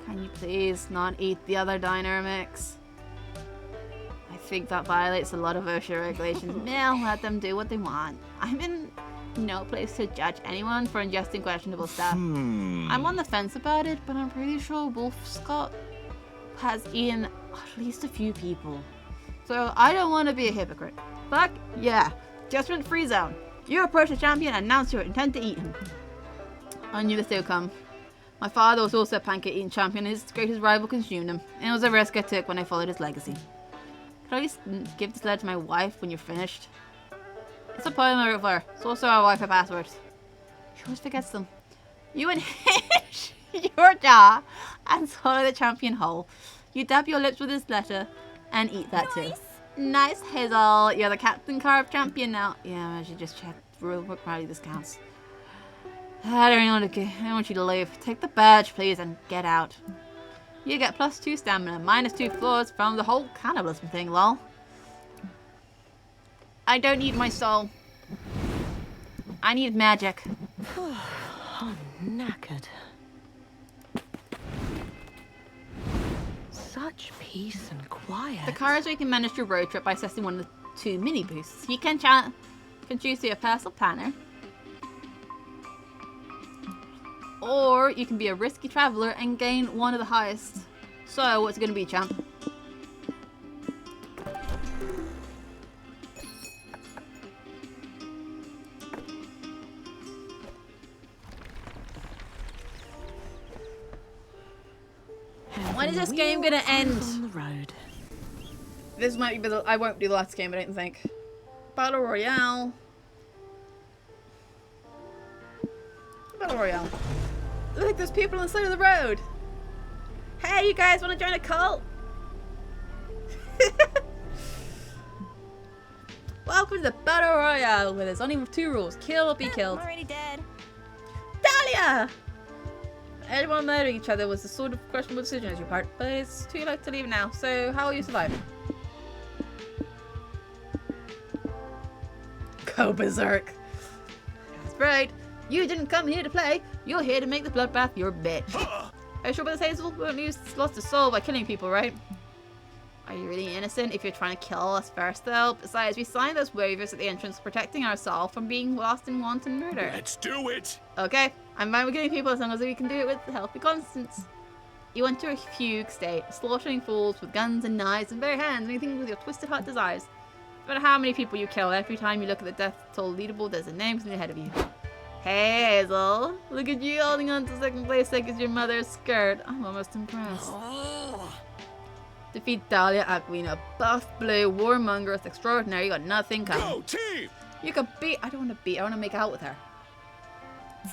Can you please not eat the other diner mix? I think that violates a lot of OSHA regulations. Now let them do what they want. I'm in no place to judge anyone for ingesting questionable stuff. I'm on the fence about it, but I'm pretty sure Wolf Scott has eaten at least a few people. So I don't want to be a hypocrite. Fuck yeah. Judgment-free zone. You approach the champion and announce your intent to eat him. I knew this day would come. My father was also a pancake-eating champion and his greatest rival consumed him. And it was a risk I took when I followed his legacy. Could I at least give this letter to my wife when you're finished? It's a point on my It's also our Wi-Fi passwords. She always forgets them. You unhinge your jaw and swallow the champion whole. You dab your lips with this letter and eat that too. Nice, Hazel. You're the Captain Carb champion now. Yeah, I should just check real quick rally discounts. I don't want you to leave. Take the badge, please, and get out. You get +2 stamina, -2 floors from the whole cannibalism thing, lol. I don't need my soul. I need magic. I'm knackered. Such peace and quiet. The car is where you can manage your road trip by accessing one of the 2 mini boosts. You can choose to be a personal planner, or you can be a risky traveler and gain one of the highest. So, what's it going to be, champ? When is this game going to end? On the road. This might be the... I won't do the last game, I don't think. Battle Royale. Battle Royale. Look, there's people on the side of the road. Hey, you guys want to join a cult? Welcome to the Battle Royale, where there's only 2 rules. Kill or be killed. I'm already dead. Dahlia! Everyone murdering each other was a sort of questionable decision on your part, but it's too late to leave now, so how will you survive? Go berserk. That's right. You didn't come here to play. You're here to make the bloodbath your bitch. Are you sure about this, Hazel? We won't use lots of soul by killing people, right? Are you really innocent if you're trying to kill us first, though? Besides, we signed those waivers at the entrance protecting ourselves from being lost in wanton murder. Let's do it. Okay, I'm fine with killing people as long as we can do it with healthy constants. You enter a fugue state, slaughtering fools with guns and knives and bare hands, anything with your twisted heart desires. No matter how many people you kill, every time you look at the death toll leaderboard, there's a name sitting ahead of you. Hey, Hazel. Look at you holding on to second place like it's your mother's skirt. I'm almost impressed. Defeat Dahlia Aquina, buff blue, warmongers extraordinary. You got nothing coming. Go team. You can beat. I don't want to beat. I want to make out with her.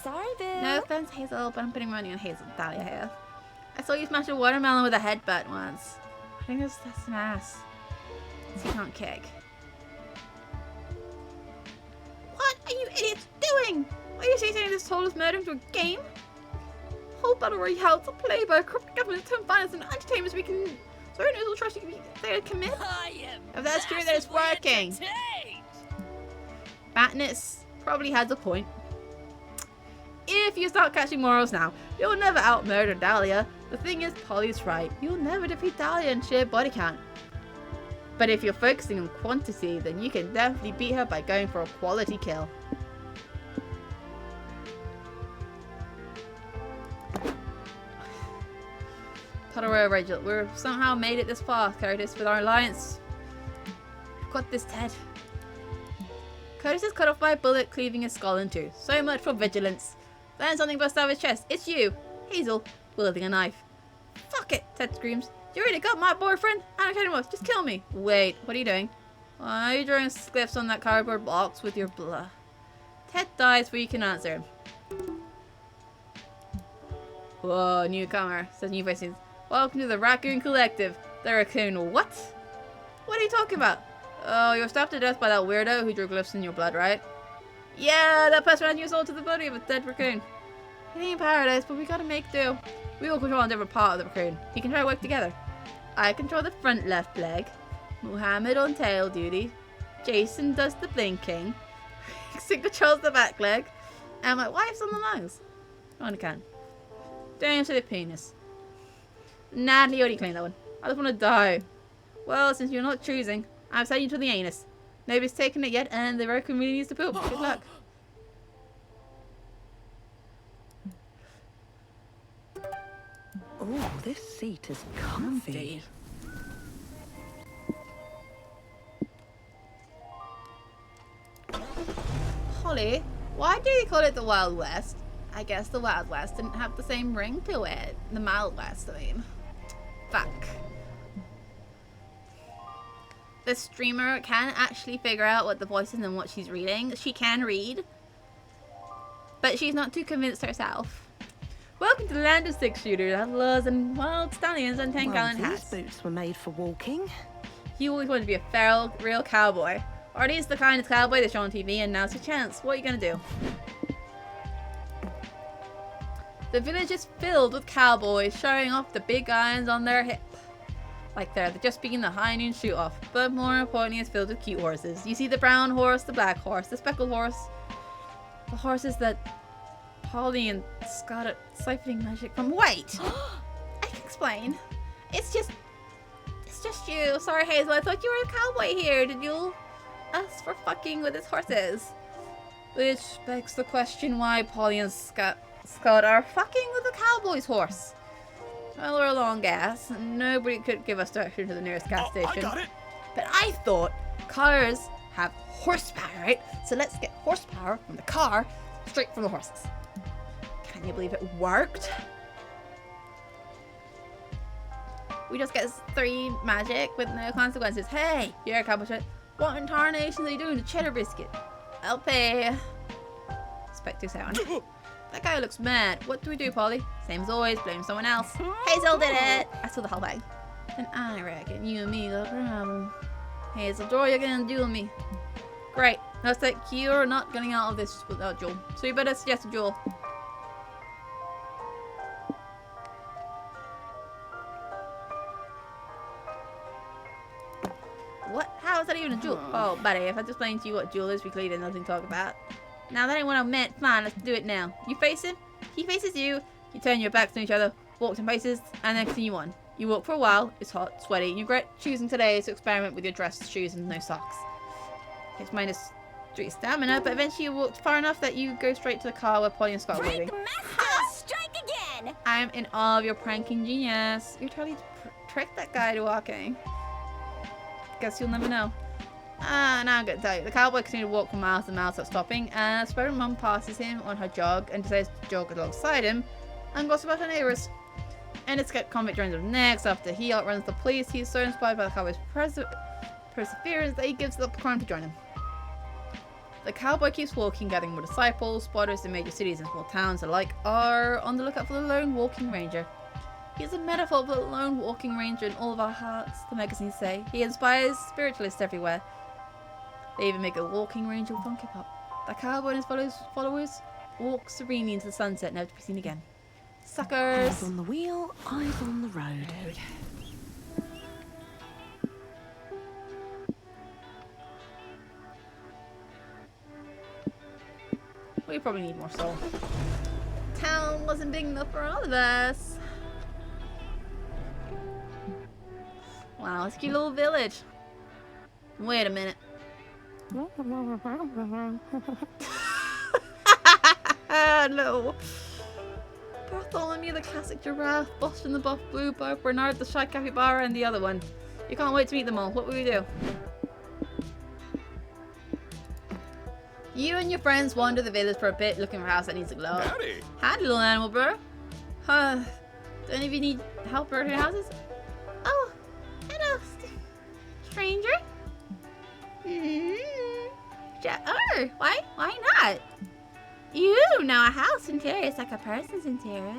Sorry, boo. No offense, Hazel, but I'm putting money on Hazel Dahlia here. I saw you smash a watermelon with a headbutt once. I think that's an ass. He can't kick. What are you idiots doing? Are you saying this total murder into a game? Whole battle royale to play by a corrupt government to finance and entertainment so we can. So who knows what trust you can be there to commit? If that's true, then it's working. Batness probably has a point. If you start catching morals now, you'll never out-murder Dahlia. The thing is, Polly's right. You'll never defeat Dahlia in sheer body count. But if you're focusing on quantity, then you can definitely beat her by going for a quality kill. Totoro Rachel, we've somehow made it this far, Curtis, with our alliance. We've got this, Ted. Curtis is cut off by a bullet, cleaving his skull in two. So much for vigilance. Then something busts out of his chest. It's you, Hazel, wielding a knife. Fuck it, Ted screams. You already got my boyfriend? I don't care anymore. Just kill me. Wait, what are you doing? Why are you drawing glyphs on that cardboard box with your blood? Ted dies before you can answer him. Whoa, newcomer, says new voices. Welcome to the Raccoon Collective. The Raccoon what? What are you talking about? Oh, you were stabbed to death by that weirdo who drew glyphs in your blood, right? Yeah, that pest ran you sold to the body of a dead raccoon. It ain't paradise, but we gotta make do. We all control a different part of the raccoon. You can try to work together. I control the front left leg. Muhammad on tail duty. Jason does the blinking. Sid controls the back leg. And my wife's on the lungs. On the can. Down to the penis. Natalie already claimed that one. I just want to die. Well, since you're not choosing, I'm sending you to the anus. Nobody's taken it yet, and the raccoon really needs to poop. Good luck. Oh, this seat is comfy. Holly, why do they call it the Wild West? I guess the Wild West didn't have the same ring to it. The Mild West, I mean. Fuck. The streamer can actually figure out what the voice is and what she's reading. She can read. But she's not too convinced herself. Welcome to the land of six-shooters, outlaws, and wild stallions and 10-gallon hats. These boots were made for walking. You always wanted to be a feral, real cowboy. Or at least the kind of cowboy they show on TV, and now's your chance. What are you gonna do? The village is filled with cowboys showing off the big irons on their hip. Like they're just beginning the high noon shoot off. But more importantly, it's filled with cute horses. You see the brown horse, the black horse, the speckled horse. The horses that Polly and Scott are siphoning magic from. Wait! I can explain. It's just you. Sorry, Hazel. I thought you were a cowboy here. Did you ask for fucking with his horses? Which begs the question why Polly and Scott are fucking with the cowboy's horse. Well, we're long gas, and nobody could give us direction to the nearest gas station. I got it. But I thought cars have horsepower, right? So let's get horsepower from the car straight from the horses. Can you believe it worked? We just get 3 magic with no consequences. Hey, you're a cowboy shit. What in tarnation are you doing to cheddar biscuit? I'll pay. Expect to sound. That guy looks mad. What do we do, Polly? Same as always, blame someone else. Hazel did it! I saw the whole bag. And I reckon you and me got a problem. Hazel, Joy, you're gonna duel me. Great. Looks like you're not getting out of this without Jewel. So you better suggest a Jewel. What? How is that even a Jewel? Oh, buddy, if I just explained to you what Jewel is, we clearly had nothing to talk about. Now that ain't what I meant. Fine, let's do it now. You face him, he faces you, you turn your backs to each other, walk 10 paces, and then continue on. You walk for a while, it's hot, sweaty, and you regret choosing today to experiment with your dress, shoes, and no socks. It's -3 stamina, but eventually you walked far enough that you go straight to the car where Polly and Scott are waiting. Strike again! I am in awe of your pranking genius. You totally tricked that guy to walking. Guess you'll never know. Now I'm gonna tell you. The cowboy continued to walk for miles and miles without stopping, and Spider Mum passes him on her jog and decides to jog alongside him and goes about her neighbors. And it's got convict joins him next. After he outruns the police, he's so inspired by the cowboy's perseverance that he gives up the crime to join him. The cowboy keeps walking, gathering more disciples. Spotters in major cities and small towns alike are on the lookout for the lone walking ranger. He is a metaphor for the lone walking ranger in all of our hearts, the magazines say. He inspires spiritualists everywhere. They even make a walking ranger funky pop. The cowboy and his followers walk serenely into the sunset, never to be seen again. Suckers! Eyes on the wheel, eyes on the road. We probably need more soul. Town wasn't big enough for all of us. Wow, it's a cute little village. Wait a minute. No. Bartholomew the classic giraffe, Boston the buff bluebird, Bernard the shy capybara, and the other one. You can't wait to meet them all. What will we do? You and your friends wander the village for a bit, looking for a house that needs a glow. Howdy. Howdy, little animal bro. Do any of you need help building houses? Oh, hello, stranger. Sure. Why not? You know a house interior is like a person's interior.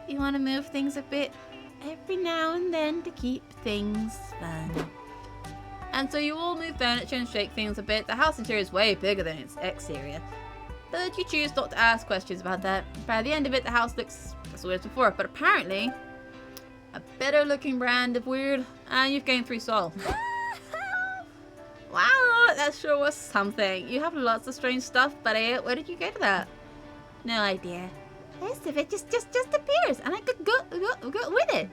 You want to move things a bit every now and then to keep things fun. And so you all move furniture and shake things a bit. The house interior is way bigger than its exterior. But you choose not to ask questions about that. By the end of it, the house looks as weird as before, but apparently a better looking brand of weird, and you've gained 3 soul. Wow, that sure was something. You have lots of strange stuff, buddy. Where did you get that? No idea. Most of it just appears, and I could go with it.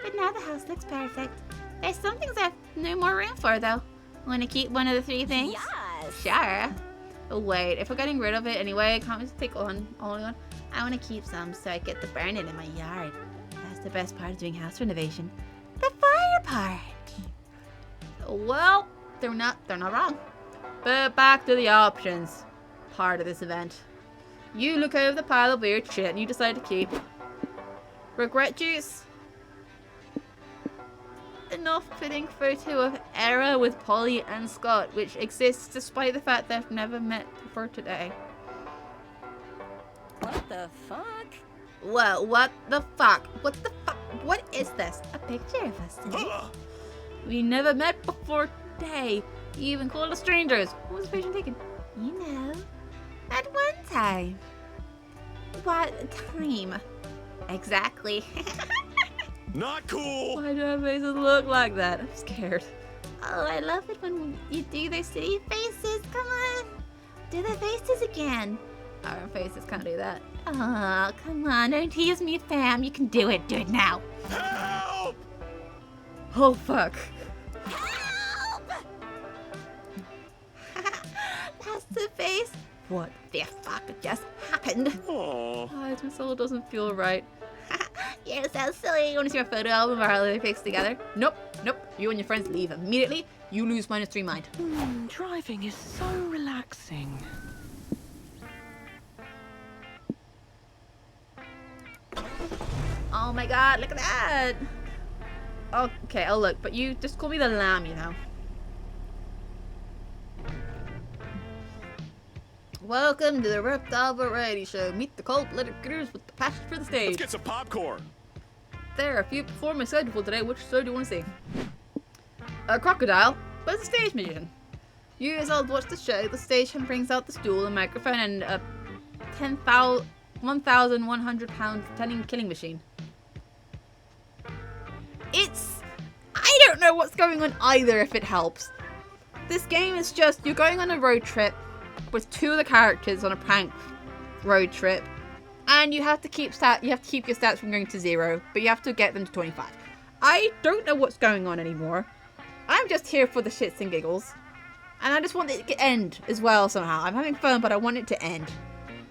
But now the house looks perfect. There's some things I have no more room for, though. Want to keep one of the 3 things? Yes. Sure. Oh, wait, if we're getting rid of it anyway, can't we just take only one? I want to keep some so I get to burn it in my yard. That's the best part of doing house renovation. The fire part. Well, they're not wrong. But back to the options part of this event. You look over the pile of weird shit and you decide to keep regret juice, an off-putting photo of Era with Polly and Scott, which exists despite the fact they've never met before today. What the fuck? Well, what the fuck? What the fuck? What is this? A picture of us today? We never met before today. You even called us strangers. What was the picture taken? You know, at one time. What time? Exactly. Not cool. Why do our faces look like that? I'm scared. Oh, I love it when you do those silly faces. Come on. Do the faces again. Our faces can't do that. Oh, come on. Don't tease me, fam. You can do it. Do it now. Help! Oh, fuck. Help! That's the face. What the fuck just happened? Aww. Oh, my soul doesn't feel right. You're so silly. You want to see our photo album of our other pics together? Nope. Nope. You and your friends leave immediately. You lose -3 mind. Driving is so relaxing. Oh my god, look at that. Okay, I'll look, but you just call me the lamb, you know. Welcome to the Reptile Variety Show. Meet the cold-blooded critters with the passion for the stage. Let's get some popcorn. There are a few performers scheduled for today. Which show do you want to see? A crocodile, but it's a stage magician. You yourself watch the show. The stagehand brings out the stool, a microphone, and a 1,100-pound pretending killing machine. I don't know what's going on either, if it helps. This game is just, you're going on a road trip with 2 of the characters on a prank road trip, and you have to keep your stats from going to 0, but you have to get them to 25. I don't know what's going on anymore. I'm just here for the shits and giggles, and I just want it to end as well somehow. I'm having fun, but I want it to end.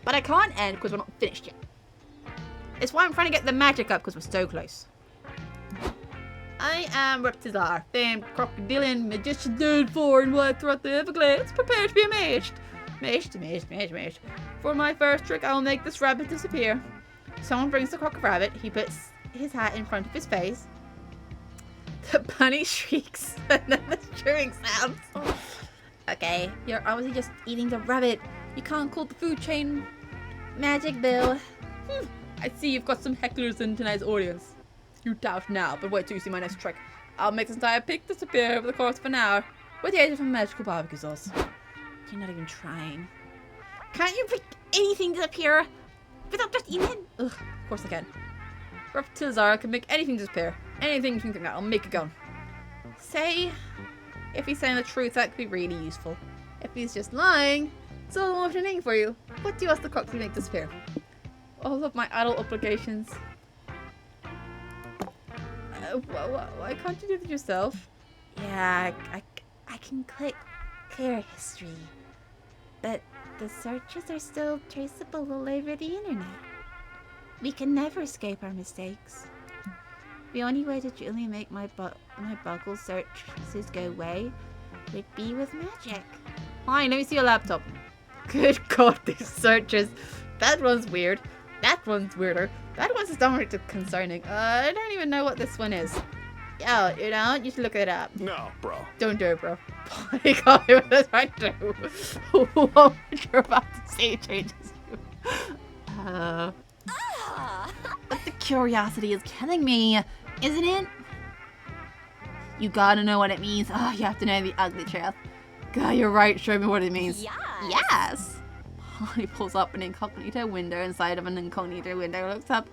But I can't end because we're not finished yet. It's why I'm trying to get the magic up, because we're so close. I am Reptizar, famed crocodilian magician dude far and wide throughout the Everglades. Prepare to be amazed. Amazed. For my first trick, I will make this rabbit disappear. Someone brings the croc rabbit. He puts his hat in front of his face. The bunny shrieks, and then the chewing sounds. Okay, you're obviously just eating the rabbit. You can't call the food chain magic, Bill. I see you've got some hecklers in tonight's audience. You doubt now, but wait till you see my next trick. I'll make this entire pig disappear over the course of an hour with the aid of a magical barbecue sauce. You're not even trying. Can't you make anything disappear without just eating it? Ugh, of course I can. Reptizar can make anything disappear. Anything you can think of, I'll make it go. Say, if he's saying the truth, that could be really useful. If he's just lying, it's all more thing for you. What do you ask the croc to make disappear? All of my adult obligations. Why can't you do it yourself? Yeah, I can click clear history. But the searches are still traceable all over the internet. We can never escape our mistakes. The only way to truly make my Buggle searches go away would be with magic. Fine, let me see your laptop. Good god, these searches. That one's weird. That one's weirder. That one's downright concerning. I don't even know what this one is. Yeah, you know, you should look it up. No, bro. Don't do it, bro. I can't do what I do. What you're about to say changes you. But the curiosity is killing me, isn't it? You gotta know what it means. Oh, you have to know the ugly truth. God, you're right. Show me what it means. Yes. Yes. He pulls up an incognito window. Inside of an incognito window, looks up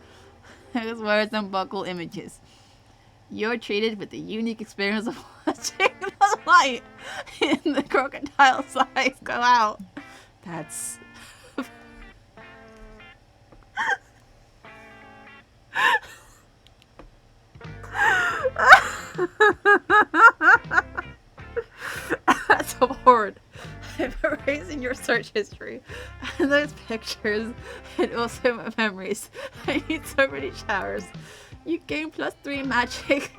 those words and buckle images. You're treated with the unique experience of watching the light in the crocodile's eyes go out. That's... That's horrid. I'm erasing your search history and those pictures and also my memories. I need so many showers. You gain +3 magic.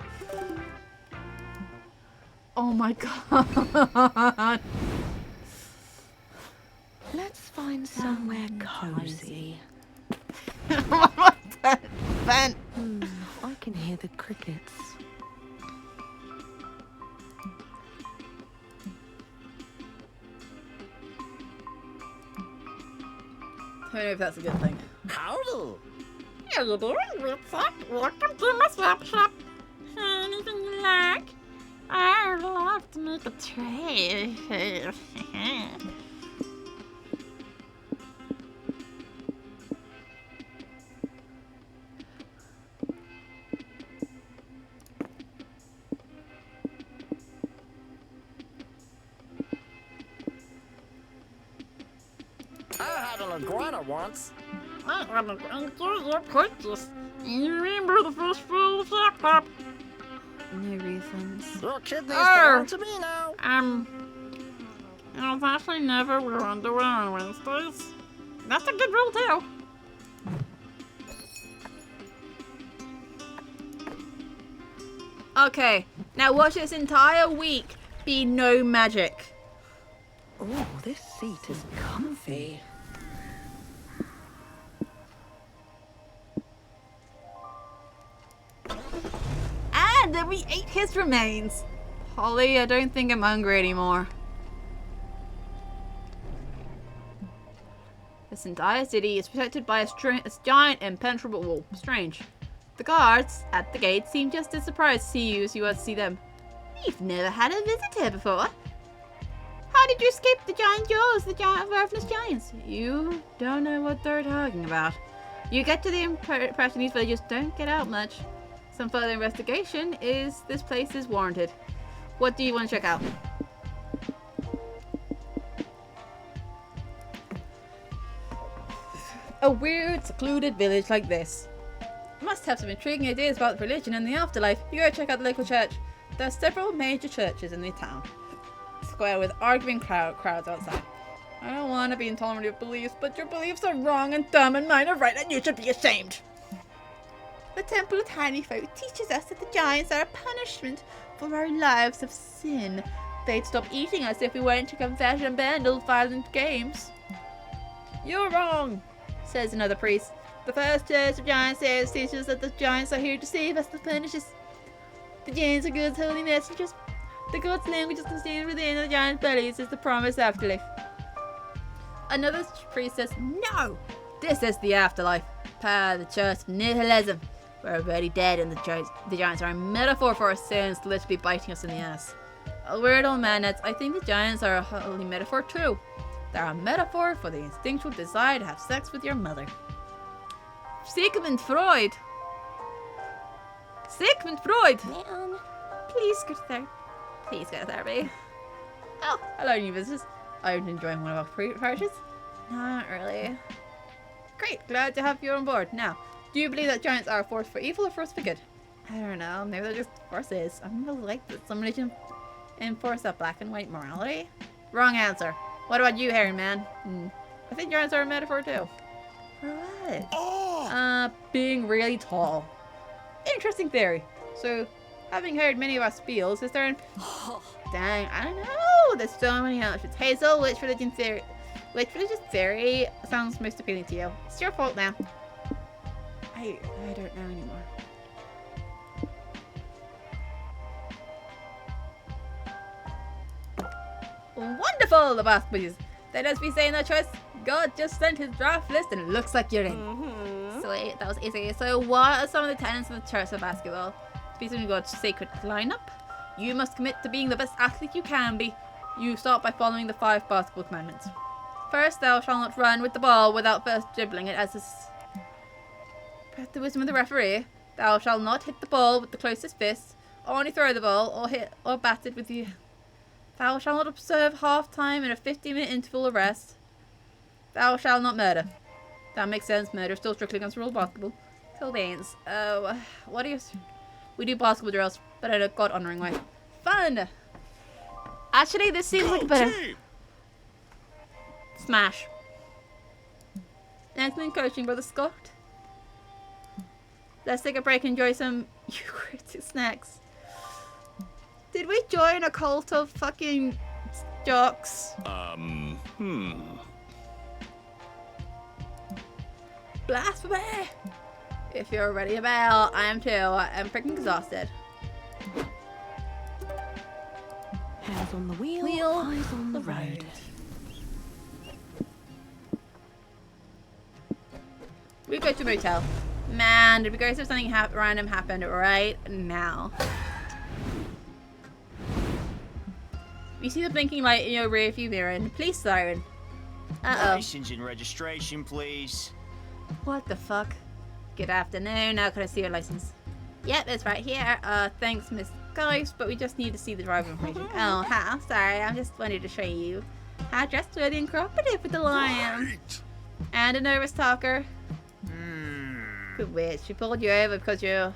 Oh my god. Let's find somewhere cozy. Ben. I can hear the crickets. I don't know if that's a good thing. Howdy. How you doing? What's up? Welcome to my swap shop. Anything you like? I'd love to make a trade. I had an iguana once. I want to enjoy your purchase. You remember the first full shop? No refunds. Your kidneys Oh. belong to me now. I was actually never wear underwear on Wednesdays. That's a good rule too. Okay, now watch this entire week be no magic. Oh, this seat is comfy. And then we ate his remains. Holly, I don't think I'm hungry anymore. This entire city is protected by a giant impenetrable wall. Strange. The guards at the gate seem just as surprised to see you as you are to see them. We've never had a visitor before. How did you escape the giant jaws, the giant ravenous giants? You don't know what they're talking about. You get to the impression these villagers don't get out much. Some further investigation is this place is warranted. What do you want to check out? A weird, secluded village like this. Must have some intriguing ideas about religion and the afterlife. You gotta check out the local church. There are several major churches in the town. Square with arguing crowds outside. I don't want to be intolerant of your beliefs, but your beliefs are wrong and dumb and mine are right and you should be ashamed. The Temple of Tiny Folk teaches us that the giants are a punishment for our lives of sin. They'd stop eating us if we went to confess and abandon violent games. You're wrong, says another priest. The first church of giant says teaches that the giants are here to save us, to punish us. The giants are God's holy messengers. The God's language is contained within the giant bellies is the promised afterlife. Another priest says, no! This is the afterlife. The church of nihilism. We're already dead and the giants are a metaphor for our sins, literally biting us in the ass. A weird old man adds, I think the giants are a holy metaphor too. They're a metaphor for the instinctual desire to have sex with your mother. Sigmund Freud! Sigmund Freud! Man. Please go to therapy. Please go to therapy. Oh, hello new visitors. Are you enjoying one of our pre-parties? Not really. Great, glad to have you on board. Now, do you believe that giants are a force for evil or a force for good? I don't know, maybe they're just forces. I'm gonna like that some religion enforce that black and white morality. Wrong answer. What about you, hairy man? I think giants are a metaphor too. For what? Oh! Being really tall. Interesting theory. So, having heard many of our spiels, is there an... Dang, I don't know. There's so many options. Hazel, which religious theory sounds most appealing to you? It's your fault now. I don't know anymore. Wonderful, the boss please. Then as we say in that choice, God just sent his draft list and it looks like you're in. Sweet, that was easy. So what are some of the tenets of the Church of Basketball? Please when you go to sacred lineup. You must commit to being the best athlete you can be. You start by following the 5 basketball commandments. First, thou shalt not run with the ball without first dribbling it, as is the wisdom of the referee. Thou shalt not hit the ball with the closest fist, or only throw the ball, or hit or bat it with you. Thou shalt not observe half-time and a 15-minute interval of rest. Thou shalt not murder. That makes sense. Murder is still strictly against the rule of basketball. Sylvains. Oh, what do you... We do basketball drills, but in a God-honoring way. Fun! Actually, this seems like a better... Team! Smash. Excellent coaching, Brother Scott. Let's take a break and enjoy some Eucharistic snacks. Did we join a cult of fucking jocks? Blasphemy! If you're ready to bail, I am too. I'm freaking exhausted. Hands on the wheel, Wheel, eyes on the road. We go to a motel. Man, did we go if something random happened right now? You see the blinking light in your rearview mirror and the police siren. Uh-oh. License and registration, please. What the fuck? Good afternoon. Now can I see your license? Yep, it's right here. Thanks, Miss Ghost, but we just need to see the driver information. Oh, how? Sorry, I just wanted to show you how trustworthy and cooperative with the lion. Right. And a nervous talker. Good witch. She pulled you over because you...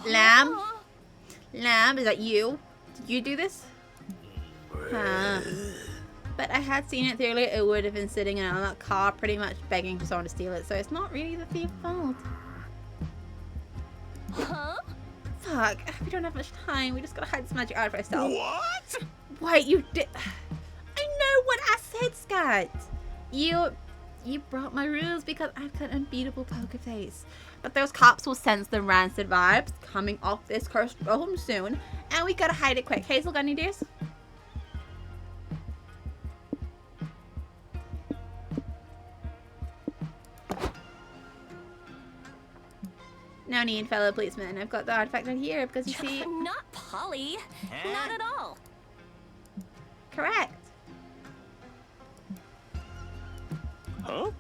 Lamb? Lamb, is that you? Did you do this? Huh. But I had seen it clearly. It would have been sitting in that car pretty much begging for someone to steal it, so it's not really the thief's fault. Huh? Fuck, we don't have much time. We just gotta hide this magic out for ourselves. What? Wait, you did... I know what I said, Scott. You brought my rules because I've got an unbeatable poker face. But those cops will sense the rancid vibes coming off this cursed home soon, and we gotta hide it quick. Hazel, got any ideas? No need, fellow policeman. I've got the artifact right here because you see... Not Polly. Not at all. Correct. Huh?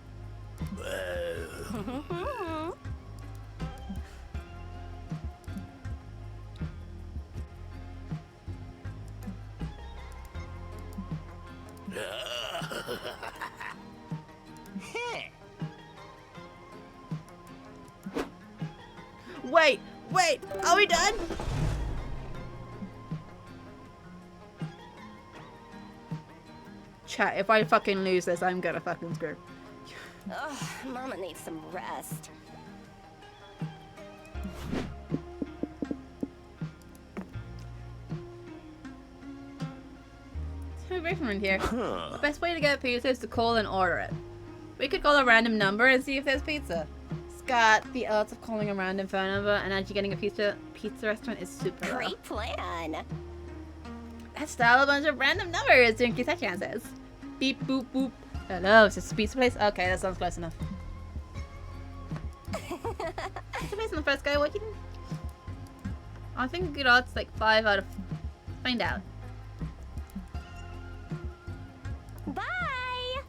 Wait, are we done? Chat, if I fucking lose this, I'm gonna fucking screw. Ugh, Mama needs some rest. Let's move away from in here. The best way to get pizza is to call and order it. We could call a random number and see if there's pizza. Scott, the odds of calling a random phone number and actually getting a pizza restaurant is super low. Great plan. Let's dial a bunch of random numbers to increase our chances. Beep, boop, boop. Hello, is this a pizza place? Okay, that sounds close enough. Pizza place on the first go, what you think? I think good odds like 5 out of... Find out. Bye.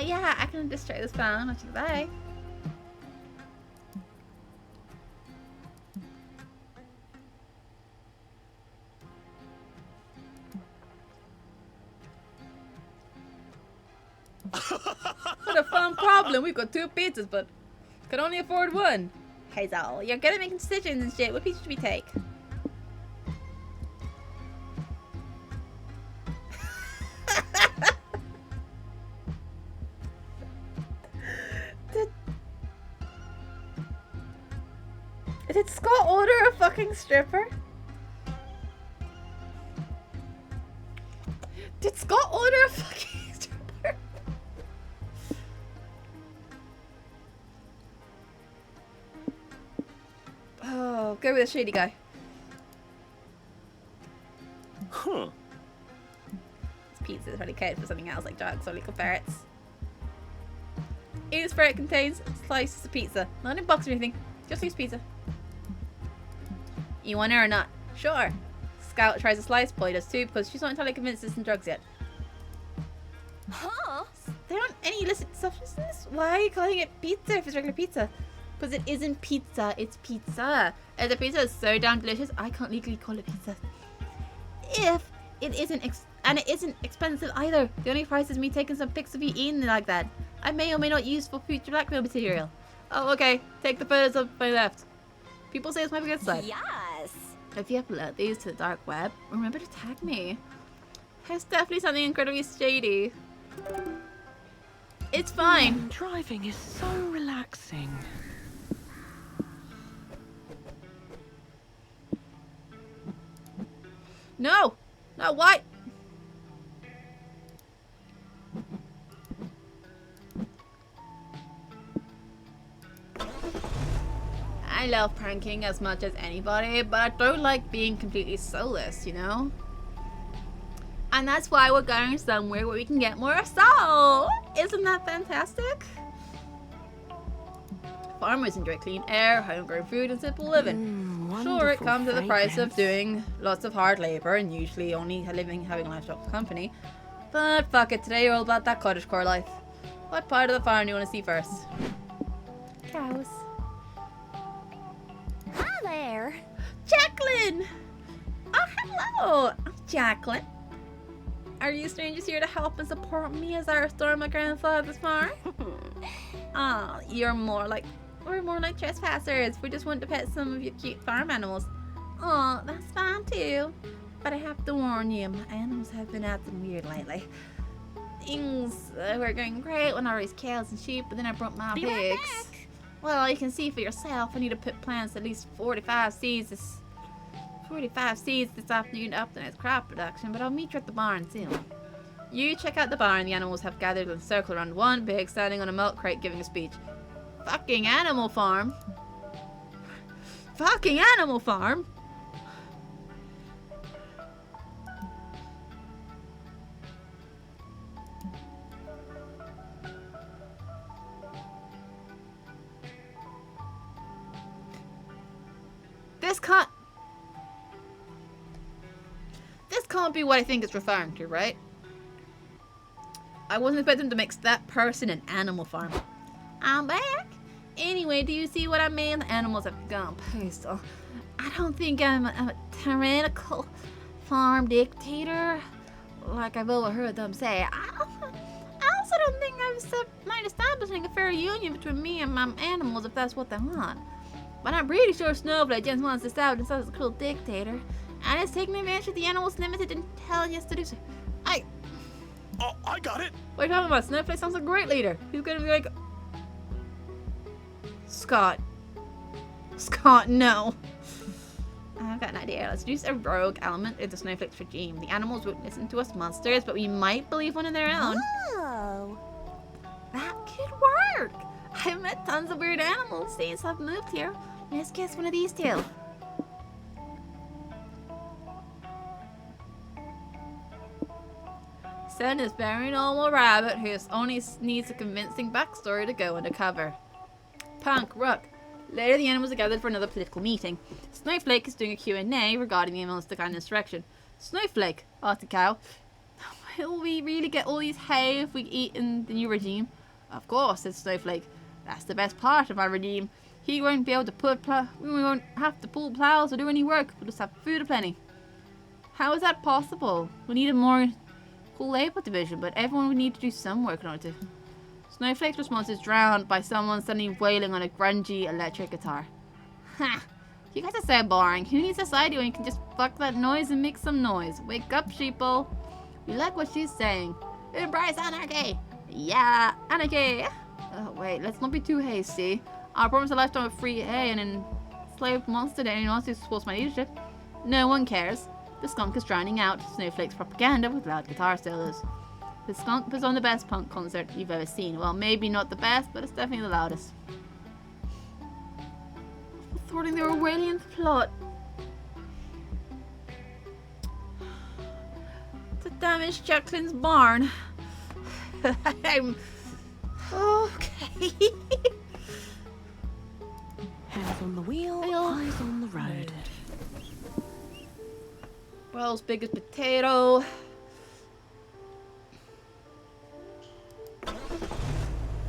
Yeah, I can destroy this phone. Bye. What a fun problem. We've got 2 pizzas, but can only afford 1. Hazel, you're good at making decisions and shit. What pizza should we take? Did Scott order a fucking stripper? Did Scott order a fucking stripper? Oh, go with the shady guy. Huh. This pizza is really code for something else like drugs or little ferrets. Each spread contains slices of pizza. Not in box or anything. Just loose pizza. You want it or not? Sure. Scout tries a slice. Polly does too because she's not entirely convinced this isn't drugs yet. Huh? There aren't any illicit substances. Why are you calling it pizza if it's regular pizza? Because it isn't pizza. It's pizza. And the pizza is so damn delicious, I can't legally call it pizza. If it isn't and it isn't expensive either. The only price is me taking some pics of you eating it like that. I may or may not use for future blackmail material. Oh, okay. Take the photos of my left. People say it's my good side. Yes. If you upload these to the dark web, remember to tag me. There's definitely something incredibly shady. It's fine. Driving is so relaxing. No! No, what? I love pranking as much as anybody, but I don't like being completely soulless, you know? And that's why we're going somewhere where we can get more soul! Isn't that fantastic? Farmers enjoy clean air, homegrown food, and simple living. Sure, it comes at the price of doing lots of hard labor and usually only having livestock company. But fuck it, today you're all about that cottagecore life. What part of the farm do you want to see first? Cows. Hi there. Jacqueline! Oh, hello! I'm Jacqueline. Are you strangers here to help and support me as I restore my grandfather's farm? Oh, we're more like trespassers. We just want to pet some of your cute farm animals. Oh, that's fine too. But I have to warn you, my animals have been acting weird lately. Things were going great when I raised cows and sheep, but then I brought my Be right pigs. back. Well, you can see for yourself. I need to put plants at least 45 seeds this afternoon up the next crop production, but I'll meet you at the barn soon. You check out the barn. The animals have gathered in a circle around one pig standing on a milk crate giving a speech. Fucking animal farm. Fucking animal farm. This can't be what I think it's referring to, right? I wasn't expecting to mix that person and animal farm. I'm back. Anyway, do you see what I mean? The animals have gone postal. I don't think I'm a tyrannical farm dictator, like I've overheard them say. I also don't think I've mind establishing a fair union between me and my animals if that's what they want. But I'm pretty sure Snowflake just wants to establish himself as a cruel dictator, and is taking advantage of the animal's limited intelligence to do so. Oh, I got it. What are you talking about? Snowflake sounds like a great leader. He's gonna be like... Scott, no. I've got an idea. Let's introduce a rogue element into Snowflake's regime. The animals won't listen to us monsters, but we might believe one of their own. Oh. That could work. I've met tons of weird animals since I've moved here. Let's guess one of these two. Sen is a very normal rabbit who only needs a convincing backstory to go undercover. Punk, Rook. Later, the animals are gathered for another political meeting. Snowflake is doing a Q&A regarding the Monster-Kind insurrection. Snowflake, asked the cow, will we really get all these hay if we eat in the new regime? Of course, said Snowflake. That's the best part of my regime. He won't be able to we won't have to pull plows or do any work. We'll just have food aplenty. How is that possible? We need a more cool labor division, but everyone would need to do some work in order to... Snowflake's response is drowned by someone suddenly wailing on a grungy electric guitar. Ha! You guys are so boring. Who needs society when you can just fuck that noise and make some noise? Wake up, sheeple. We like what she's saying. Embrace anarchy! Yeah, anarchy! Oh, wait, let's not be too hasty. I promised a lifetime of free hay and an enslaved monster to anyone else who supports my leadership. No one cares. The skunk is drowning out Snowflake's propaganda with loud guitar solos. The skunk puts on the best punk concert you've ever seen. Well, maybe not the best, but it's definitely the loudest. Thwarting the Orwellian plot. To damage Jacqueline's barn. Okay. Hands on the wheel, Wheel. eyes on the road. World's biggest potato.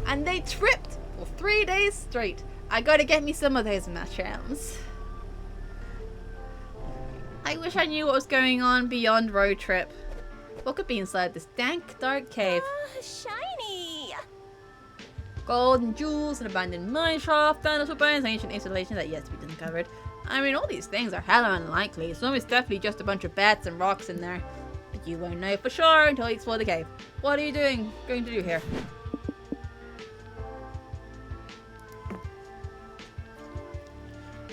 And they tripped for 3 days straight. I gotta get me some of those mushrooms. I wish I knew what was going on beyond road trip. What could be inside this dank, dark cave? Shiny! Gold and jewels, an abandoned mine shaft, dinosaur bones, ancient installations that yet to be discovered. I mean, all these things are hella unlikely. Some is definitely just a bunch of bats and rocks in there. But you won't know for sure until you explore the cave. What are you going to do here?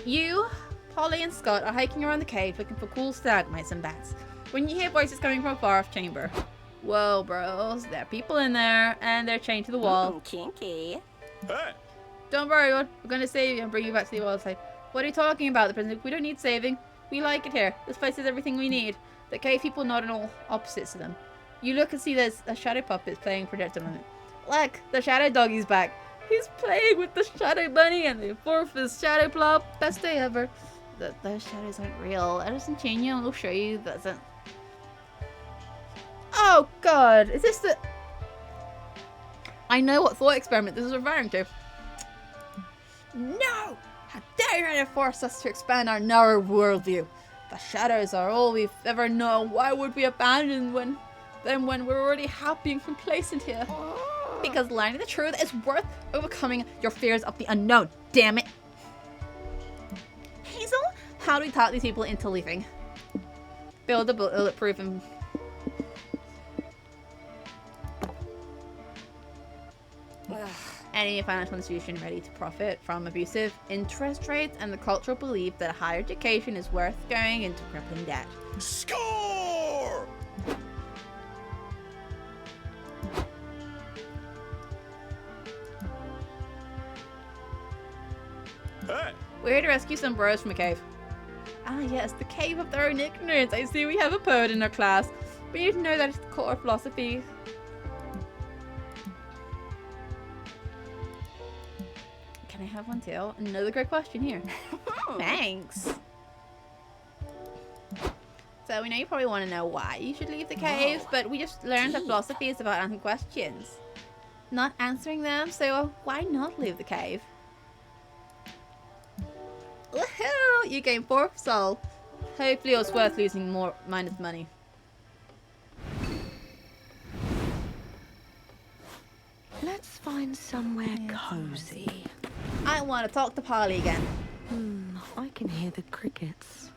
You, Polly, and Scott are hiking around the cave looking for cool stalagmites and bats when you hear voices coming from a far-off chamber. Whoa, bros, there are people in there, and they're chained to the wall. Kinky. Hey! Don't worry, we're gonna save you and bring you back to the wild side. What are you talking about, the prisoner? We don't need saving. We like it here. This place has everything we need. The cave people nod in all opposites to them. You look and see there's a shadow puppet playing for just a moment. Look, the shadow doggy's back. He's playing with the shadow bunny and the amorphous shadow plop. Best day ever. Those shadows aren't real. Edison will show you that. Oh god, is this the... I know what thought experiment this is referring to. No! How dare you try to force us to expand our narrow worldview? The shadows are all we've ever known. Why would we abandon them when we're already happy and complacent here? Because learning the truth is worth overcoming your fears of the unknown. Damn it. Hazel, how do we talk these people into leaving? Build a bulletproof and... Any financial institution ready to profit from abusive interest rates and the cultural belief that higher education is worth going into crippling debt. Score! Hey! We're here to rescue some bros from a cave. Ah yes, the cave of their own ignorance. I see we have a poet in our class. We need to know that it's the core philosophy. Can I have one too? Another great question here. Thanks. So we know you probably want to know why you should leave the cave, but we just learned that philosophy is about answering questions, not answering them, so why not leave the cave? Woohoo! You gained 4 soul. Hopefully it was worth losing more minus money. Let's find somewhere cozy. I want to talk to Polly again. I can hear the crickets.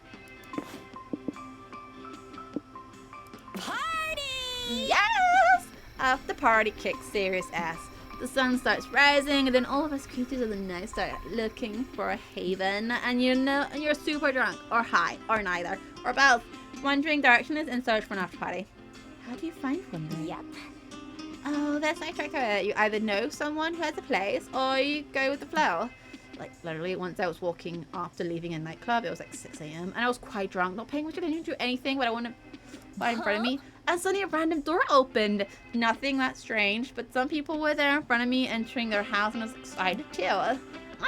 Party! Yes! After party kicks serious ass. The sun starts rising, and then all of us creatures of the night start looking for a haven. And you know, and you're super drunk, or high, or neither, or both, wandering directions in search for an after party. How do you find one then? Yep. Oh, that's no trick to it. You either know someone who has a place, or you go with the flow. Like, literally, once I was walking after leaving a nightclub, it was like 6 a.m. and I was quite drunk, not paying much attention to anything, but I wanted right in front of me. And suddenly a random door opened. Nothing that strange, but some people were there in front of me entering their house, and I was excited too. I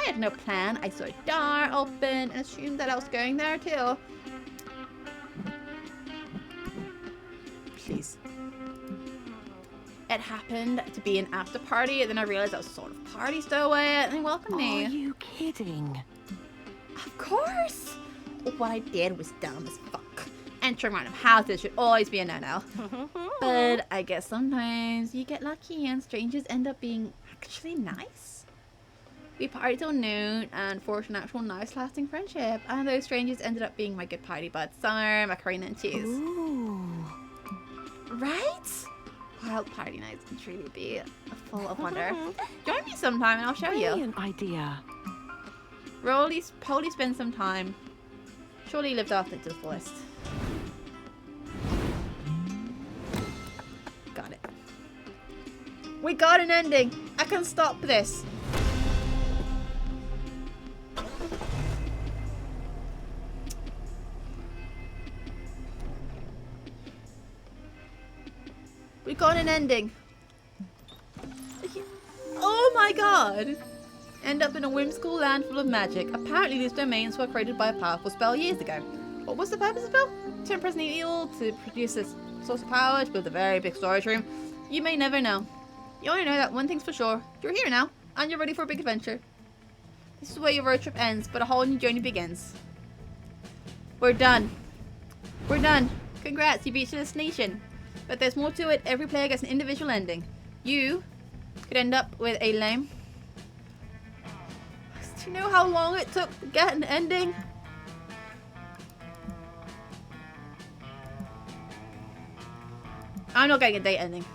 had no plan. I saw a door open and assumed that I was going there too. Please. It happened to be an after party, and then I realized I was sort of party stowaway, and they welcomed me. Are you kidding? Of course! What I did was dumb as fuck. Entering random houses should always be a no-no. But I guess sometimes you get lucky and strangers end up being actually nice. We partied till noon and forged an actual nice lasting friendship, and those strangers ended up being my good party buds. Summer, Macarena, and cheese. Ooh. Right? Wild party nights can truly be full of wonder. Join me sometime and I'll show you. Brilliant idea. Polly spend some time. Surely he lived off it to the fullest. Got it. We got an ending. I can stop this. We got an ending. my god! End up in a whimsical land full of magic. Apparently these domains were created by a powerful spell years ago. What was the purpose of the spell? To imprison the evil, to produce this source of power, to build a very big storage room. You may never know. You only know that one thing's for sure. You're here now, and you're ready for a big adventure. This is where your road trip ends, but a whole new journey begins. We're done. We're done. Congrats, you reached your destination. But there's more to it. Every player gets an individual ending. You could end up with a lame... Do you know how long it took to get an ending? I'm not getting a date ending.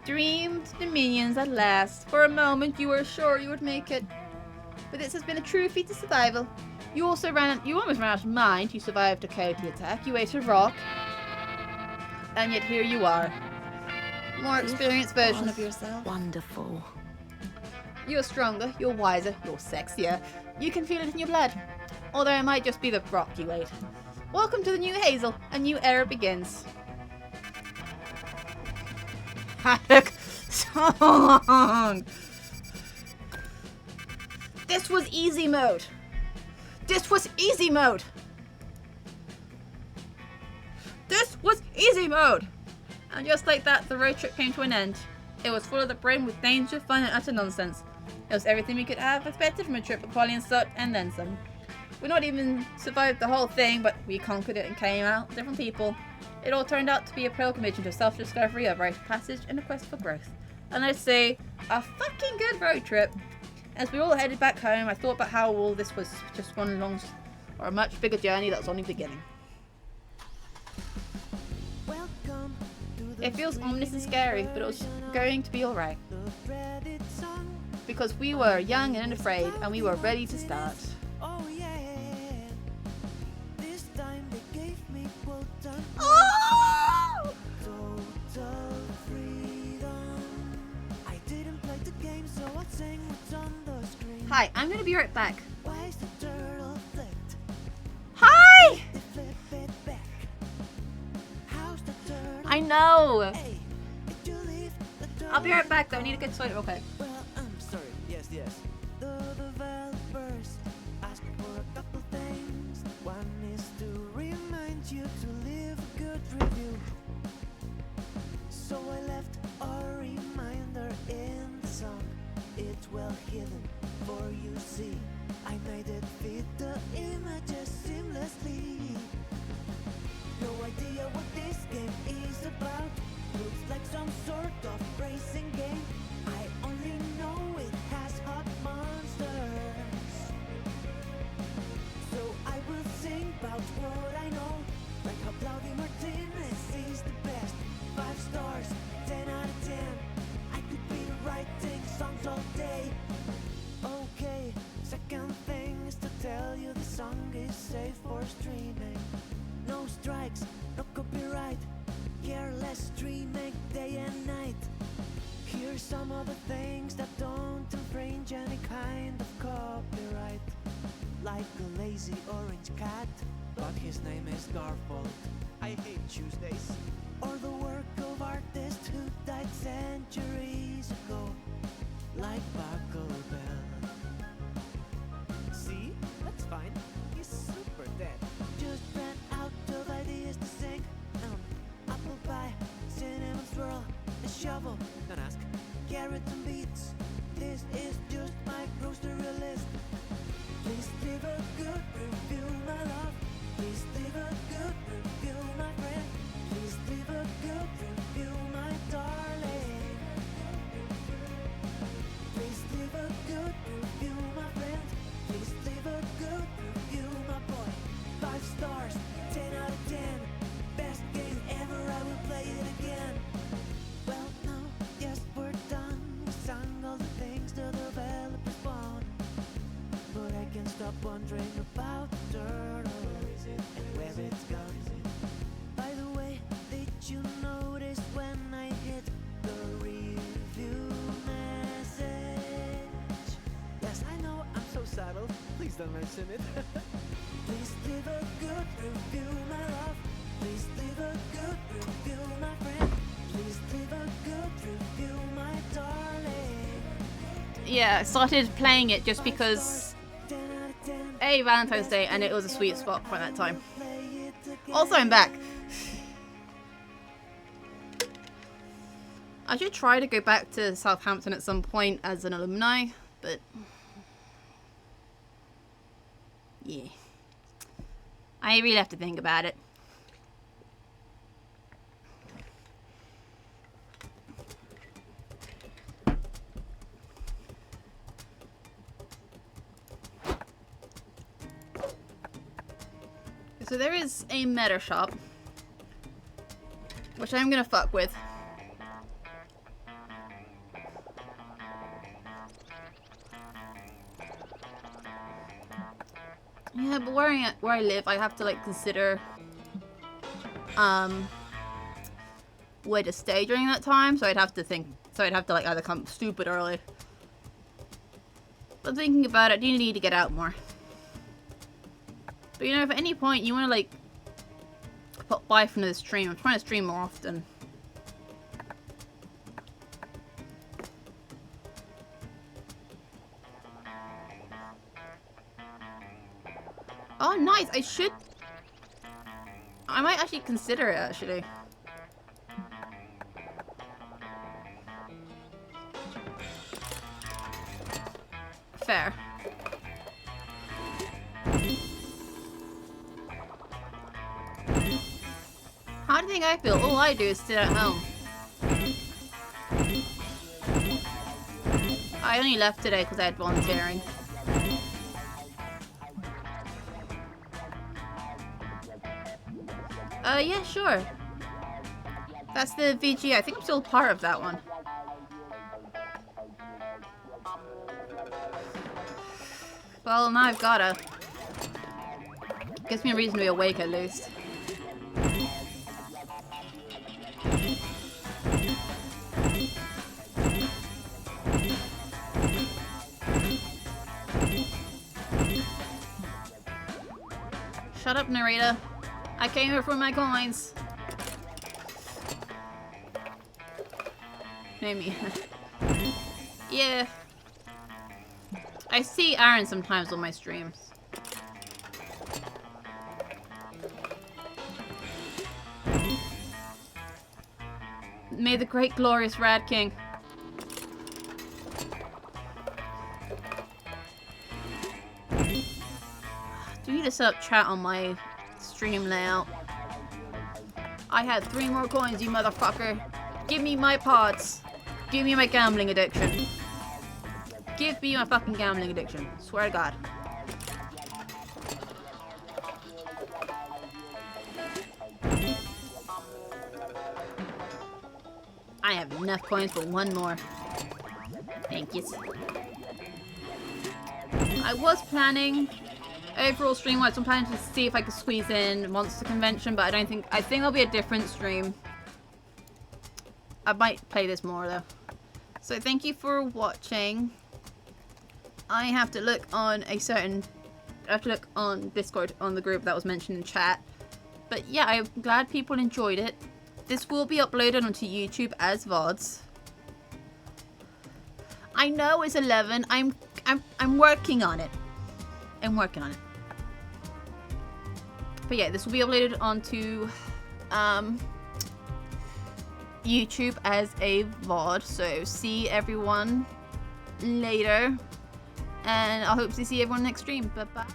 Dreamed dominions at last. For a moment you were sure you would make it. But this has been a true feat of survival. You almost ran out of mind. You survived a coyote attack. You ate a rock. And yet here you are. More experienced version of yourself. Wonderful. You're stronger, you're wiser, you're sexier. You can feel it in your blood. Although it might just be the rock you ate. Welcome to the new Hazel. A new era begins. That took so long. This was easy mode. This was easy mode. This was easy mode. And just like that, the road trip came to an end. It was full of the brim with danger, fun, and utter nonsense. It was everything we could have expected from a trip with Polly and Sut, and then some. We not even survived the whole thing, but we conquered it and came out different people. It all turned out to be a pilgrimage into self-discovery, a rite of passage, and a quest for growth. And I'd say, a fucking good road trip. As we all headed back home, I thought about how all this was just one long, or a much bigger journey that was only beginning. It feels ominous and scary, but it was going to be alright. Because we were young and unafraid, and we were ready to start. Oh! Hi, I'm gonna be right back. Hi! I know! I'll be right back though, I need a good sweat real quick. Well, I'm sorry. Yes. The developers ask for a couple things. One is to remind you to leave a good review. So I left a reminder in the song. It's well hidden, for you see, I made it fit the images seamlessly. No idea what this game is about. Looks like some sort of racing game. I only know it has hot monsters. So I will sing about what I know. Like how Claudia Martinez is the best. 5 stars, 10 out of 10. I could be writing songs all day. Okay, second thing is to tell you the song is safe for streaming. No strikes, no copyright. Careless streaming day and night. Here's some of the things that don't infringe any kind of copyright. Like a lazy orange cat, but his name is Garfield. I hate Tuesdays. Or the work of artists who died centuries ago. Like Buckle Bell. See? That's fine. He's super dead. Just ran out of ideas to sing. Apple pie, cinnamon swirl, a shovel. Don't ask. Carrots and beets. This is just my grocery list. Please leave a good review, my love. Please leave a good review, my friend. Please leave a good review, my darling. Please leave a good review, my friend. Please leave a good review, my boy. 5 stars, 10 out of 10. Best game ever, I will play it again. Well, now, yes, we're done. We sang all the things the developers want. But I can't stop wondering about the turtle and where it's gone. By the way, did you notice when I hit the review message? Yes, I know. I'm so subtle. Please don't mention it. Please leave a good review, my love. Please leave a good review, my friend. Please leave a good review, my darling. Yeah, I started playing it just because 10 out of 10. A, Valentine's Day, and it was a sweet spot for that time. Also, I'm back. I should try to go back to Southampton at some point as an alumni, but yeah, I really have to think about it. So there is a meta shop, which I'm gonna fuck with. Yeah, but where I live, I have to like consider where to stay during that time. So I'd have to like either come stupid early. But thinking about it, I do need to get out more. But you know, if at any point you want to like pop by from the stream, I'm trying to stream more often. Oh, nice! I might actually consider it, actually. Fair. How do you think I feel? All I do is sit at home. I only left today because I had volunteering. Yeah, sure. That's the VG. I think I'm still part of that one. Well, now I've gotta. Gives me a reason to be awake at least. Shut up, narrator. I came here for my coins. Maybe. Yeah. I see Aaron sometimes on my streams. May the great glorious Rad King. Do you need to set up chat on my stream layout? I had 3 more coins, you motherfucker. Give me my pods. Give me my gambling addiction. Give me my fucking gambling addiction. Swear to God. I have enough coins for 1 more. Thank you. I was planning overall stream-wise, I'm planning to see if I could squeeze in Monster Convention, but I think there'll be a different stream. I might play this more though. So thank you for watching. I have to look on Discord on the group that was mentioned in chat. But yeah, I'm glad people enjoyed it. This will be uploaded onto YouTube as VODs. I know it's 11. I'm working on it. I'm working on it. But yeah, this will be uploaded onto YouTube as a VOD. So see everyone later. And I hope to see everyone next stream. Bye bye.